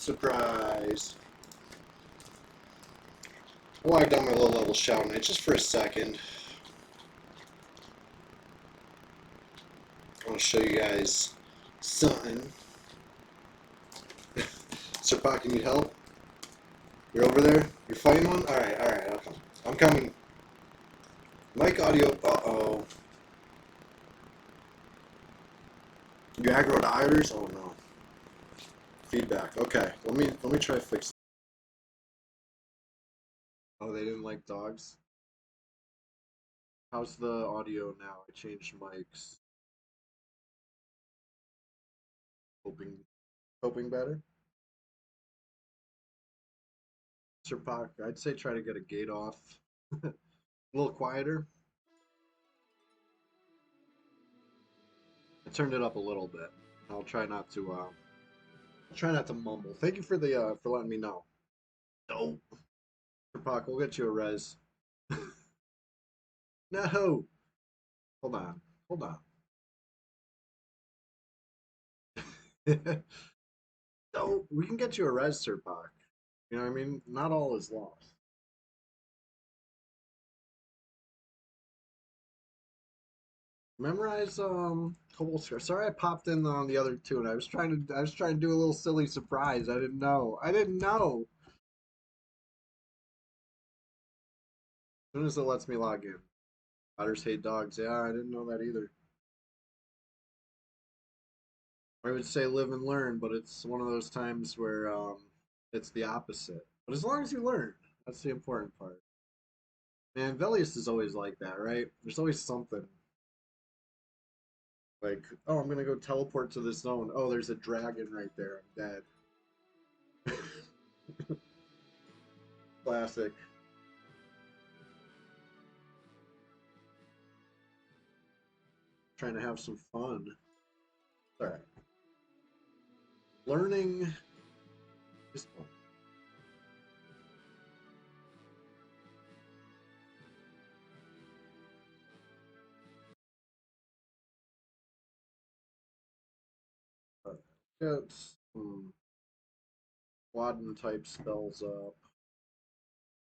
Surprise. I logged down my low level Shout Knight just for a second. I want to show you guys something. Serpak, you need help? You're over there? You're fighting one? Alright, I'll come. I'm coming. Mic audio. Uh-oh. You aggro to Iris? Oh no. Feedback. Okay. Let me try to fix it. Oh, they didn't like dogs? How's the audio now? I changed mics. Hoping better? Serpak, I'd say try to get a gate off. A little quieter. I turned it up a little bit. I'll try not to mumble. Thank you for the for letting me know. No. Serpak, we'll get you a res. No. Hold on. Hold on. No, we can get you a res, Serpak. You know what I mean? Not all is lost. Memorize Cobalt Scar. Sorry I popped in on the other two and I was trying to do a little silly surprise. I didn't know. I didn't know. As soon as it lets me log in. Otters hate dogs. Yeah, I didn't know that either. I would say live and learn, but it's one of those times where it's the opposite. But as long as you learn, that's the important part. Man, Velius is always like that, right? There's always something. Like, oh, I'm gonna go teleport to this zone. Oh, there's a dragon right there. I'm dead. Classic. Trying to have some fun. All right. Learning is fun. All right. Get some Wadden type spells up.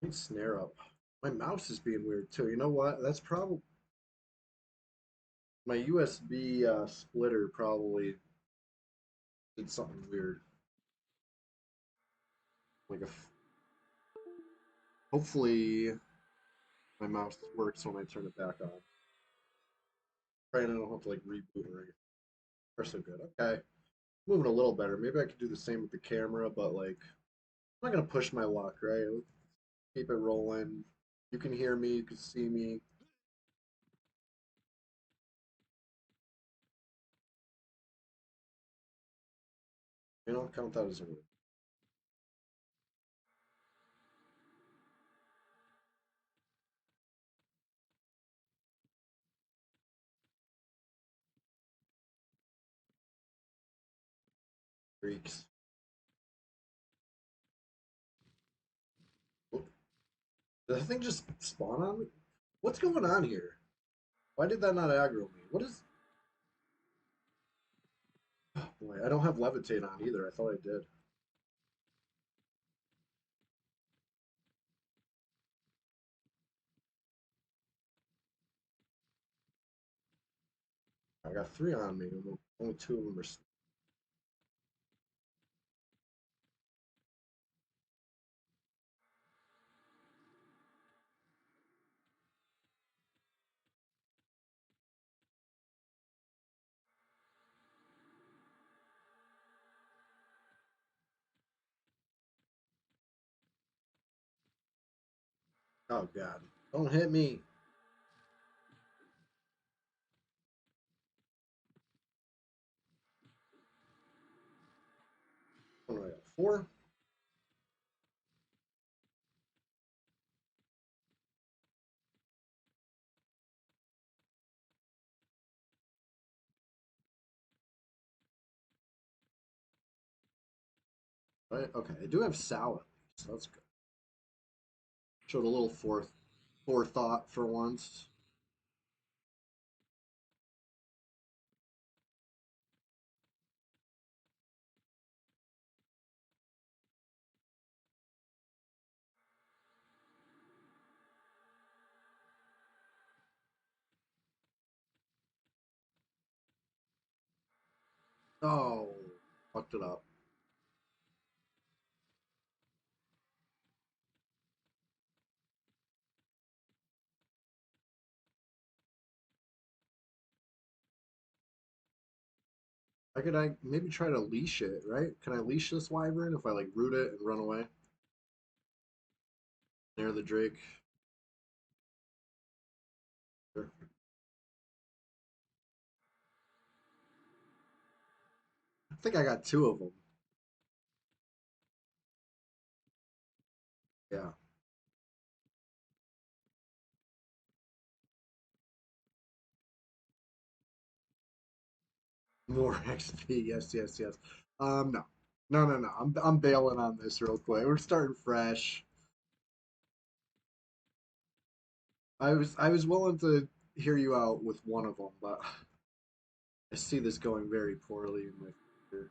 Need snare up. My mouse is being weird too. You know what? That's probably my USB splitter probably did something weird. Like hopefully my mouse works when I turn it back on. Right, I don't have to like reboot or anything. We're so good. Okay, moving a little better. Maybe I could do the same with the camera, but like I'm not gonna push my luck, right? Let's keep it rolling. You can hear me. You can see me. You know, count that as a win. Freaks. Did that thing just spawn on me? What's going on here? Why did that not aggro me? What is... Oh boy, I don't have levitate on either. I thought I did. I got 3 on me. Only 2 of them are... Oh god. Don't hit me. What do I got? 4? Right? Okay, I do have Sal at least. That's good. Showed a little forethought for once. Oh, fucked it up. I maybe try to leash it, right? Can I leash this wyvern if I like root it and run away? Near the drake. Sure. I think I got two of them. Yeah. More XP. Yes, yes, yes. No. No, no, no. I'm bailing on this real quick. We're starting fresh. I was willing to hear you out with one of them, but I see this going very poorly in my future.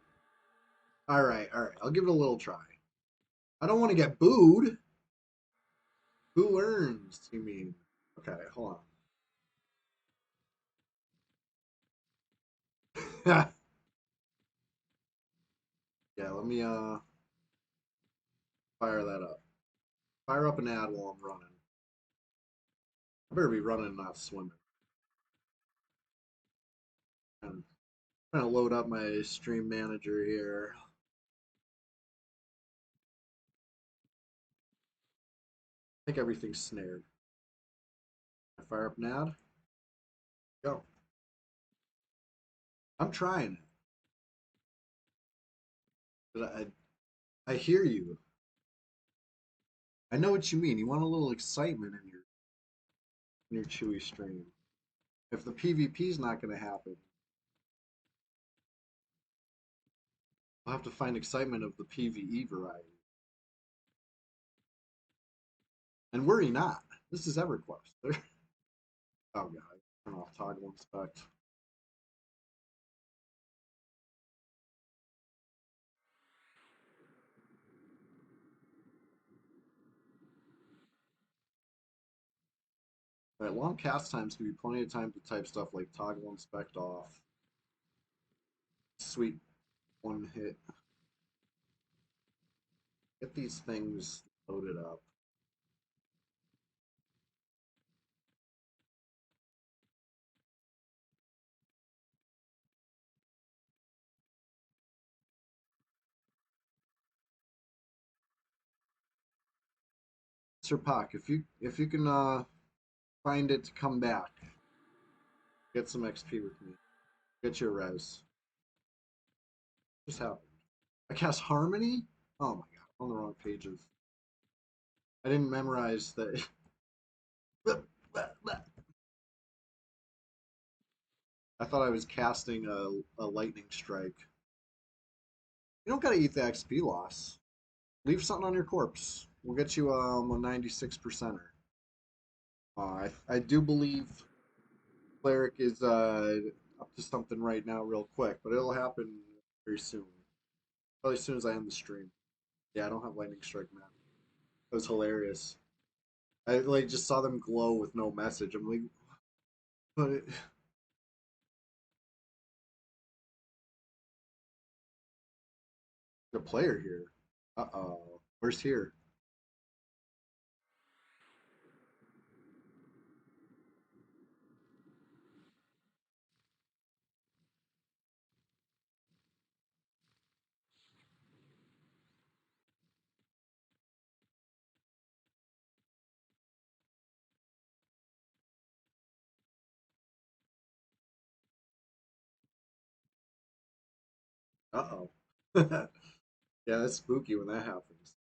All right, all right. I'll give it a little try. I don't want to get booed. Who earns, you mean? Okay, hold on. Yeah, let me fire that up. Fire up an ad while I'm running. I better be running, not swimming. I'm trying to load up my stream manager here. I think everything's snared. I fire up an ad. Go. I'm trying it. But I hear you. I know what you mean. You want a little excitement in your chewy stream. If the PvP is not going to happen, we'll have to find excitement of the PvE variety. And worry not. This is EverQuest. Oh god, turn off toggle inspect. Alright, long cast times give you plenty of time to type stuff like toggle inspect off. Sweet one hit. Get these things loaded up. Sir Pak, if you can find it to come back, get some XP with me. Get your res. Just happened. I cast Harmony? Oh my god, I'm on the wrong pages. I didn't memorize that. I thought I was casting a lightning strike. You don't gotta eat the XP loss. Leave something on your corpse. We'll get you a 96 percenter. I do believe Cleric is up to something right now, real quick, but it'll happen very soon. Probably as soon as I end the stream. Yeah, I don't have lightning strike, man. That was hilarious. I like just saw them glow with no message. I'm like, but the player here. Uh oh. Where's here? Uh oh. Yeah, that's spooky when that happens.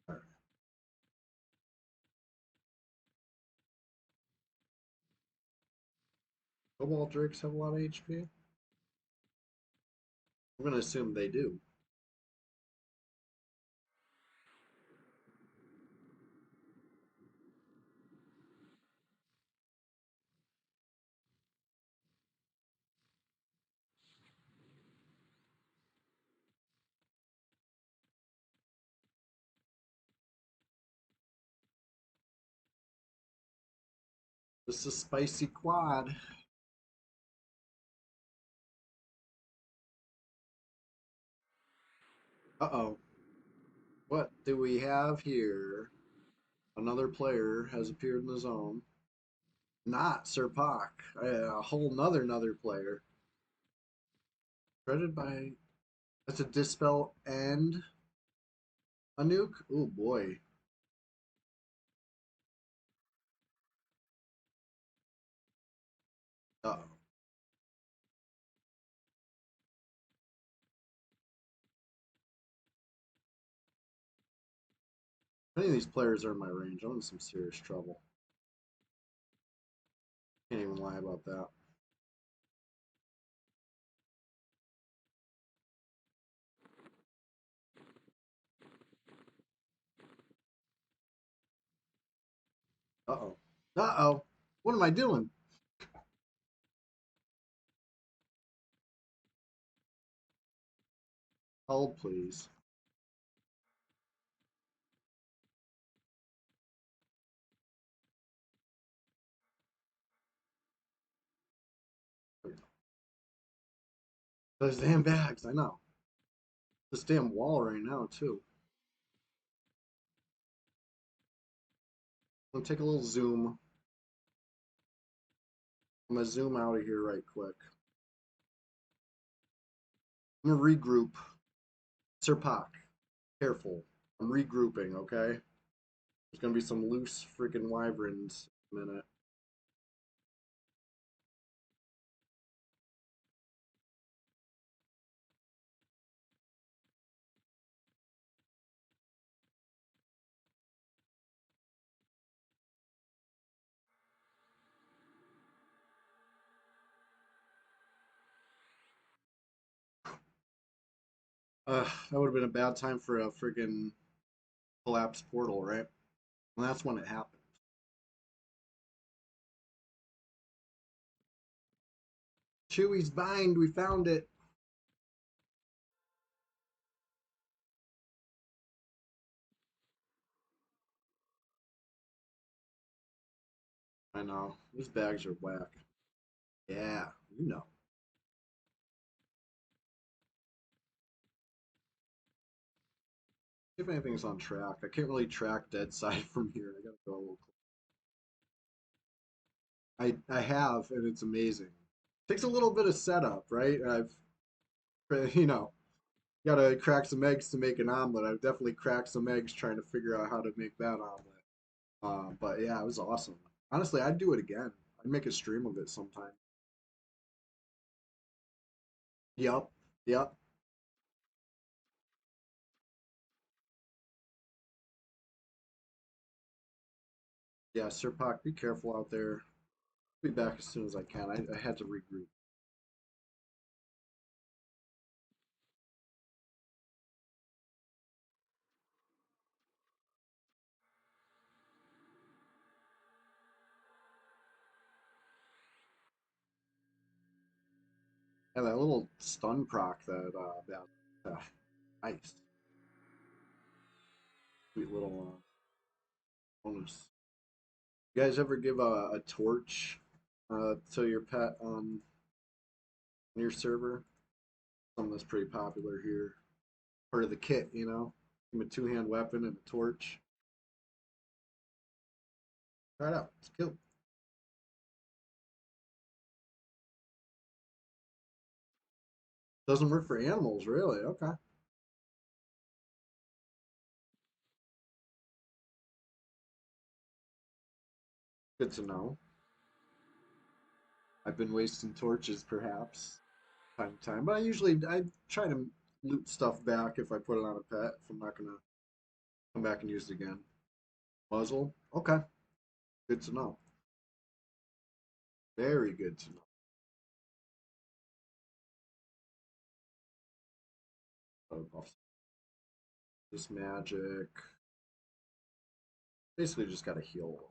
All right. Cobalt drakes have a lot of HP. I'm gonna assume they do. This is spicy quad. Uh-oh. What do we have here? Another player has appeared in the zone. Not Sir Pak. A whole another player. Threaded by. That's a dispel and a nuke? Oh boy. Uh-oh. If any of these players are in my range, I'm in some serious trouble. Can't even lie about that. Uh-oh. Uh-oh. What am I doing? Hold, please. Those damn bags, I know. This damn wall right now, too. I'm gonna take a little zoom. I'm gonna zoom out of here right quick. I'm gonna regroup. Sir Pak, careful. I'm regrouping, okay? There's gonna be some loose freaking wyverns in a minute. That would have been a bad time for a freaking collapsed portal, right? And that's when it happened. Chewie's bind, we found it. I know. These bags are whack. Yeah, you know. See if anything's on track. I can't really track dead side from here. I gotta go a little closer. I have, and it's amazing. Takes a little bit of setup, right? You know, gotta crack some eggs to make an omelet. I've definitely cracked some eggs trying to figure out how to make that omelet. But yeah, it was awesome. Honestly, I'd do it again. I'd make a stream of it sometime. Yep, yep. Yeah, Sir Pac, be careful out there. Be back as soon as I can. I had to regroup. Yeah, that little stun proc nice. Sweet little bonus. You guys ever give a torch to your pet on your server? Something that's pretty popular here. Part of the kit, you know? Give 'em a two-hand weapon and a torch. Try it out. It's cool. Doesn't work for animals, really. Okay. Good to know. I've been wasting torches, perhaps, time to time, but I try to loot stuff back if I put it on a pet. If I'm not gonna come back and use it again. Muzzle. Okay. Good to know. Very good to know. This magic. Basically, just gotta heal a little.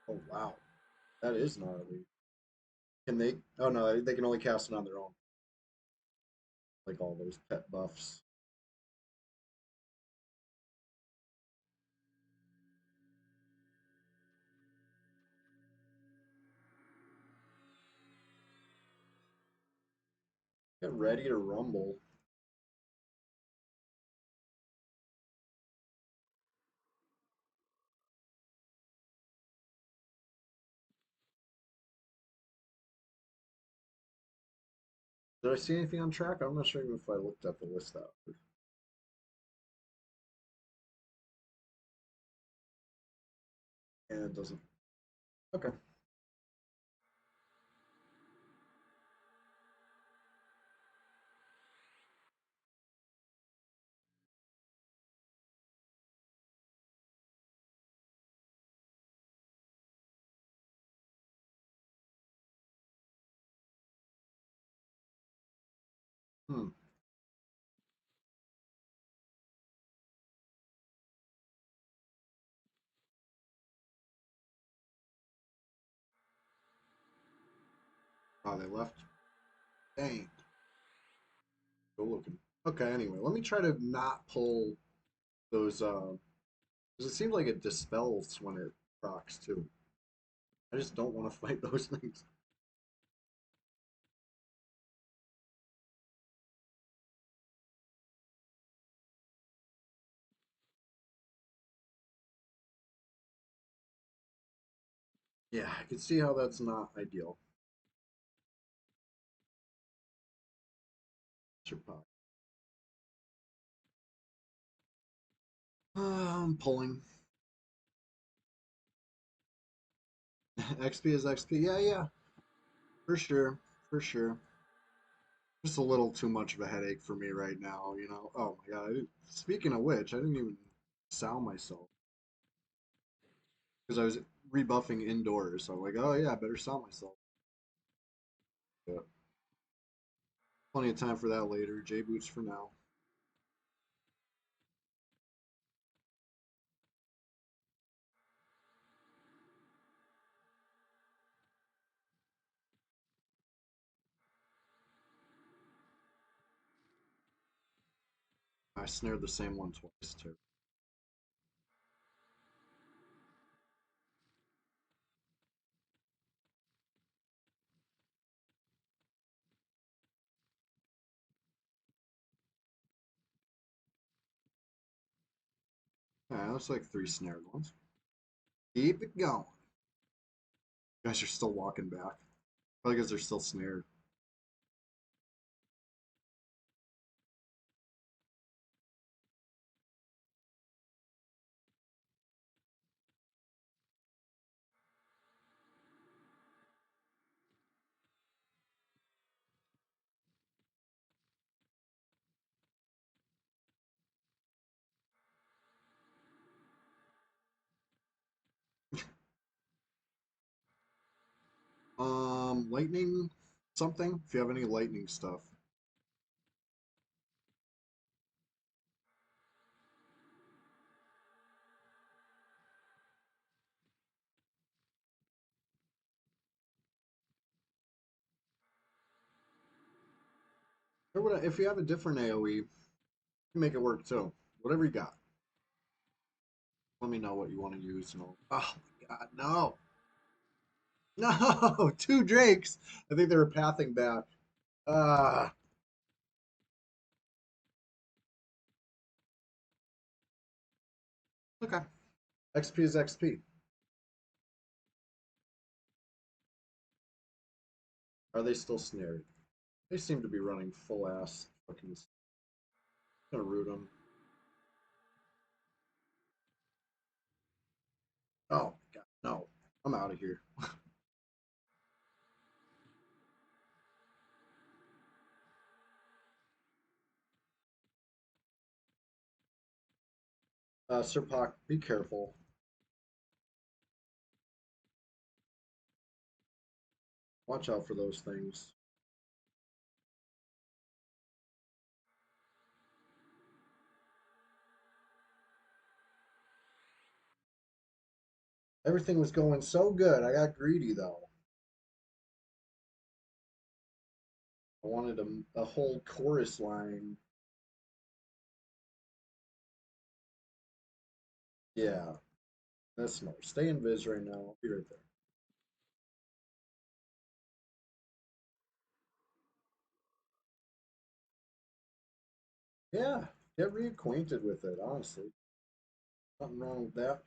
Oh wow, that is gnarly. Can they? Oh no, they can only cast it on their own. Like all those pet buffs. Get ready to rumble. Did I see anything on track? I'm not sure even if I looked at the list after. And it doesn't. Okay. Hmm. Oh, they left. Dang. Go looking. Okay, anyway, let me try to not pull those, because it seems like it dispels when it procs too. I just don't want to fight those things. Yeah, I can see how that's not ideal. Sure, pop. I'm pulling. XP is XP. Yeah, yeah, for sure, for sure. Just a little too much of a headache for me right now, you know. Oh my god. Speaking of which, I didn't even sound myself because I was rebuffing indoors. So I'm like, oh yeah, I better sound myself. But plenty of time for that later. J boots for now. I snared the same one twice too. Yeah, that's like three snared ones. Keep it going. You guys are still walking back. Probably because they're still snared. Lightning something. If you have any lightning stuff. If you have a different AoE, you can make it work too. Whatever you got. Let me know what you want to use. And oh my god, no. No, two drakes. I think they were pathing back. Uh, okay. XP is XP. Are they still snared? They seem to be running full ass. Fucking gonna root them. Oh my god, no. I'm out of here. Sir Pock, be careful. Watch out for those things. Everything was going so good. I got greedy though. I wanted a whole chorus line. Yeah, that's smart. Stay in Viz right now. I'll be right there. Yeah, get reacquainted with it, honestly. Nothing wrong with that.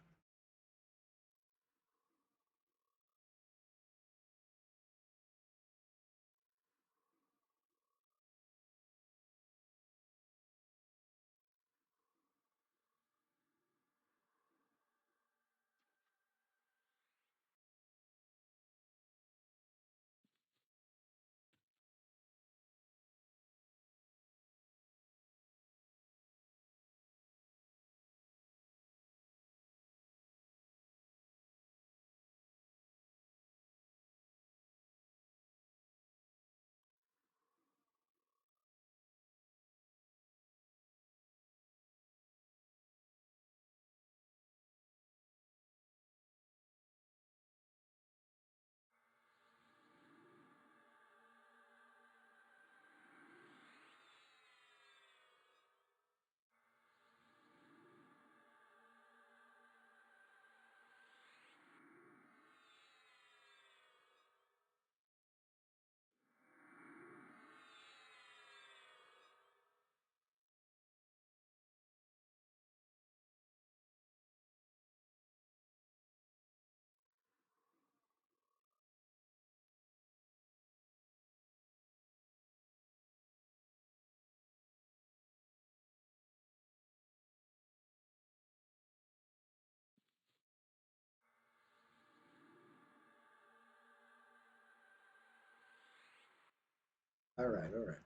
All right, all right.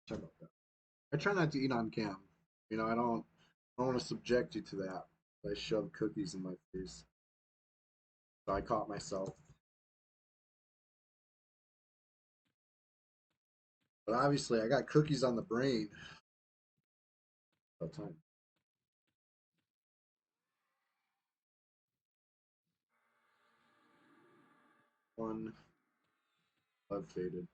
Sorry about that. I try not to eat on cam. I don't want to subject you to that. I shove cookies in my face. So I caught myself. But obviously, I got cookies on the brain all the time. One, love faded.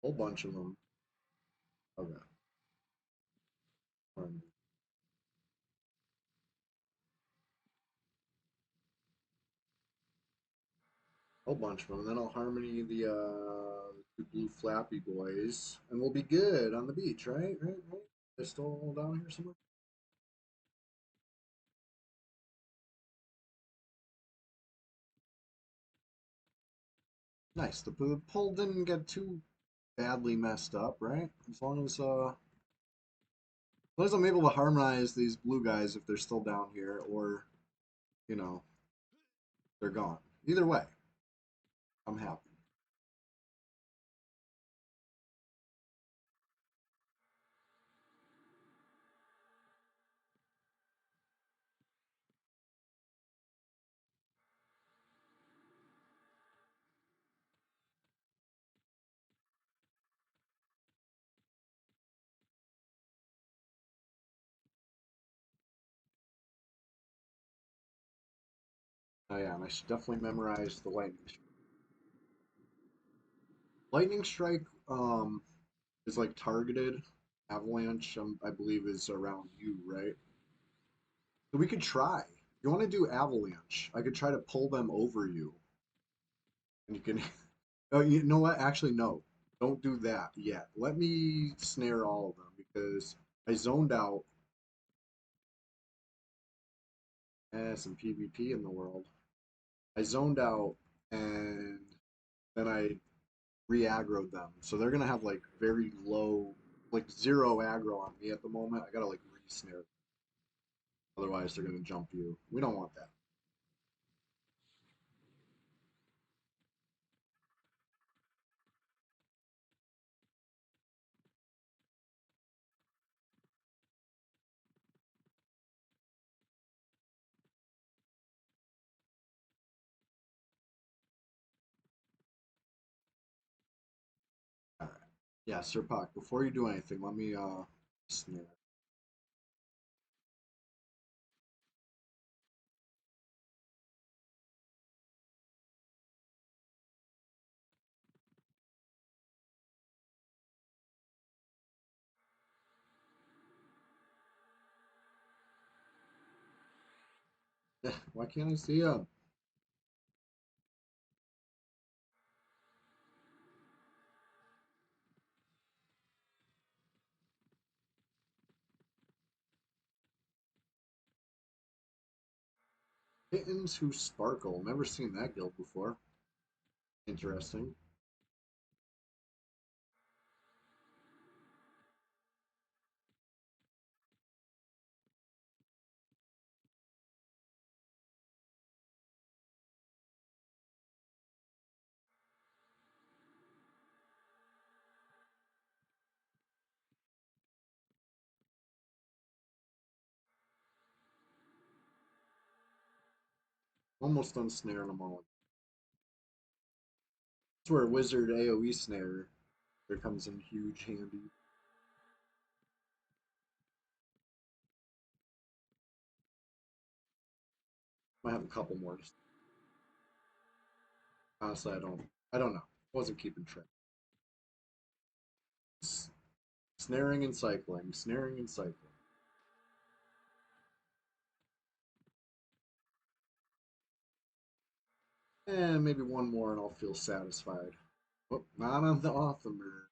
Whole bunch of them. Okay. One. Whole bunch of them. And then I'll harmony the blue flappy boys, and we'll be good on the beach, right? Right? Right? They're still down here somewhere. Nice. The pole didn't get too badly messed up, right? As long as I'm able to harmonize these blue guys if they're still down here, or you know, they're gone. Either way, I'm happy. Oh yeah, and I should definitely memorize the lightning. Lightning strike is like targeted. Avalanche, I believe, is around you, right? So we could try. You want to do avalanche? I could try to pull them over you, and you can. Oh, you know what? Actually, no. Don't do that yet. Let me snare all of them because I zoned out. Some PvP in the world. I zoned out and then I re-aggroed them. So they're gonna have like very low, like zero aggro on me at the moment. I gotta like re-snare them. Otherwise they're gonna jump you. We don't want that. All right. Yeah, Sir Puck, before you do anything, let me snare. Why can't I see him? Kittens who sparkle. Never seen that guild before. Interesting. Almost done snaring them all. That's where Wizard AoE Snare there comes in huge handy. Might have a couple more. Honestly, I don't know. Wasn't keeping track. Snaring and cycling, snaring and cycling. And maybe one more and I'll feel satisfied. Oh, not on the Othamer.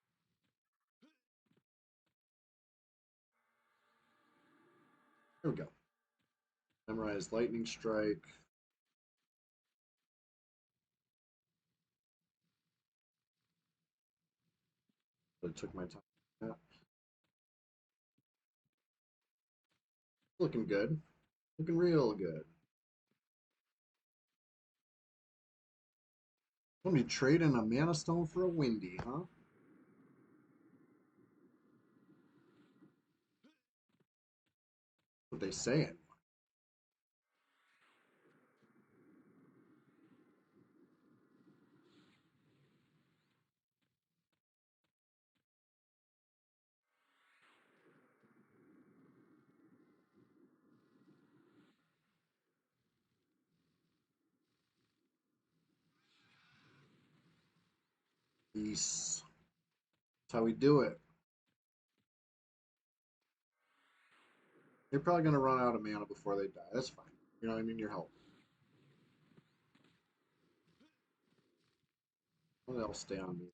There we go. Memorize Lightning Strike. But it took my time. Yeah. Looking good. Looking real good. Gonna be trading a Mana Stone for a Windy, huh? What they saying? Peace. That's how we do it. They're probably gonna run out of mana before they die. That's fine. You know what I mean? You're helping. Well, they'll stay on me.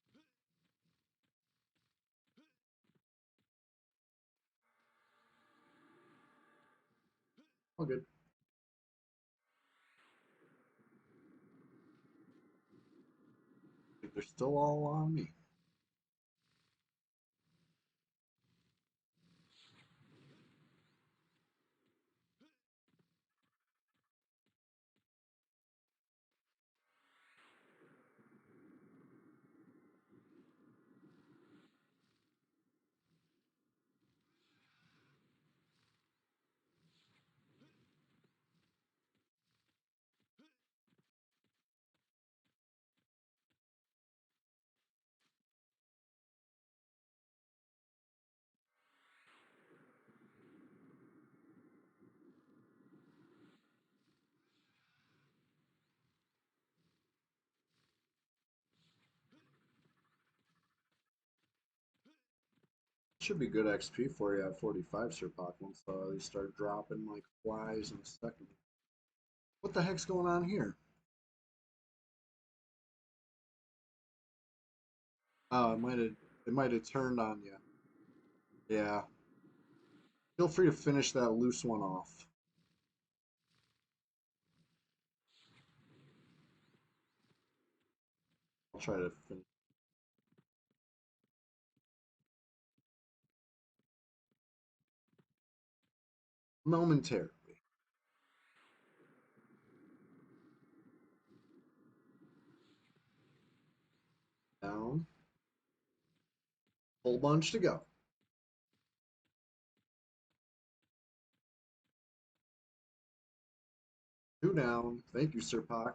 All good. They're still all on me. Should be good XP for you at 45 Serpok once they start dropping like flies in a second. What the heck's going on here? Oh, it might have turned on you. Yeah. Feel free to finish that loose one off. I'll try to finish momentarily. Down. Whole bunch to go. Two down. Thank you, Serpok.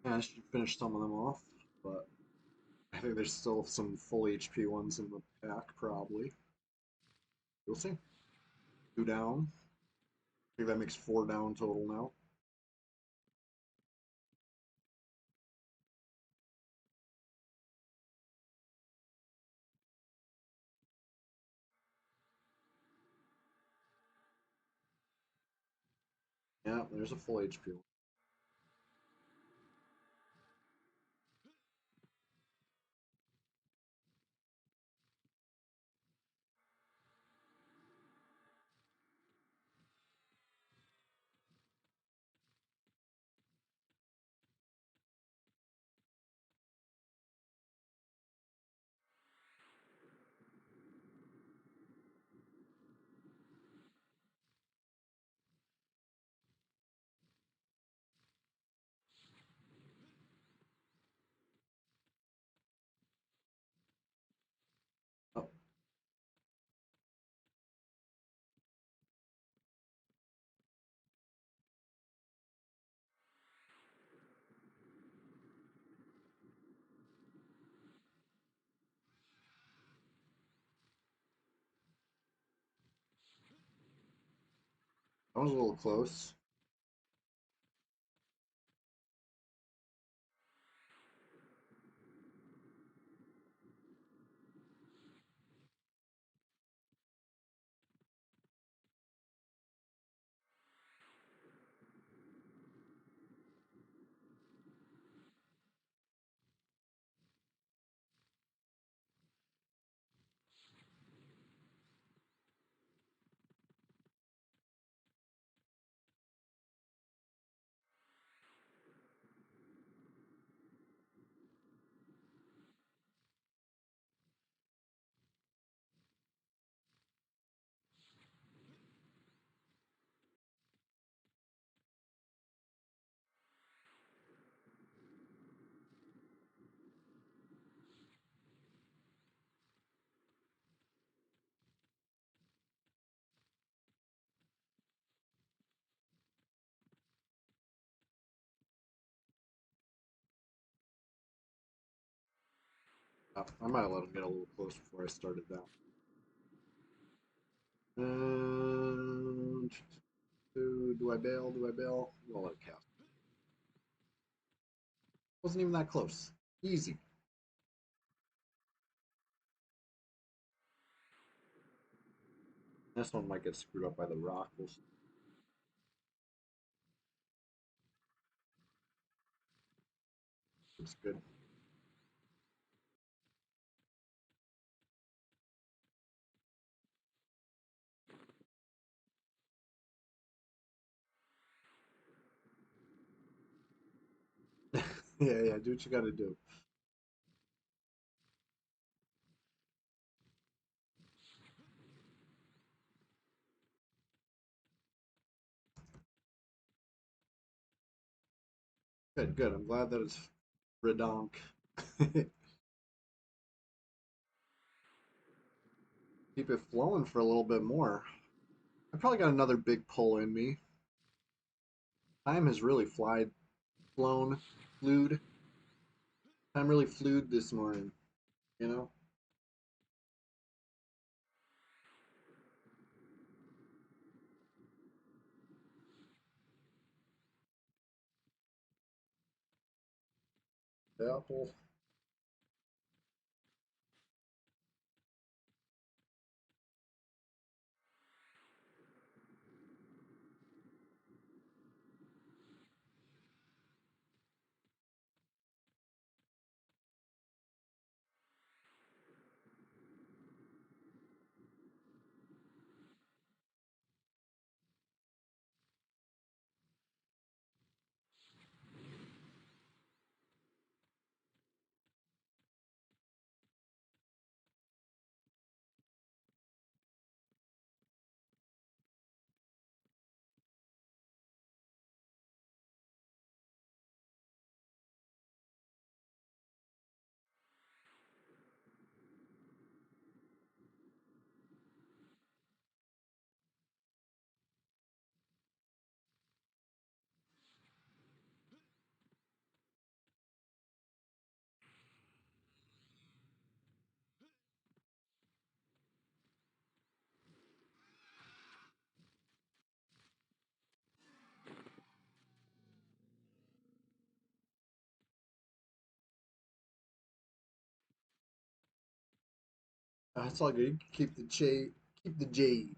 Yeah, I should finish some of them off, but I think there's still some full HP ones in the pack, probably. We'll see. 2 down. I think that makes 4 down total now. Yeah, there's a full HP one. Oh, that was a little close. I might have let him get a little close before I started that. And do I bail? Do I bail? We'll let it cast. Wasn't even that close. Easy. This one might get screwed up by the rock. We'll see. It's good. Yeah, do what you gotta do. Good. I'm glad that it's redonk. Keep it flowing for a little bit more. I probably got another big pull in me. Time has really flued. Time really flued this morning, you know? The apple. That's all good. You can keep the jade. Keep the jade.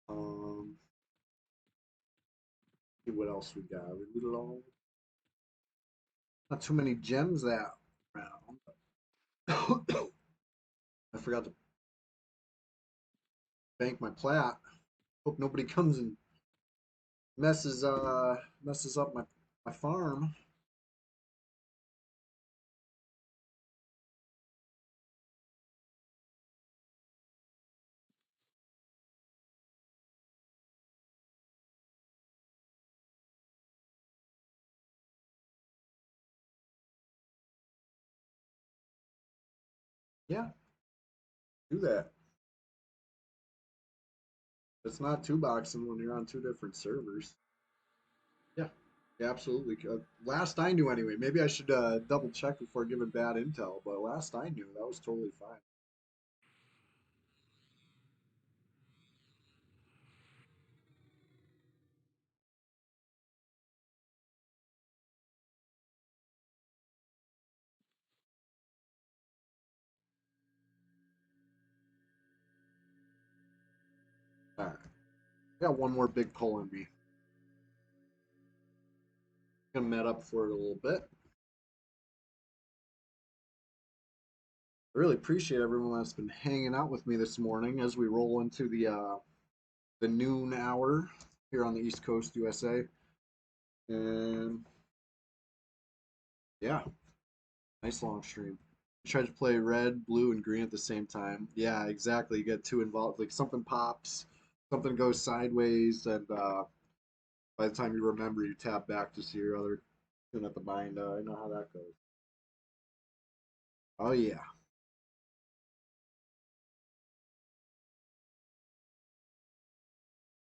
Um, see what else we got. We did it all. Not too many gems that round. I forgot to bank my plat. Hope nobody comes and messes up my farm. Yeah, do that. It's not two boxing when you're on two different servers. Yeah, yeah, absolutely. Last I knew, anyway. Maybe I should double check before giving bad intel. But last I knew, that was totally fine. All right, I got one more big pull in me. Gonna met up for it a little bit. I really appreciate everyone that's been hanging out with me this morning as we roll into the noon hour here on the East Coast, USA. And yeah, nice long stream. I tried to play red, blue, and green at the same time. Yeah, exactly. You get too involved. Like something pops, something goes sideways, and by the time you remember, you tap back to see your other tune at the bind. I know how that goes. Oh yeah.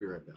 Be right back.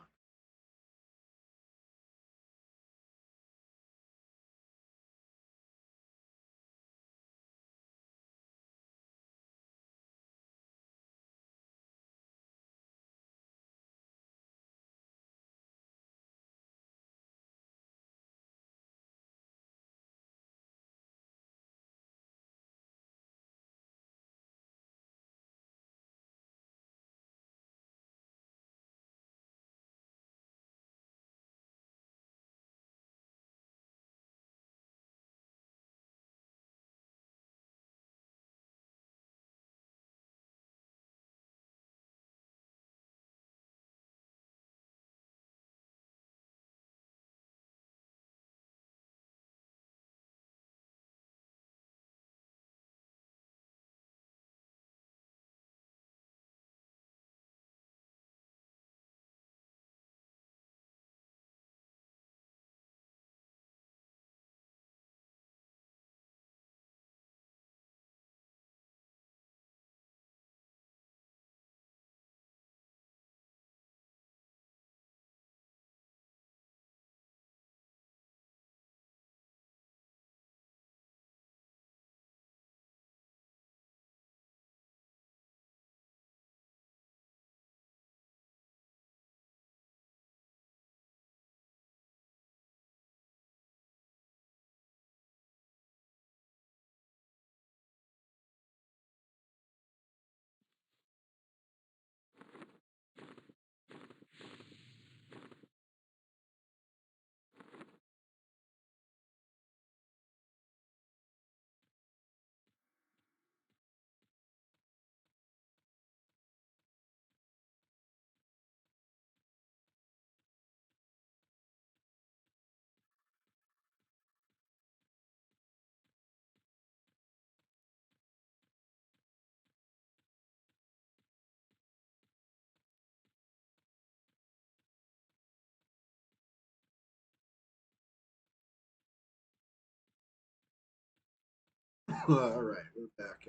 All right, we're back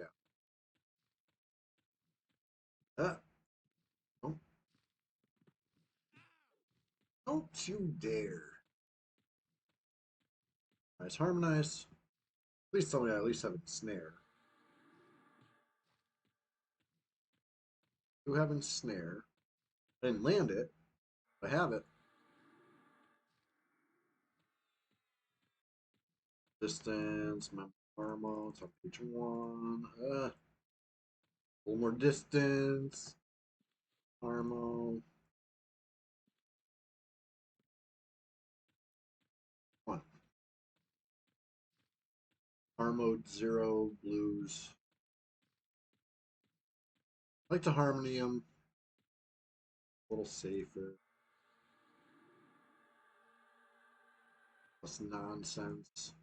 out. Don't, don't you dare. Nice, harmonize. At least tell me I at least have a snare. You having snare. I didn't land it. I have it. Distance, my armor, top page one. A little more distance. Armo. One. Armo 0 blues. I like to harmony them. A little safer. Less nonsense.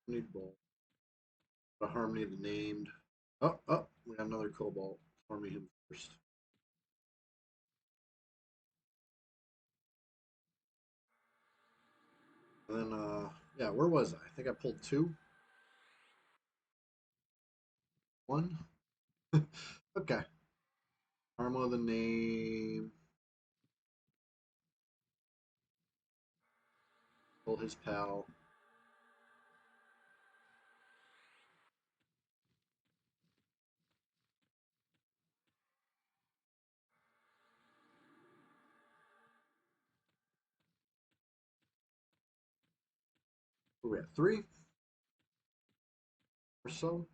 Need ball. The harmony of the named. Oh, oh, we got another cobalt. Harmony him first. And then, yeah, where was I? I think I pulled 2. 1. Okay. Armo the name. Pull his pal. Where we at? 3 or so.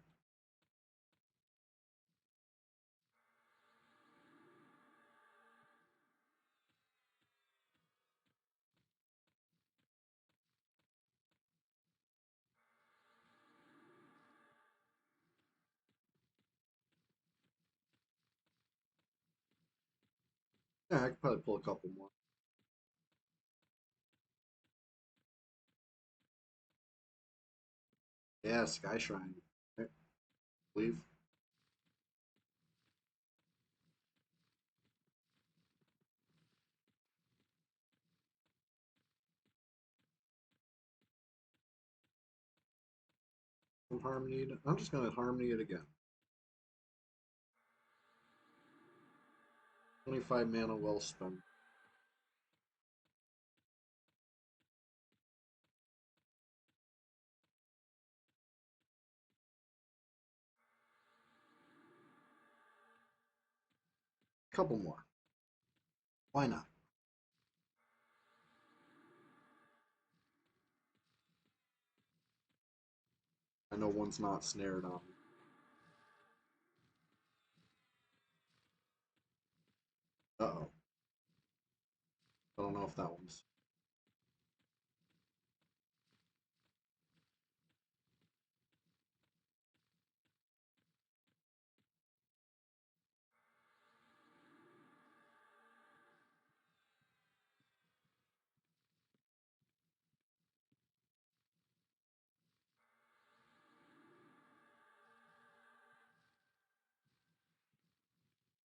Yeah, I could probably pull a couple more. Yeah, Sky Shrine. I believe. Harmony. I'm just going to harmony it again. 25 mana well spent. Couple more. Why not? I know one's not snared on. Uh-oh. I don't know if that one's.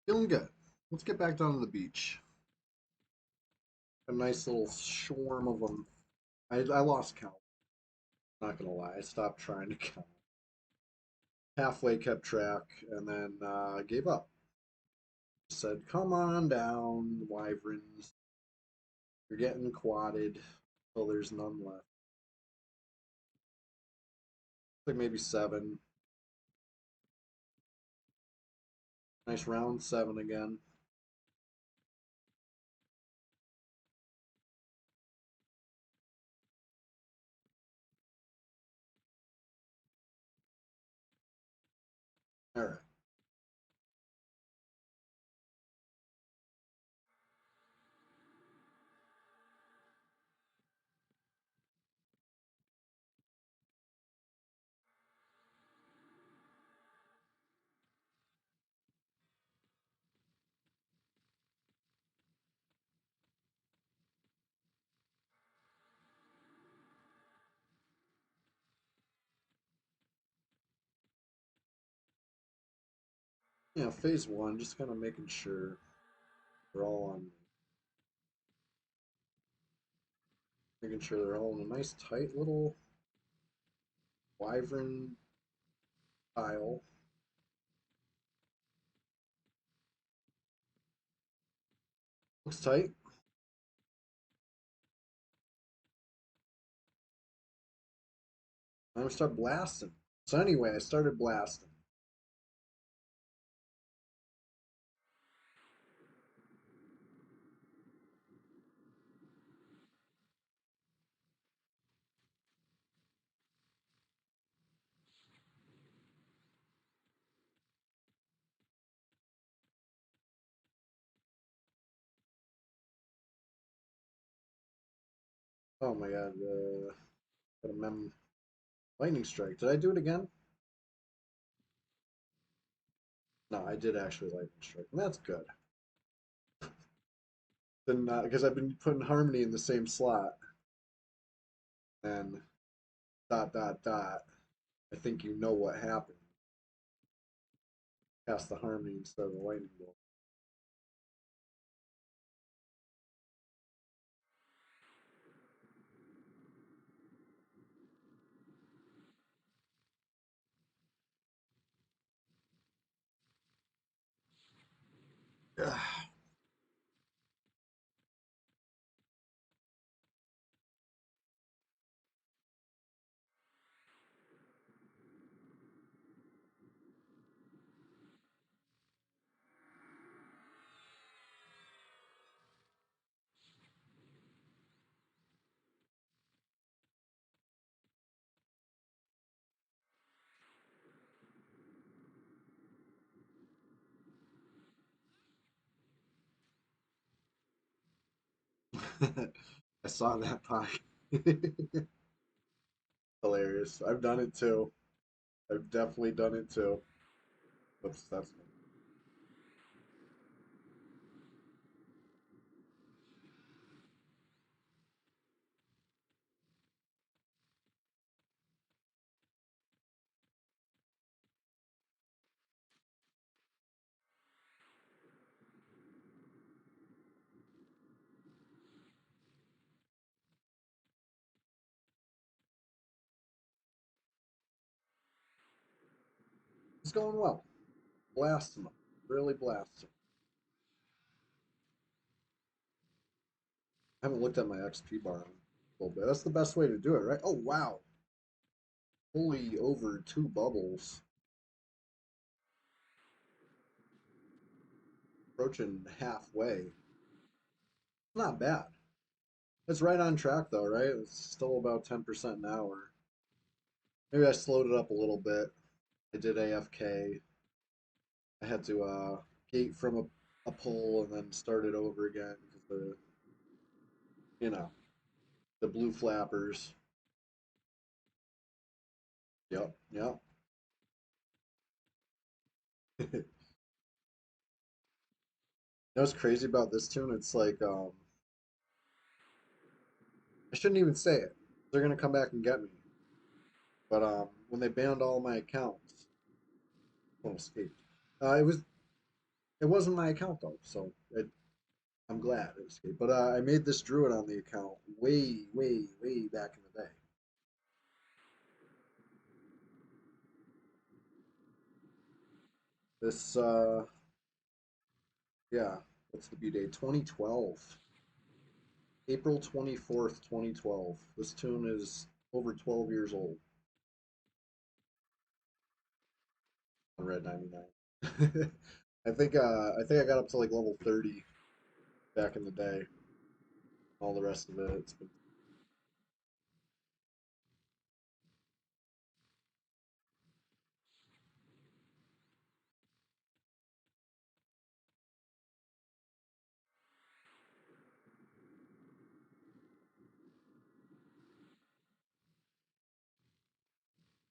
Feeling good. Let's get back down to the beach. A nice little swarm of them. I lost count. Not gonna lie, I stopped trying to count. Halfway kept track and then gave up. Said, "Come on down, wyverns. You're getting quadded till there's none left." Like maybe 7. Nice round 7 again. All right. Yeah, phase 1, just kind of making sure they're all on. Making sure they're all in a nice tight little wyvern pile. Looks tight. I'm gonna start blasting. So anyway, I started blasting. Oh my god, got a lightning strike. Did I do it again? No, I did actually lightning strike, and that's good. Then because I've been putting harmony in the same slot, and dot dot dot. I think you know what happened. Cast the harmony instead of the lightning bolt. I saw that pie. Hilarious. I've done it too. I've definitely done it too. Oops, that's it's going well. Blasting them. Really blasting. I haven't looked at my XP bar in a little bit. That's the best way to do it, right? Oh wow. Fully over 2 bubbles. Approaching halfway. Not bad. It's right on track though, right? It's still about 10% an hour. Maybe I slowed it up a little bit. I did AFK. I had to gate from a pull and then start it over again because you know, the blue flappers. Yep, yep. You know what's crazy about this tune? It's like I shouldn't even say it. They're gonna come back and get me. But when they banned all my accounts, one escaped. It wasn't my account though, so I'm glad it escaped. But I made this druid on the account way back in the day. This yeah, what's the B date? 2012. April 24th, 2012. This tune is over 12 years old on Red 99. I think I got up to like level 30 back in the day. All the rest of it's been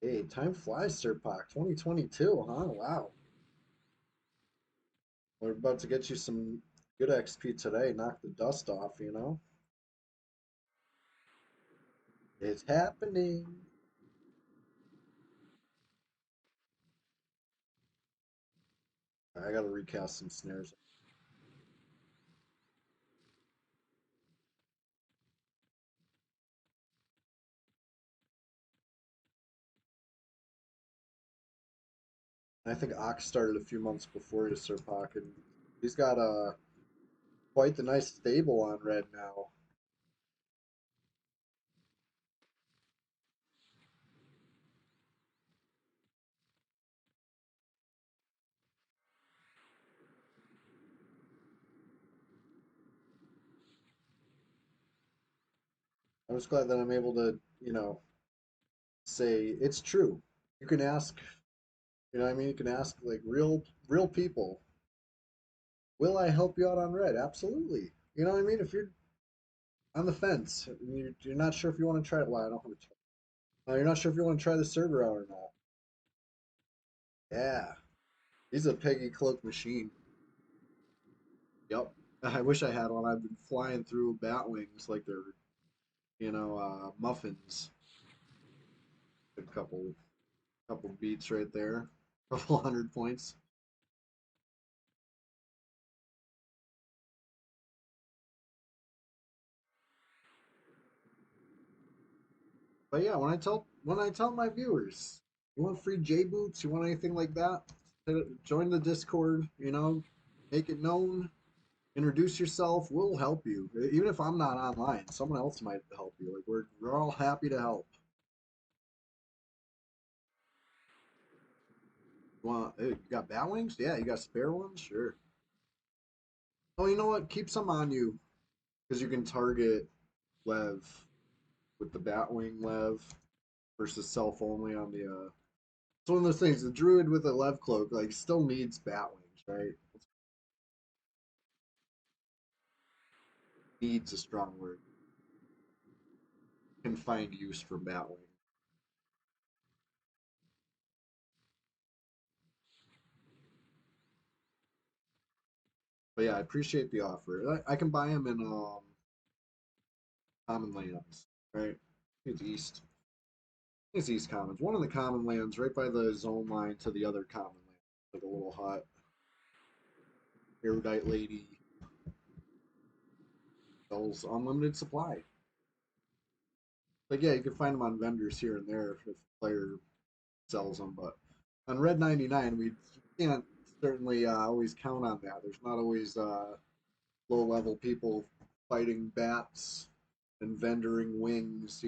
hey, time flies, Sirpak. 2022, huh? Wow. We're about to get you some good XP today. Knock the dust off, you know? It's happening. I gotta recast some snares. I think Ox started a few months before you, Sirpak, and he's got quite the nice stable on red now. I'm just glad that I'm able to, say it's true. You can ask, you know what I mean? You can ask like real people, will I help you out on red? Absolutely. You know what I mean? If you're on the fence. You're not sure if you want to try it. Well, I don't have a choice. You're not sure if you want to try the server out or not. Yeah, he's a Peggy cloak machine. Yep. I wish I had one. I've been flying through bat wings like they're, muffins. A couple beats right there. A couple 100 points. But yeah, when I tell my viewers, you want free J boots, you want anything like that, join the Discord. Make it known. Introduce yourself. We'll help you. Even if I'm not online, someone else might help you. Like we're all happy to help. Hey, you got bat wings? Yeah, you got spare ones? Sure. Oh, you know what? Keep some on you because you can target Lev with the Batwing Lev versus self only on the. It's one of those things. The druid with a Lev cloak like still needs Batwings, right? Needs a strong word. Can find use for Batwing. But yeah, I appreciate the offer. I can buy them in common lands, right? It's east. It's East Commons. One of the common lands right by the zone line to the other common land. Like a little hut. Erudite lady sells unlimited supply. Like yeah, you can find them on vendors here and there if the player sells them, but on Red 99 we can't certainly always count on that. There's not always low level people fighting bats and vendoring wings,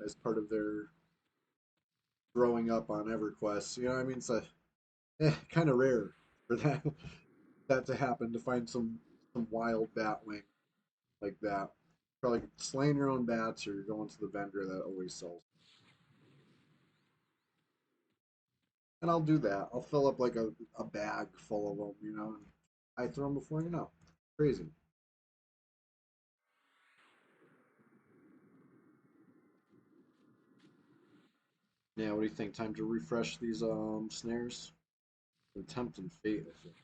as part of their growing up on EverQuest. You know what I mean? It's kind of rare for that to happen, to find some wild bat wing like that. Probably slaying your own bats or you're going to the vendor that always sells. And I'll do that. I'll fill up like a bag full of them, and I throw them before you know. Crazy. Yeah, what do you think? Time to refresh these snares? Attempt and fate, I think.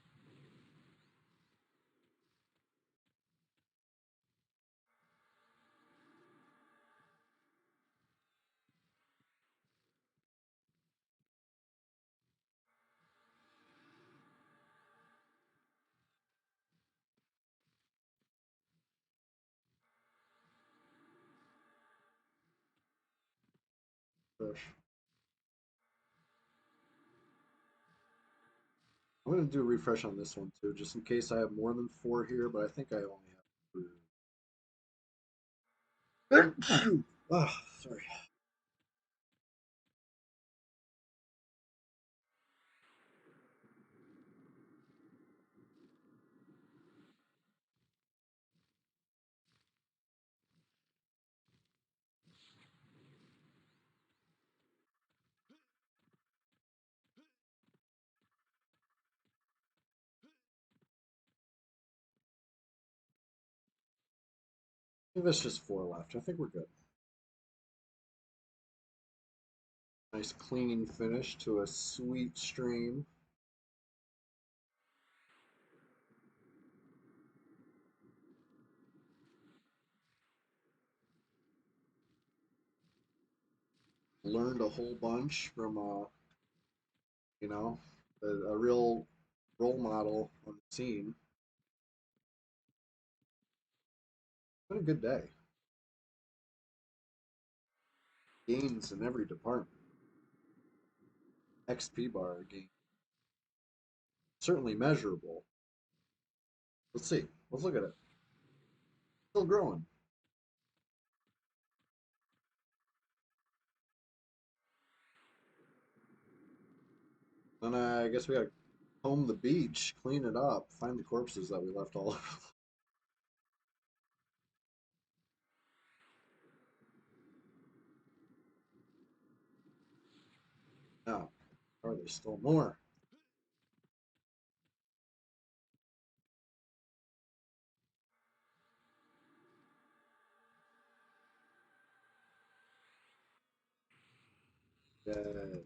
Fresh. I'm gonna do a refresh on this one too, just in case I have more than 4 here, but I think I only have 3. Ah, sorry. I think that's just 4 left. I think we're good. Nice clean finish to a sweet stream. Learned a whole bunch from you know, a real role model on the scene. Been a good day. Gains in every department. XP bar gain. Certainly measurable. Let's see. Let's look at it. Still growing. Then I guess we gotta comb the beach, clean it up, find the corpses that we left all over. Now, are there still more? Dead.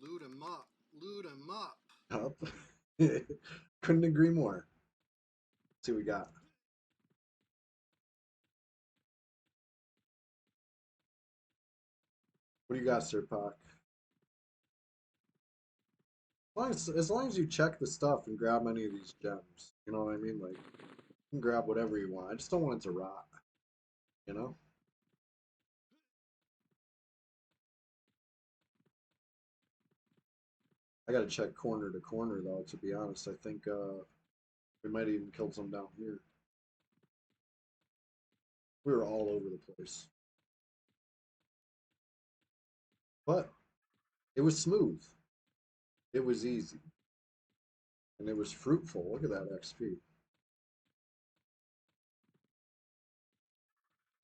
Loot him up. Loot him up. Up. Couldn't agree more. Let's see what we got. What do you got, Sir Pac? As long as you check the stuff and grab any of these gems, you know what I mean? Like, you can grab whatever you want. I just don't want it to rot, you know? I gotta check corner to corner, though, to be honest. I think we might have even killed some down here. We were all over the place. But it was smooth. It was easy. And it was fruitful. Look at that XP.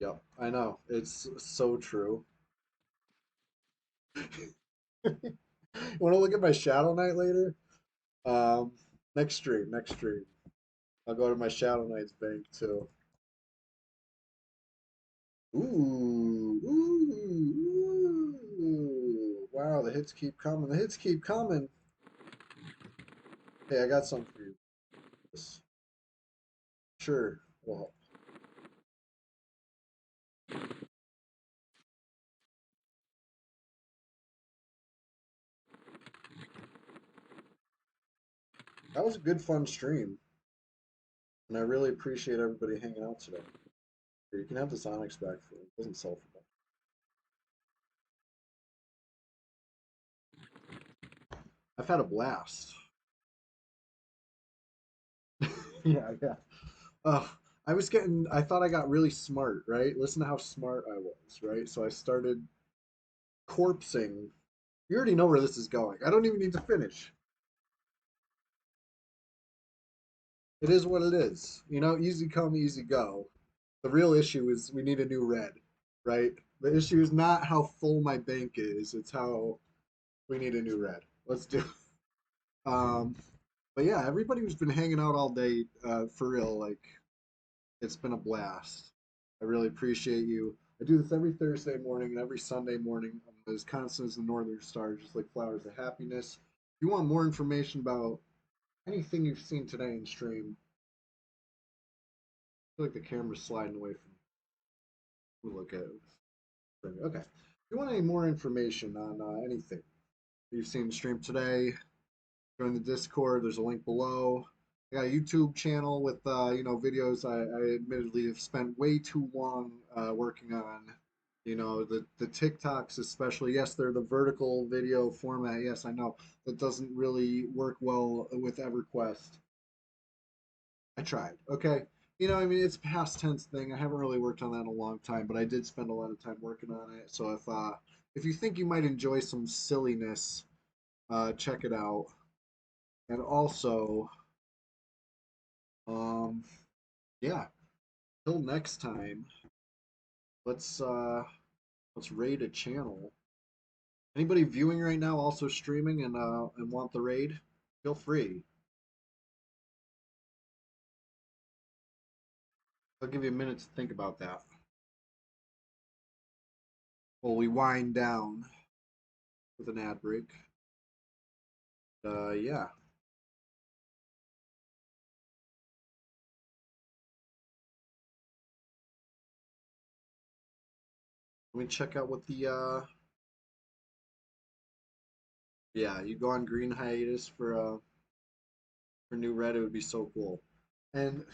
Yep, I know. It's so true. Want to look at my Shadow Knight later? Um, next stream, next stream. I'll go to my Shadow Knight's bank too. Ooh, ooh, ooh. Wow, the hits keep coming. The hits keep coming. Hey, I got something for you. Sure. Well, that was a good, fun stream. And I really appreciate everybody hanging out today. Here, you can have this Onyx back for it. It doesn't sell for much. I've had a blast. Yeah, yeah. I thought I got really smart, right? Listen to how smart I was, right? So I started corpsing. You already know where this is going. I don't even need to finish. It is what it is. You know, easy come, easy go. The real issue is we need a new red, right? The issue is not how full my bank is, it's how we need a new red. Let's do it. Um, but yeah, everybody who's been hanging out all day, for real, like, it's been a blast. I really appreciate you. I do this every Thursday morning and every Sunday morning. I'm as constant as the Northern Star, just like flowers of happiness. If you want more information about anything you've seen today in stream, I feel like the camera's sliding away from me. Look at it. Okay. If you want any more information on anything you've seen in stream today, join the Discord. There's a link below. I got a YouTube channel with videos I admittedly have spent way too long working on. You know, the TikToks especially. Yes, they're the vertical video format. Yes, I know that doesn't really work well with EverQuest. I tried. Okay. You know, I mean, it's a past tense thing. I haven't really worked on that in a long time, but I did spend a lot of time working on it. So if you think you might enjoy some silliness, check it out. And also, um, yeah. Till next time, let's raid a channel. Anybody viewing right now also streaming and want the raid? Feel free. I'll give you a minute to think about that. While we wind down with an ad break. Yeah. Let me check out what the yeah, you go on green hiatus for new red, it would be so cool. And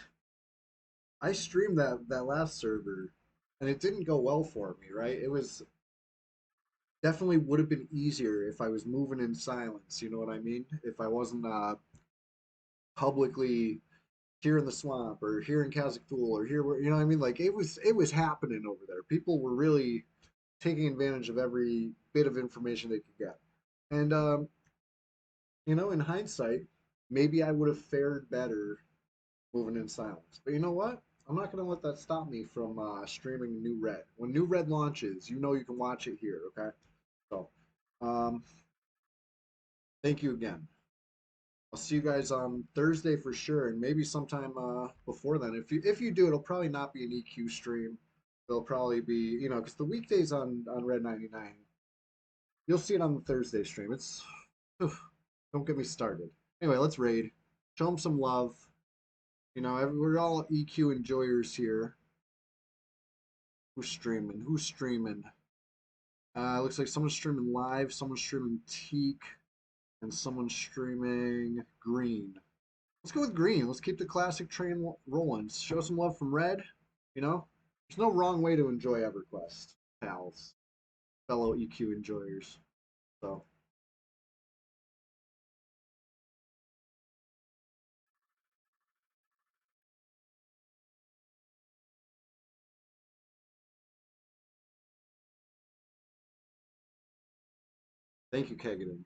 I streamed that last server and it didn't go well for me, right? It was definitely would have been easier if I was moving in silence, you know what I mean? If I wasn't publicly here in the swamp or here in Kazakh-Tool or here where you know what I mean? Like it was happening over there. People were really taking advantage of every bit of information they could get. And in hindsight, maybe I would have fared better moving in silence. But you know what? I'm not going to let that stop me from streaming New Red. When New Red launches, you know you can watch it here, okay? So, thank you again. I'll see you guys on Thursday for sure, and maybe sometime before then. If you do, it'll probably not be an EQ stream. It'll probably be, because the weekdays on Red 99, you'll see it on the Thursday stream. It's don't get me started. Anyway, let's raid. Show them some love. We're all EQ enjoyers here. Who's streaming? Who's streaming? Looks like someone's streaming live, someone's streaming Teak, and someone's streaming Green. Let's go with Green. Let's keep the classic train rolling. Show some love from Red. There's no wrong way to enjoy EverQuest, pals, fellow EQ enjoyers. So. Thank you, Kegaden.